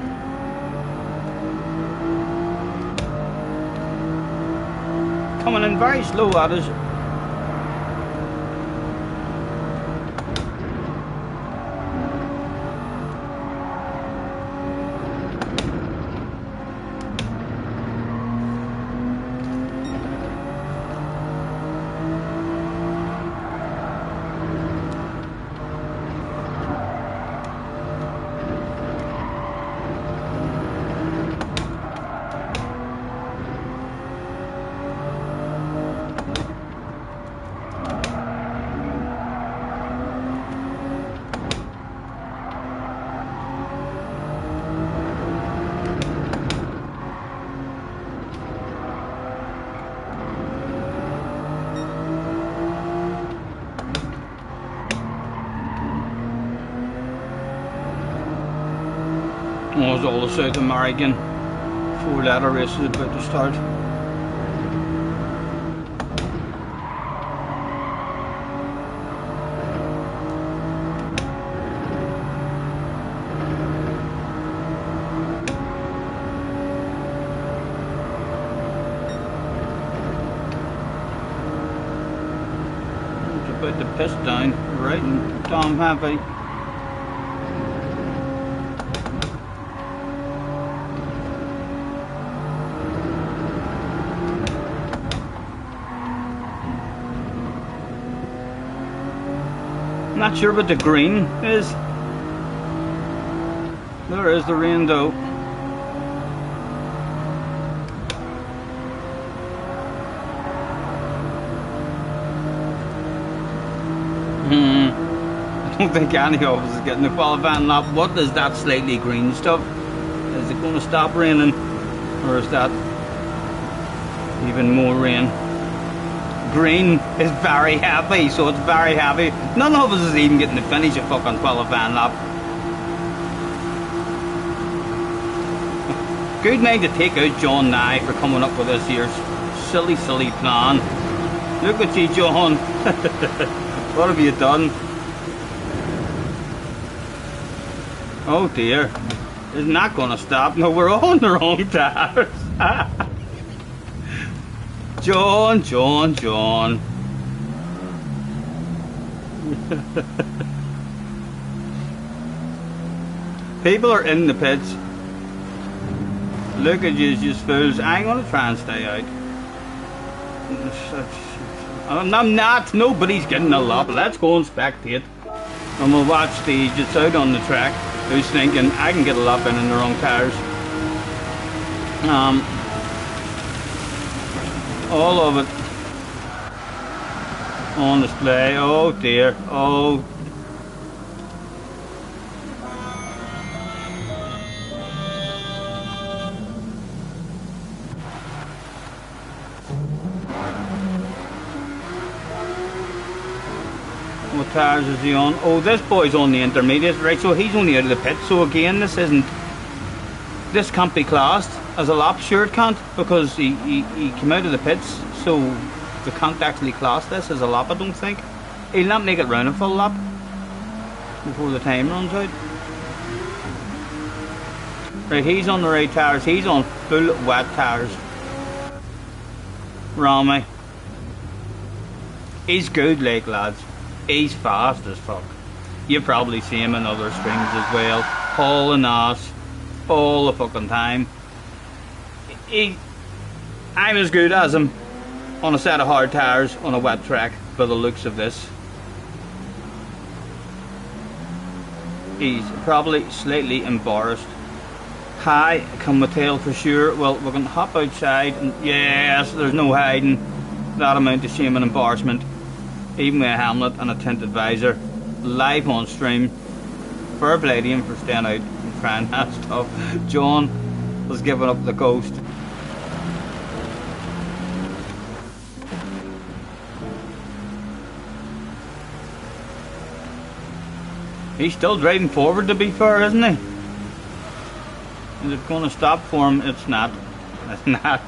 coming in very slow at us. Oh, it's all the South American 4-letter race is about to start. It's about to piss down, right and damn heavy. Not sure what the green is. There is the rain though. I don't think any of us is getting the qualifying lap. What is that slightly green stuff? Is it going to stop raining? Or is that even more rain? Green is very heavy, so it's very heavy. None of us is even getting to finish a fucking qualifying lap. Good night to take out John now for coming up with this here silly plan. Look at you, John. What have you done? Oh dear. Isn't that going to stop? No, we're all on the wrong tires. John. People are in the pits. Look at you fools. I'm going to try and stay out. I'm not. Nobody's getting a lap. Let's go and spectate. And we'll watch the idiots out on the track who's thinking, I can get a lap in the wrong tires. All of it on display. Oh dear. Oh. What tires is he on? Oh, this boy's on the intermediate, right? So he's only out of the pit. So again, this can't be classed as a lap. Sure it can't, because he came out of the pits, so we can't actually class this as a lap, I don't think. He'll not make it round a full lap before the time runs out. Right, he's on the right tires. He's on full wet tires. Rami. He's good, like, lads. He's fast as fuck. You probably see him in other strings as well. Hauling ass all the fucking time. I'm as good as him on a set of hard tires on a wet track by the looks of this. He's probably slightly embarrassed. Hi, can we tell for sure? Well, we can hop outside and yes, there's no hiding that amount of shame and embarrassment. Even with a helmet and a tinted visor, live on stream. Fair play to him for staying out and trying that stuff. John was giving up the ghost. He's still driving forward, to be fair, isn't he? Is it going to stop for him? It's not. It's not.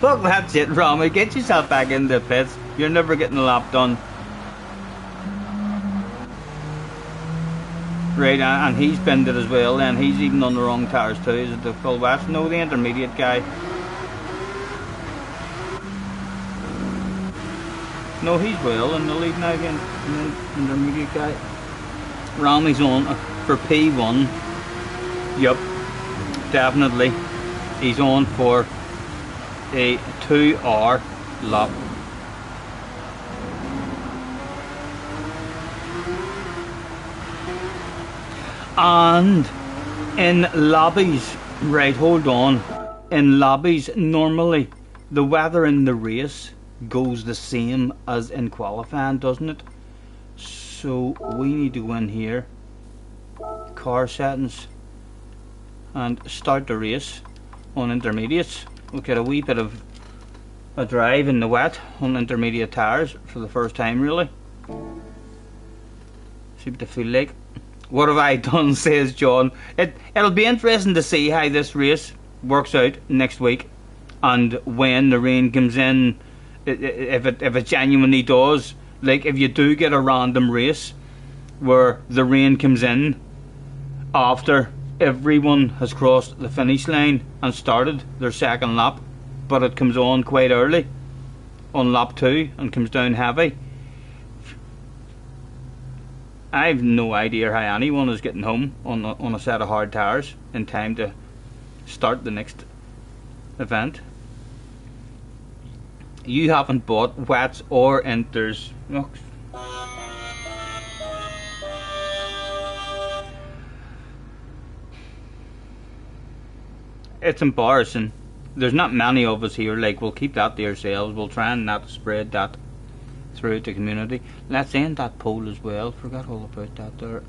Look, that's it, Rami. Get yourself back in the pits. You're never getting a lap done. Right, and he's bended as well, and he's even on the wrong tires too. Is it the full west? No, the intermediate guy. No, he's well in the lead now again. Intermediate guy. Ramy's on for P1. Yup, definitely. He's on for a 2-hour lap. And in lobbies, right, hold on. In lobbies, normally the weather in the race goes the same as in qualifying, doesn't it? So we need to go in here, car settings, and start the race on intermediates. We'll get a wee bit of a drive in the wet on intermediate tyres for the first time, really. See what they feel like. What have I done, says John. It'll be interesting to see how this race works out next week, and when the rain comes in, if it genuinely does. Like, if you do get a random race where the rain comes in after everyone has crossed the finish line and started their second lap, but it comes on quite early on lap 2 and comes down heavy, I've no idea how anyone is getting home on a set of hard tyres in time to start the next event. You haven't bought wets or enters. Oh. It's embarrassing. There's not many of us here. Like, we'll keep that to ourselves. We'll try and not spread that through the community. Let's end that poll as well. Forgot all about that there.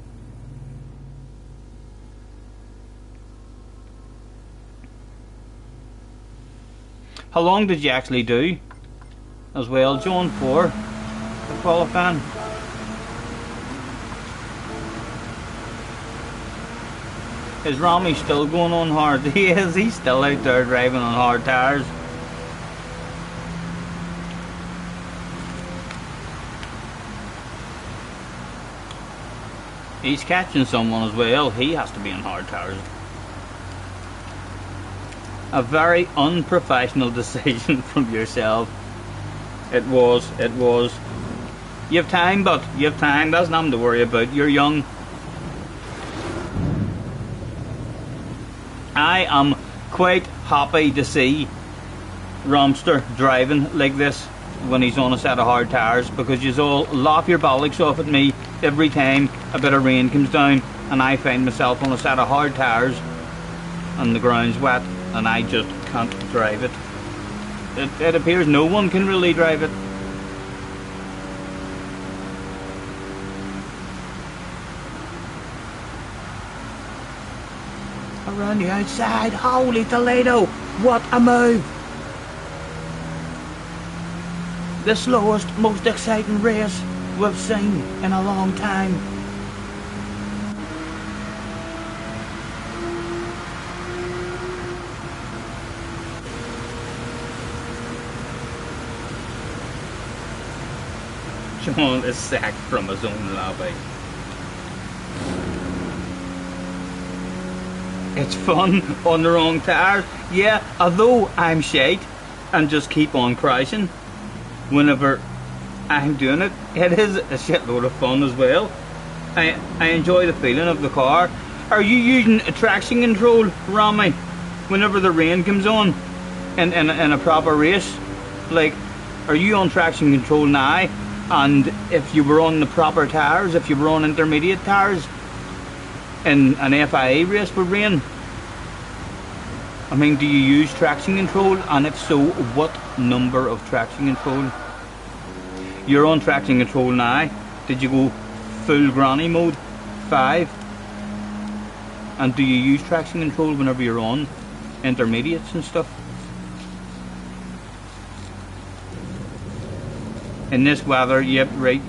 How long did you actually do as well, John, for the qualifying? Is Ramy still going on hard? He is. He's still out there driving on hard tyres. He's catching someone as well. He has to be on hard tyres. A very unprofessional decision from yourself. It was. You have time, but you have time. That's nothing to worry about. You're young. I am quite happy to see Ramster driving like this when he's on a set of hard tyres, because you all laugh your bollocks off at me every time a bit of rain comes down and I find myself on a set of hard tyres and the ground's wet and I just can't drive it. It appears no one can really drive it. Around the outside, holy Toledo, what a move! The slowest, most exciting race we've seen in a long time. John is sacked from his own lobby. It's fun on the wrong tyres. Yeah, although I'm shite and just keep on crashing whenever I'm doing it, it is a shitload of fun as well. I enjoy the feeling of the car. Are you using a traction control, Ramy, whenever the rain comes on in a proper race? Like, are you on traction control now? And if you were on the proper tyres, if you were on intermediate tyres in an FIA race with rain, I mean, do you use traction control? And if so, what number of traction control? You're on traction control now. Did you go full granny mode 5? And do you use traction control whenever you're on intermediates and stuff? In this weather, yep, right,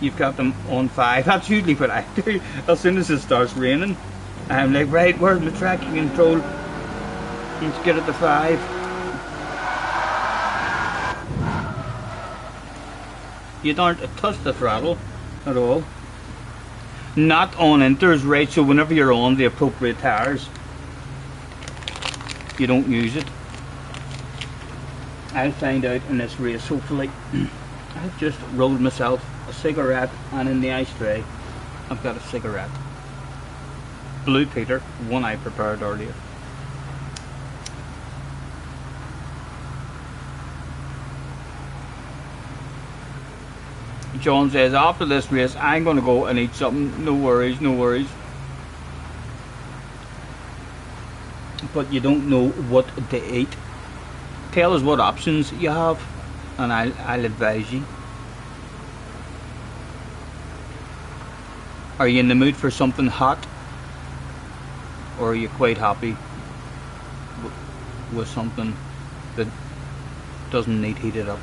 you've got them on 5. That's usually what I do. As soon as it starts raining, I'm like, right, where's my traction control? Let's get it to 5. You don't touch the throttle at all. Not on inters, right? So whenever you're on the appropriate tyres, you don't use it. I'll find out in this race, hopefully. I've just rolled myself a cigarette, and in the ashtray I've got a cigarette. Blue Peter, one I prepared earlier. John says, after this race I'm going to go and eat something. No worries, no worries. But you don't know what to eat. Tell us what options you have, and I'll advise you. Are you in the mood for something hot, or are you quite happy with something that doesn't need heated up?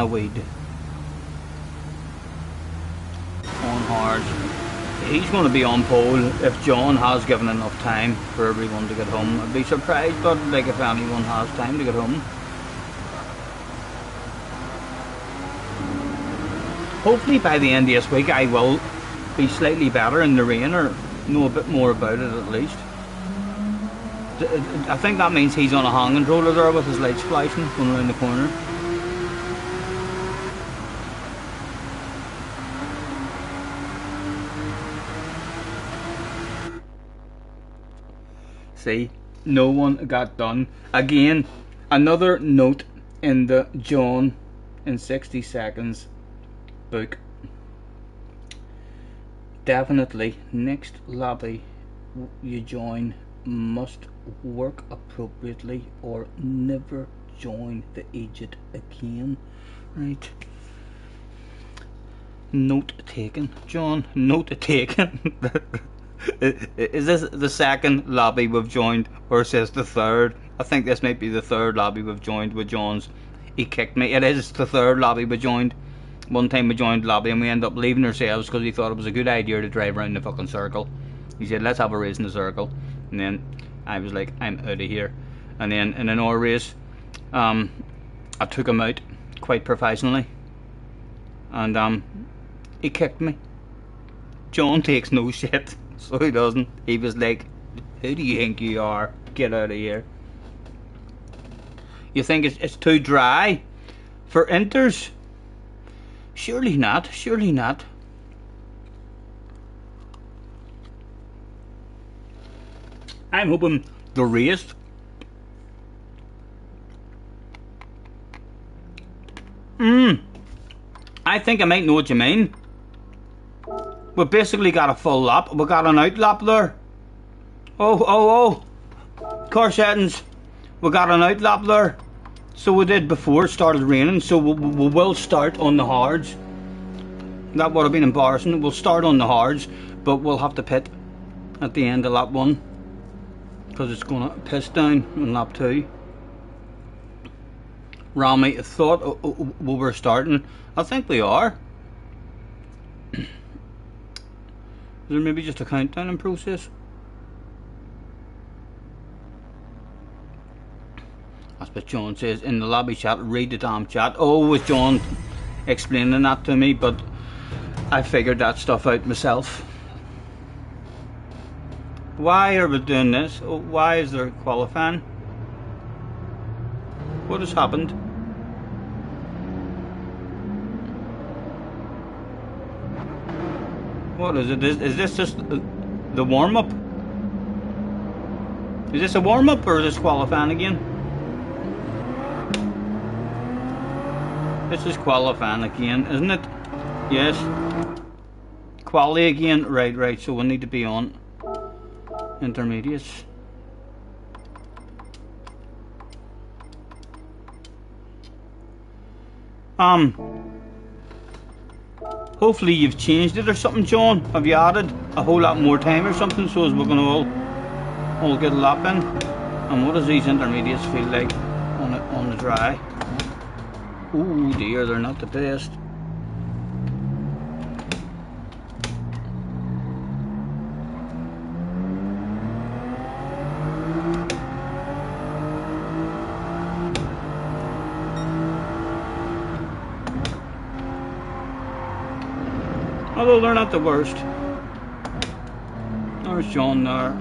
Weed on hard. He's going to be on pole if John has given enough time for everyone to get home. I'd be surprised, but like if anyone has time to get home. Hopefully by the end of this week I will be slightly better in the rain, or know a bit more about it at least. I think that means he's on a hanging roller there with his lights flashing going around the corner. See, no one got done. Again, another note in the John in 60 seconds book. Definitely, next lobby you join must work appropriately or never join the agent again. Right. Note taken, John. Note taken. Is this the second lobby we've joined, or is this the third? I think this might be the third lobby we've joined with John's. He kicked me. It is the third lobby we joined. One time we joined lobby and we ended up leaving ourselves because he thought it was a good idea to drive around the fucking circle. He said, let's have a race in the circle. And then I was like, I'm out of here. And then in another race, I took him out quite professionally. And he kicked me. John takes no shit. So he doesn't. He was like, who do you think you are? Get out of here. You think it's too dry for inters? Surely not. Surely not. I'm hoping the race I think I might know what you mean. We basically got a full lap. We got an out lap there. Oh. Car settings. We got an out lap there. So we did before it started raining. So we will start on the hards. That would have been embarrassing. We'll start on the hards, but we'll have to pit at the end of lap 1. Because it's going to piss down on lap 2. Rami thought we were starting. I think we are. Is there maybe just a countdown in process? That's what John says in the lobby chat. Read the damn chat. Oh, was John explaining that to me, but I figured that stuff out myself. Why are we doing this? Why is there qualifying? What has happened? What is it? Is this just the warm-up? Is this a warm-up or is this qualifying again? This is qualifying again, isn't it? Yes. Quali again. Right. So we need to be on intermediates. Hopefully you've changed it or something, John. Have you added a whole lot more time or something so as we're going to all get a lap in? And what does these intermediates feel like on the dry? Oh dear, they're not the best. Although they're not the worst. There's John there.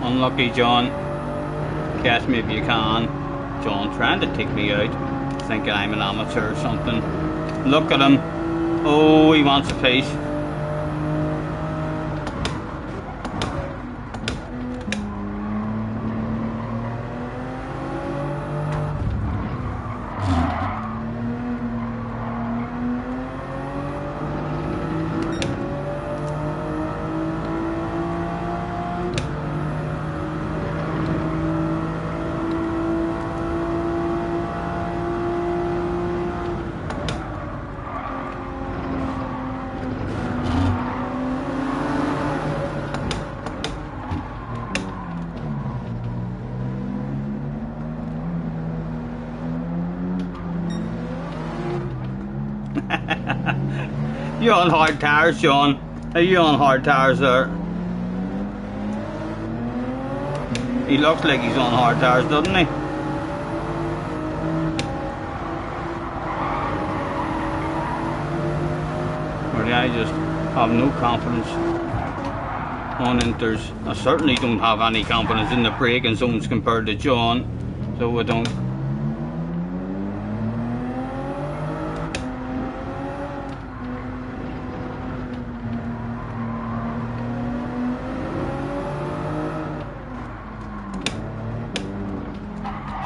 Unlucky John. Catch me if you can. John trying to take me out, thinking I'm an amateur or something. Look at him. Oh, he wants a piece. You're on hard tires, John. Are you on hard tires there? He looks like he's on hard tires, doesn't he? Really, I just have no confidence on Inters. I certainly don't have any confidence in the braking zones compared to John, so I don't.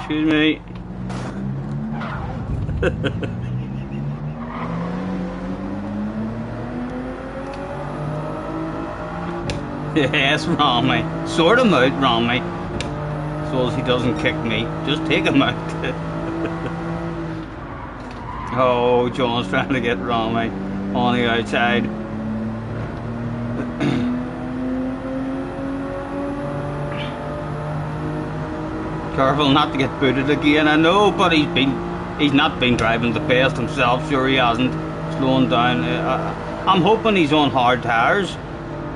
Excuse me. Yes, Romy. Sort him out, Romy. So as he doesn't kick me. Just take him out. Oh, John's trying to get Romy on the outside. Careful not to get booted again. I know, but he's not been driving the best himself. Sure he hasn't. Slowing down. I'm hoping he's on hard tires,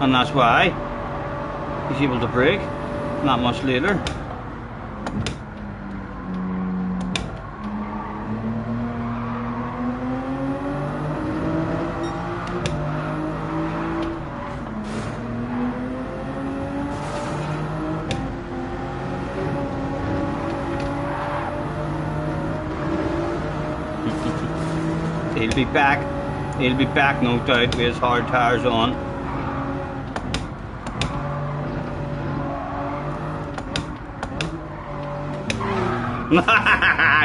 and that's why he's able to brake. Not much later. He'll be back. He'll be back, no doubt, with his hard tires on.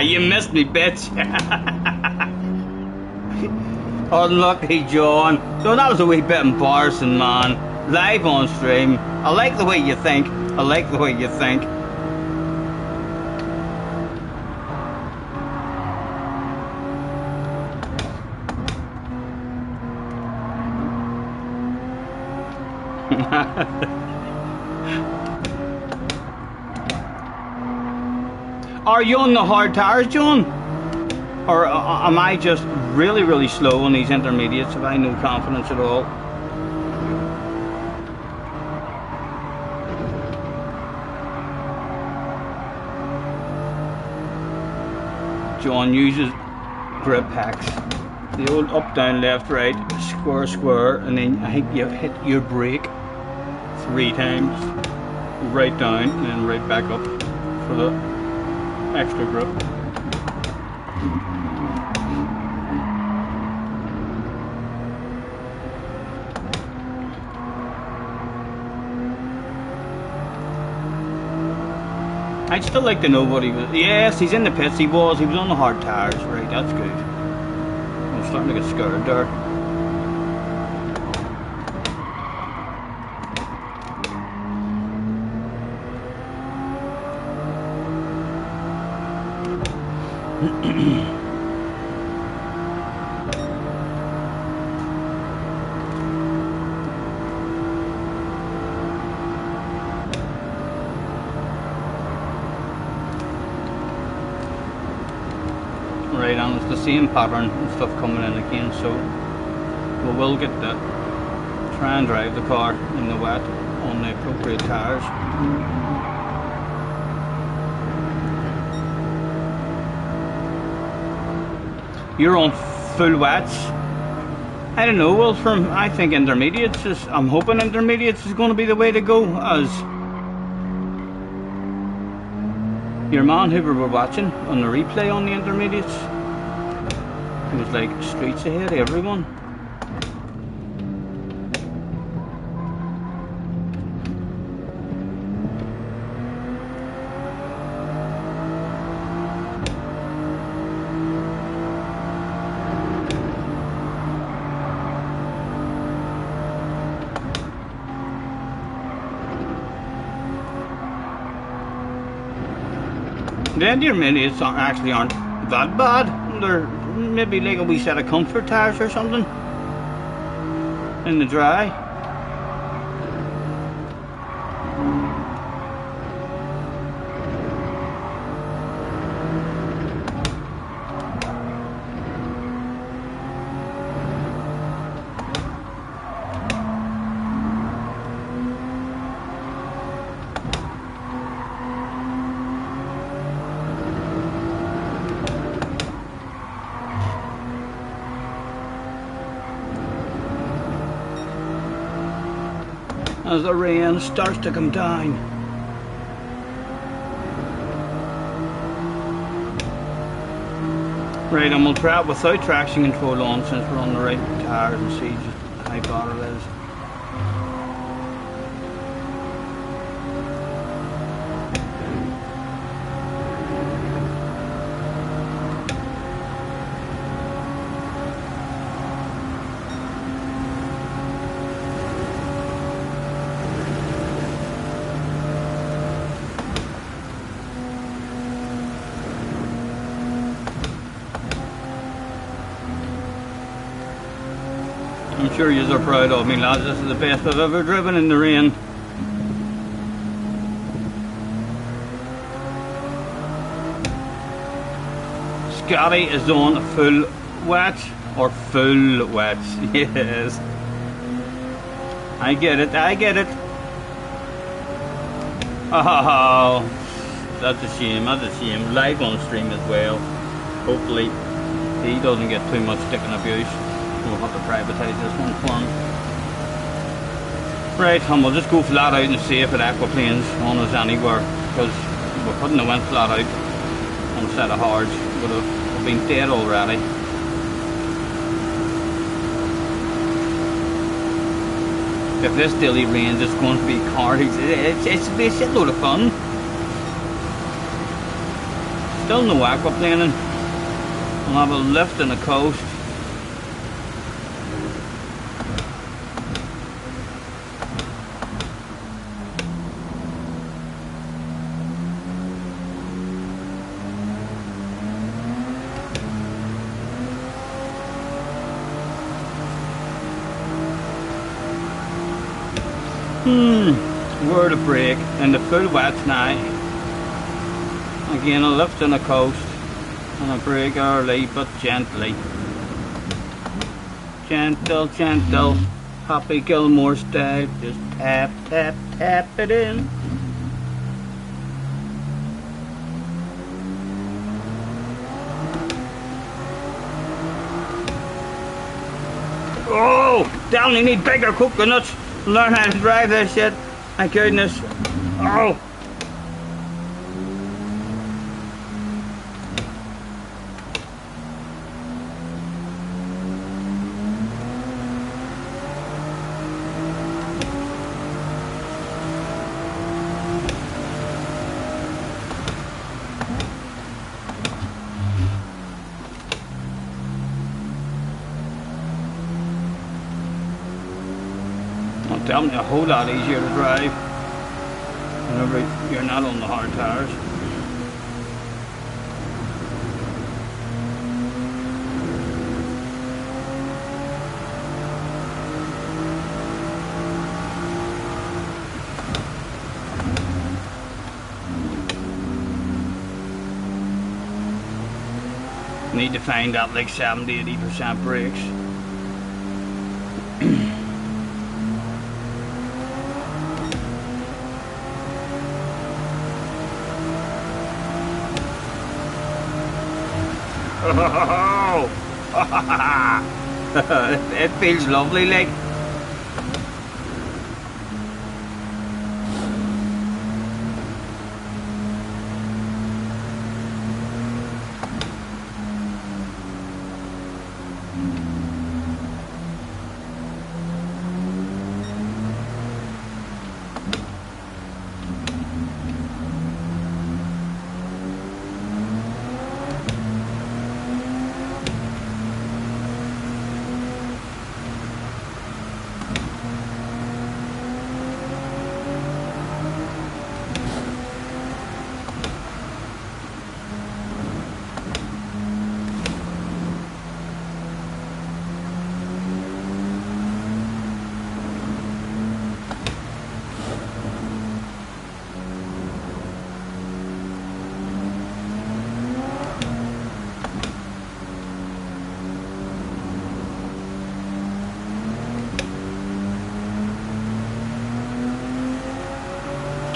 You missed me, bitch. Unlucky, John. So that was a wee bit embarrassing, man. Live on stream. I like the way you think. I like the way you think. Are you on the hard tires, John? Or am I just really, really slow on these intermediates? Have I no confidence at all? John uses grip hacks. The old up, down, left, right, square, square, and then I think you hit your brake 3 times. Right down and then right back up for the extra grip. I'd still like to know what he was. Yes, he's in the pits. He was on the hard tires. Right, that's good. I'm starting to get scared there. Right, and it's the same pattern and stuff coming in again, so we will get to try and drive the car in the wet on the appropriate tyres. You're on full wets. I don't know, well, I think intermediates is, I'm hoping intermediates is going to be the way to go, as your man who we were watching on the replay on the intermediates, he was like streets ahead of everyone. The intermediates actually aren't that bad. They're maybe like a wee set of comfort tires or something in the dry. As the rain starts to come down. Right, and we'll try it without traction control on since we're on the right tyres and see just how bad it is. I'm sure you are proud of me, lads. This is the best I've ever driven in the rain. Scotty is on full wet, or full wet, yes. I get it, I get it. Oh, that's a shame, that's a shame. Live on stream as well. Hopefully he doesn't get too much stick and abuse. We'll have to privatise this one for him. Right, and we'll just go flat out and see if it aquaplanes on us anywhere, because if we couldn't have went flat out on a set of hards, would have been dead already. If this daily rains, it's going to be carnage. It's a shitload of fun. Still no aquaplaning. We'll have a lift on the coast. Word of break in the full wet now. Again, a lift on the coast and a break early but gently. Gentle, gentle. Happy Gilmore style. Just tap, tap, tap it in. Oh, down you need bigger coconuts. Learn how to drive this shit. My goodness. Oh. Well, definitely a whole lot easier to drive whenever you're not on the hard tires. need to find that like 70-80% brakes. It feels lovely, like.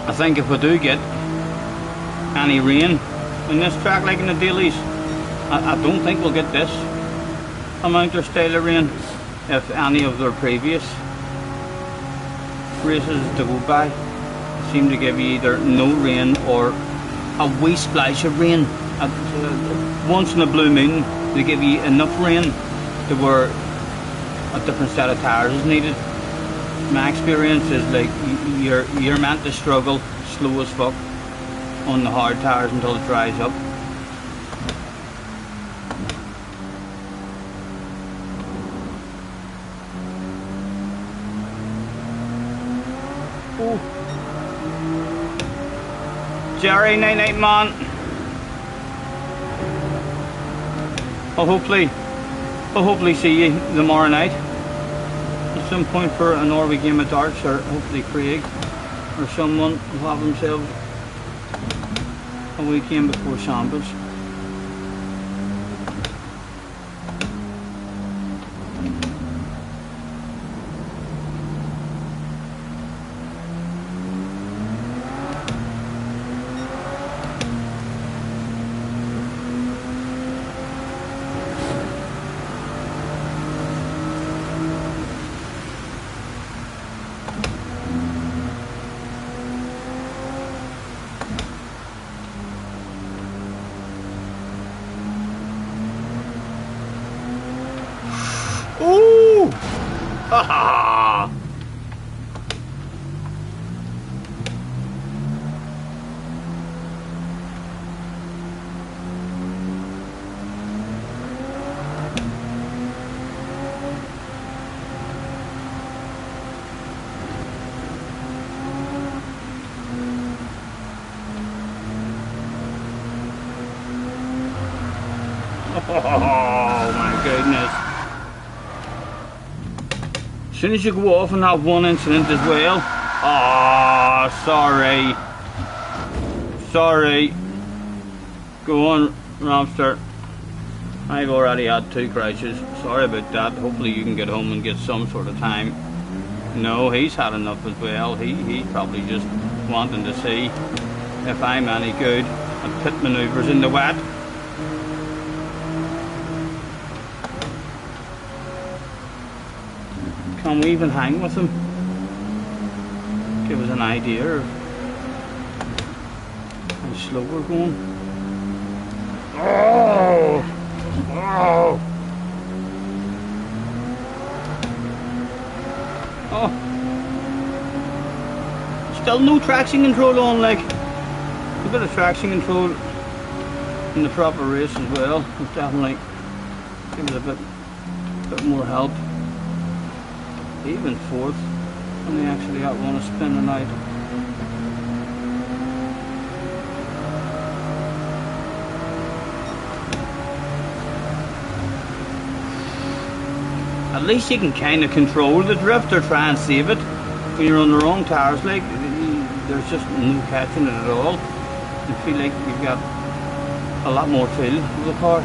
I think if we do get any rain in this track, like in the dailies, I don't think we'll get this amount of style of rain if any of their previous races to go by seem to give you either no rain or a wee splash of rain. Once in a blue moon they give you enough rain to where a different set of tyres is needed. My experience is like you're meant to struggle slow as fuck on the hard tyres until it dries up. Oh. Jerry, night night man. I'll hopefully see you tomorrow night at some point for an Orby game of darts, or hopefully Craig or someone will have themselves a weekend before Sambas. Ooh! Ha ha! Oh my goodness. As soon as you go off and have one incident as well. Oh, sorry. Go on, Ramster. I've already had 2 crashes. Sorry about that. Hopefully you can get home and get some sort of time. No, he's had enough as well. He's probably just wanting to see if I'm any good at pit manoeuvres in the wet. Can we even hang with him? Give us an idea of how slow we're going. Oh! Oh! Oh! Still no traction control on, like. A bit of traction control in the proper race as well. It's definitely give it a bit more help. Even 4th, and they actually got one to spin the night. At least you can kind of control the drift or try and save it. When you're on the wrong tires, like there's just no catching it at all. You feel like you've got a lot more feel of the car.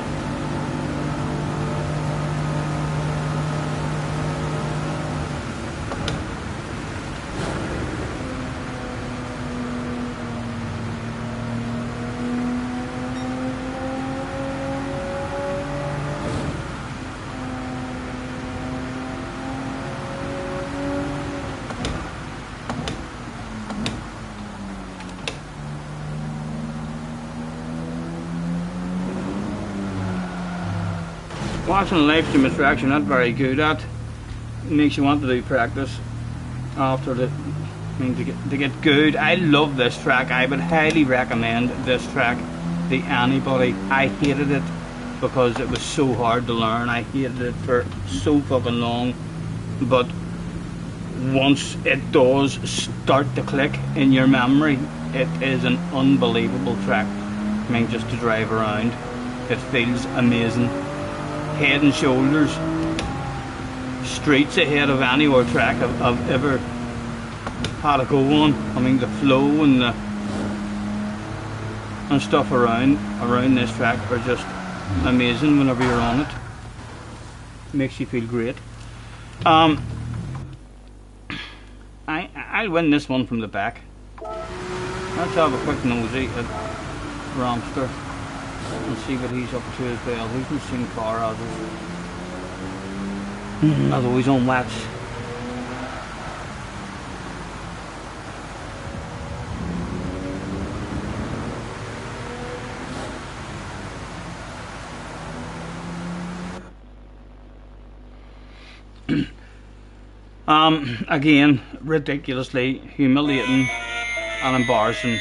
watching a live stream of tracks you're not very good at, it makes you want to do practice after the. I mean, to get good. I love this track. I would highly recommend this track to anybody. I hated it because it was so hard to learn. I hated it for so fucking long, but once it does start to click in your memory, it is an unbelievable track. I mean, just to drive around, it feels amazing. Head and shoulders, streets ahead of any other track I've ever had a go on. I mean, the flow and stuff around this track are just amazing whenever you're on it. Makes you feel great. I'll win this one from the back. Let's have a quick nosy at Ramster and see what he's up to as well. He's in the same car as us. Although he's on wax. Again, ridiculously humiliating and embarrassing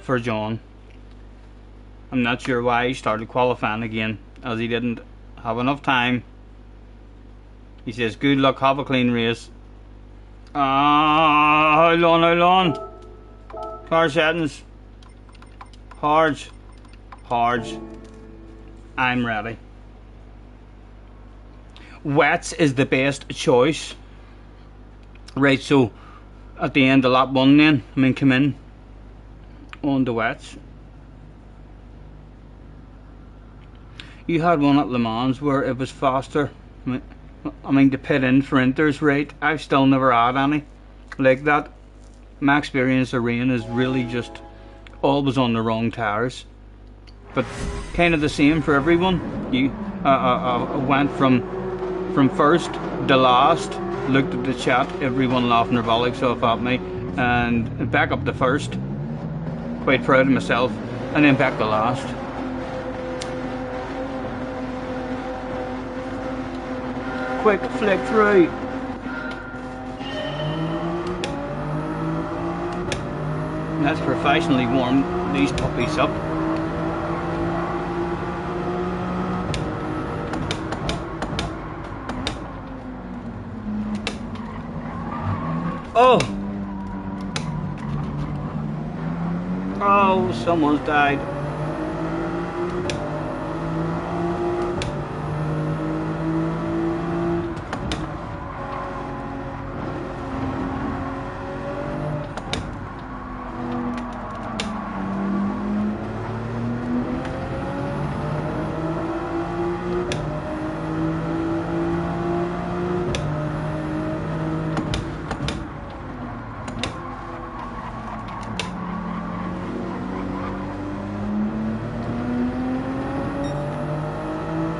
for John. I'm not sure why he started qualifying again, as he didn't have enough time. He says, good luck, have a clean race. How long? Car settings. Hards. I'm ready. Wets is the best choice. Right, so at the end of lap 1 then, I mean, come in on the wets. You had one at Le Mans where it was faster. I mean the pit in for inters, right? I've still never had any like that. My experience of rain is really just always on the wrong tires. But kind of the same for everyone. You went from first to last, looked at the chat, everyone laughing their bollocks off at me, and back up to first, quite proud of myself, and then back to last. Quick flick through. Let's professionally warm these puppies up. Oh, someone's died.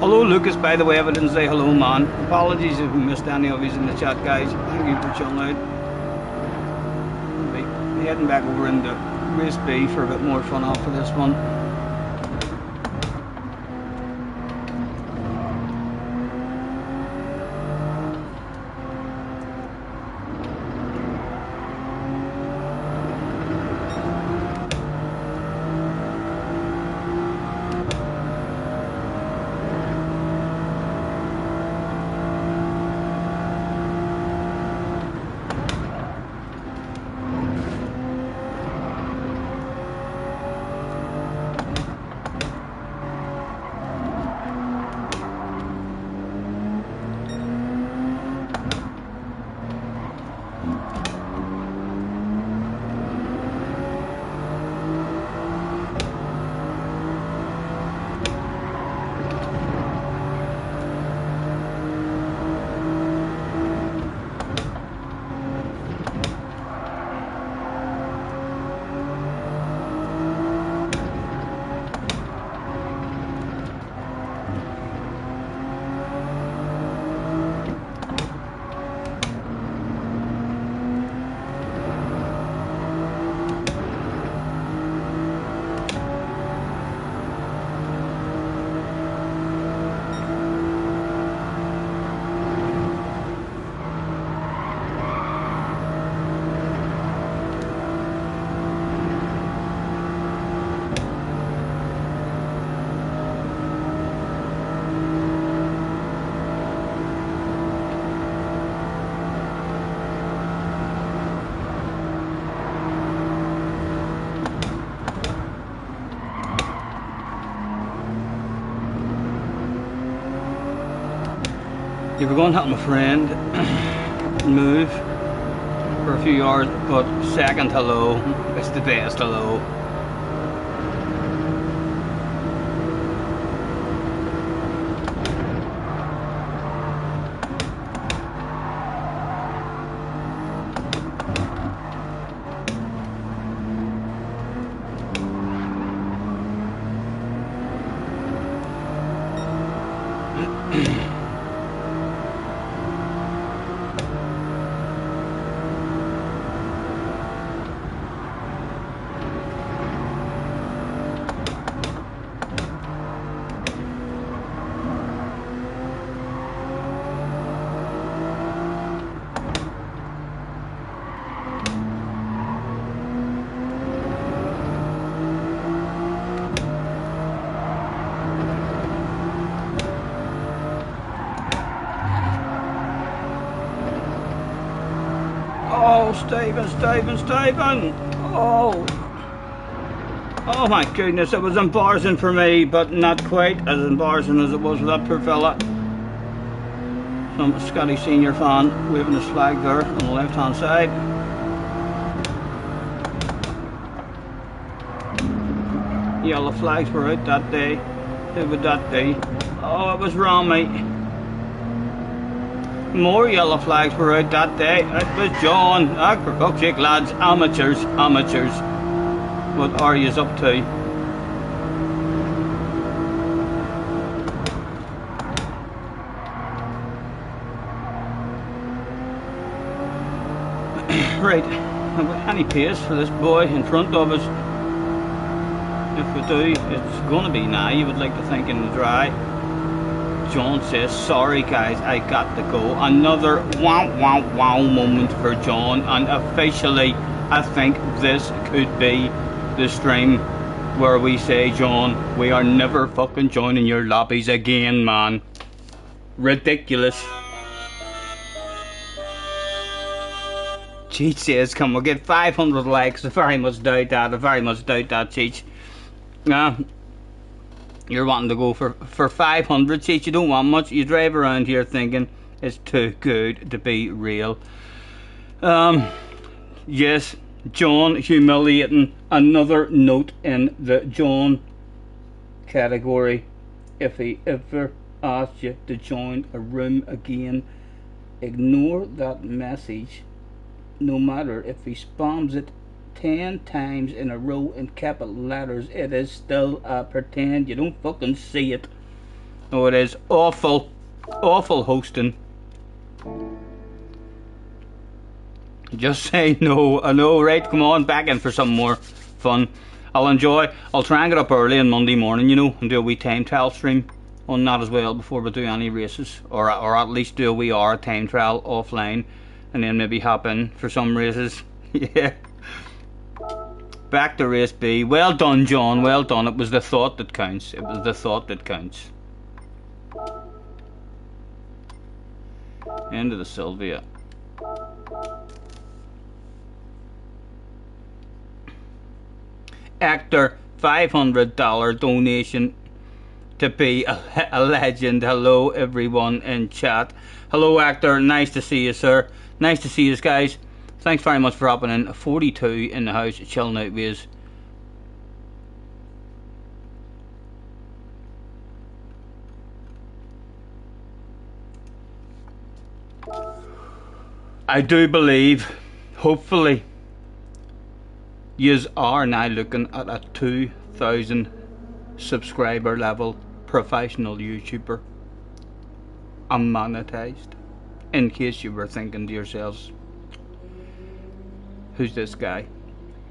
Hello Lucas, by the way, if I didn't say hello man. Apologies if we missed any of you in the chat, guys. Thank you for chilling out. I'll be heading back over into race B for a bit more fun after this one. You were going to help my friend move for a few hours, but second hello is the best hello. Oh, Stephen! Oh my goodness, it was embarrassing for me, but not quite as embarrassing as it was with that poor fella. Some Scotty senior fan waving his flag there on the left hand side. Yellow flags were out that day. Who would that be? Oh, it was wrong, mate. More yellow flags were out that day. It was John. Ah, for fuck's sake, lads. Amateurs. What are yous up to? Right. Have we any pace for this boy in front of us? If we do, it's going to be now. You would like to think in the dry. John says, sorry guys, I got to go. Another wow moment for John, and officially I think this could be the stream where we say, John, we are never fucking joining your lobbies again, man. Ridiculous. Cheech says, come, we'll get 500 likes. I very much doubt that, Cheech. You're wanting to go for 500, Cheech. You don't want much. You drive around here thinking it's too good to be real. Yes, John humiliating. Another note in the John category. If he ever asks you to join a room again, ignore that message. No matter if he spams it 10 times in a row in capital letters, it is still pretend you don't fucking see it. Oh, it is awful hosting. Just say no. I know, right? Come on, back in for some more fun. I'll try and get up early on Monday morning, you know, and do a wee time trial stream on that as well before we do any races, or at least do a wee hour time trial offline, and then maybe hop in for some races. Yeah. Back to race B. Well done, John. Well done. It was the thought that counts. Into the Sylvia. Actor, $500 donation to be a legend. Hello, everyone in chat. Hello, Actor. Nice to see you, sir. Nice to see you guys. Thanks very much for hopping in. 42 in the house, chilling out with us. I do believe, hopefully, yous are now looking at a 2,000 subscriber level professional YouTuber. I'm monetized. In case you were thinking to yourselves, who's this guy?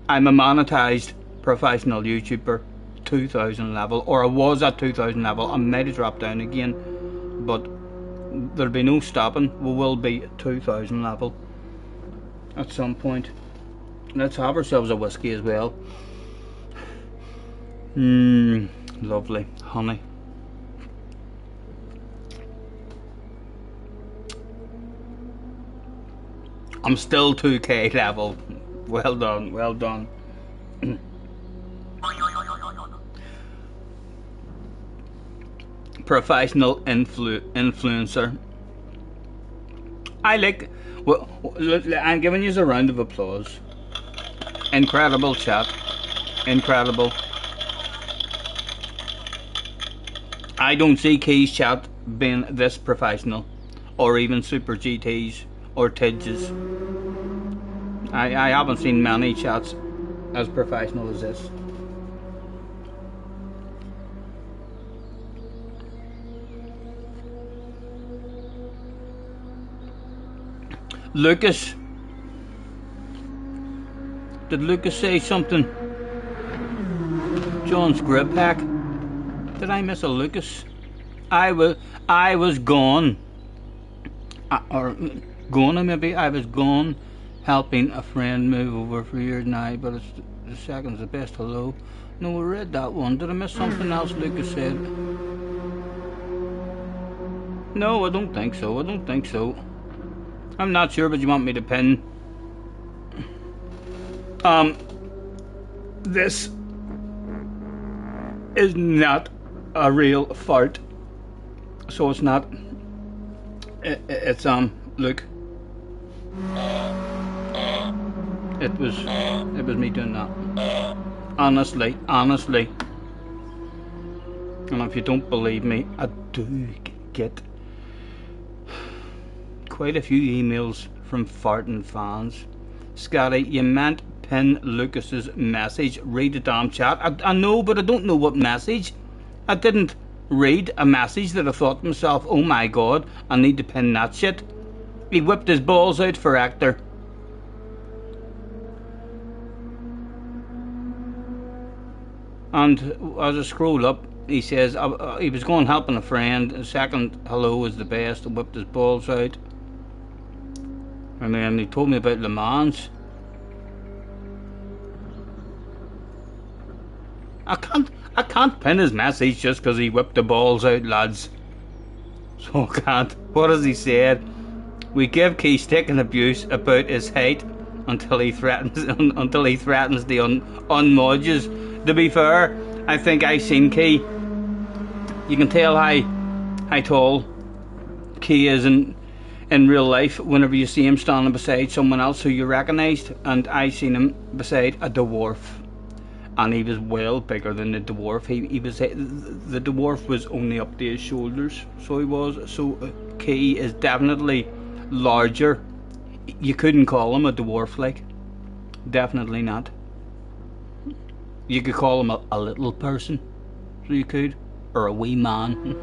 I'm a monetized professional YouTuber, 2,000 level, or I was at 2,000 level. I might have dropped down again, but there'll be no stopping. We will be at 2,000 level at some point. Let's have ourselves a whiskey as well. Lovely, honey. I'm still 2k level. Well done, well done. Professional influencer. I like. Well, I'm giving you a round of applause. Incredible chat. Incredible. I don't see Key's chat being this professional, or even Super GTs or Tidges. I haven't seen many chats as professional as this. Lucas. Did Lucas say something? John's grip hack. Did I miss a Lucas? I was gone. Or gone maybe. I was gone helping a friend move over for here now, but it's the second's the best. Hello. No, I read that one. Did I miss something else Lucas said? No, I don't think so. I don't think so. I'm not sure, but you want me to pin? This is not a real fart, so it's not. It's look. It was me doing that. Honestly. And if you don't believe me, I do get quite a few emails from farting fans. Scotty, you meant pin Lucas's message. Read the damn chat. I know, but I don't know what message. I didn't read a message that I thought to myself, oh my god, I need to pin that shit. He whipped his balls out for Actor. And as I scroll up, he says he was going helping a friend. The second hello was the best. Whipped his balls out. And then he told me about Le Mans. I can't pin his message just because he whipped the balls out, lads. So I can't. What has he said? We give Key stick and abuse about his height until he threatens the unmodges. To be fair, I think I've seen Key. You can tell how tall Key is in real life whenever you see him standing beside someone else who you recognised, and I seen him beside a dwarf, and he was well bigger than the dwarf. He was the dwarf was only up to his shoulders, so he was. So Key is definitely larger. You couldn't call him a dwarf, like, definitely not. You could call him a little person, so you could, or a wee man.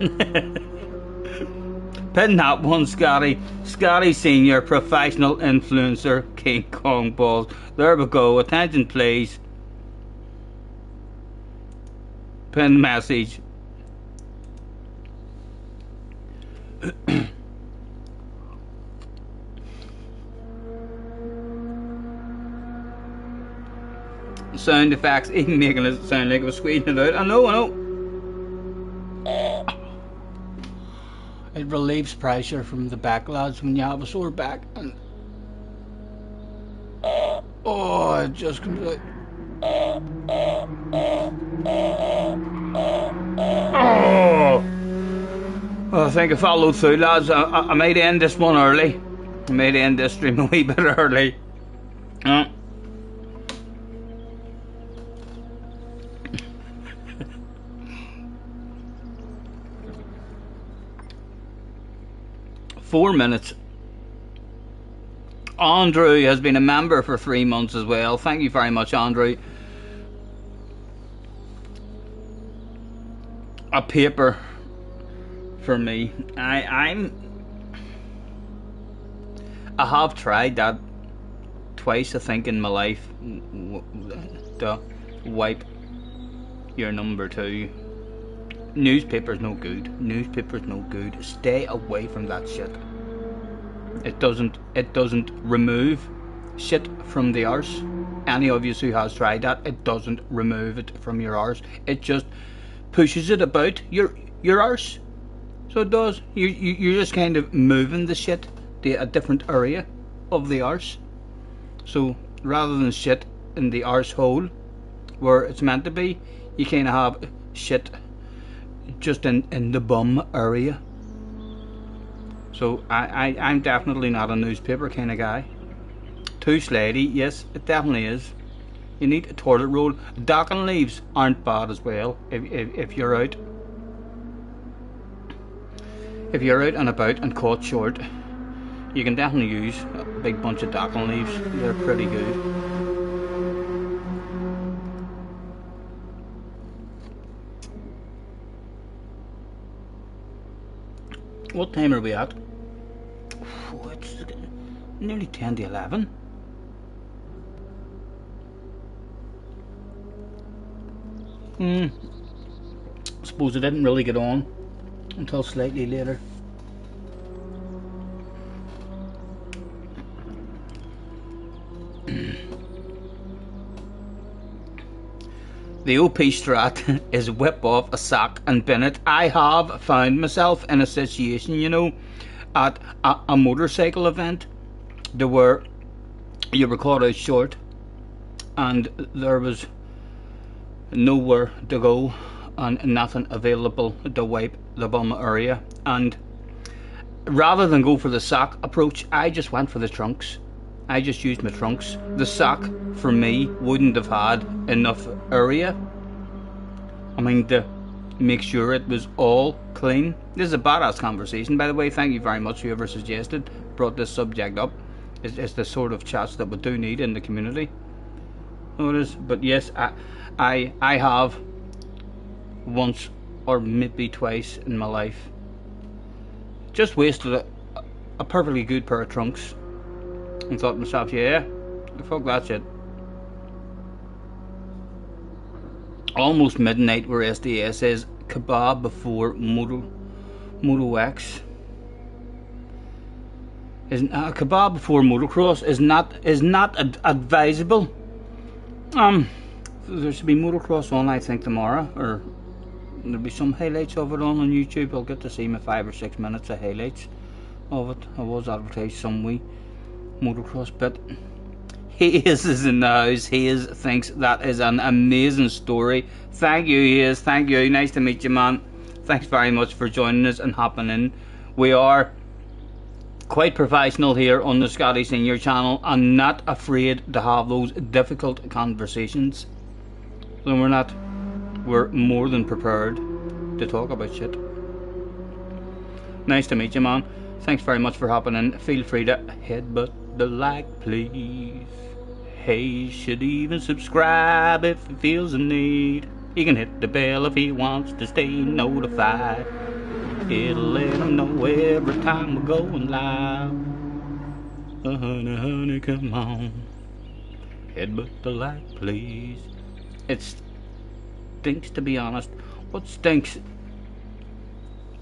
Pin that one, Scotty. Scotty Senior, professional influencer, King Kong balls. There we go. Attention, please. Pin message. Sound effects, even making it sound like I was squeezing it out. I know. It relieves pressure from the back, lads, when you have a sore back. And oh, it just comes out. Oh, I think I followed through, lads. I might end this one early. I might end this stream a wee bit early. 4 minutes. Andrew has been a member for 3 months as well. Thank you very much, Andrew. A paper for me. I have tried that twice, I think, in my life, to wipe your number 2. Newspaper's no good. Newspaper's no good. Stay away from that shit. It doesn't remove shit from the arse. Any of you who has tried that, it doesn't remove it from your arse. It just pushes it about your arse. So it does. You're just kind of moving the shit to a different area of the arse. So rather than shit in the arse hole where it's meant to be, you kind of have shit just in the bum area. So I'm definitely not a newspaper kind of guy. Too slidey, yes, it definitely is. You need a toilet roll. Docking leaves aren't bad as well. If you're out, and about and caught short, you can definitely use a big bunch of docking leaves. They're pretty good. What time are we at? Oh, it's nearly 10 to 11. Suppose I didn't really get on until slightly later. The OP strat is whip off a sack and bin it. I have found myself in a situation, you know, at a motorcycle event where you were caught out short and there was nowhere to go and nothing available to wipe the bum area, and rather than go for the sack approach, I just went for the trunks. I just used my trunks. The sack for me wouldn't have had enough area, I mean, to make sure it was all clean. This is a badass conversation, by the way. Thank you very much, whoever brought this subject up. It's the sort of chats that we do need in the community. Oh, it is. But yes, I have once or maybe twice in my life just wasted a perfectly good pair of trunks and thought to myself, yeah, fuck that shit. Almost midnight where SDS says kebab before Moto X. Kebab before motocross is not advisable. There should be motocross on, I think, tomorrow, or there'll be some highlights of it on YouTube. I'll get to see my 5 or 6 minutes of highlights of it. I was advertised some wee motocross bit. Hayes is in the house. Hayes thinks that is an amazing story. Thank you, Hayes. Thank you. Nice to meet you, man. Thanks very much for joining us and hopping in. We are quite professional here on the Scotty Senior channel and not afraid to have those difficult conversations. So we're more than prepared to talk about shit. Nice to meet you, man. Thanks very much for hopping in. Feel free to headbutt the like, please. Hey, should even subscribe if he feels a need. He can hit the bell if he wants to stay notified. It'll let him know every time we're going live. Honey, come on. Headbutt the like, please. It stinks, to be honest. What stinks?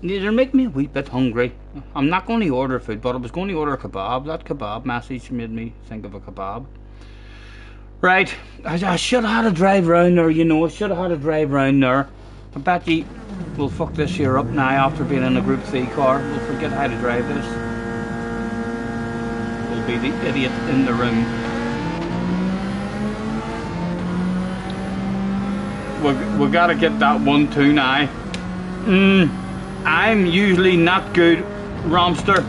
It'll make me a wee bit hungry. I'm not going to order food, but I was going to order a kebab. That kebab message made me think of a kebab. Right, I should have had a drive round there, you know. I should have had a drive round there. I bet you we'll fuck this here up now after being in a Group 3 car. We'll forget how to drive this. We'll be the idiot in the room. We gotta get that 1-2 now. I'm usually not good, Romster.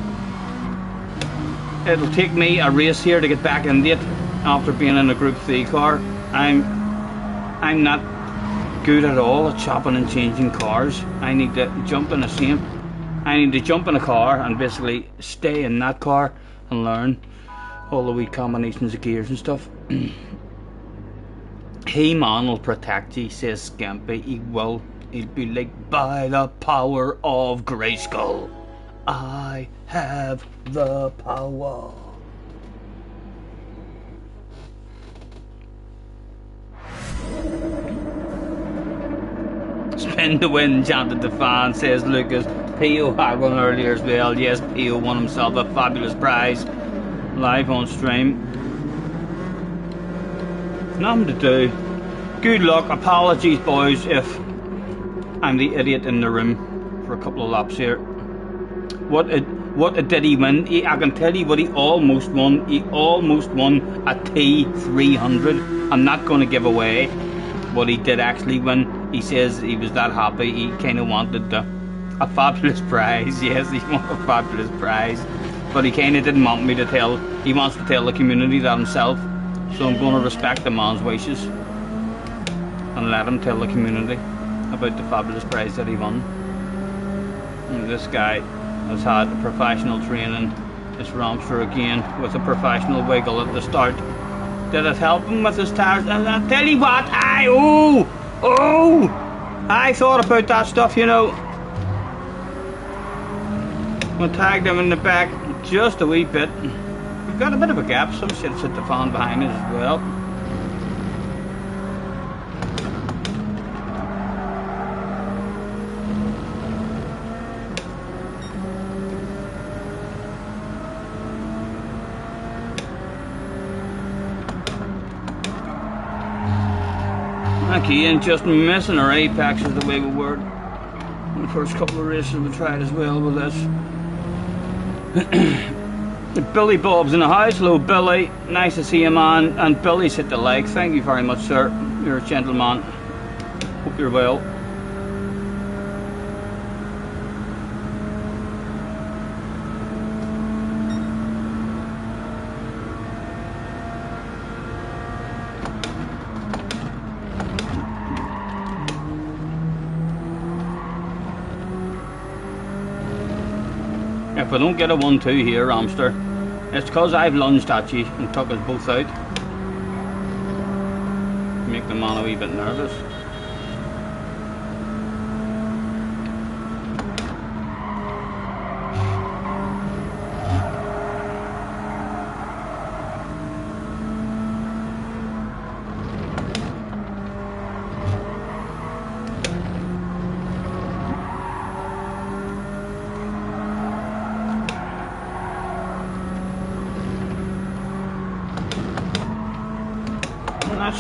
It'll take me a race here to get back into it after being in a Group 3 car. I'm not good at all at chopping and changing cars. I need to jump in a car and basically stay in that car and learn all the wee combinations of gears and stuff. Hey man will protect you, says Scampy. He will. He'll be like, by the power of Grayskull, I have the power. Spin the wind, chanted the fan, says Lucas. P.O. had one earlier as well. Yes, P.O. won himself a fabulous prize live on stream. Nothing to do. Good luck. Apologies, boys, if I'm the idiot in the room for a couple of laps here. What did he win? I can tell you what he almost won. He almost won a T300. I'm not going to give away what he did actually win. He says he was that happy, he kind of wanted to A fabulous prize, yes, he won a fabulous prize. But he kinda didn't want me to tell, he wants to tell the community that himself. So I'm gonna respect the man's wishes and let him tell the community about the fabulous prize that he won. And this guy has had professional training. It's Ramster again with a professional wiggle at the start. Did it help him with his tires? And I tell you what, I thought about that stuff, you know. We tagged him in the back just a wee bit. We've got a bit of a gap, some shit's hit the fan behind us as well. Again, just missing our apex is the way we were. In the first couple of races we tried as well with this. Billy Bob's in the house. Hello Billy, nice to see you man. And Billy's hit the like, thank you very much sir. You're a gentleman. Hope you're well. If I don't get a 1-2 here, Ramster, it's because I've lunged at you and took us both out. Make the man a wee bit nervous.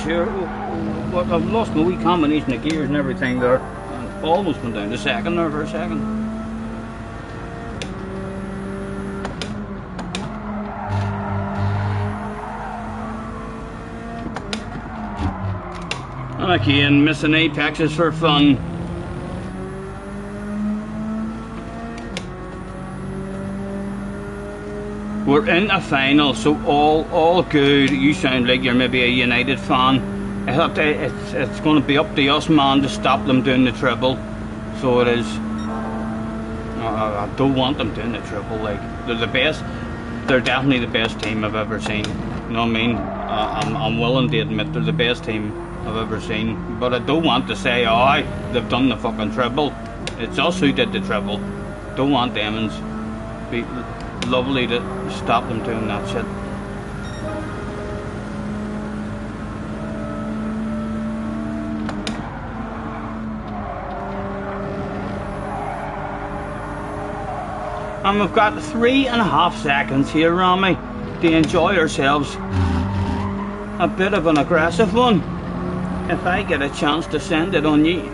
Sure, but I've lost my wee combination of gears and everything there. And almost went down to second there for a second. And again, missing apexes for fun. We're in a final, so all good. You sound like you're maybe a United fan. It's going to be up to us, man, to stop them doing the treble. So it is. I don't want them doing the treble. Like they're the best. They're definitely the best team I've ever seen. You know what I mean? I'm willing to admit they're the best team I've ever seen. But I don't want to say, oh, they've done the fucking treble. It's us who did the treble. Don't want them and be lovely to stop them doing that shit. And we've got 3.5 seconds here, Rami, to enjoy ourselves. A bit of an aggressive one, if I get a chance to send it on you.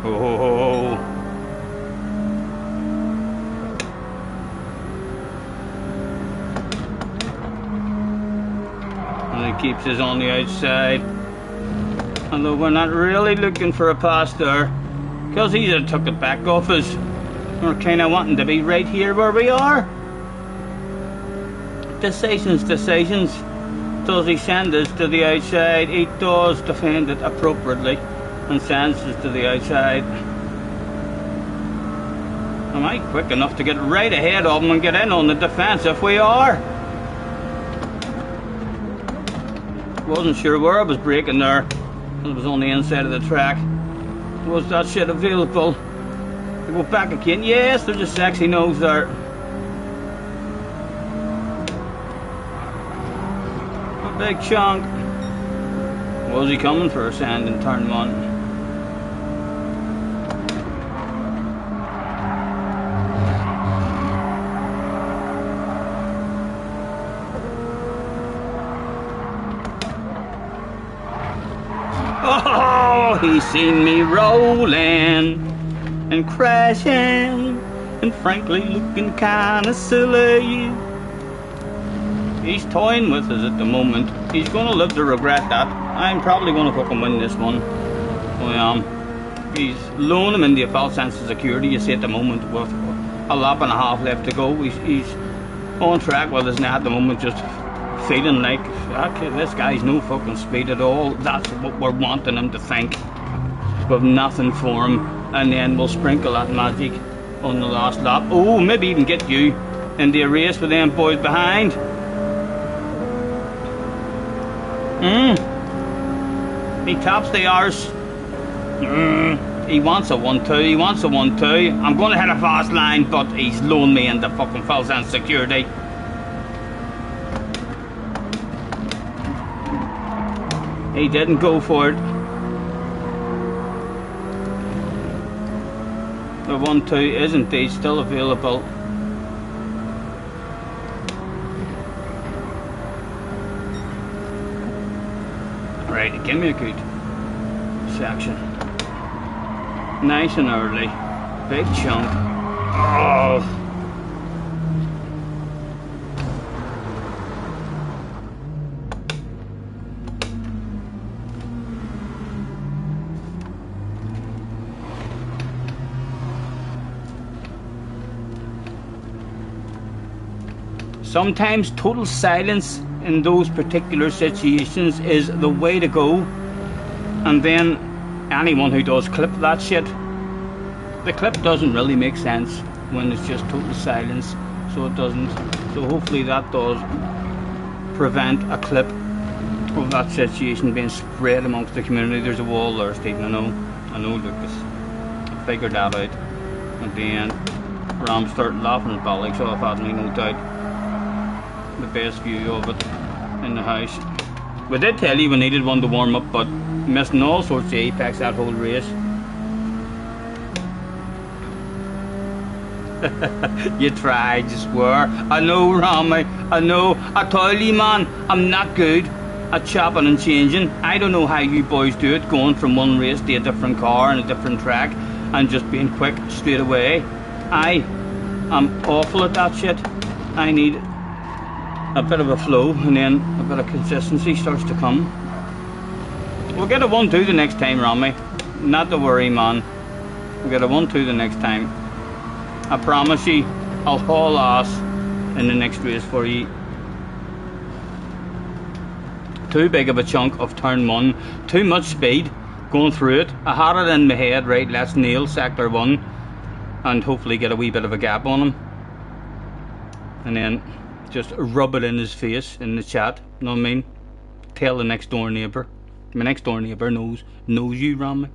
Oh. And he keeps us on the outside. Although we're not really looking for a pass there, because he just took it back off us. We're kind of wanting to be right here where we are. Decisions. Does he send us to the outside? He does defend it appropriately and sends us to the outside. Am I quick enough to get right ahead of him and get in on the defence? If we are. Wasn't sure where I was braking there. It was on the inside of the track. Was that shit available? To go back again? Yes, there's a sexy nose there. A big chunk. Was he coming for a sand in turn one? Oh, he's seen me rolling and crashing and frankly looking kinda silly. He's toying with us at the moment. He's going to live to regret that. I'm probably going to fucking win this one. I am. He's lowering him in the false sense of security, you see, at the moment, with a lap and a half left to go. He's on track with us now at the moment, just feeling like, okay, this guy's no fucking speed at all. That's what we're wanting him to think. We've nothing for him, and then we'll sprinkle that magic on the last lap. Oh, maybe even get you in the race with them boys behind. He taps the arse. He wants a 1-2. He wants a 1-2. I'm going to hit a fast line, but he's loaned me into fucking false sense security. He didn't go for it. The 1-2 is indeed still available. Right, give me a good section. Nice and early. Big chunk. Oh. Sometimes total silence in those particular situations is the way to go, and then anyone who does clip that shit, the clip doesn't really make sense when it's just total silence, so it doesn't. So hopefully that does prevent a clip of that situation being spread amongst the community. There's a wall there, Stephen, I know Lucas, I figured that out, and then Ram started laughing at Bally's off at me, no doubt. The best view of it in the house. We did tell you we needed one to warm up, but missing all sorts of apex that whole race. You tried, you swear. I know, Rami, I know. I told you, man, I'm not good at chopping and changing. I don't know how you boys do it, going from one race to a different car and a different track and just being quick straight away. I am awful at that shit. I need a bit of a flow, and then a bit of consistency starts to come. We'll get a 1-2 the next time, Rami. Not to worry, man. We'll get a 1-2 the next time. I promise you, I'll haul ass in the next race for you. Too big of a chunk of turn 1. Too much speed going through it. I had it in my head, right, let's nail sector 1 and hopefully get a wee bit of a gap on him. And then just rub it in his face in the chat, you know what I mean? Tell the next door neighbour. My next door neighbour knows you, Rami.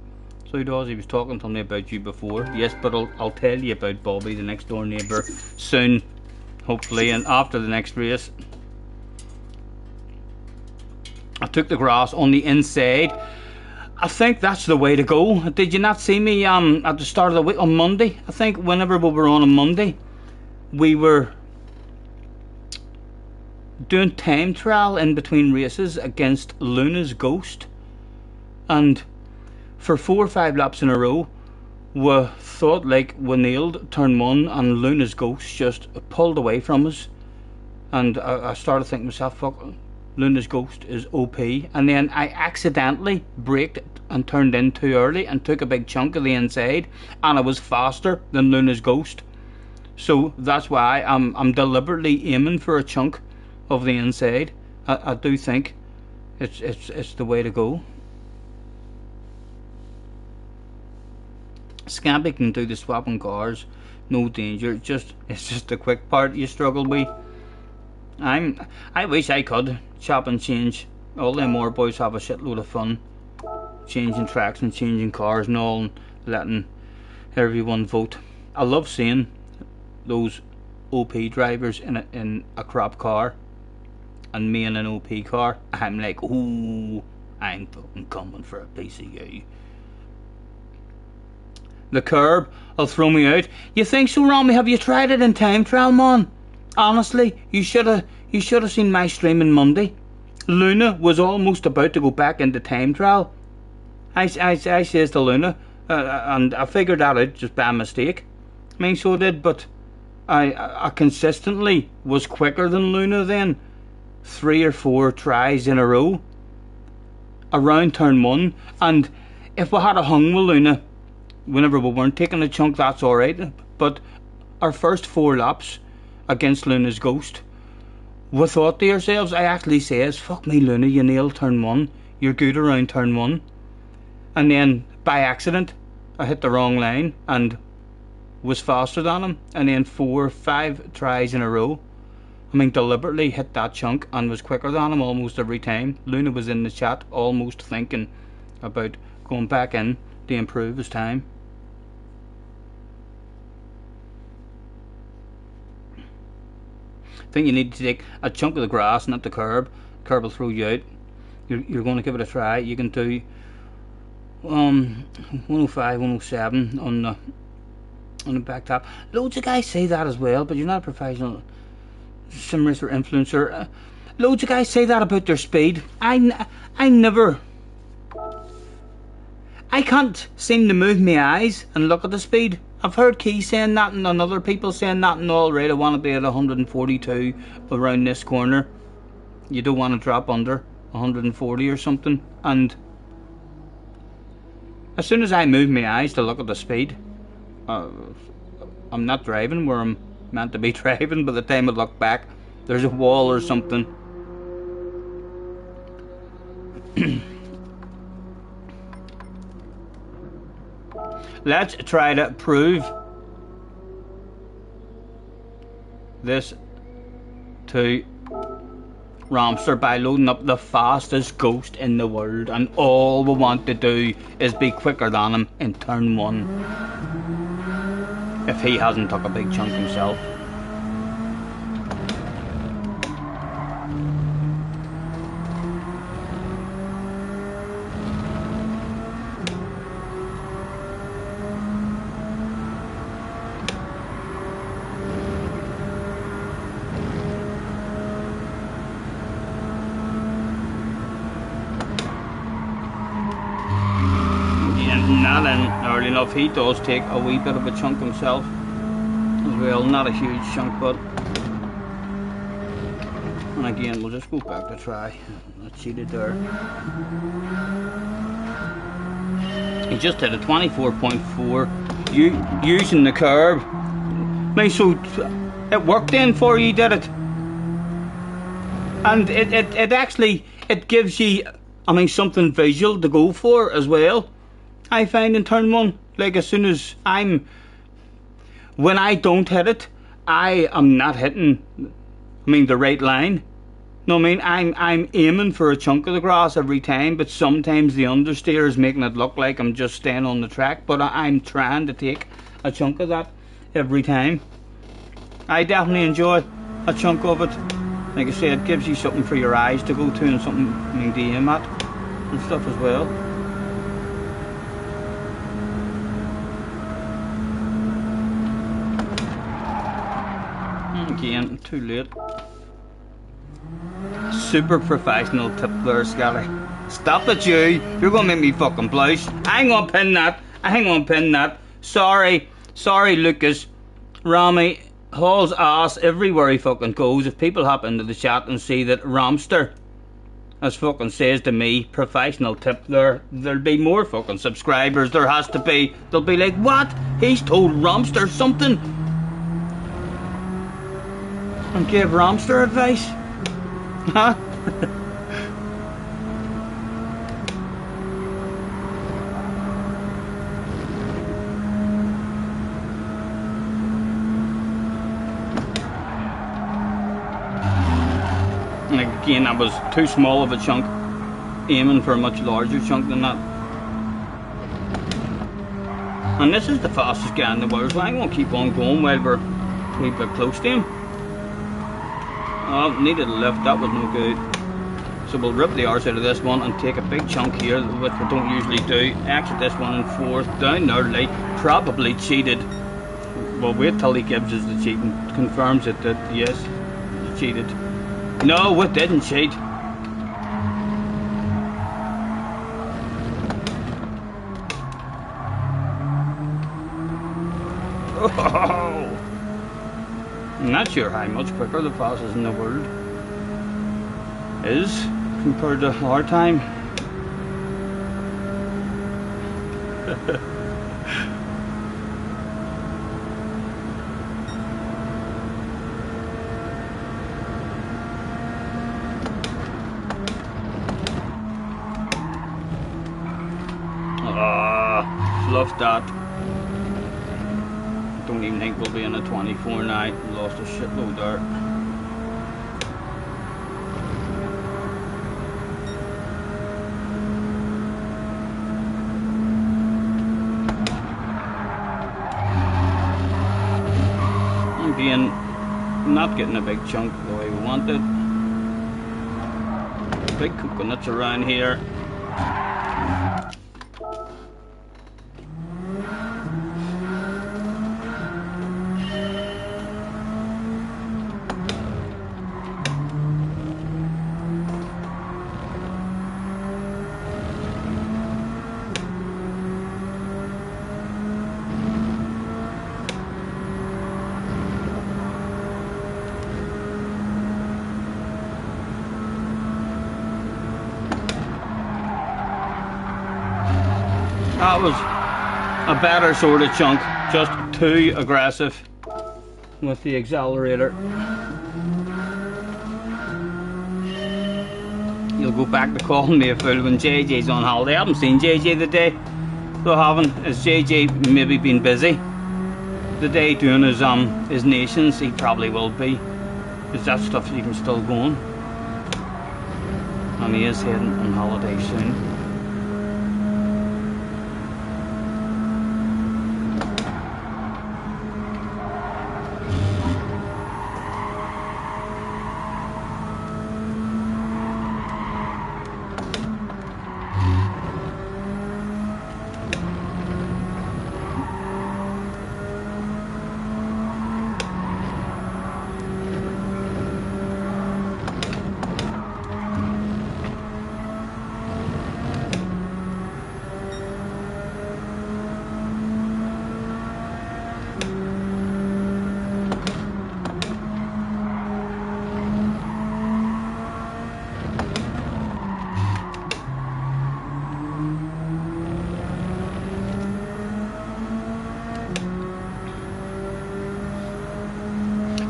So he does. He was talking to me about you before. Yes, but I'll tell you about Bobby, the next door neighbour, soon, hopefully, and after the next race. I took the grass on the inside. I think that's the way to go. Did you not see me at the start of the week on Monday? I think whenever we were on Monday, we were doing time trial in between races against Luna's Ghost, and for 4 or 5 laps in a row we thought like we nailed turn 1, and Luna's Ghost just pulled away from us, and I started thinking to myself, fuck, Luna's Ghost is OP, and then I accidentally braked and turned in too early and took a big chunk of the inside, and I was faster than Luna's Ghost. So that's why I'm deliberately aiming for a chunk of the inside. I do think it's the way to go. Scampy can do the swapping cars, no danger. It's just the quick part you struggle with. I wish I could chop and change. All them more boys have a shitload of fun changing tracks and changing cars and all, and letting everyone vote. I love seeing those OP drivers in a crap car, and me in an OP car. I'm like, ooh, I'm fucking coming for a piece of you. The curb will throw me out. You think so, Romy? Have you tried it in time trial, man? Honestly, you should have seen my stream on Monday. Luna was almost about to go back into time trial. I says to Luna, and I figured that out just by mistake. I mean, so I did, but I consistently was quicker than Luna then. 3 or 4 tries in a row around turn 1, and if we had a hung with Luna whenever we weren't taking a chunk, that's alright, but our first 4 laps against Luna's Ghost, we thought to ourselves, I actually says, fuck me Luna, you nailed turn 1, you're good around turn 1, and then by accident I hit the wrong line and was faster than him, and then 4 or 5 tries in a row, I mean deliberately hit that chunk and was quicker than him almost every time. Luna was in the chat almost thinking about going back in to improve his time. I think you need to take a chunk of the grass, not the curb. The curb will throw you out. You're going to give it a try. You can do 105, 107 on the back tap. Loads of guys say that as well, but you're not a professional sim racer influencer. Loads of guys say that about their speed. I can't seem to move my eyes and look at the speed. I've heard Key saying that and other people saying that and all right, I want to be at 142 around this corner. You don't want to drop under 140 or something, and as soon as I move my eyes to look at the speed, I'm not driving where I'm meant to be driving. By the time I look back, there's a wall or something. Let's try to prove this to Ramster by loading up the fastest Ghost in the world, and all we want to do is be quicker than him in turn 1 if he hasn't took a big chunk himself. Not in early enough. He does take a wee bit of a chunk himself as well, not a huge chunk, but, and again we'll just go back to try. I cheated there. He just did a 24.4 using the curb. So it worked then for you, did it? And it actually, it gives you, I mean, something visual to go for as well. I find in turn 1, like as soon as when I don't hit it, I am not hitting, I mean, the right line. No, I mean, I'm aiming for a chunk of the grass every time, but sometimes the understeer is making it look like I'm just staying on the track, but I'm trying to take a chunk of that every time. I definitely enjoy a chunk of it. Like I said, it gives you something for your eyes to go to and something, I mean, to aim at and stuff as well. Again, too late. Super professional tip there, Scotty. Stop it, you! You're gonna make me fucking blush. I ain't gonna pin that. I ain't gonna pin that. Sorry, Lucas. Rami hauls ass everywhere he fucking goes. If people hop into the chat and see that Ramster, as fucking says to me, professional tip there, there'll be more fucking subscribers. There has to be. They'll be like, what? He's told Ramster something. And give Ramster advice? Huh? And again, that was too small of a chunk, aiming for a much larger chunk than that. And this is the fastest guy in the world, so I'm going to keep on going while we're a wee bit close to him. Oh, needed a lift, that was no good. So we'll rip the arse out of this one and take a big chunk here, which we don't usually do. Exit this one in 4th, down there late, probably cheated. Well, wait till he gives us the cheating, confirms it that yes, he cheated. No, we didn't cheat. Oh! I'm not sure how much quicker the fastest in the world. is compared to our time. Fluffed that. Don't even think we'll be in a 24 now. Lost a shitload there. Again, not getting a big chunk the way we wanted. Big coconuts around here. That was a better sort of chunk, just too aggressive with the accelerator. You'll go back to calling me a fool when JJ's on holiday. I haven't seen JJ today, so I haven't. Has JJ maybe been busy today doing his nations? He probably will be. Is that stuff even still going? And he is heading on holiday soon.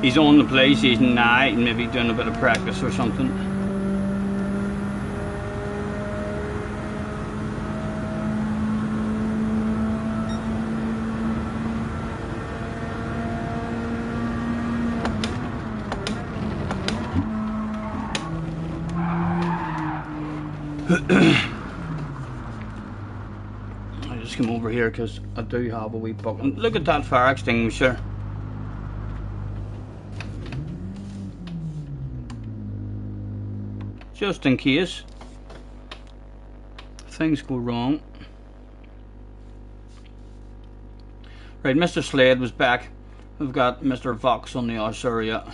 He's on the PlayStation now and maybe doing a bit of practice or something. I just came over here because I do have a wee bucket. Look at that fire extinguisher. Just in case things go wrong. Right, Mr. Slade was back. We've got Mr. Vox on the Ossuria.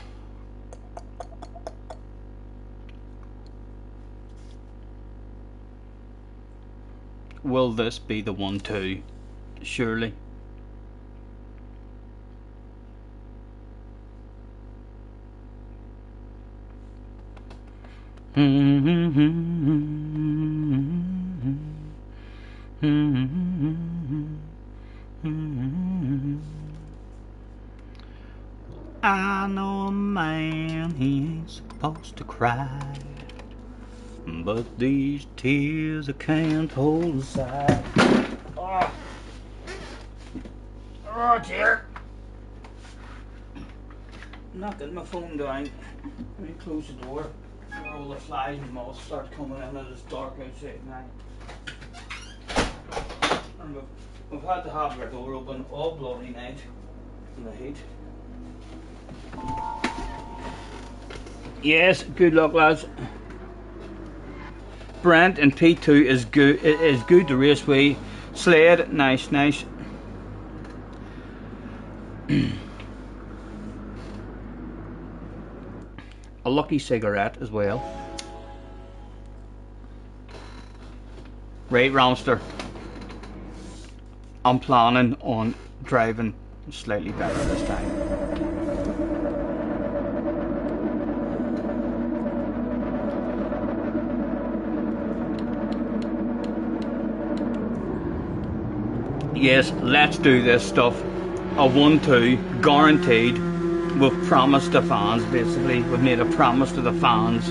Will this be the 1-2? Surely. I know a man, he ain't supposed to cry, but these tears I can't hold aside. Oh dear. Knocking my phone down. Let me close the door before all the flies and moths start coming in and it's dark outside now. And we've had to have our door open all bloody night in the heat. Yes, good luck lads. Brent and P2 is good. It is good to race with. Slade, nice. A lucky cigarette as well. Right, Ramster. I'm planning on driving slightly better this time. Yes, let's do this stuff. A 1-2, guaranteed. We've promised the fans, basically. We've made a promise to the fans.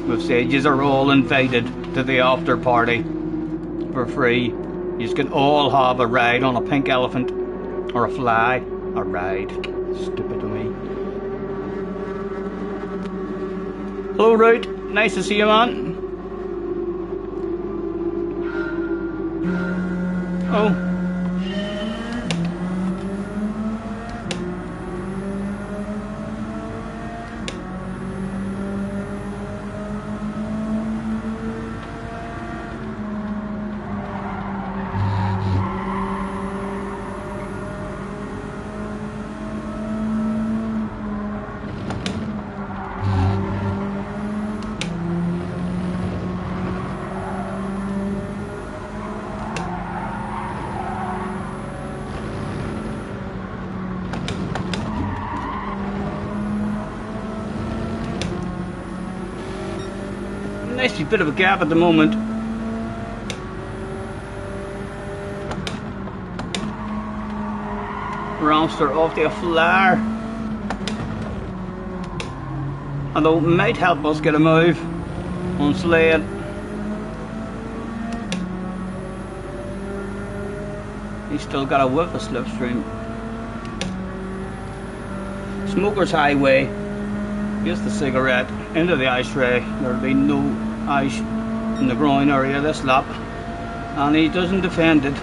We've said yous are all invited to the after party for free. Yous can all have a ride on a pink elephant or a fly. A ride. Stupid of me. Hello, Root. Nice to see you, man. Oh. Nice bit of a gap at the moment. Ramster off to a flare. Although it might help us get a move on Slade. He's still got a whiff of slipstream. Smoker's Highway. Just the cigarette into the ice tray. There'll be no ice in the groin area this lap, and he doesn't defend it.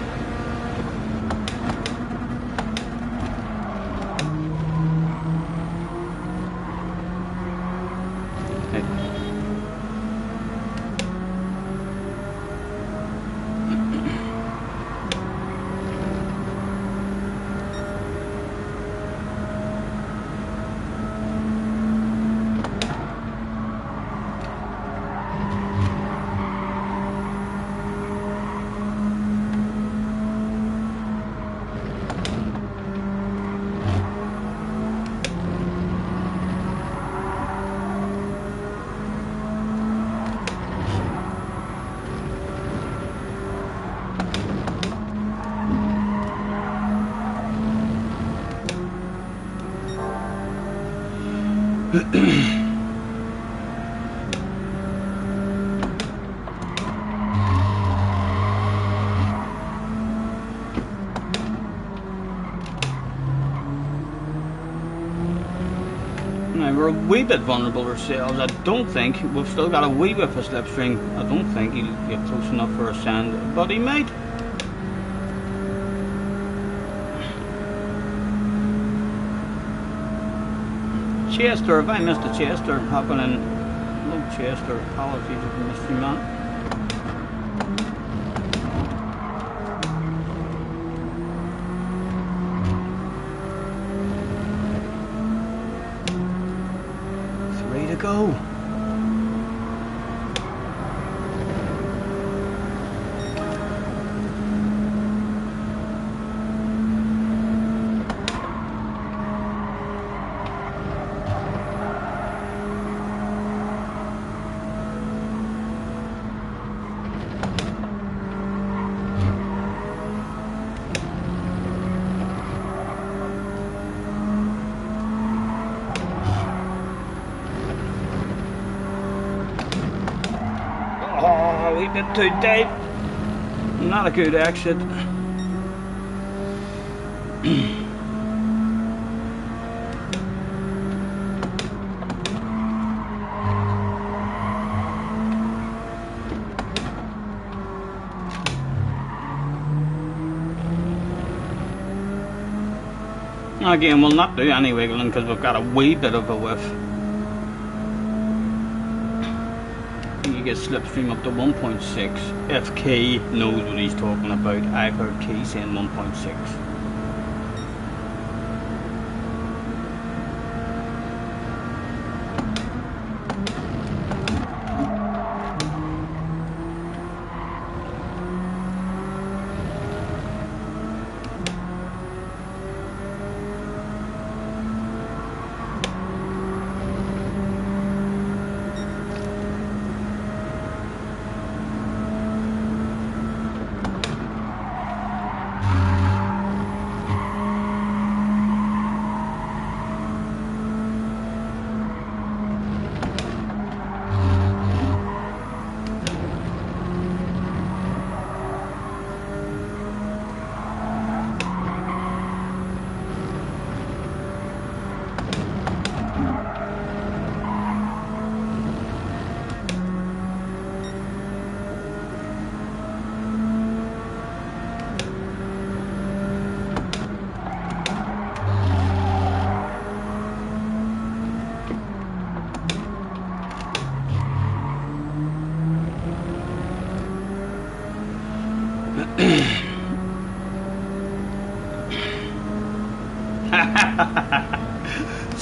Now we're a wee bit vulnerable ourselves. I don't think we've still got a wee bit of slipstream. I don't think he'll get close enough for a send, but he might. Chester, if I missed a Chester happening, no Chester, apologies if I missed you, man. Three to go. Oh, we bit too deep. Not a good exit. Again, we'll not do any wiggling because we've got a wee bit of a whiff. You get slipstream up to 1.6. If Key knows what he's talking about, I've heard Key saying 1.6.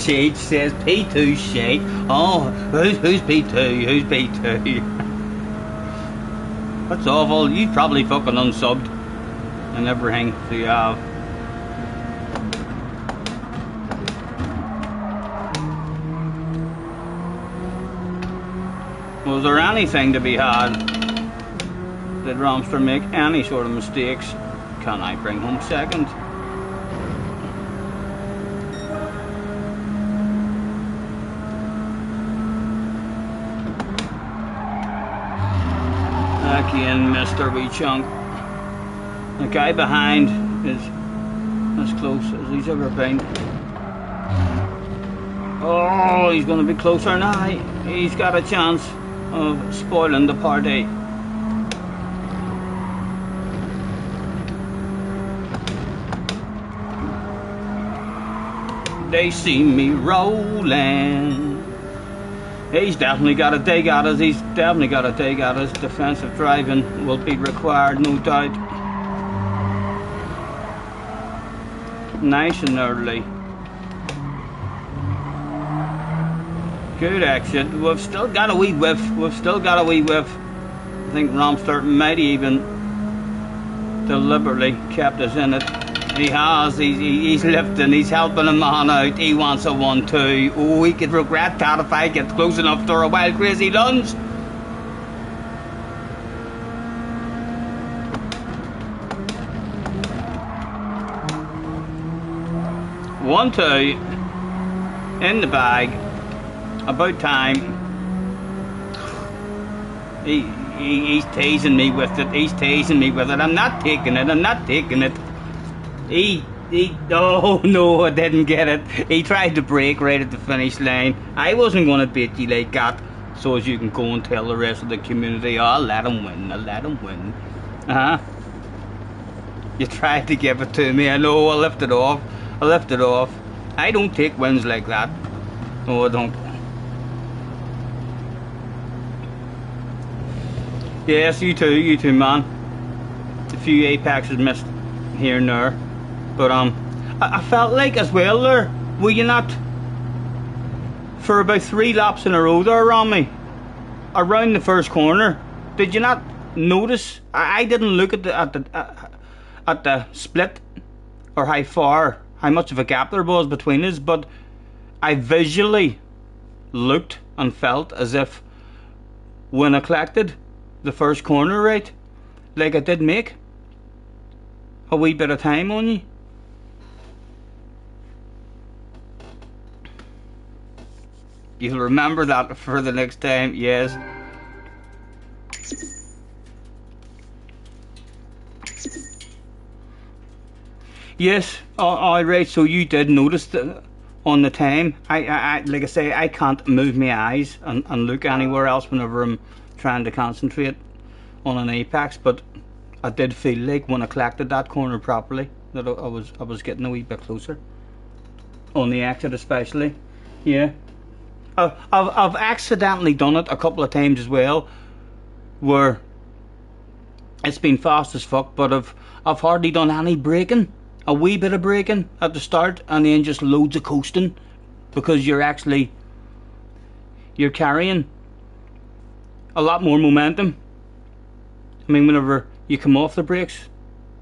Cheech says P2 shite. Oh, who's P2? Who's P2? That's awful. You probably fucking unsubbed and everything, so you have. Was there anything to be had? Did Romster make any sort of mistakes? Can I bring home second? Again, Mr. Wee Chunk. The guy behind is as close as he's ever been. Oh, he's going to be closer now. He's got a chance of spoiling the party. They see me rolling. He's definitely got a dig at us. He's definitely got a dig at us. Defensive driving will be required, no doubt. Nice and early. Good exit. We've still got a wee whiff. We've still got a wee whiff. I think Romster might even deliberately kept us in it. He has. He's lifting. He's helping a man out. He wants a 1-2. Oh, he could regret that if I get close enough to a wild crazy lunge. One, two. In the bag. About time. He's teasing me with it. He's teasing me with it. I'm not taking it. I'm not taking it. Oh no, I didn't get it. He tried to brake right at the finish line. I wasn't going to beat you like that, so as you can go and tell the rest of the community, oh, I'll let him win, I'll let him win. You tried to give it to me, I know, I left it off. I left it off. I don't take wins like that. No, I don't. Yes, you too, man. A few apexes missed here and there. But I felt like as well there, were you not, for about 3 laps in a row there around me, around the first corner, did you not notice? I didn't look at the split or how much of a gap there was between us, but I visually looked and felt as if when I collected the first corner right, like I did make a wee bit of time on you. You'll remember that for the next time, yes. Yes, alright, so you did notice on the time. I like I say, I can't move my eyes and look anywhere else whenever I'm trying to concentrate on an apex, but I did feel like when I collected that corner properly that I was getting a wee bit closer. On the exit especially, yeah. I've accidentally done it a couple of times as well, where it's been fast as fuck, but I've hardly done any braking, a wee bit of braking at the start, and then just loads of coasting, because you're carrying a lot more momentum. I mean, whenever you come off the brakes,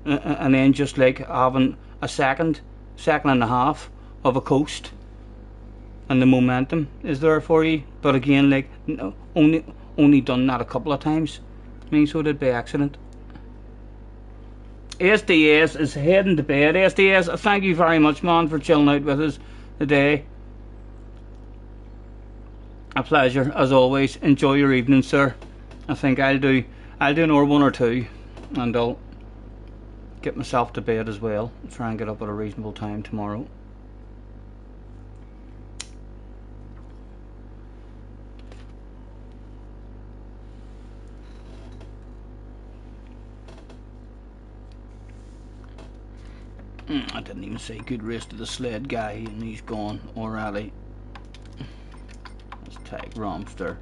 and then just like having a second and a half of a coast, and the momentum is there for you. But again, like, no, only done that a couple of times. I mean, so it did by accident. SDS is heading to bed. SDS, thank you very much, man, for chilling out with us today. A pleasure as always. Enjoy your evening, sir. I think I'll do another 1 or 2, and I'll get myself to bed as well. Try and get up at a reasonable time tomorrow. I didn't even say good race to the sled guy, and he's gone already. Let's take Romster.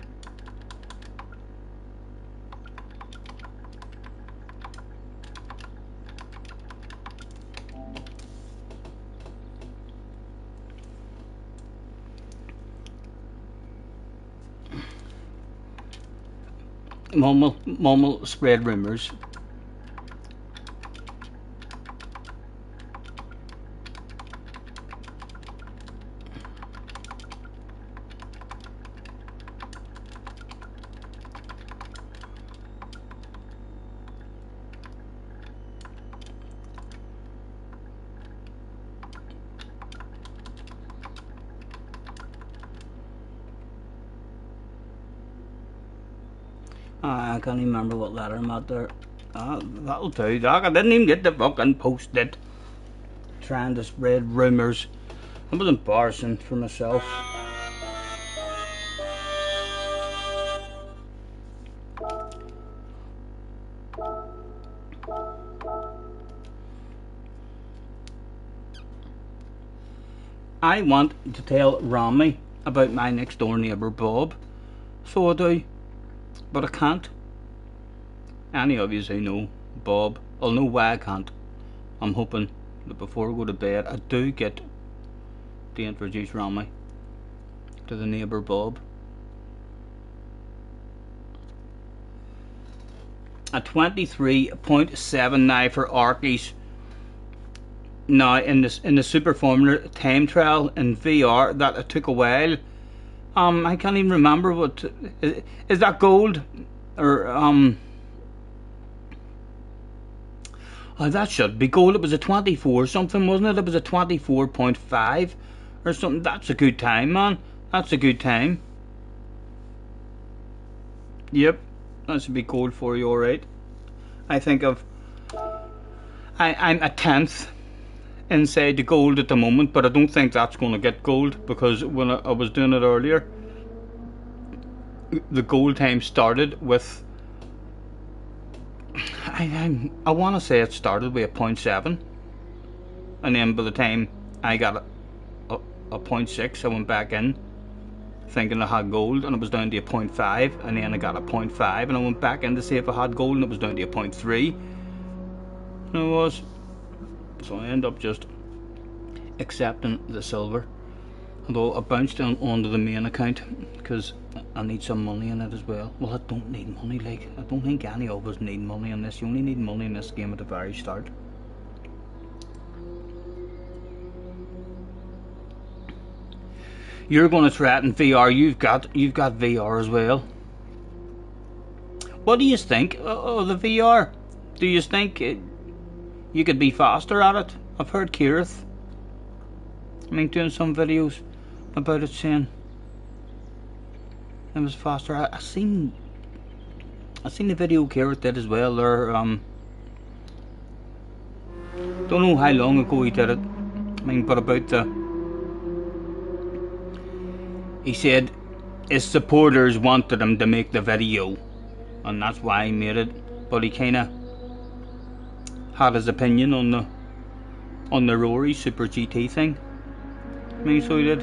Mum will spread rumours. I can't even remember what letter I'm at there. That'll do, Doc. I didn't even get the fucking post-it. Trying to spread rumours. It was embarrassing for myself. I want to tell Rami about my next door neighbour Bob. So I do. But I can't. Any of you who know Bob will know why I can't. I'm hoping that before I go to bed I do get to introduce Rami to the neighbour Bob. A 23.7 now for Arkies. Now in the Super Formula time trial in VR that it took a while. I can't even remember what is that gold or oh, that should be gold. It was a 24 something, wasn't it? It was a 24.5 or something. That's a good time, man. That's a good time. Yep, that should be gold for you, alright. I think I'm a 10th inside the gold at the moment, but I don't think that's going to get gold because when I was doing it earlier, the gold time started with I want to say it started with a 0.7, and then by the time I got a 0.6 I went back in thinking I had gold and it was down to a 0.5, and then I got a 0.5 and I went back in to see if I had gold and it was down to a 0.3, and it was. So I end up just accepting the silver, although I bounced onto the main account because I need some money in it as well. Well, I don't need money, like, I don't think any of us need money in this. You only need money in this game at the very start. You're going to try it in VR. You've got VR as well. What do you think of the VR? Do you think you could be faster at it? I've heard Kirith doing some videos about it, saying it was faster. I seen the video Kirith did as well there. Don't know how long ago he did it. But about he said his supporters wanted him to make the video, and that's why he made it. But he kinda had his opinion on the Rory Super GT thing. So he did.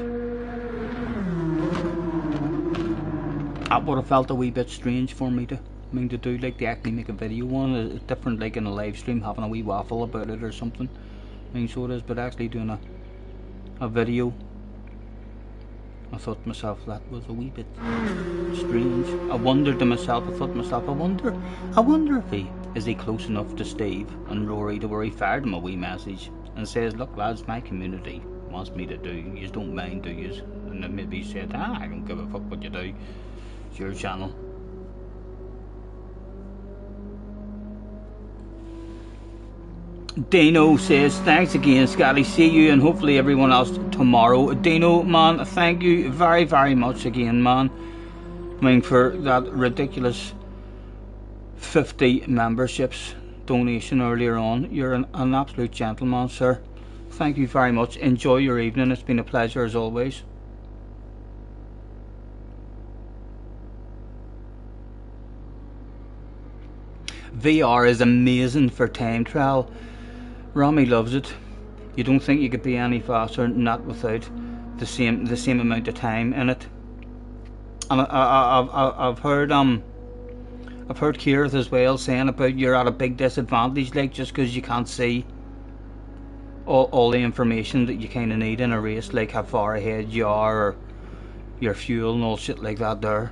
That would have felt a wee bit strange for me to do, like, to actually make a video on it. It's different, like in a live stream, having a wee waffle about it or something. So it is, but actually doing a video, I thought to myself that was a wee bit strange. I wondered to myself, I wonder if he close enough to Steve and Rory to where he fired him a wee message and says, look lads, my community wants me to do, you don't mind, do you? And then maybe he said, I don't give a fuck what you do, it's your channel. Dino says, thanks again Scotty, see you and hopefully everyone else tomorrow. Dino, man, thank you very, very much again, man. For that ridiculous 50 memberships donation earlier on. You're an absolute gentleman, sir. Thank you very much. Enjoy your evening. It's been a pleasure as always. VR is amazing for time trial. Rami loves it. You don't think you could be any faster, not without the same amount of time in it. And I've heard Kirith as well saying about you're at a big disadvantage, like, just because you can't see all the information that you kind of need in a race, like how far ahead you are or your fuel and all shit like that there.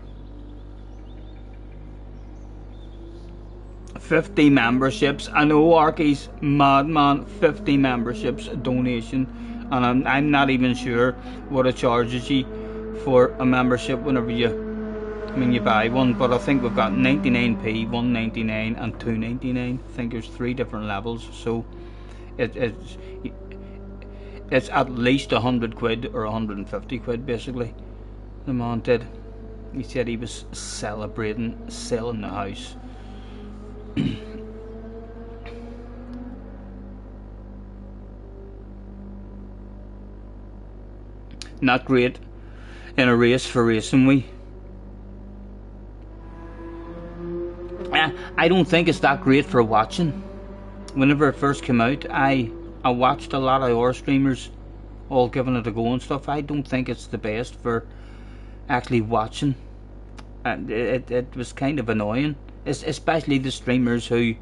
50 memberships. I know Arky's madman, 50 memberships, a donation, and I'm not even sure what it charges you for a membership whenever you buy one, but I think we've got 99p, 199 and 299. I think there's 3 different levels, so it's at least 100 quid or 150 quid basically. The man did. He said he was celebrating selling the house. Not great in a race for racing we. I don't think it's that great for watching. Whenever it first came out, I watched a lot of our streamers all giving it a go and stuff. I don't think it's the best for actually watching. It was kind of annoying, especially the streamers who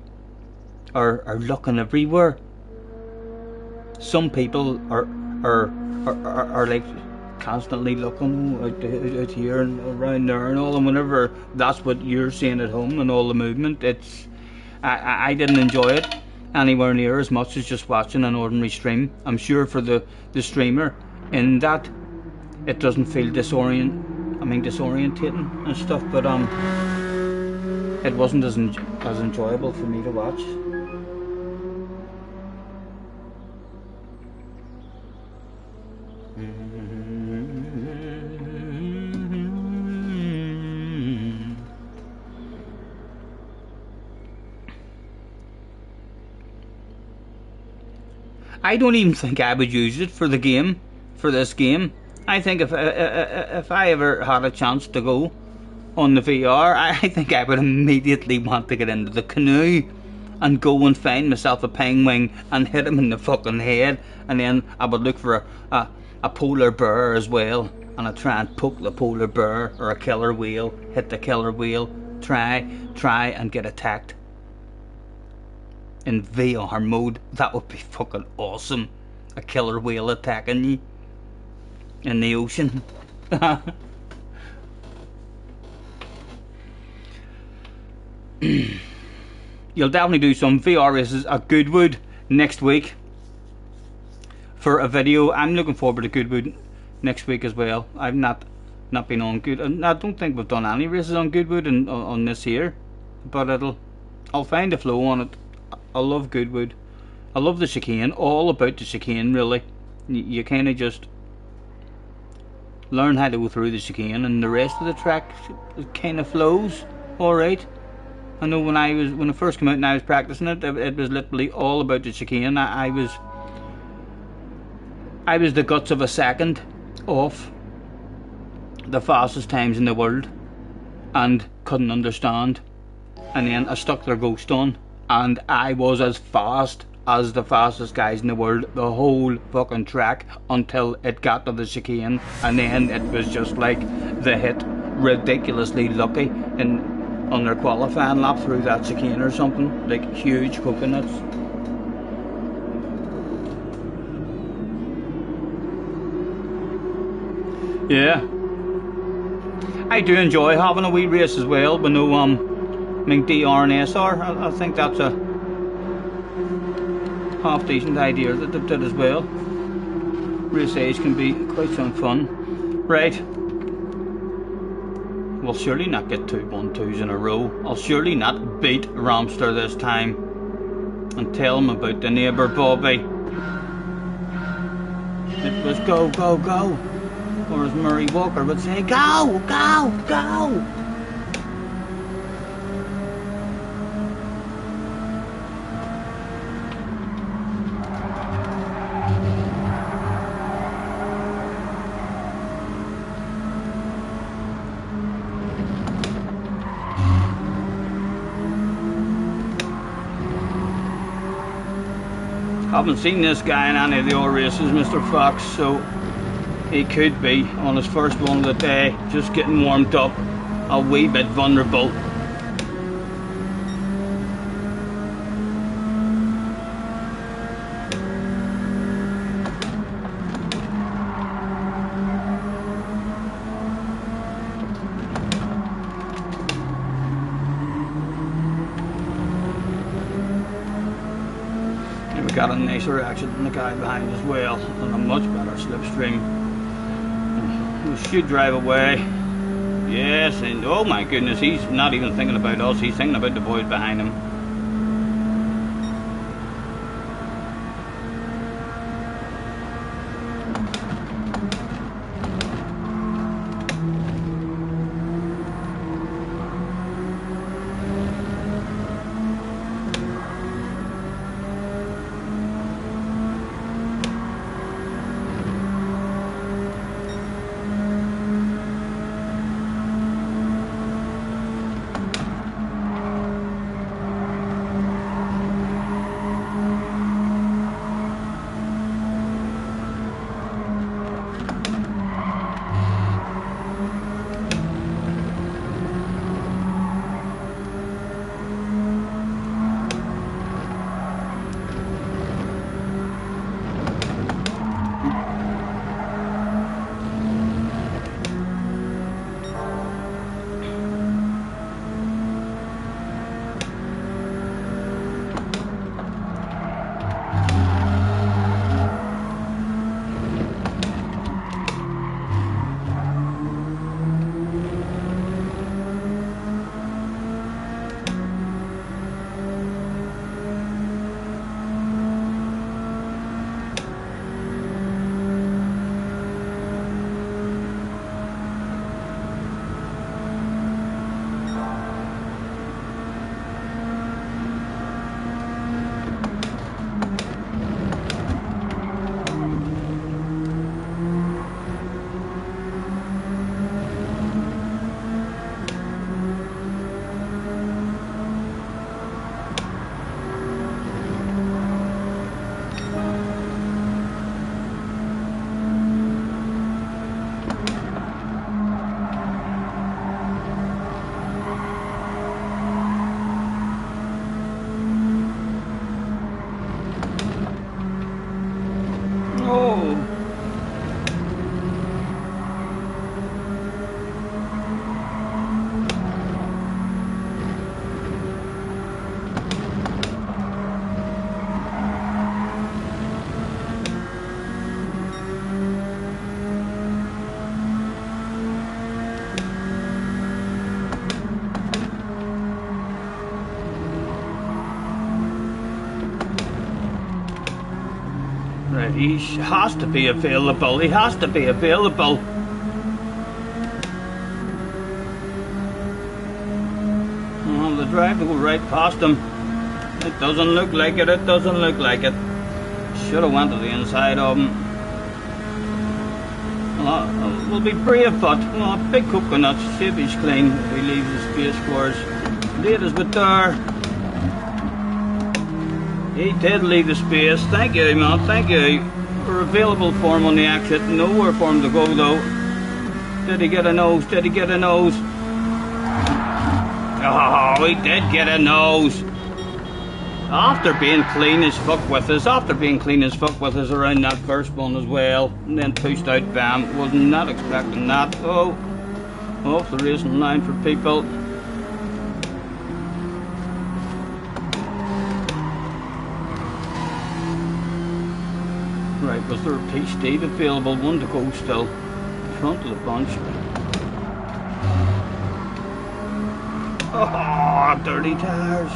are looking everywhere. Some people are like constantly looking out here and around there and all, and whenever that's what you're seeing at home and all the movement, I didn't enjoy it anywhere near as much as just watching an ordinary stream. I'm sure for the streamer in that it doesn't feel disorientating and stuff, but it wasn't as enjoyable for me to watch. I don't even think I would use it for the game, for this game. I think if I ever had a chance to go on the VR, I think I would immediately want to get into the canoe and go and find myself a penguin and hit him in the fucking head, and then I would look for a polar bear as well, and I'd try and poke the polar bear or a killer whale, hit the killer whale, try and get attacked. In VR mode, that would be fucking awesome. A killer whale attacking you in the ocean. You'll definitely do some VR races at Goodwood next week for a video. I'm looking forward to Goodwood next week as well. I've not been on Goodwood. I don't think we've done any races on Goodwood on this here, but I'll find a flow on it. I love Goodwood. I love the chicane, all about the chicane really. You kind of just learn how to go through the chicane, and the rest of the track kind of flows alright. I know when I first came out and I was practicing it was literally all about the chicane. I was the guts of a second off the fastest times in the world and couldn't understand, and then I stuck their ghost on, and I was as fast as the fastest guys in the world the whole fucking track until it got to the chicane, and then it was just like the hit ridiculously lucky on their qualifying lap through that chicane or something, like huge coconuts. Yeah, I do enjoy having a wee race as well, but no DR and SR, I think that's a half decent idea that they've did as well. Race A's can be quite some fun. Right, we'll surely not get 2 1-2s in a row. I'll surely not beat Ramster this time and tell him about the neighbour Bobby. It was go, go, go, or as Murray Walker would say, go, go, go. Haven't seen this guy in any of the other races, Mr. Fox, so he could be on his first one of the day, just getting warmed up, a wee bit vulnerable. got a nicer exit than the guy behind as well, and a much better slipstream. We should drive away. Yes, and oh my goodness, he's not even thinking about us, he's thinking about the boys behind him. Right, he has to be available. He has to be available. Oh, the drive to go right past him. It doesn't look like it. It doesn't look like it. Should have went to the inside of him. We'll be brave, but big coconut, save he's clean. We leave the space for us. Ladies, but there. He did leave the space. Thank you, man. Thank you. We're available for him on the exit. Nowhere for him to go, though. Did he get a nose? Did he get a nose? Oh, he did get a nose. After being clean as fuck with us. After being clean as fuck with us around that first one as well. And then pushed out, bam. Was not expecting that. Oh, off the racing line for people. Right, was there a P-Steve available? One to go still. Front of the bunch. Oh, dirty tires.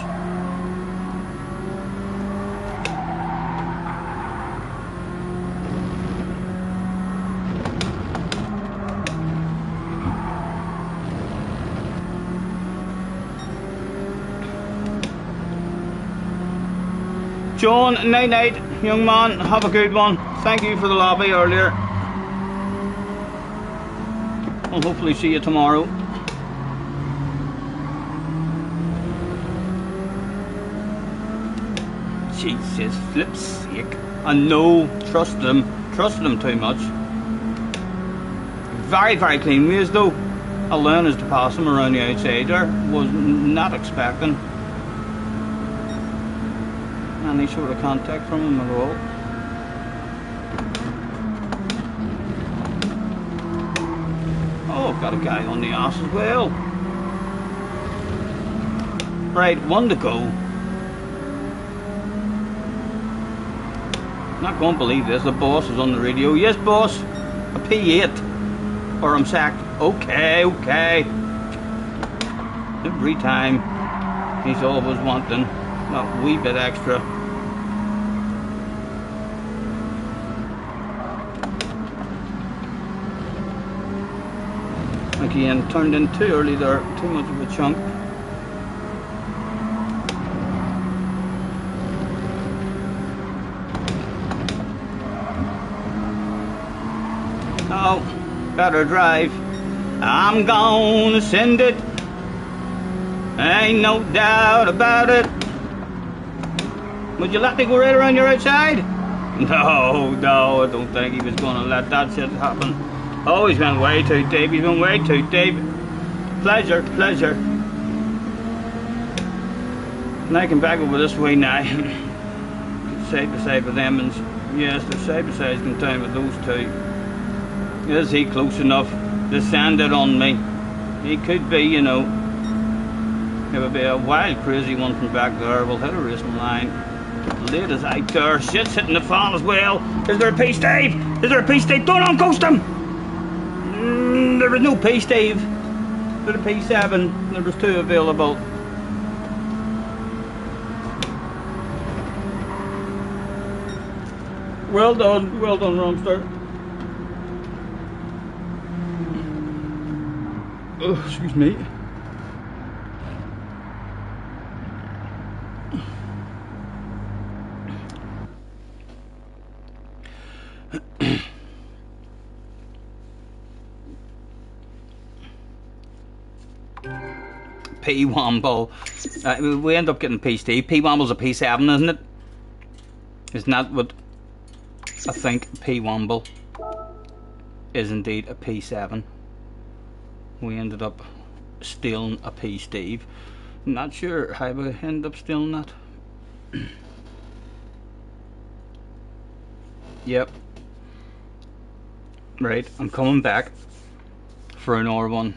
John, night night, young man, have a good one. Thank you for the lobby earlier. I'll hopefully see you tomorrow. Jesus, flip's sake. I know, trusted him too much. Very, very clean ways though. Alone is to pass him around the outside there. Was not expecting any sort of contact from him at all. Oh, got a guy on the ass as well. Right, one to go. Not going to believe this. The boss is on the radio. Yes, boss. A P8. Or I'm sacked. Okay, okay. Every time he's always wanting that wee bit extra. Again, turned in too early there. Too much of a chunk. Oh, better drive. I'm gonna send it. Ain't no doubt about it. Would you let me go right around your outside? No, no, I don't think he was gonna let that shit happen. Oh, he's been way too deep. He's been way too deep. Pleasure, pleasure. And I can back over this way now. Side by side with them, and yes, they're side by side in time with those two. Is he close enough to send it on me? He could be, you know. It would be a wild, crazy one from back there. We'll hit a racing line. Late as out there. Shit's hitting the fan as well. Is there a piece, Dave? Is there a piece, Dave? Don't on-ghost him! There was no piece, Dave. There's a P7. There was 2 available. Well done, Romster. Oh, excuse me. P-Womble. We end up getting P-Steve. P-Womble's a P7, isn't it? Isn't that what I think? P-Womble is indeed a P7. We ended up stealing a P-Steve. Not sure how we ended up stealing that. Yep. Right, I'm coming back for another one.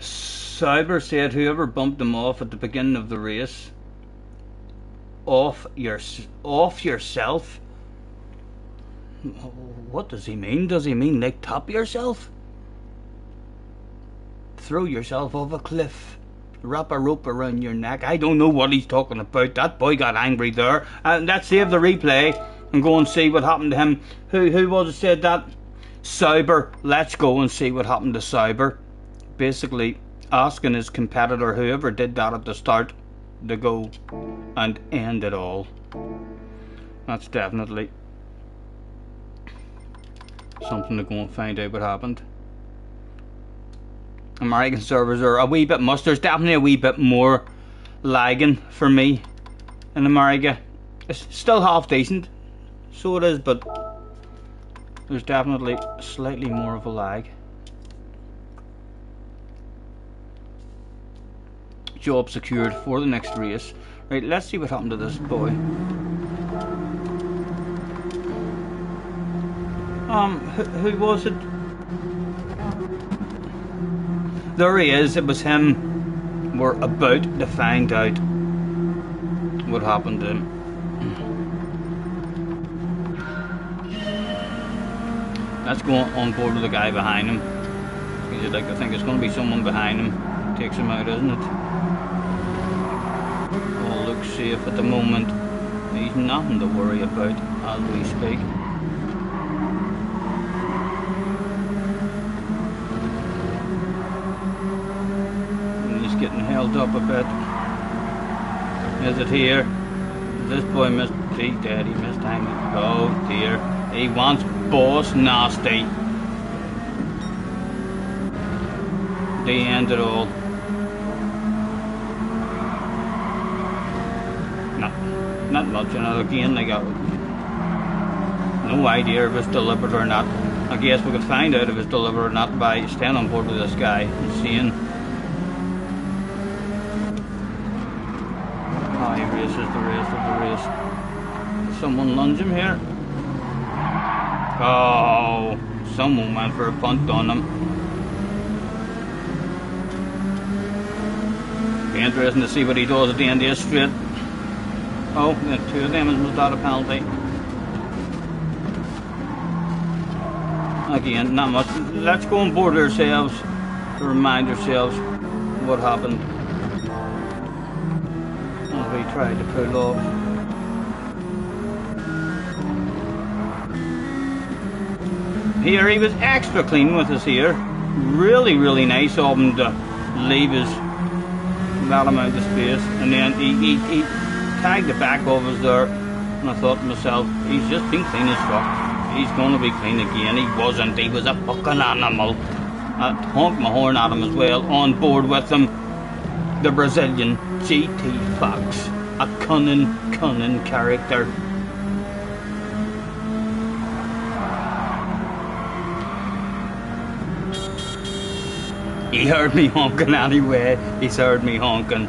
Cyber said whoever bumped him off at the beginning of the race, off yourself. What does he mean? Does he mean like top yourself? Throw yourself off a cliff, wrap a rope around your neck. I don't know what he's talking about. That boy got angry there. Let's save the replay and go and see what happened to him. Who was it said that? Cyber. Let's go and see what happened to Cyber. Basically asking his competitor, whoever did that at the start, to go and end it all. That's definitely something to go and find out what happened. American servers are a wee bit much. There's definitely a wee bit more lagging for me in America. It's still half decent, so it is, but there's definitely slightly more of a lag. Job secured for the next race. Right, let's see what happened to this boy. Who was it? There he is. It was him. We're about to find out what happened to him. Let's go on board with the guy behind him. You'd like to think it's going to be someone behind him takes him out, isn't it? All looks safe at the moment. He's nothing to worry about as we speak. He's getting held up a bit. Is it here? This boy missed. He's dead. He missed time. Oh dear. He wants boss nasty. The end it all. Not much, and again I got no idea if it's deliberate or not. I guess we could find out if it's deliberate or not by staying on board with this guy and seeing how he races the rest of the race. Did someone lunge him here? Oh, someone went for a punt on him. be interesting to see what he does at the end of this straight. Oh, the two of them was that a penalty? Again, not much. Let's go on board ourselves to remind ourselves what happened as we tried to pull off. Here he was extra clean with us here. Really, really nice of him to leave his that amount of space, and then he tagged the back of us there, and I thought to myself, he's just been clean as fuck. He's gonna be clean again. He wasn't. He was a fucking animal. I honked my horn at him as well. On board with him, the Brazilian GT Fox, a cunning character. He heard me honking anyway. He's heard me honking.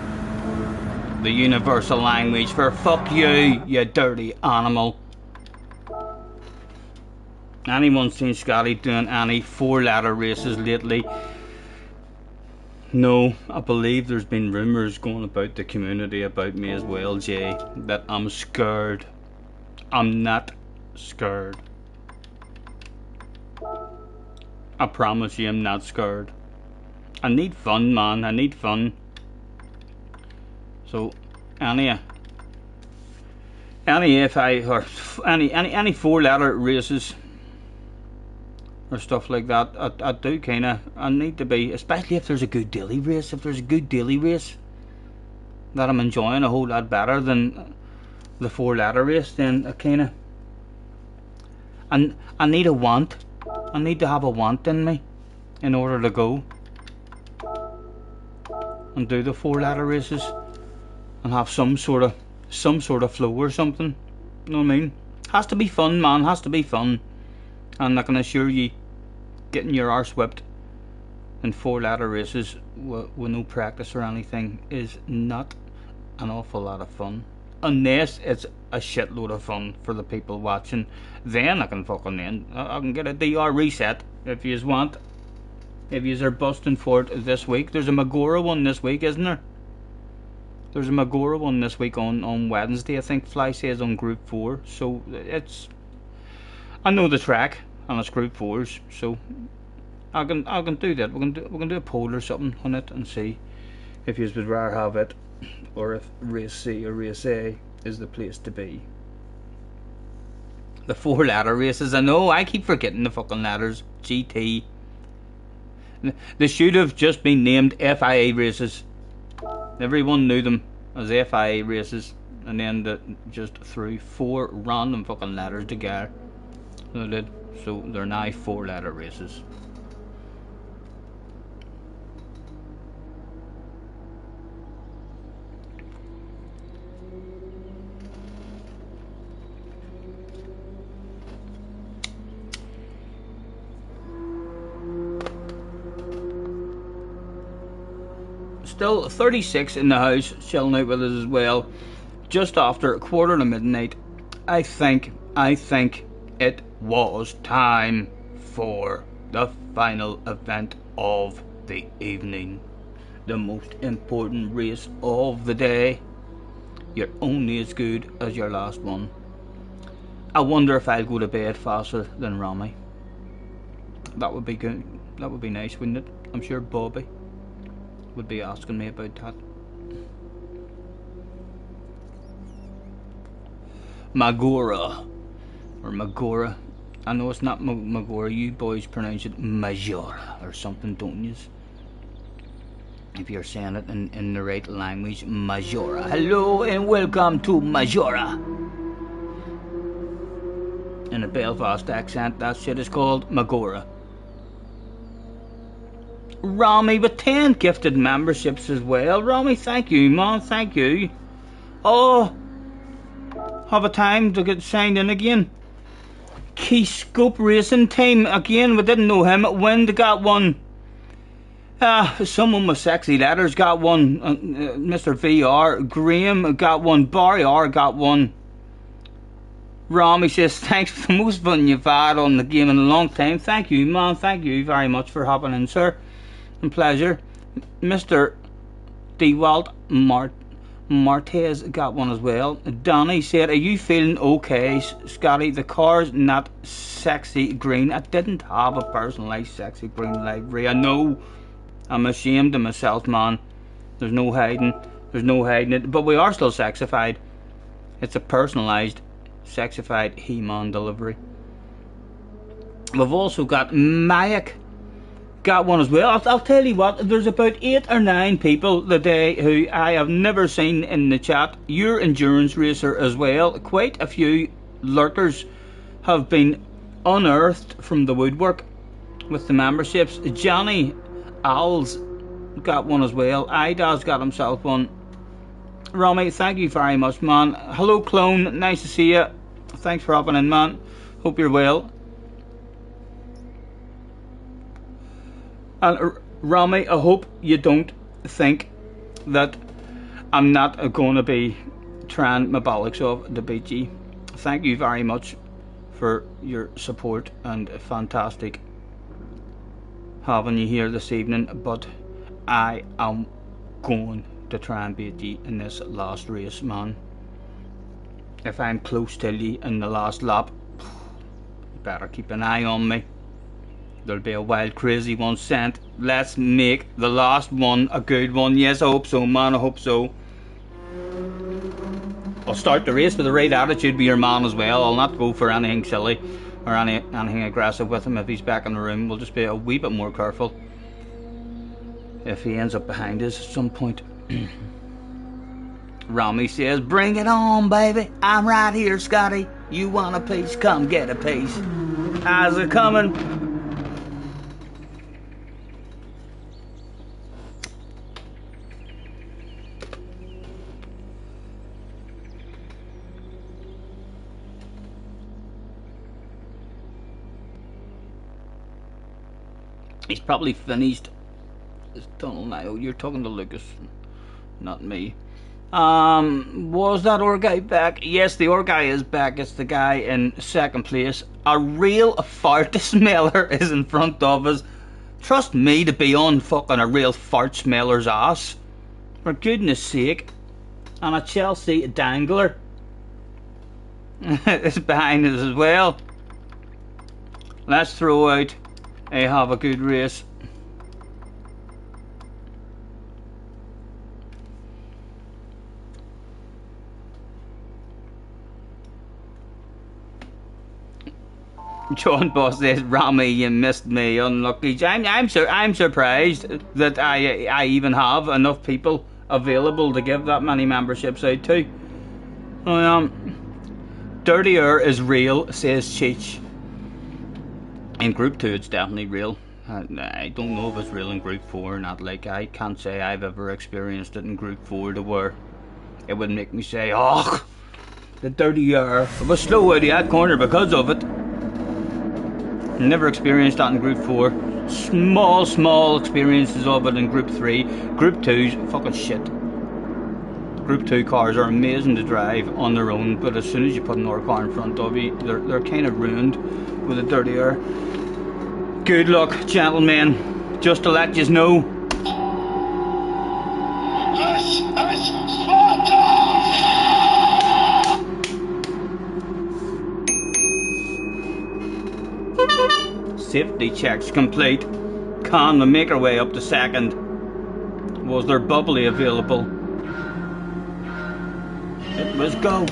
The universal language for fuck you, you dirty animal. Anyone seen Scotty doing any 4-ladder races lately? No, I believe there's been rumours going about the community about me as well, Jay, that I'm scared. I'm not scared. I promise you I'm not scared. I need fun, man. I need fun. So, any 4-ladder races or stuff like that, I do I need to be, especially if there's a good daily race. If there's a good daily race that I'm enjoying a whole lot better than the 4-ladder race, then I need a want. I need to have a want in me in order to go and do the 4-ladder races and have some sort of flow or something. You know what I mean? Has to be fun, man. Has to be fun. And I can assure you, getting your arse whipped in 4-ladder races with no practice or anything is not an awful lot of fun. Unless it's a shitload of fun for the people watching. Then I can I can get a DR reset if you want. If you are busting for it this week. There's a Magora one this week, isn't there? There's a Magora one this week on Wednesday, I think. Fly says on Group 4. So it's, I know the track and it's Group 4s, so I can do that. We're gonna do a poll or something on it and see if you would rather have it, or if race C or race A is the place to be. The 4-ladder races, I know, I keep forgetting the fucking ladders. GT. They should have just been named FIA races. Everyone knew them as FIA races, and then just threw 4 random fucking ladders together. They did. So they're now 4-ladder races. Still 36 in the house, chilling out with us as well. Just after midnight, I think it was time for the final event of the evening. The most important race of the day. You're only as good as your last one. I wonder if I'll go to bed faster than Rami. That would be good. That would be nice, wouldn't it? I'm sure Bobby would be asking me about that. Magora, or Magora. I know it's not Magora. You boys pronounce it Majora or something, don't you? If you're saying it in the right language, Majora. Hello and welcome to Majora. In a Belfast accent, that shit is called Magora. Rami with 10 gifted memberships as well. Rami, thank you, man, thank you. Oh, have a time to get signed in again. Key Scope Racing Team, again, we didn't know him. Wind got one. Someone with sexy letters got one. Mr. VR. Graham got one. Barry R got one. Rami says, thanks for the most fun you've had on the game in a long time. Thank you, man, thank you very much for hopping in, sir. And pleasure. Mr. Dewalt Martez got one as well. Donnie said, are you feeling okay, Scotty? The car's not sexy green. I didn't have a personalised sexy green livery. I know. I'm ashamed of myself, man. There's no hiding. There's no hiding it. But we are still sexified. It's a personalised, sexified He-Man delivery. We've also got Mayak. Got one as well. I'll tell you what, there's about 8 or 9 people today who I have never seen in the chat. Your endurance racer as well. Quite a few lurkers have been unearthed from the woodwork with the memberships. Johnny Al's got one as well. Ida's got himself one. Romy, thank you very much, man. Hello, Clone. Nice to see you. Thanks for hopping in, man. Hope you're well. And Rami, I hope you don't think that I'm not going to be trying my bollocks off to beat you. Thank you very much for your support, and fantastic having you here this evening. But I am going to try and beat you in this last race, man. If I'm close to you in the last lap, you better keep an eye on me. There'll be a wild crazy one sent. Let's make the last one a good one. Yes, I hope so, man. I hope so. I'll start the race with the right attitude, be your man as well. I'll not go for anything silly or anything aggressive with him if he's back in the room. We'll just be a wee bit more careful if he ends up behind us at some point. Rami says, bring it on, baby. I'm right here, Scotty. You want a piece? Come get a piece. How's it coming? He's probably finished his tunnel now. You're talking to Lucas, not me. Was that Or guy back? Yes, the Or guy is back. It's the guy in second place. A real fart smeller is in front of us. Trust me to be on fucking a real fart smeller's ass. For goodness sake. And a Chelsea dangler is behind us as well. Let's throw out a have a good race. John Boss says, Rami, you missed me, unlucky. I'm surprised that I even have enough people available to give that many memberships out to. Dirtier is real, says Cheech. In Group 2 it's definitely real. I don't know if it's real in Group 4 or not. Like, I can't say I've ever experienced it in Group 4 to where it would make me say, oh, the dirtier. I was slow out of that corner because of it. Never experienced that in Group 4. Small experiences of it in Group 3. Group 2's fucking shit. Group 2 cars are amazing to drive on their own, but as soon as you put another car in front of you, they're kind of ruined with a dirtier. Good luck, gentlemen. Just to let you know. Safety checks complete. Can we make our way up to second? Was there bubbly available? It was go.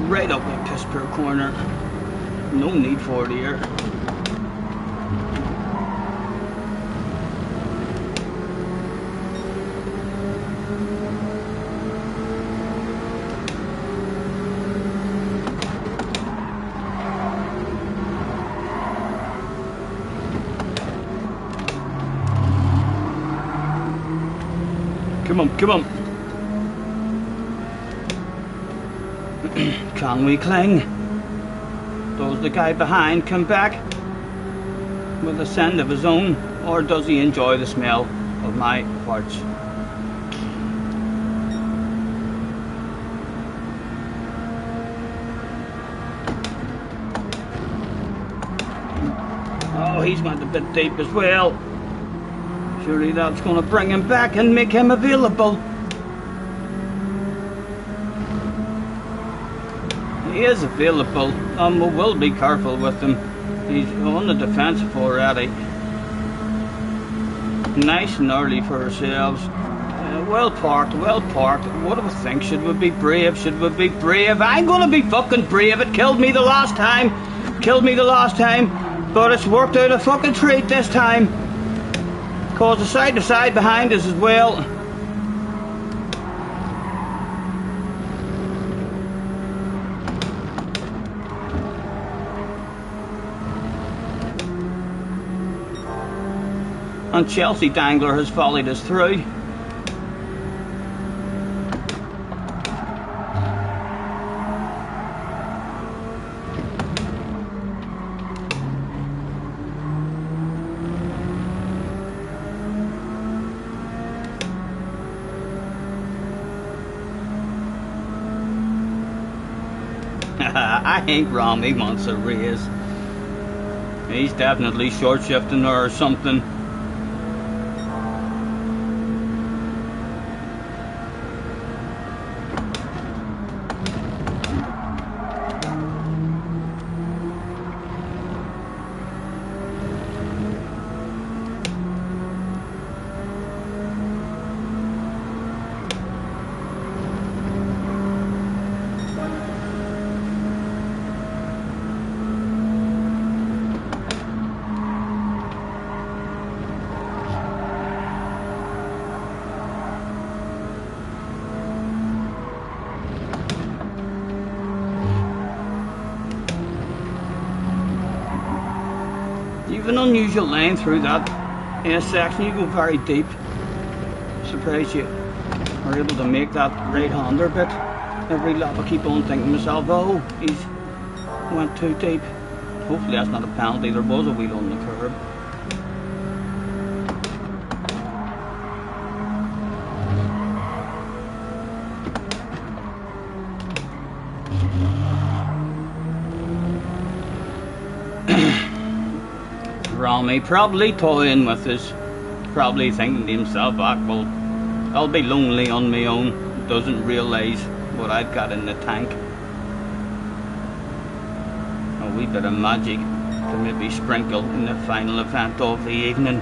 Right up that piss poor corner. No need for it here. Come on. Can we cling? Does the guy behind come back with a scent of his own, or does he enjoy the smell of my farts? Oh, he's went a bit deep as well. Surely that's going to bring him back and make him available. He is available. We will be careful with him. He's on the defensive already. Nice and early for ourselves. Well parked, well parked. What do we think? Should we be brave? Should we be brave? I'm going to be fucking brave. It killed me the last time. Killed me the last time. But it's worked out a fucking treat this time. Cause the side to side behind us as well. And Chelsea Dangler has followed us through. I think Romy wants a raise. He's definitely short shifting her or something. You've an unusual lane through that section. You go very deep. Surprised you are able to make that right-hander bit. Every lap I keep on thinking to myself, oh, he's went too deep. Hopefully that's not a penalty. There was a wheel on the curb. Romy probably toying with us, probably thinking to himself, well, I'll be lonely on my own, doesn't realise what I've got in the tank. A wee bit of magic to maybe sprinkle in the final event of the evening.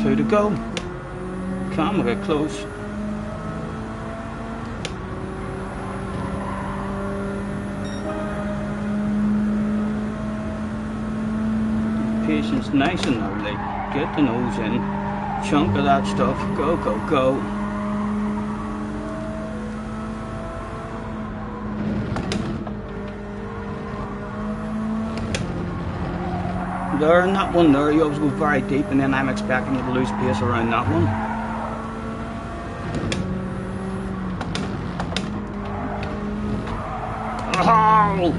Two to go. Come, we're close. Patience nice and early. Get the nose in. Chunk of that stuff. Go, go, go. There, and that one there, you always go very deep, and then I'm expecting you to lose pace around that one. Oh!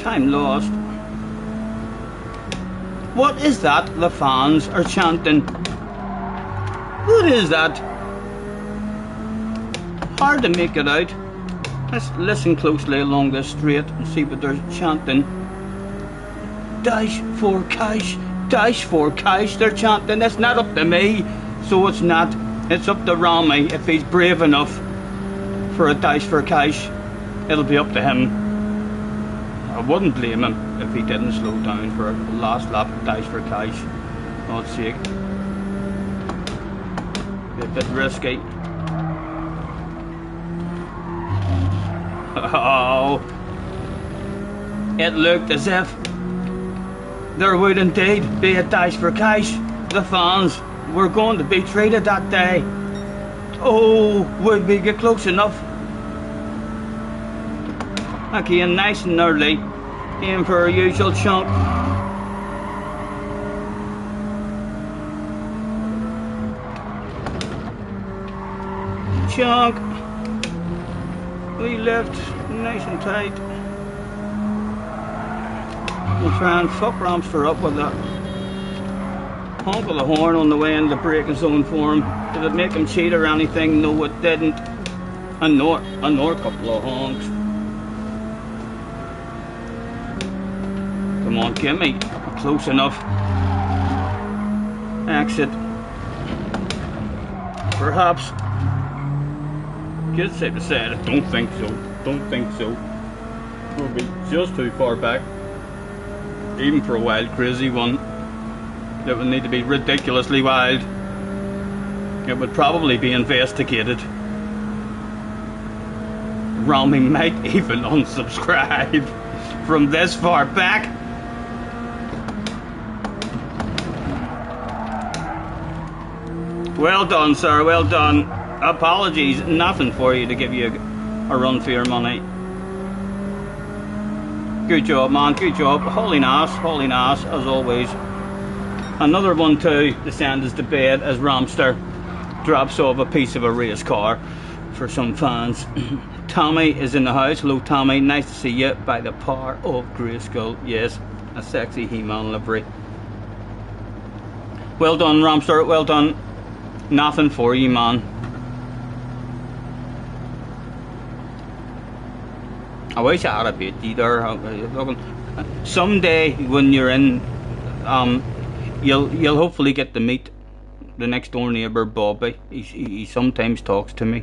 Time lost. What is that the fans are chanting? What is that? Hard to make it out. Let's listen closely along this straight and see what they're chanting. Dash for cash, dash for cash, they're chanting. It's not up to me, so it's not. It's up to Romy. If he's brave enough for a dash for cash, it'll be up to him. I wouldn't blame him if he didn't slow down for a last lap dash for cash. God's sake. Be a bit risky. Oh, it looked as if there would indeed be a dash for cash. The fans were going to be treated that day. Oh, would we get close enough? Again, nice and early. Aim for our usual chunk. Chunk. We left nice and tight. We'll try and fuck Ramster up with that honk of the horn on the way into the braking zone for him. Did it make him cheat or anything? No, it didn't. Another couple of honks. Come on, gimme. Close enough. Exit. Perhaps. Kids safe to say it. Don't think so. Don't think so. We'll be just too far back. Even for a wild, crazy one. It would need to be ridiculously wild. It would probably be investigated. Romy might even unsubscribe from this far back. Well done, sir, well done. Apologies, nothing for you to give you a run for your money. Good job, man, good job. Holy nice, as always. Another one too to send us to bed as Ramster drops off a piece of a race car for some fans. Tommy is in the house. Hello, Tommy. Nice to see you. By the power of Grayskull. Yes, a sexy He-Man livery. Well done, Ramster. Well done. Nothing for you, man. I wish I had a bit either. Someday when you're in, you'll hopefully get to meet the next door neighbour, Bobby. He sometimes talks to me.